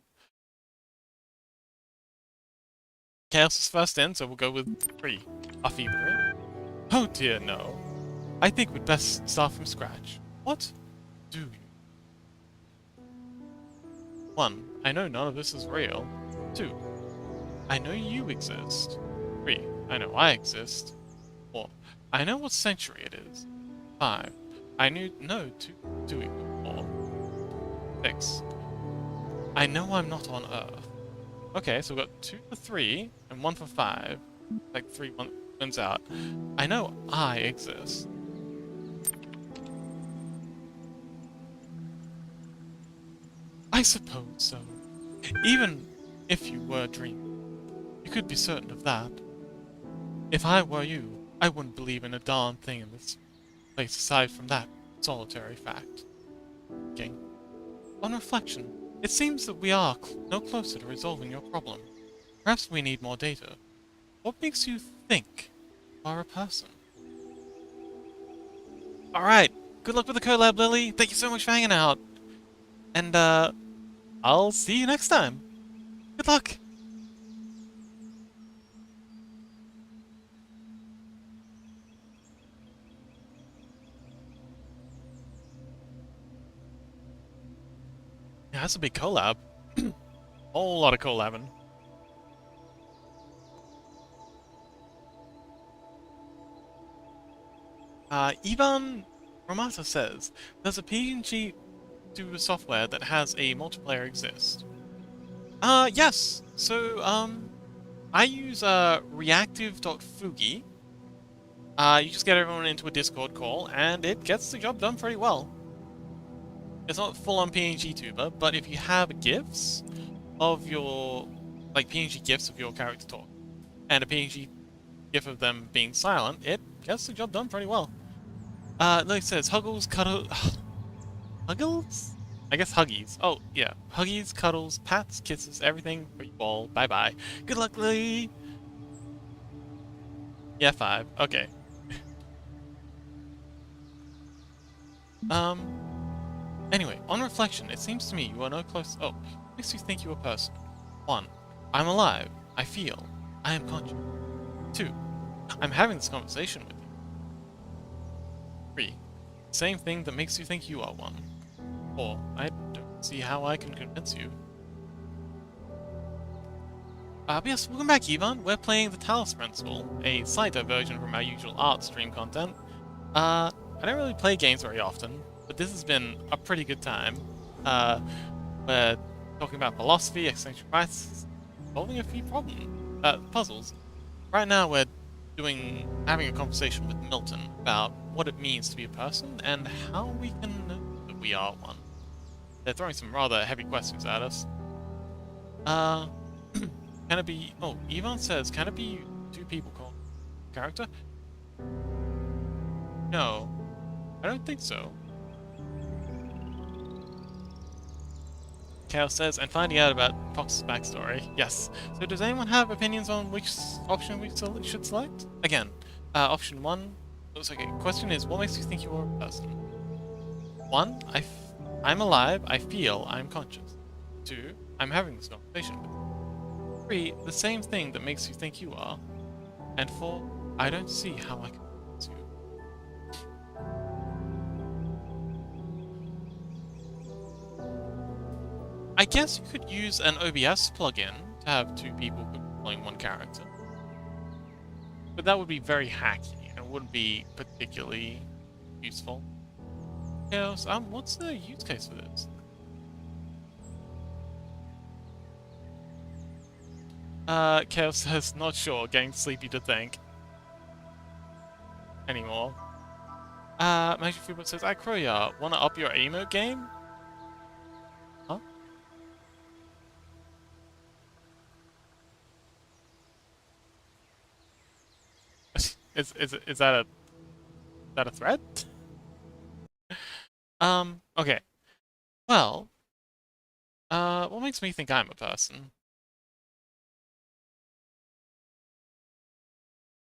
Chaos is first in, so we'll go with 3, a fever dream. Oh dear, no. I think we'd best start from scratch. What do you? 1, I know none of this is real. 2, I know you exist. 3, I know I exist. 4, I know what century it is. 5, I know to doing more. 6, I know I'm not on Earth. Okay, so we've got 2 for 3 and 1 for 5. Like 3 wins out. I know I exist. I suppose so. Even if you were dreaming, you could be certain of that. If I were you, I wouldn't believe in a darn thing in this place aside from that solitary fact. King. On reflection, it seems that we are no closer to resolving your problem. Perhaps we need more data. What makes you think you are a person? Alright, good luck with the collab, Lily. Thank you so much for hanging out. And, I'll see you next time. Good luck! Yeah, that's a big collab. Whole lot of collabing. Ivan Romata says, does a PNG do software that has a multiplayer exist? Yes. So, I use, reactive.fugi. You just get everyone into a Discord call, and it gets the job done pretty well. It's not full-on PNG tuber, but if you have GIFs of your, like, PNG GIFs of your character talk, and a PNG GIF of them being silent, it gets the job done pretty well. Like it says, Huggles, Cuddles... Huggles? I guess Huggies. Oh, yeah. Huggies, Cuddles, Pats, Kisses, everything for you all. Bye-bye. Good luck, Lee! Yeah, 5. Okay. Anyway, on reflection, it seems to me you are no close... Oh, what makes you think you're a person? 1. I'm alive. I feel. I am conscious. 2. I'm having this conversation with you. 3. Same thing that makes you think you are one. 4. I don't see how I can convince you. But yes, welcome back, Ivan. We're playing the Talos Principle, a slight diversion from our usual art stream content. I don't really play games very often, but this has been a pretty good time. We're talking about philosophy, existential crises, solving a few puzzles. Right now we're having a conversation with Milton about what it means to be a person and how we can know that we are one. They're throwing some rather heavy questions at us. Can it be... Oh, Ivan says, can it be 2 people called character? No, I don't think so. Chaos says, and finding out about Fox's backstory. Yes. So does anyone have opinions on which option we should select? Again, option 1... Looks like question is, what makes you think you're a person? 1. I'm alive, I feel, I'm conscious. 2. I'm having this conversation with you. 3. The same thing that makes you think you are. And 4. I don't see how I can convince you. I guess you could use an OBS plugin to have 2 people playing 1 character. But that would be very hacky and wouldn't be particularly useful. Chaos, what's the use case for this? Chaos says, not sure, getting sleepy to think. Anymore. Magic Fubo says, Akroya, wanna up your emote game? Huh? Is that a threat? Okay. Well, what makes me think I'm a person?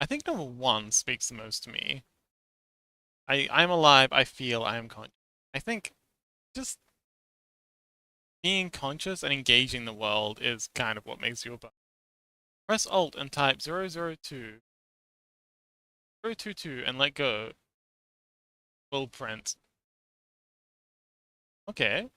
I think number 1 speaks the most to me. I'm alive, I feel, I am conscious. I think just being conscious and engaging the world is kind of what makes you a person. Press Alt and type 002 and let go. Will print. Okay.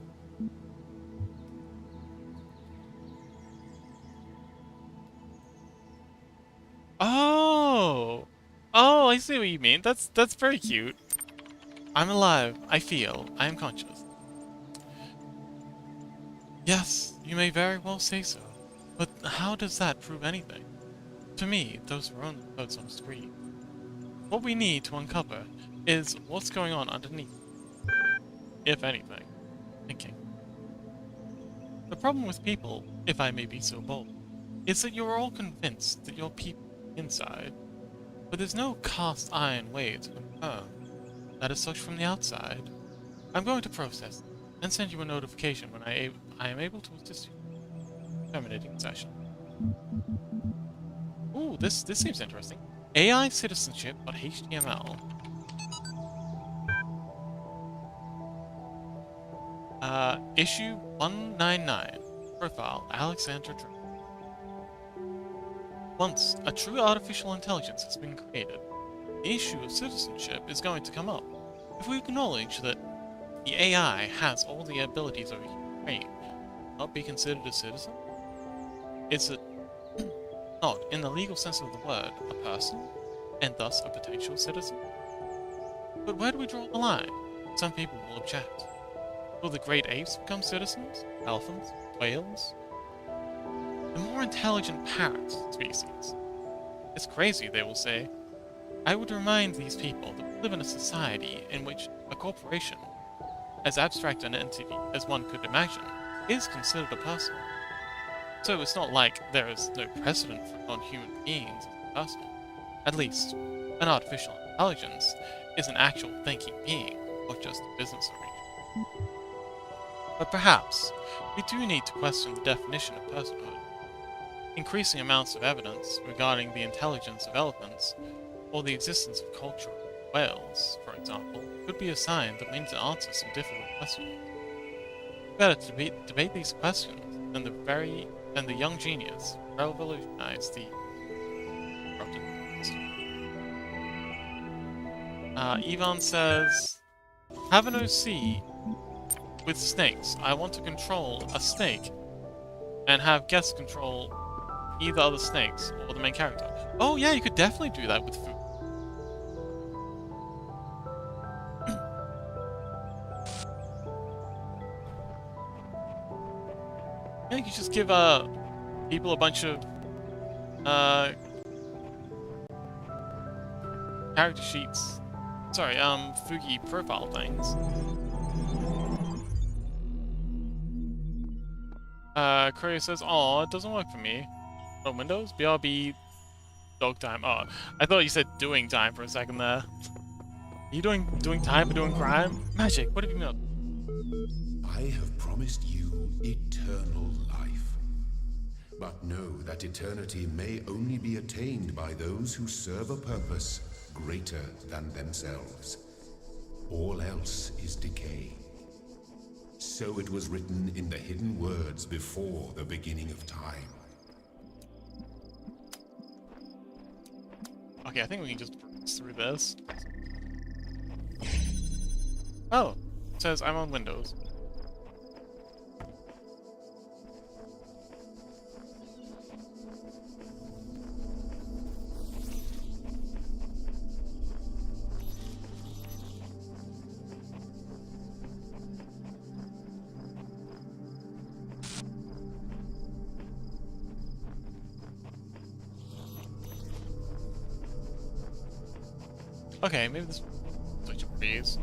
Oh! Oh, I see what you mean. That's very cute. I'm alive. I feel. I am conscious. Yes, you may very well say so. But how does that prove anything? To me, those are only words on screen. What we need to uncover is what's going on underneath. If anything. Thinking. The problem with people, if I may be so bold, is that you're all convinced that you're people inside. But there's no cast iron way to confirm that as such from the outside. I'm going to process and send you a notification when I am able to assist you. Terminating session. Ooh, this seems interesting. AI citizenship.html. Issue 199. Profile Alexander Drake. Once a true artificial intelligence has been created, the issue of citizenship is going to come up. If we acknowledge that the AI has all the abilities of a human, strange. Not be considered a citizen? Is it not, in the legal sense of the word, a person, and thus a potential citizen? But where do we draw the line? Some people will object. Will the great apes become citizens? Elephants? Whales? The more intelligent parrot species. It's crazy, they will say. I would remind these people that we live in a society in which a corporation, as abstract an entity as one could imagine, is considered a person. So it's not like there is no precedent for non-human beings as a person. At least, an artificial intelligence is an actual thinking being, not just a business arrangement. But perhaps, we do need to question the definition of personhood. Increasing amounts of evidence regarding the intelligence of elephants, or the existence of culture of whales, for example, could be a sign that we need to answer some difficult questions. Better to debate these questions than the young genius who revolutionized the corrupted past. Ivan says, have an OC with snakes. I want to control a snake and have guests control either other snakes or the main character. Oh yeah, you could definitely do that with food. Yeah, you could just give people a bunch of character sheets. Sorry, Fugi profile things. Courier says, "Aw, it doesn't work for me." Oh, Windows? BRB dog time. Oh, I thought you said doing time for a second there. Are you doing time for doing crime? Magic, what have you meant? I have promised you eternal life. But know that eternity may only be attained by those who serve a purpose greater than themselves. All else is decay. So it was written in the hidden words before the beginning of time. Okay, I think we can just progress through this. Oh, it says I'm on Windows. Okay, maybe this switch of these.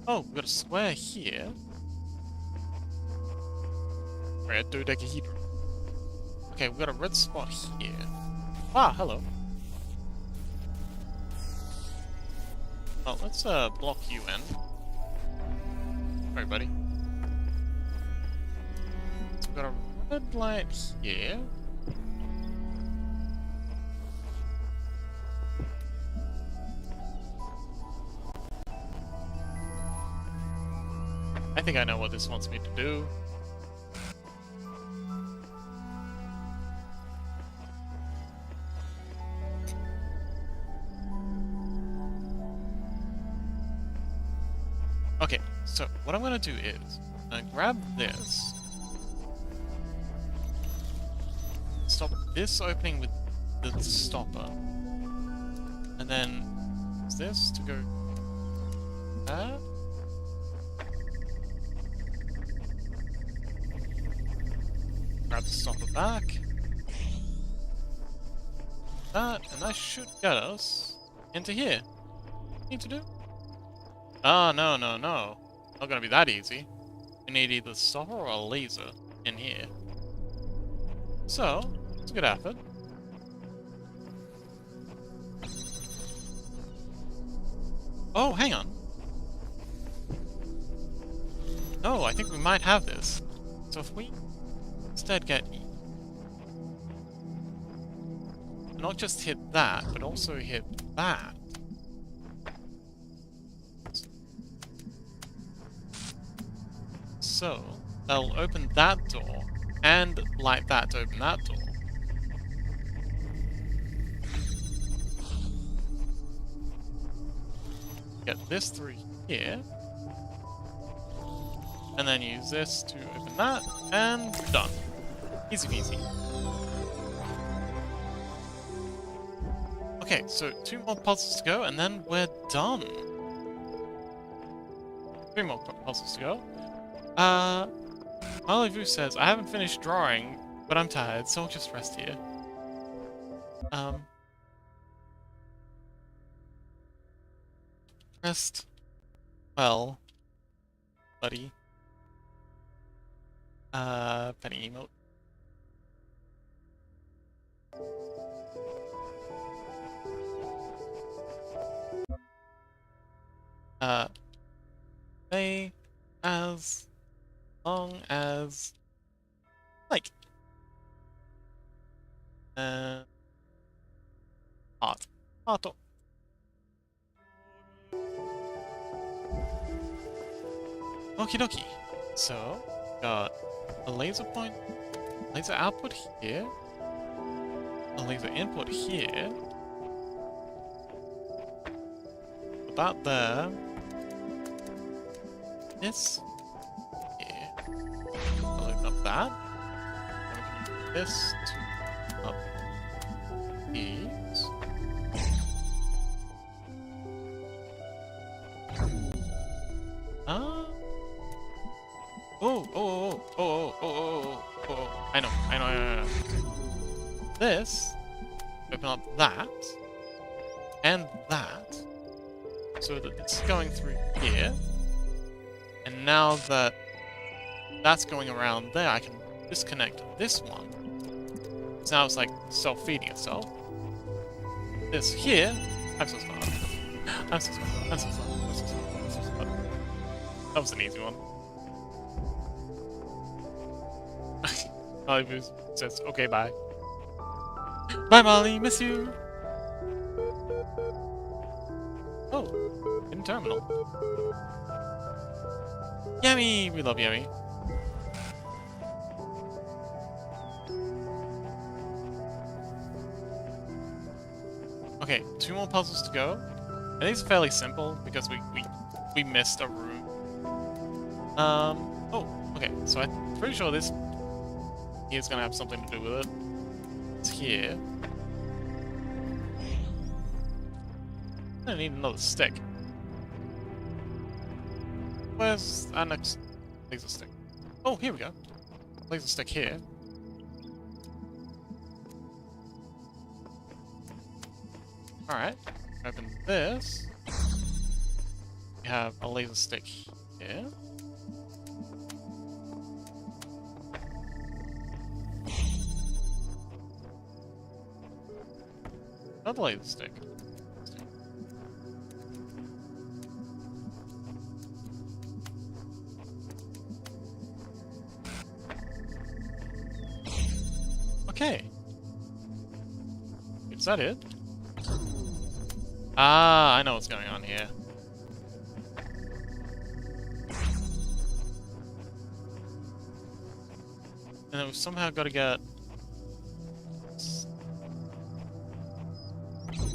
Oh, we've got a square here. Red dodecahedron. Okay, we've got a red spot here. Ah, hello. Well, let's block you in. Alright, buddy. We've got a red light here. I think I know what this wants me to do. Okay, so what I'm gonna do is grab this. Stop this opening with the stopper. And then use this to go there. Grab the stopper back. That, and that should get us into here. What do we need to do? Ah, no. Not gonna be that easy. We need either a stopper or a laser in here. So, it's a good effort. Oh, hang on. No, I think we might have this. So if we instead get E. Not just hit that, but also hit that. So, they'll open that door, and light that to open that door. get this through here. And then use this to open that, and done. Easy peasy. Okay, so 2 more puzzles to go, and then we're done. 3 more puzzles to go. Malibu says, I haven't finished drawing, but I'm tired, so I'll just rest here. Rest well, buddy. Penny emote. Stay as long as like heart. Heart. Okie dokie. So got a laser point, laser output here, a laser input here. Put that there. This here. I'll open up that. And we can use this to up these. I know. This, open up that, and that, so that this is going through here, and now that that's going around there, I can disconnect this one. So now it's like self-feeding itself. This here, I'm so smart. I'm so smart. That was an easy one. Molly says, okay, bye. Bye, Molly, miss you! Oh, in terminal. Yummy! We love Yummy. Okay, 2 more puzzles to go. And these are fairly simple because we missed a room. Oh, okay, so I'm pretty sure this is gonna have something to do with it. It's here. I need another stick. Where's our next laser stick? Oh, here we go. Laser stick here. Alright, open this. We have a laser stick here. Another laser stick. Okay. Is that it? Ah, I know what's going on here. And then we've somehow got to get...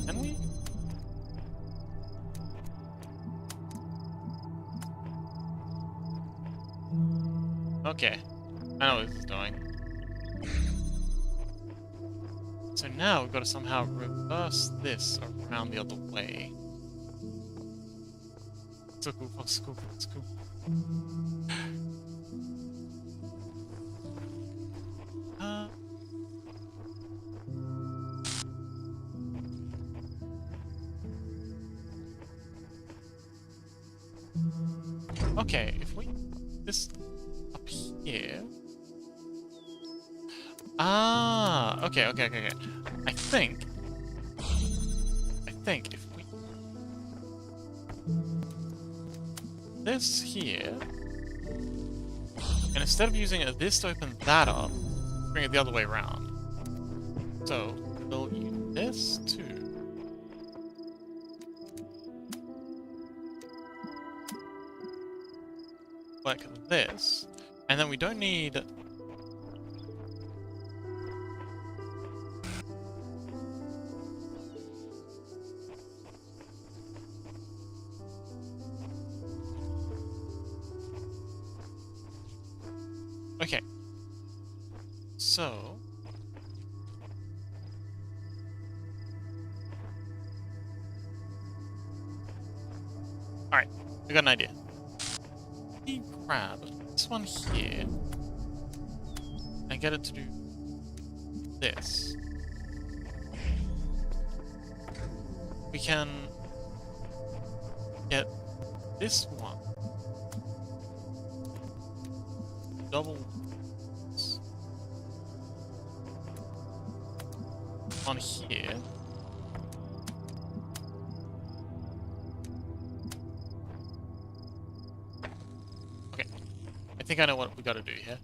Can we? Okay. I know what this is doing. So now we've got to somehow reverse this around the other way. So cool, so cool, so cool. Okay, if we this up here. Ah, okay. I think if we this here, and instead of using this to open that up, bring it the other way around. So we'll use this to like this, and then we don't need. So... Alright, I got an idea. We grab this one here and get it to do this. We can get this one double on here. Okay, I think I know what we gotta do here.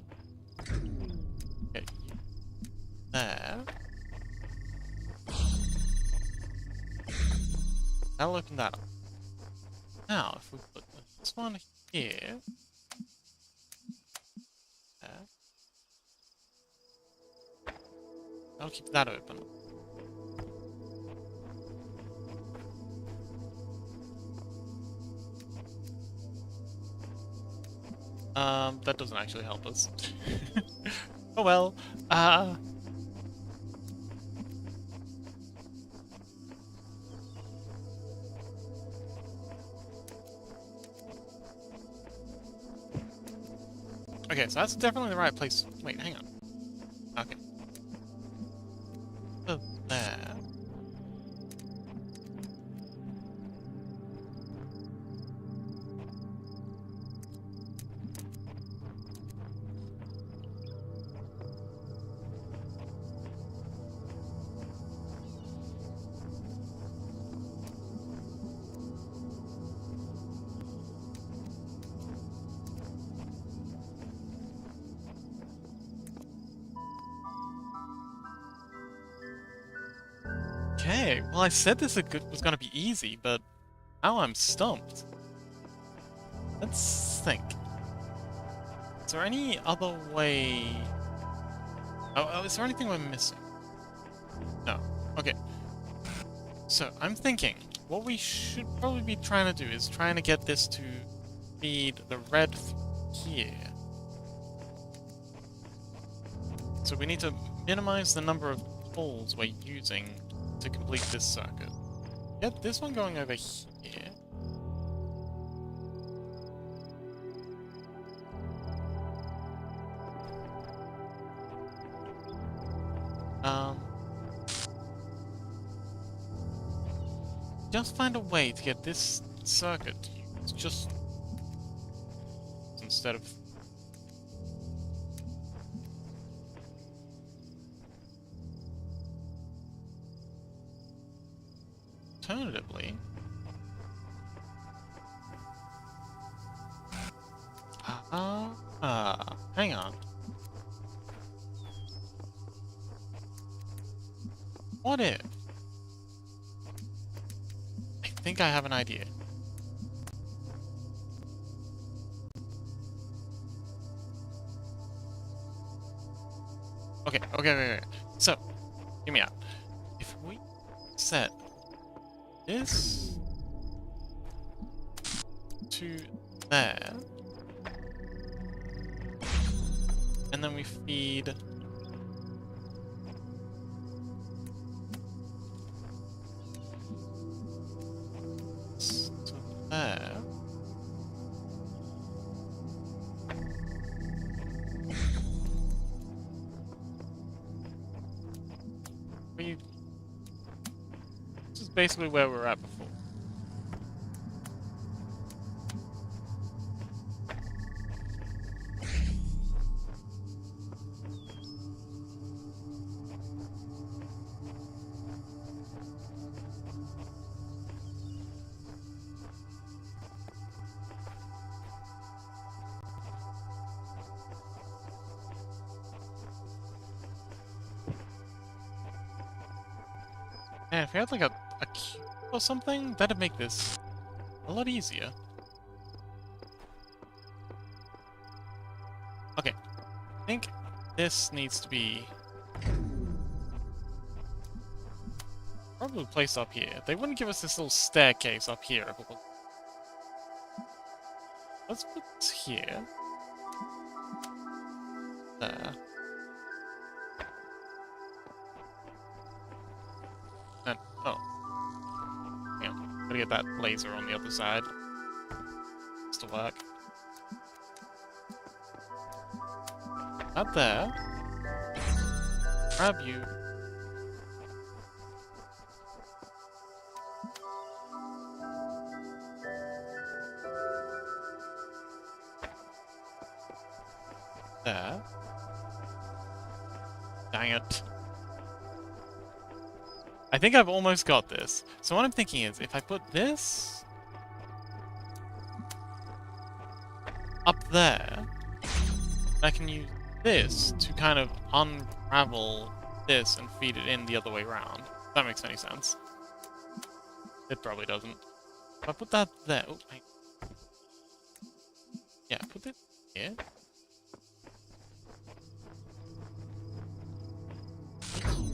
Okay, there. That'll open that up. Now, if we put this one here, there, that'll keep that open. That doesn't actually help us. Oh well. Okay, so that's definitely the right place. Wait, hang on. Okay. So there. Okay, well I said this was gonna be easy, but now I'm stumped. Let's think. Is there any other way... Oh, is there anything we're missing? No. Okay. So, I'm thinking, what we should probably be trying to do is trying to get this to feed the red here. So we need to minimize the number of poles we're using to complete this circuit. Get this one going over here. Just find a way to get this circuit to use just instead of... Alternatively... hang on. What if... I think I have an idea. Okay. So, hear me out. If we set this to there, and then we feed this to there. This is basically where we were at before. Man, if we had like a cube or something, that'd make this a lot easier. Okay, I think this needs to be probably placed up here. They wouldn't give us this little staircase up here. But let's put this here. There. And, oh. Hang on. Gotta get that laser on the other side. Just to work. Up there. Grab you. There. Dang it. I think I've almost got this. So what I'm thinking is, if I put this up there, I can use this to kind of unravel this and feed it in the other way around. If that makes any sense. It probably doesn't. If I put that there... Oh, yeah, put it here.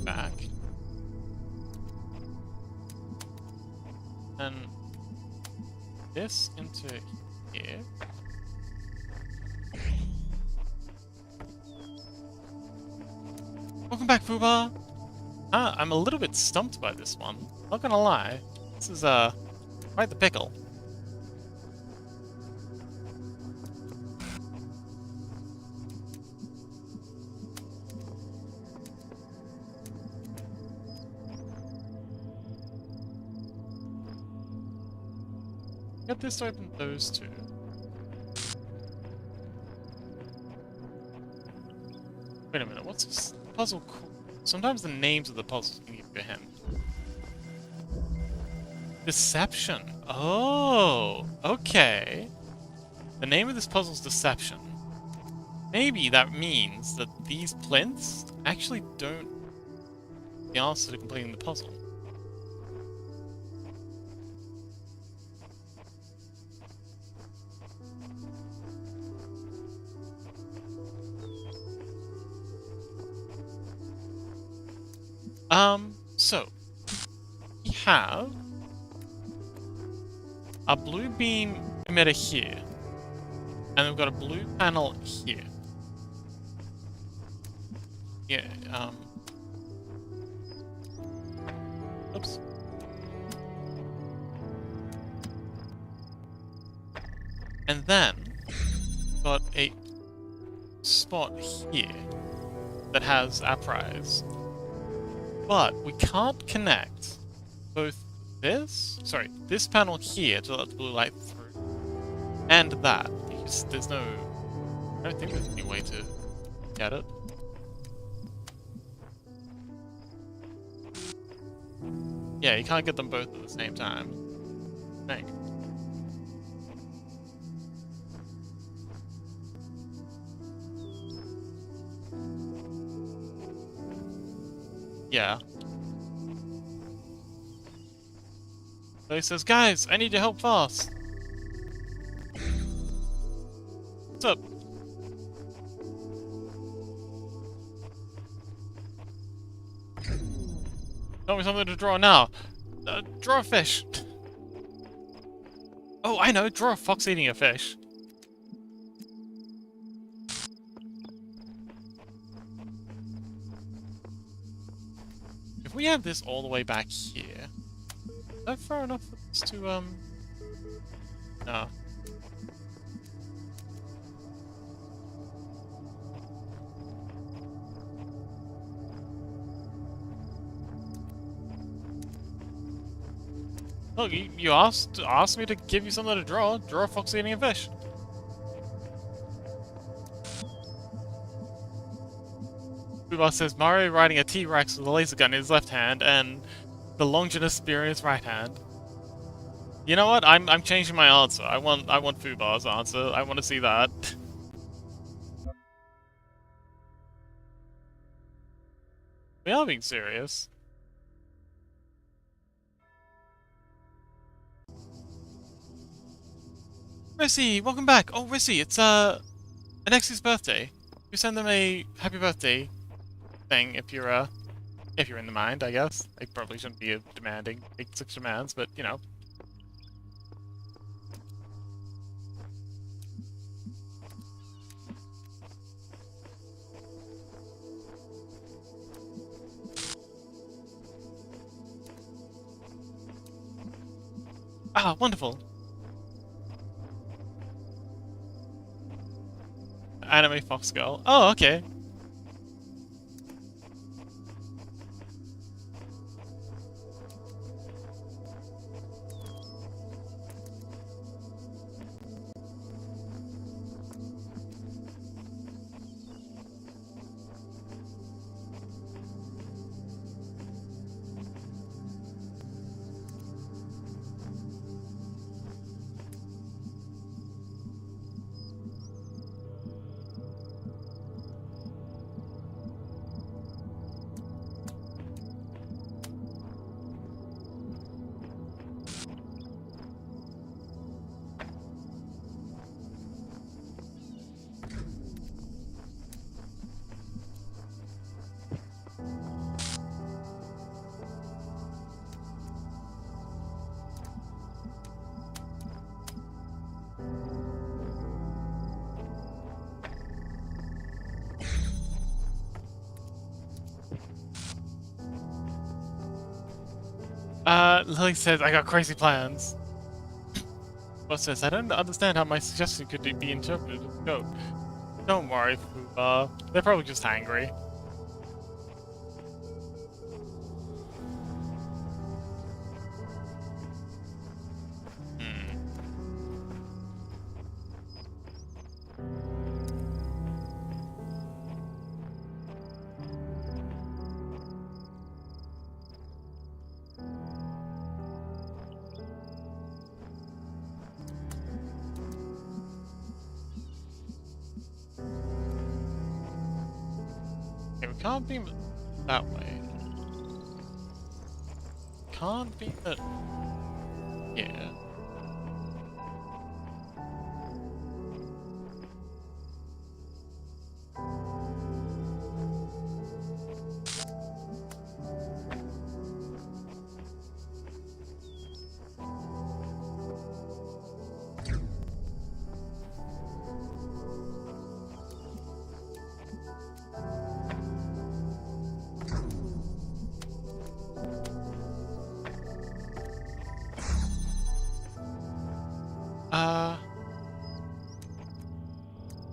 Back. And this into here. Welcome back, Fuba! I'm a little bit stumped by this one. Not gonna lie. This is, quite the pickle. Get this to open those two. Wait a minute, what's this puzzle called? Sometimes the names of the puzzles can give you a hint. Deception. Oh, okay. The name of this puzzle is Deception. Maybe that means that these plinths actually don't the answer to completing the puzzle. So we have a blue beam emitter here, and we've got a blue panel here. Yeah, oops. And then got a spot here that has our prize. But we can't connect both this panel here to let the blue light through, and that, because there's no, I don't think there's any way to get it. Yeah, you can't get them both at the same time, I think. Yeah. So he says, guys, I need your help fast. What's up? Tell me something to draw now. Draw a fish. Oh, I know. Draw a fox eating a fish. If we have this all the way back here, is that far enough for this to, no. Look, you asked me to give you something to draw. Draw a fox eating a fish. Boss says Mario riding a T-Rex with a laser gun in his left hand and the Longinus spear in his right hand. You know what? I'm changing my answer. I want Fubar's answer. I want to see that. We are being serious. Rissy, welcome back. Oh, Rissy, it's Alexi's birthday. You send them a happy birthday thing if you're in the mind, I guess. I probably shouldn't be demanding big six demands, but you know. Ah, wonderful. Anime Fox Girl. Oh, okay. Lily says, I got crazy plans. Boss says, I don't understand how my suggestion could be interpreted as a joke. Don't worry, Fuba. They're probably just angry. Okay, we can't beam it that way. Can't beam it. Yeah.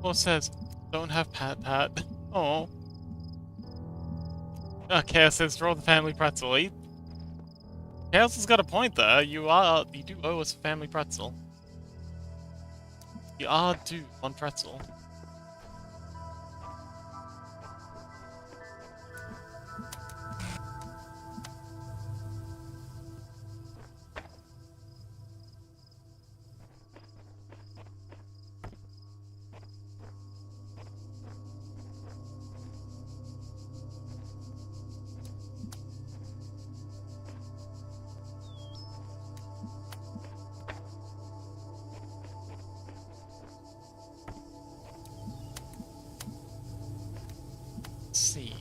Boss says, don't have Pat. Oh. Chaos says, draw the family pretzel. Chaos has got a point there. You do owe us a family pretzel. You are due one pretzel. See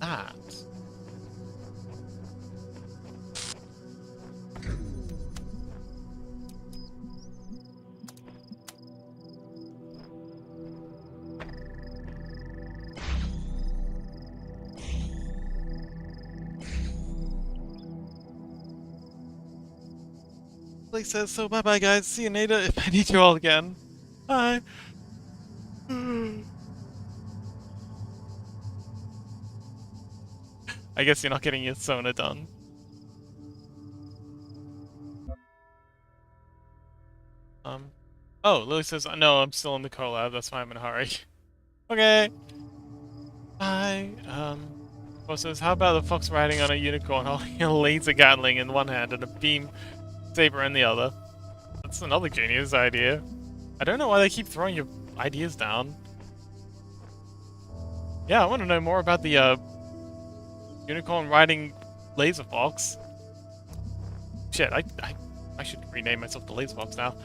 that. Blake says, so bye bye guys, see you later if I need you all again. Bye. I guess you're not getting your Sona done. Oh, Lily says, no, I'm still in the collab, that's why I'm in a hurry. Okay. Bye. Bo says, how about the fox riding on a unicorn holding a laser gatling in one hand and a beam saber in the other? That's another genius idea. I don't know why they keep throwing your ideas down. Yeah, I want to know more about the, unicorn riding laser fox. Shit, I should rename myself the laser fox now.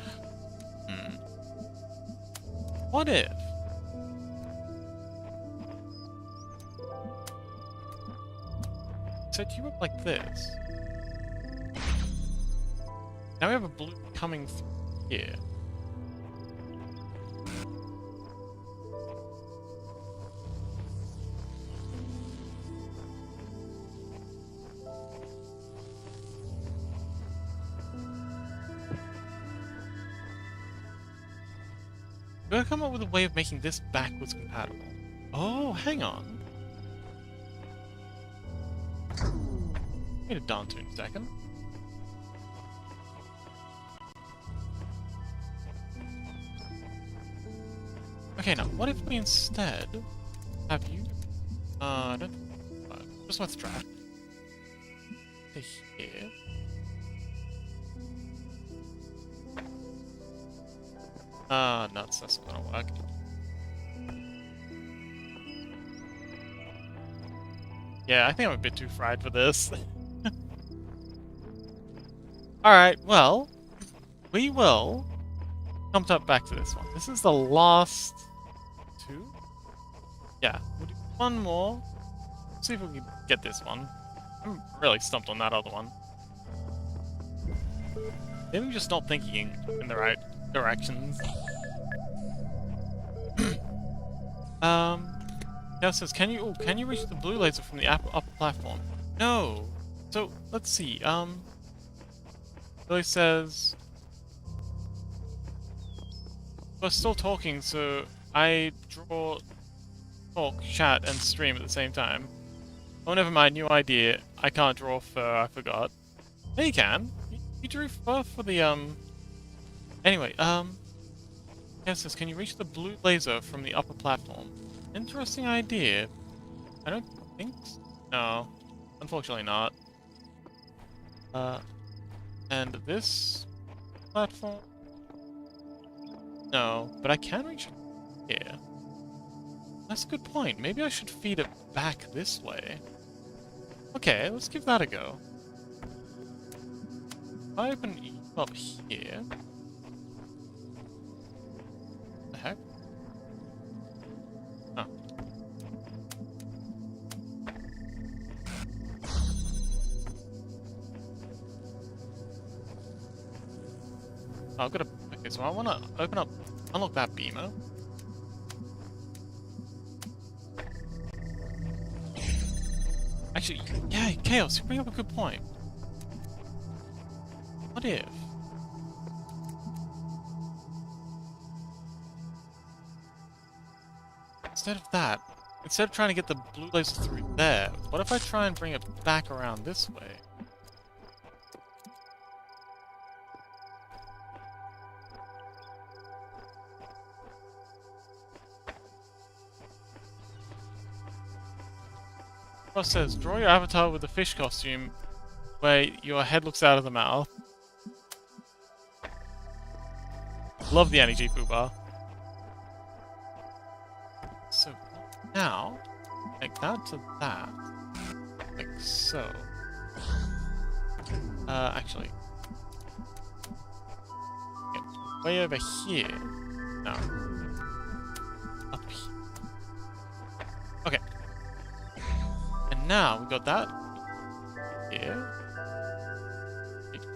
What if? Set you up like this. Now we have a blue coming through here. We'll come up with a way of making this backwards compatible. Oh, hang on. Wait a darn tune second. Okay, now what if we instead have you? Just let's try. To here. No, that's not gonna work. Yeah, I think I'm a bit too fried for this. Alright, well, we will come back to this one. This is the last two? Yeah, we'll do one more. See if we can get this one. I'm really stumped on that other one. Maybe I'm just not thinking in the right directions. Yeah, it says, can you reach the blue laser from the upper platform? No. So let's see. Billy says, we're still talking, so I draw, talk, chat, and stream at the same time. Oh, never mind. New idea. I can't draw fur. I forgot. Yeah, you can. You drew fur for the Anyway, yeah, it says, can you reach the blue laser from the upper platform? Interesting idea. I don't think so. No. Unfortunately not. And this platform? No, but I can reach it here. That's a good point. Maybe I should feed it back this way. Okay, let's give that a go. If I open E up here... The heck? Oh. Oh, I've got to... Okay, so I want to open up... Unlock that beamer. Actually, yeah, Chaos, you bring up a good point. What if... Instead of that, instead of trying to get the blue laser through there, what if I try and bring it back around this way? It says, draw your avatar with a fish costume where your head looks out of the mouth. Love the energy Pooh-Bah. So now, like that to that, like so. Actually, yeah, way over here. No, up here. Okay. And now we got that here.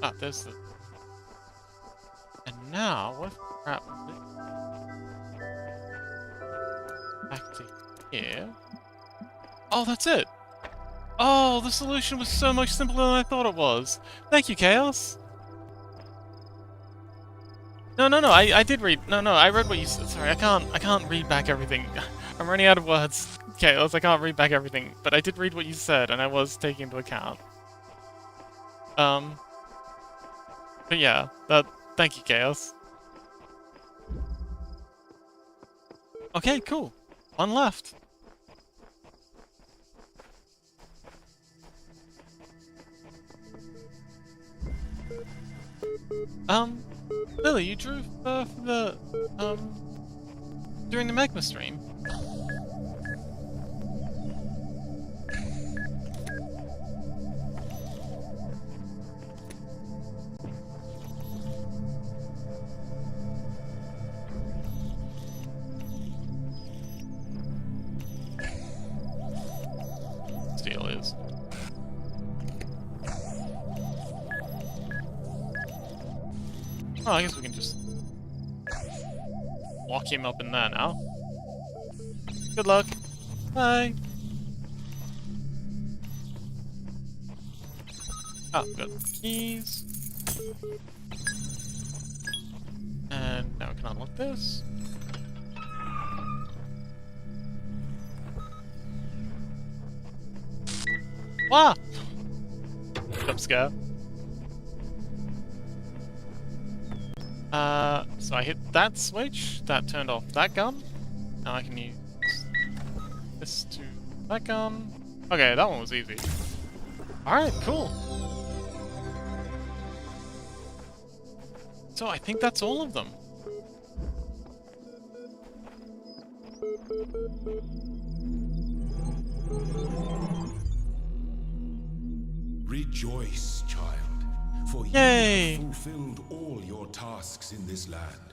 Ah, there's the. And now what if we wrap this back to here? Oh, that's it. Oh, the solution was so much simpler than I thought it was. Thank you, Chaos. No, I did read. No, I read what you said. Sorry, I can't read back everything. I'm running out of words. Chaos, I can't read back everything. But I did read what you said, and I was taking into account. But yeah, thank you, Chaos. Okay, cool. One left. Lily, you drew for the, during the Magma stream. Steel is. Oh, I guess we can just lock him up in there now. Good luck. Bye. Oh, we got the keys. And now we can unlock this. Ah! Jump scare. So I hit that switch, that turned off that gun. Now I can use this to that gun. Okay, that one was easy. Alright, cool. So I think that's all of them. Rejoice, child, for Yay! you have fulfilled all your tasks in this land.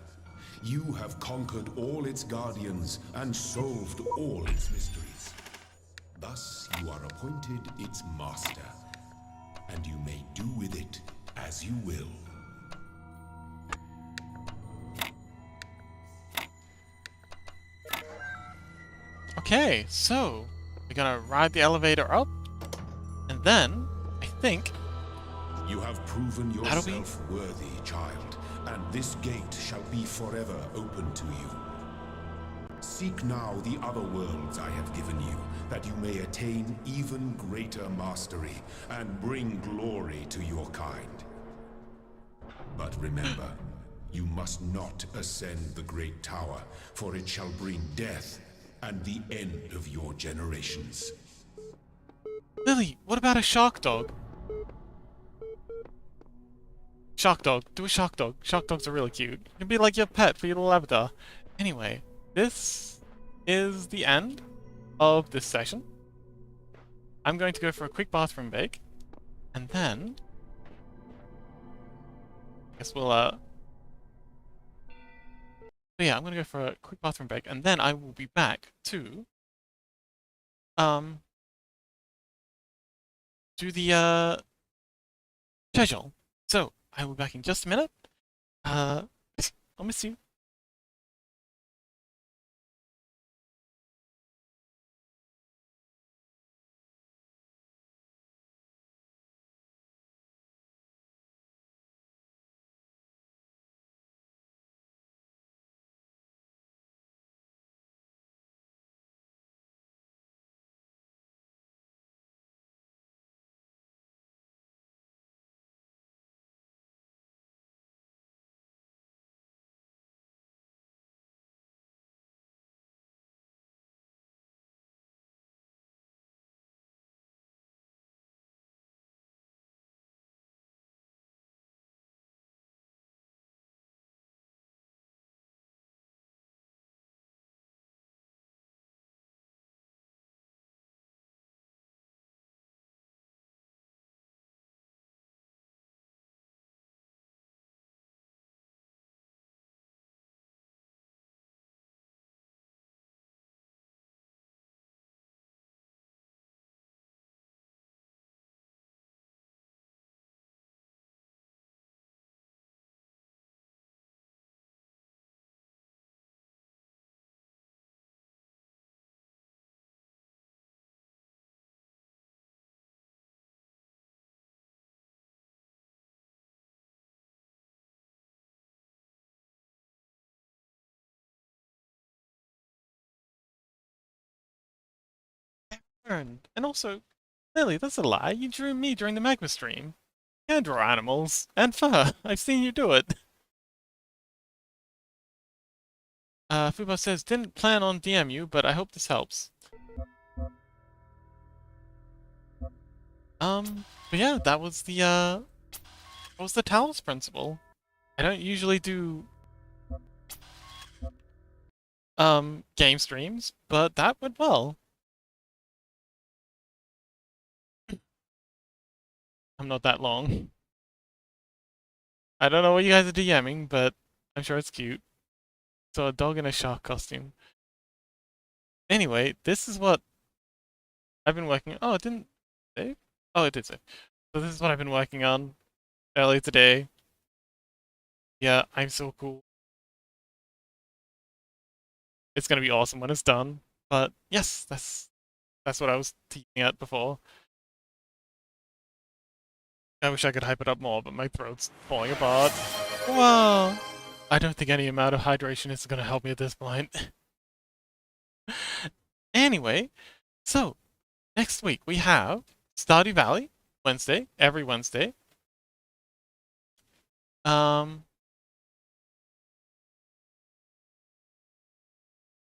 You have conquered all its guardians and solved all its mysteries. Thus, you are appointed its master, and you may do with it as you will. Okay, so we're gonna ride the elevator up, and then I think You have proven That'll be- yourself worthy, child, and this gate shall be forever open to you. Seek now the other worlds I have given you, that you may attain even greater mastery and bring glory to your kind. But remember, you must not ascend the great tower, for it shall bring death and the end of your generations. Lily, what about a shark dog? Shark dog. Do a shark dog. Shark dogs are really cute. It can be like your pet for your little avatar. Anyway, this is the end of this session. I'm going to go for a quick bathroom break, and then I guess we'll but yeah, I'm gonna go for a quick bathroom break, and then I will be back to do the schedule. So I will be back in just a minute. I'll miss you. And also, Lily, that's a lie. You drew me during the magma stream. You can draw animals and fur. I've seen you do it. Fubo says, didn't plan on DM you, but I hope this helps. But yeah, that was the Talos Principle. I don't usually do game streams, but that went well. I'm not that long. I don't know what you guys are DMing, but I'm sure it's cute. So a dog in a shark costume. Anyway, this is what I've been working on. Oh, it didn't save? Oh, it did save. So this is what I've been working on earlier today. Yeah, I'm so cool. It's gonna be awesome when it's done. But yes, that's what I was teasing at before. I wish I could hype it up more, but my throat's falling apart. Whoa! I don't think any amount of hydration is gonna help me at this point. Anyway, so next week we have Stardew Valley, Wednesday, every Wednesday. Want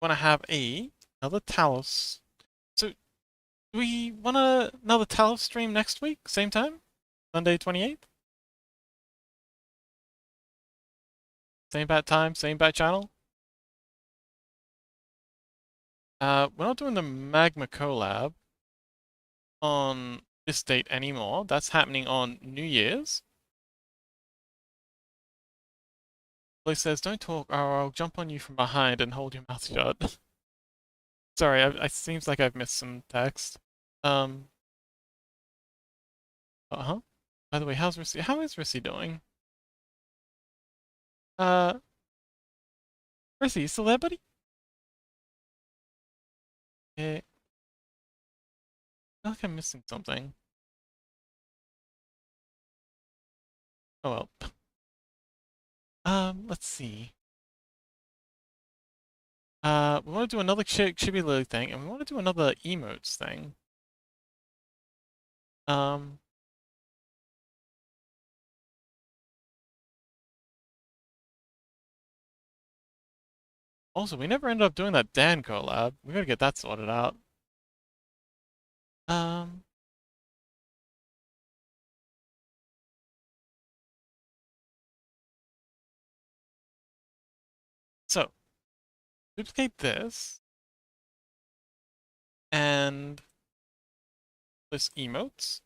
to have another Talos. So, do we want another Talos stream next week, same time, Monday 28th? Same bad time, same bad channel. We're not doing the Magma collab on this date anymore. That's happening on New Year's. Billy says, "Don't talk, or I'll jump on you from behind and hold your mouth shut." Sorry, it seems like I've missed some text. Uh-huh. By the way, how's Rissy? How is Rissy doing? Uh, Rissy, you still there, buddy? Yeah, I feel like I'm missing something. Oh well. Let's see. We want to do another Chibi Lily thing, and we want to do another emotes thing. Um, Also, we never ended up doing that Dan collab. We gotta get that sorted out. Um, so, duplicate this, and this emotes.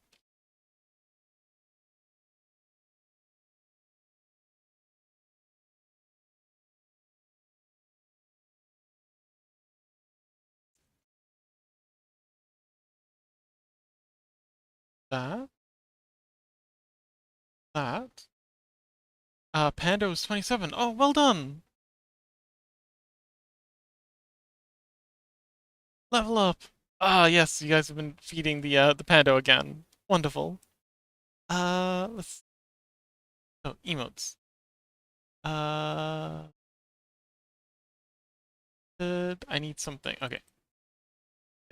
That. That. Pando's 27. Oh, well done! Level up! Ah, yes, you guys have been feeding the Pando again. Wonderful. Let's... Oh, emotes. Uh... I need something. Okay. I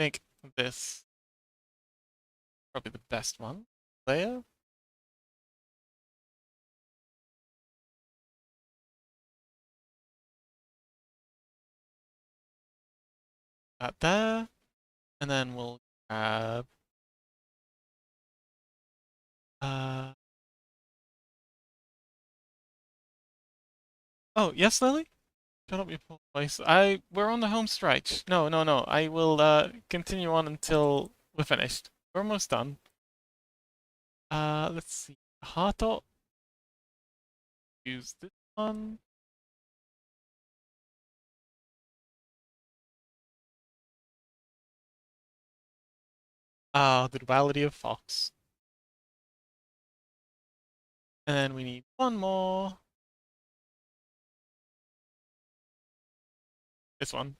think this probably the best one. Layer. That there. And then we'll grab... Uh... Oh, yes, Lily? Shut up, your poor voice. We're on the home stretch. No, no, no. I will continue on until we're finished. We're almost done. Let's see. Heart dot. Use this one. The duality of Fox. And then we need one more. This one.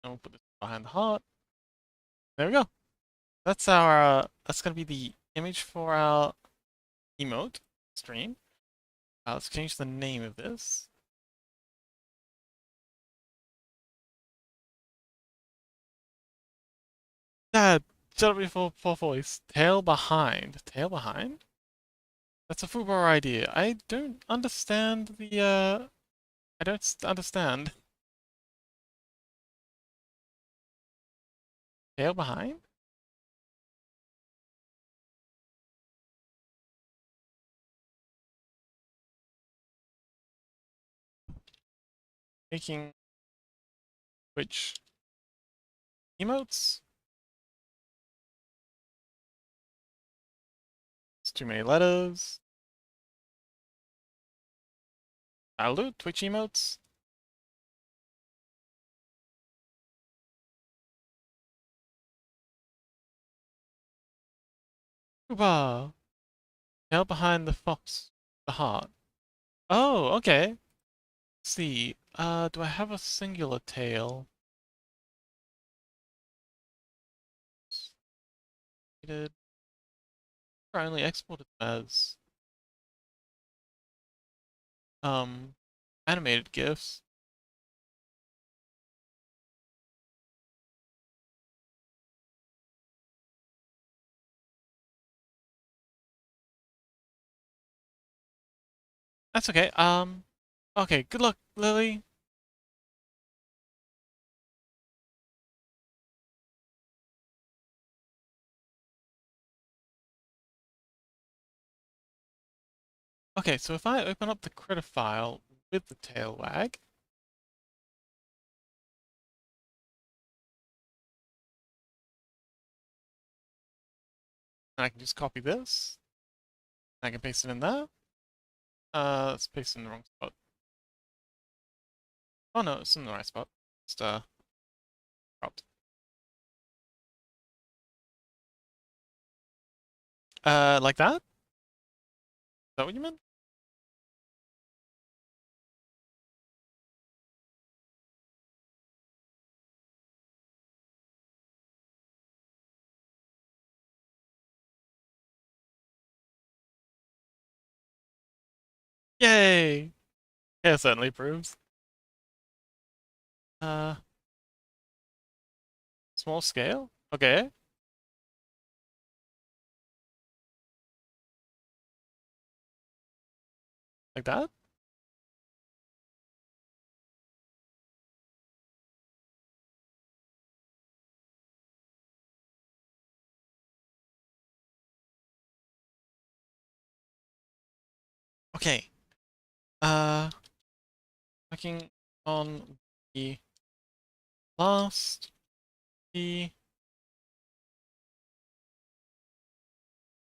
And we'll put this behind the heart. There we go. That's our that's gonna be the image for our emote stream. Let's change the name of this. Dad, shut up your full voice. Tail behind. Tail behind? That's a Fubar idea. I don't understand I don't understand. Tail behind? Making which emotes? It's too many letters. I'll do Twitch emotes. Fubar. Tail behind the fox. The heart. Oh, okay. Let's see. Do I have a singular tail? Did I only exported as um, animated GIFs. That's okay. Okay, good luck, Lily. Okay, so if I open up the critter file with the tail wag, and I can just copy this, I can paste it in there. Let's paste it in the wrong spot. Oh no, it's in the right spot. Just cropped. Like that? Is that what you meant? Yay! Yeah, it certainly proves. Uh, Small scale? Okay, like that? Okay. Uh, Clicking on the last key.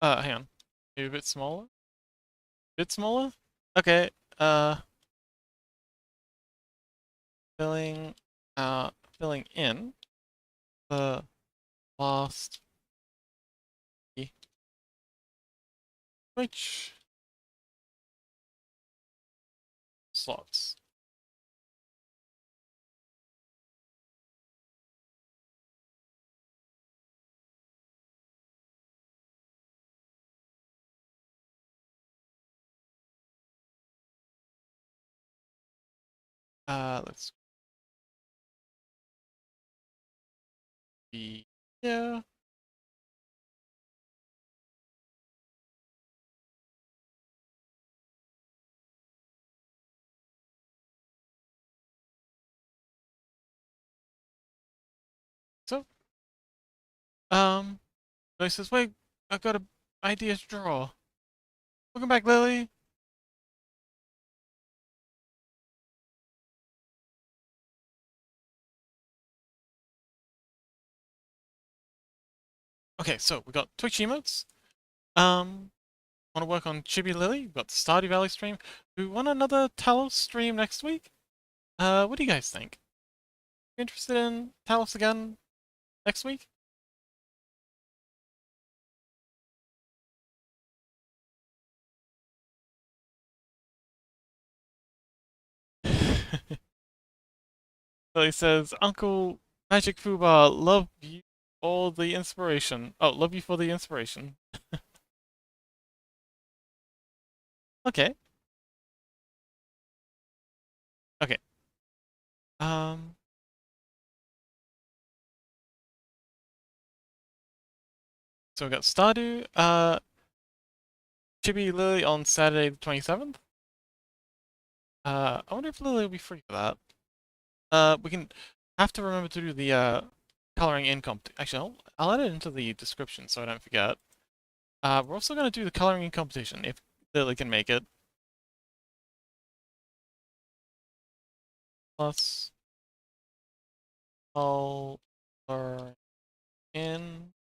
Hang on. Maybe a bit smaller? Bit smaller? Okay. Uh, filling, filling in the last key. Which slots? Let's be, yeah. So, um, Lily says, wait, I've got an idea to draw. Welcome back, Lily. Okay, so we got Twitch emotes. Want to work on Chibi Lily? We've got the Stardew Valley stream. Do we want another Talos stream next week? What do you guys think? You interested in Talos again next week? Lily says, Uncle Magic Fubar, love you all the inspiration. Oh, love you for the inspiration. Okay. Okay. Um, so we got Stardew, Chibi Lily on Saturday the 27th. I wonder if Lily will be free for that. We can have to remember to do the coloring in competition. Actually, I'll add it into the description so I don't forget. We're also gonna do the coloring in competition if Lily can make it. Plus color in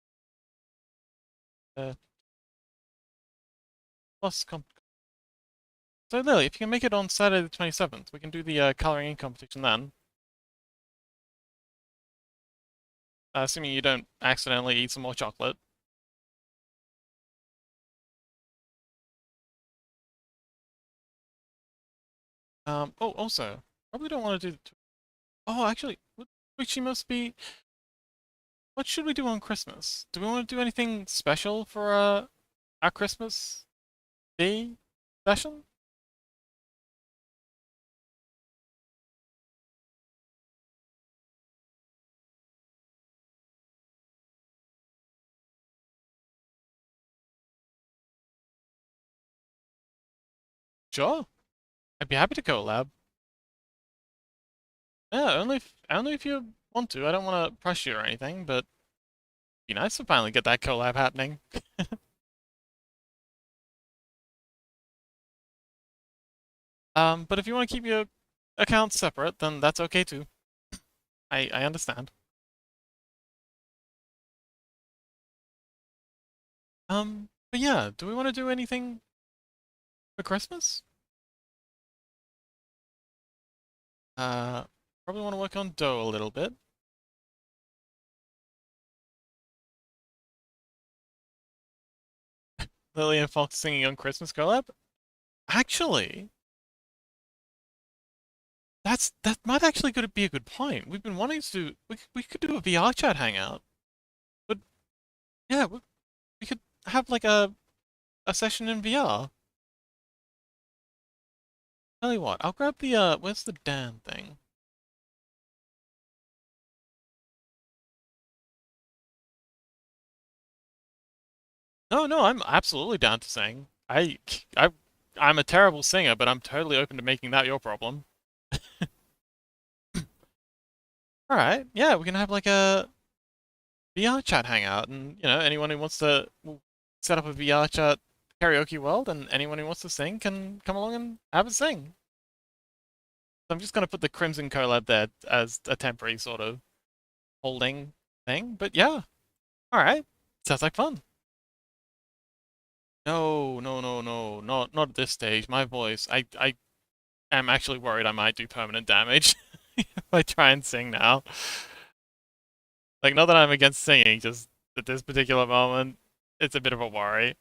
plus comp. So Lily, if you can make it on Saturday the 27th, we can do the coloring in competition then. Assuming you don't accidentally eat some more chocolate. Oh, also, probably don't want to do. Oh, actually, which must be. What should we do on Christmas? Do we want to do anything special for our Christmas Day session? Sure. I'd be happy to collab. Yeah, only if you want to. I don't want to press you or anything, but it'd be nice to finally get that collab happening. But if you want to keep your accounts separate, then that's okay too. I understand. But yeah, do we want to do anything for Christmas? Uh, Probably want to work on dough a little bit. Lily and Fox singing on Christmas collab? Actually, that might actually could be a good point. We've been wanting to do we could do a VR chat hangout. But yeah, we could have like a session in VR. Tell you what, I'll grab the where's the Dan thing? No, no, I'm absolutely down to sing. I I'm a terrible singer, but I'm totally open to making that your problem. All right, yeah, we can have like a VR chat hangout, and anyone who wants to we'll set up a VR chat karaoke world, and anyone who wants to sing can come along and have a sing. So I'm just gonna put the Crimson collab there as a temporary sort of holding thing, but yeah, all right, sounds like fun. No, no, no, no, not at this stage. My voice, I am actually worried I might do permanent damage if I try and sing now. Like, not that I'm against singing, just at this particular moment, it's a bit of a worry.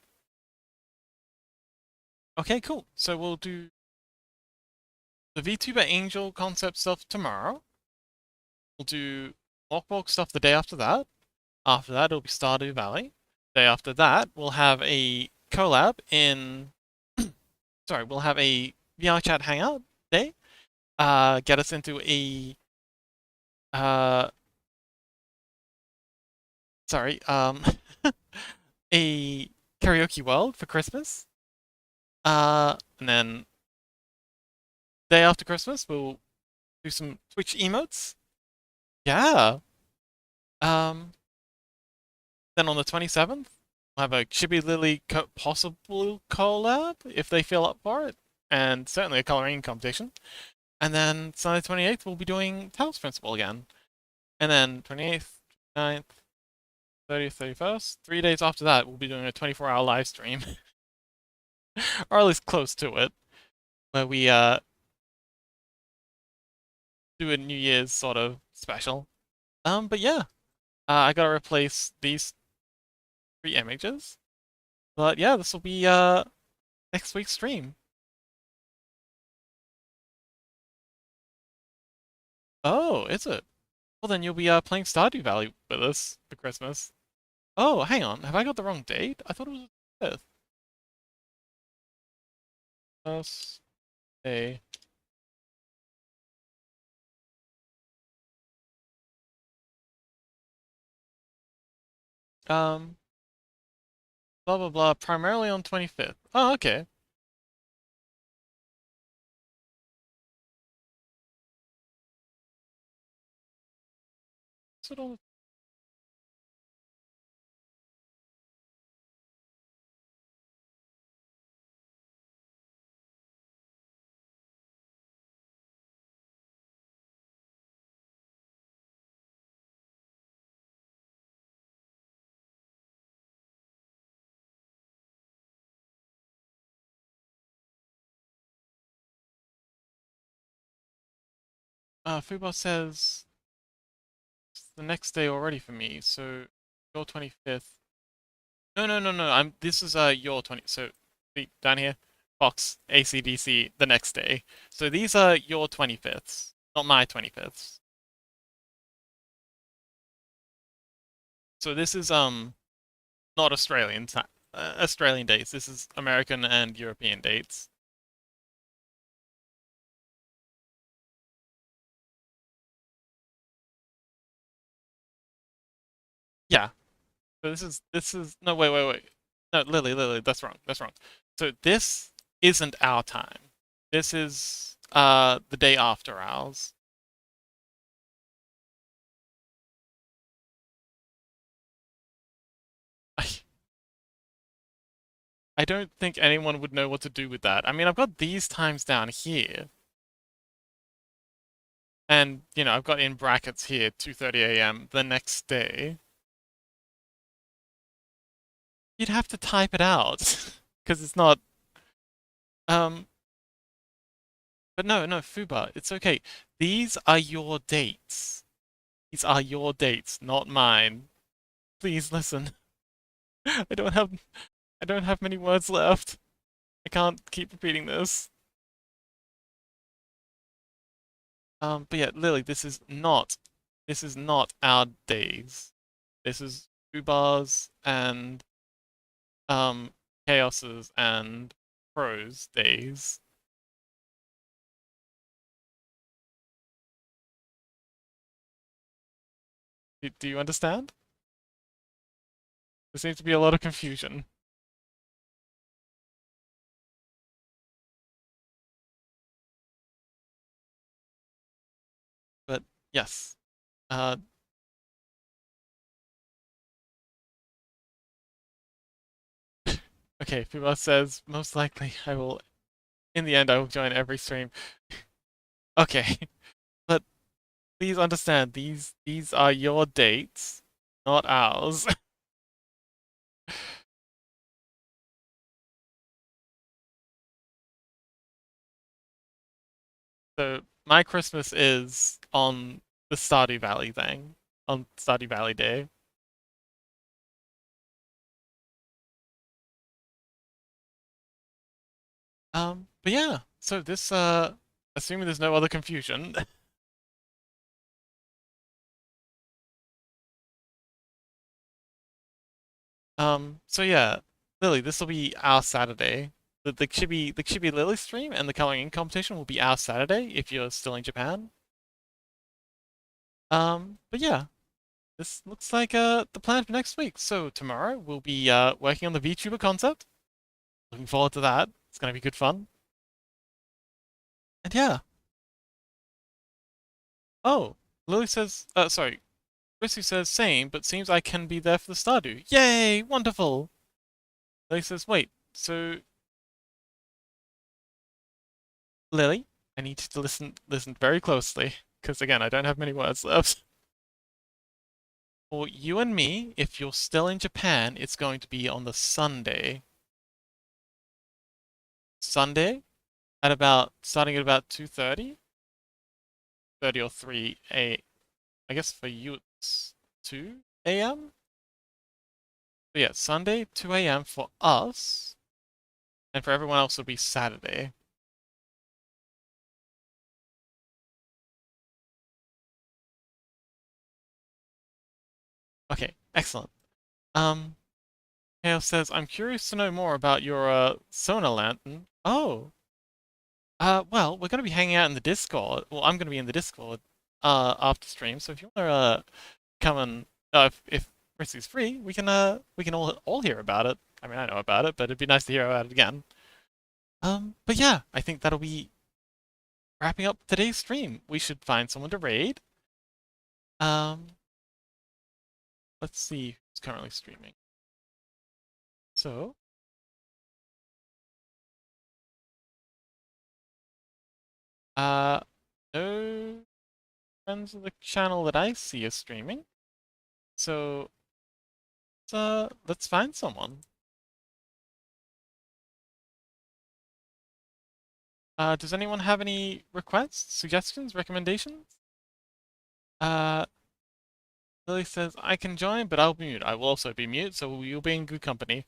Okay, cool. So we'll do the VTuber Angel concept stuff tomorrow. We'll do Walk stuff the day after that. After that, it'll be Stardew Valley. Day after that, we'll have a collab in. Sorry, we'll have a VR chat hangout day. Get us into a. Uh, sorry, a karaoke world for Christmas. And then day after Christmas, we'll do some Twitch emotes. Yeah. Um, then on the 27th, we'll have a Chibi Lily possible collab if they feel up for it, and certainly a coloring competition. And then Sunday 28th, we'll be doing Talos Principle again. And then 28th, 29th, 30th, 31st, 3 days after that, we'll be doing a 24-hour live stream, or at least close to it, where we do a New Year's sort of special. But yeah, I gotta replace these 3 images. But yeah, this will be next week's stream. Oh, is it? Well, then you'll be playing Stardew Valley with us for Christmas. Oh, hang on. Have I got the wrong date? I thought it was the 5th. Plus a. Um, blah blah blah. Primarily on 25th. Oh, okay. So don't. Fubo says it's the next day already for me. So your 25th. No, no, no, no. This is your 20. So see down here, Fox ACDC the next day. So these are your 25ths, not my 25ths. So this is not Australian time, Australian dates. This is American and European dates. Yeah. So this is no wait. No, Lily, that's wrong. That's wrong. So this isn't our time. This is the day after ours. I, I don't think anyone would know what to do with that. I mean, I've got these times down here. And, I've got in brackets here 2:30 a.m. the next day. You'd have to type it out because it's not um but no, Fuba, it's okay. These are your dates. These are your dates, not mine. Please listen. I don't have I don't have many words left. I can't keep repeating this. But yeah, Lily, this is not our days. This is Fubar's and um Chaos's and Pro's days. Do you understand? There seems to be a lot of confusion. But yes. Uh, okay, Fubar says, most likely in the end, I will join every stream. Okay, but please understand, these are your dates, not ours. So my Christmas is on the Stardew Valley thing, on Stardew Valley Day. But yeah, so this, assuming there's no other confusion, so yeah, Lily, this will be our Saturday. The Chibi Lily stream and the coloring in competition will be our Saturday if you're still in Japan. But yeah, this looks like the plan for next week. So tomorrow we'll be working on the VTuber concept. Looking forward to that. It's gonna be good fun. And yeah. Oh, Lily says, sorry, Chrissy says same, but seems I can be there for the Stardew. Yay! Wonderful. Lily says, wait, so Lily, I need you to listen very closely, because again, I don't have many words left. For you and me, if you're still in Japan, it's going to be on the Sunday. Sunday starting at about 2:30, 30 or 3 a. I guess for you it's 2 a.m. But yeah, Sunday 2 a.m. for us, and for everyone else it'll be Saturday. Okay, excellent. Um, Hale says, I'm curious to know more about your sonar lantern. Oh, well, we're gonna be hanging out in the Discord. Well, I'm gonna be in the Discord after stream. So if you wanna come and if Rissy's free, we can all hear about it. I mean, I know about it, but it'd be nice to hear about it again. But yeah, I think that'll be wrapping up today's stream. We should find someone to raid. Um, let's see who's currently streaming. So, uh, no friends of the channel that I see is streaming. So, let's find someone. Does anyone have any requests, suggestions, recommendations? Uh, Lily says, I can join, but I'll be mute. I will also be mute, so you'll be in good company.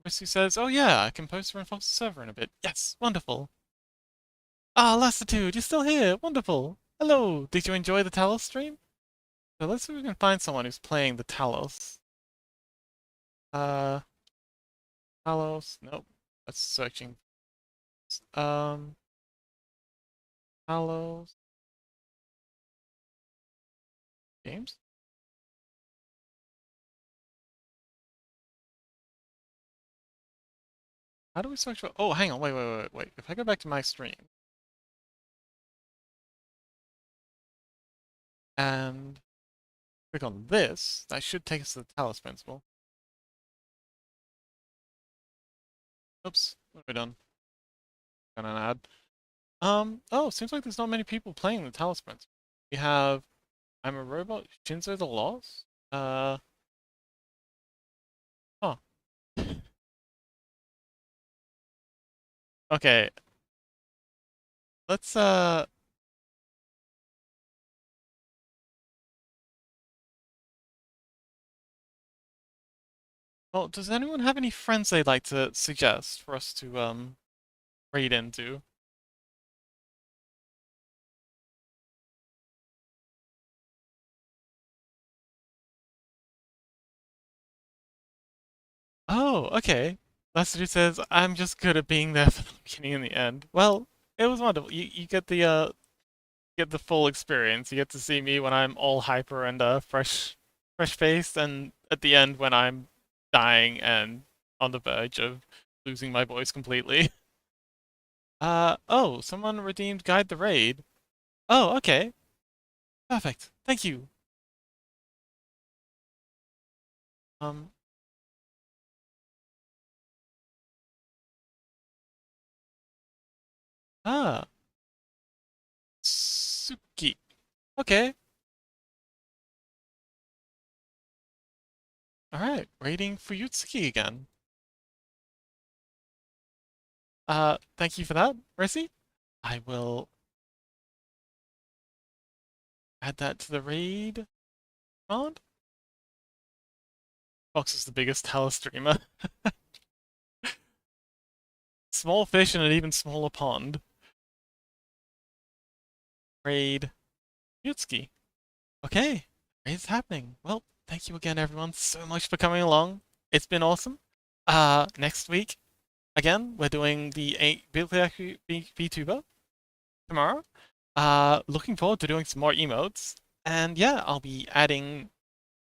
Missy says, oh yeah, I can post her in Foster server in a bit. Yes, wonderful. Ah, Lassitude, you're still here. Wonderful. Hello. Did you enjoy the Talos stream? So let's see if we can find someone who's playing the Talos. Uh, Talos. Nope. That's searching. Um, Talos games. How do we search for? Oh, hang on, wait. If I go back to my stream and click on this, that should take us to the Talos Principle. Oops, what have we done? Got an ad. Oh, seems like there's not many people playing the Talos Principle. We have I'm a Robot, Shinzo the Lost. Oh, okay. Let's well, does anyone have any friends they'd like to suggest for us to raid into? Oh, okay. Lester dude says, I'm just good at being there for the beginning and the end. Well, it was wonderful. You get the full experience. You get to see me when I'm all hyper and fresh faced, and at the end when I'm dying and on the verge of losing my voice completely. Oh, someone redeemed Guide the Raid. Oh, okay. Perfect. Thank you. Um, ah, Suki. Okay. Alright, raiding Fuyutsuki again. Thank you for that, Rissy. I will add that to the raid command. Fox is the biggest Talos streamer. Small fish in an even smaller pond. Raid Fuyutsuki. Okay, raid's happening. Well, thank you again, everyone, so much for coming along. It's been awesome. Next week, again, we're doing the VTuber tomorrow. Looking forward to doing some more emotes. And yeah, I'll be adding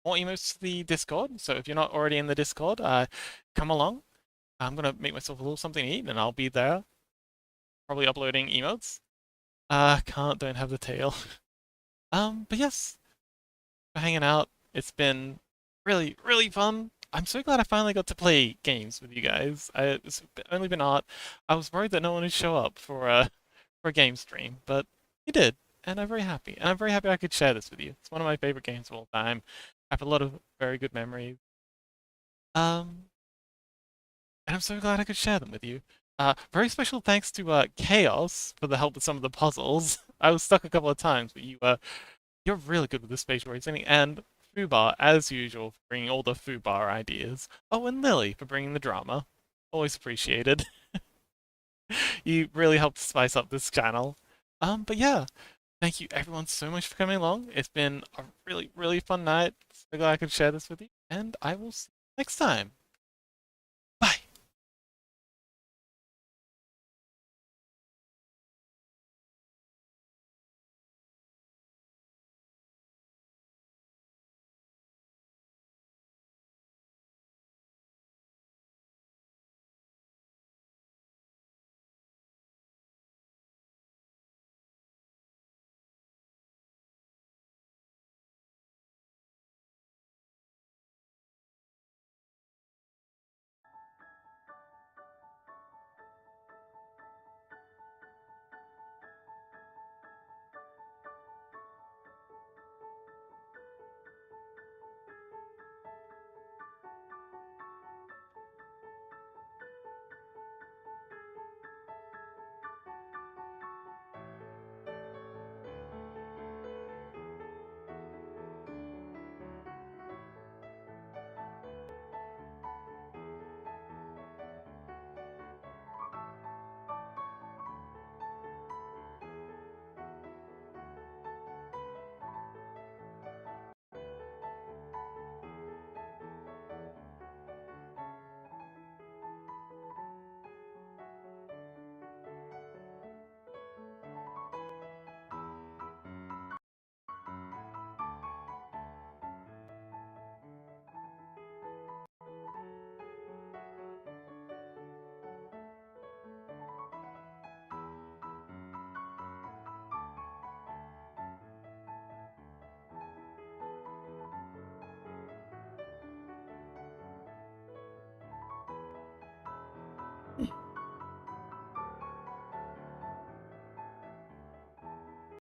more emotes to the Discord. So if you're not already in the Discord, come along. I'm gonna make myself a little something to eat, and I'll be there, probably uploading emotes. Don't have the tail. But yes, for hanging out. It's been really, really fun. I'm so glad I finally got to play games with you guys. It's only been art. I was worried that no one would show up for a game stream, but you did, and I'm very happy. And I'm very happy I could share this with you. It's one of my favorite games of all time. I have a lot of very good memories. Um, and I'm so glad I could share them with you. Very special thanks to Chaos for the help with some of the puzzles. I was stuck a couple of times, but you're really good with the spatial reasoning, and Fubar, as usual, for bringing all the Fubar ideas. Oh, and Lily for bringing the drama. Always appreciated. You really helped spice up this channel. But yeah, thank you everyone so much for coming along. It's been a really, really fun night. So glad I could share this with you, and I will see you next time.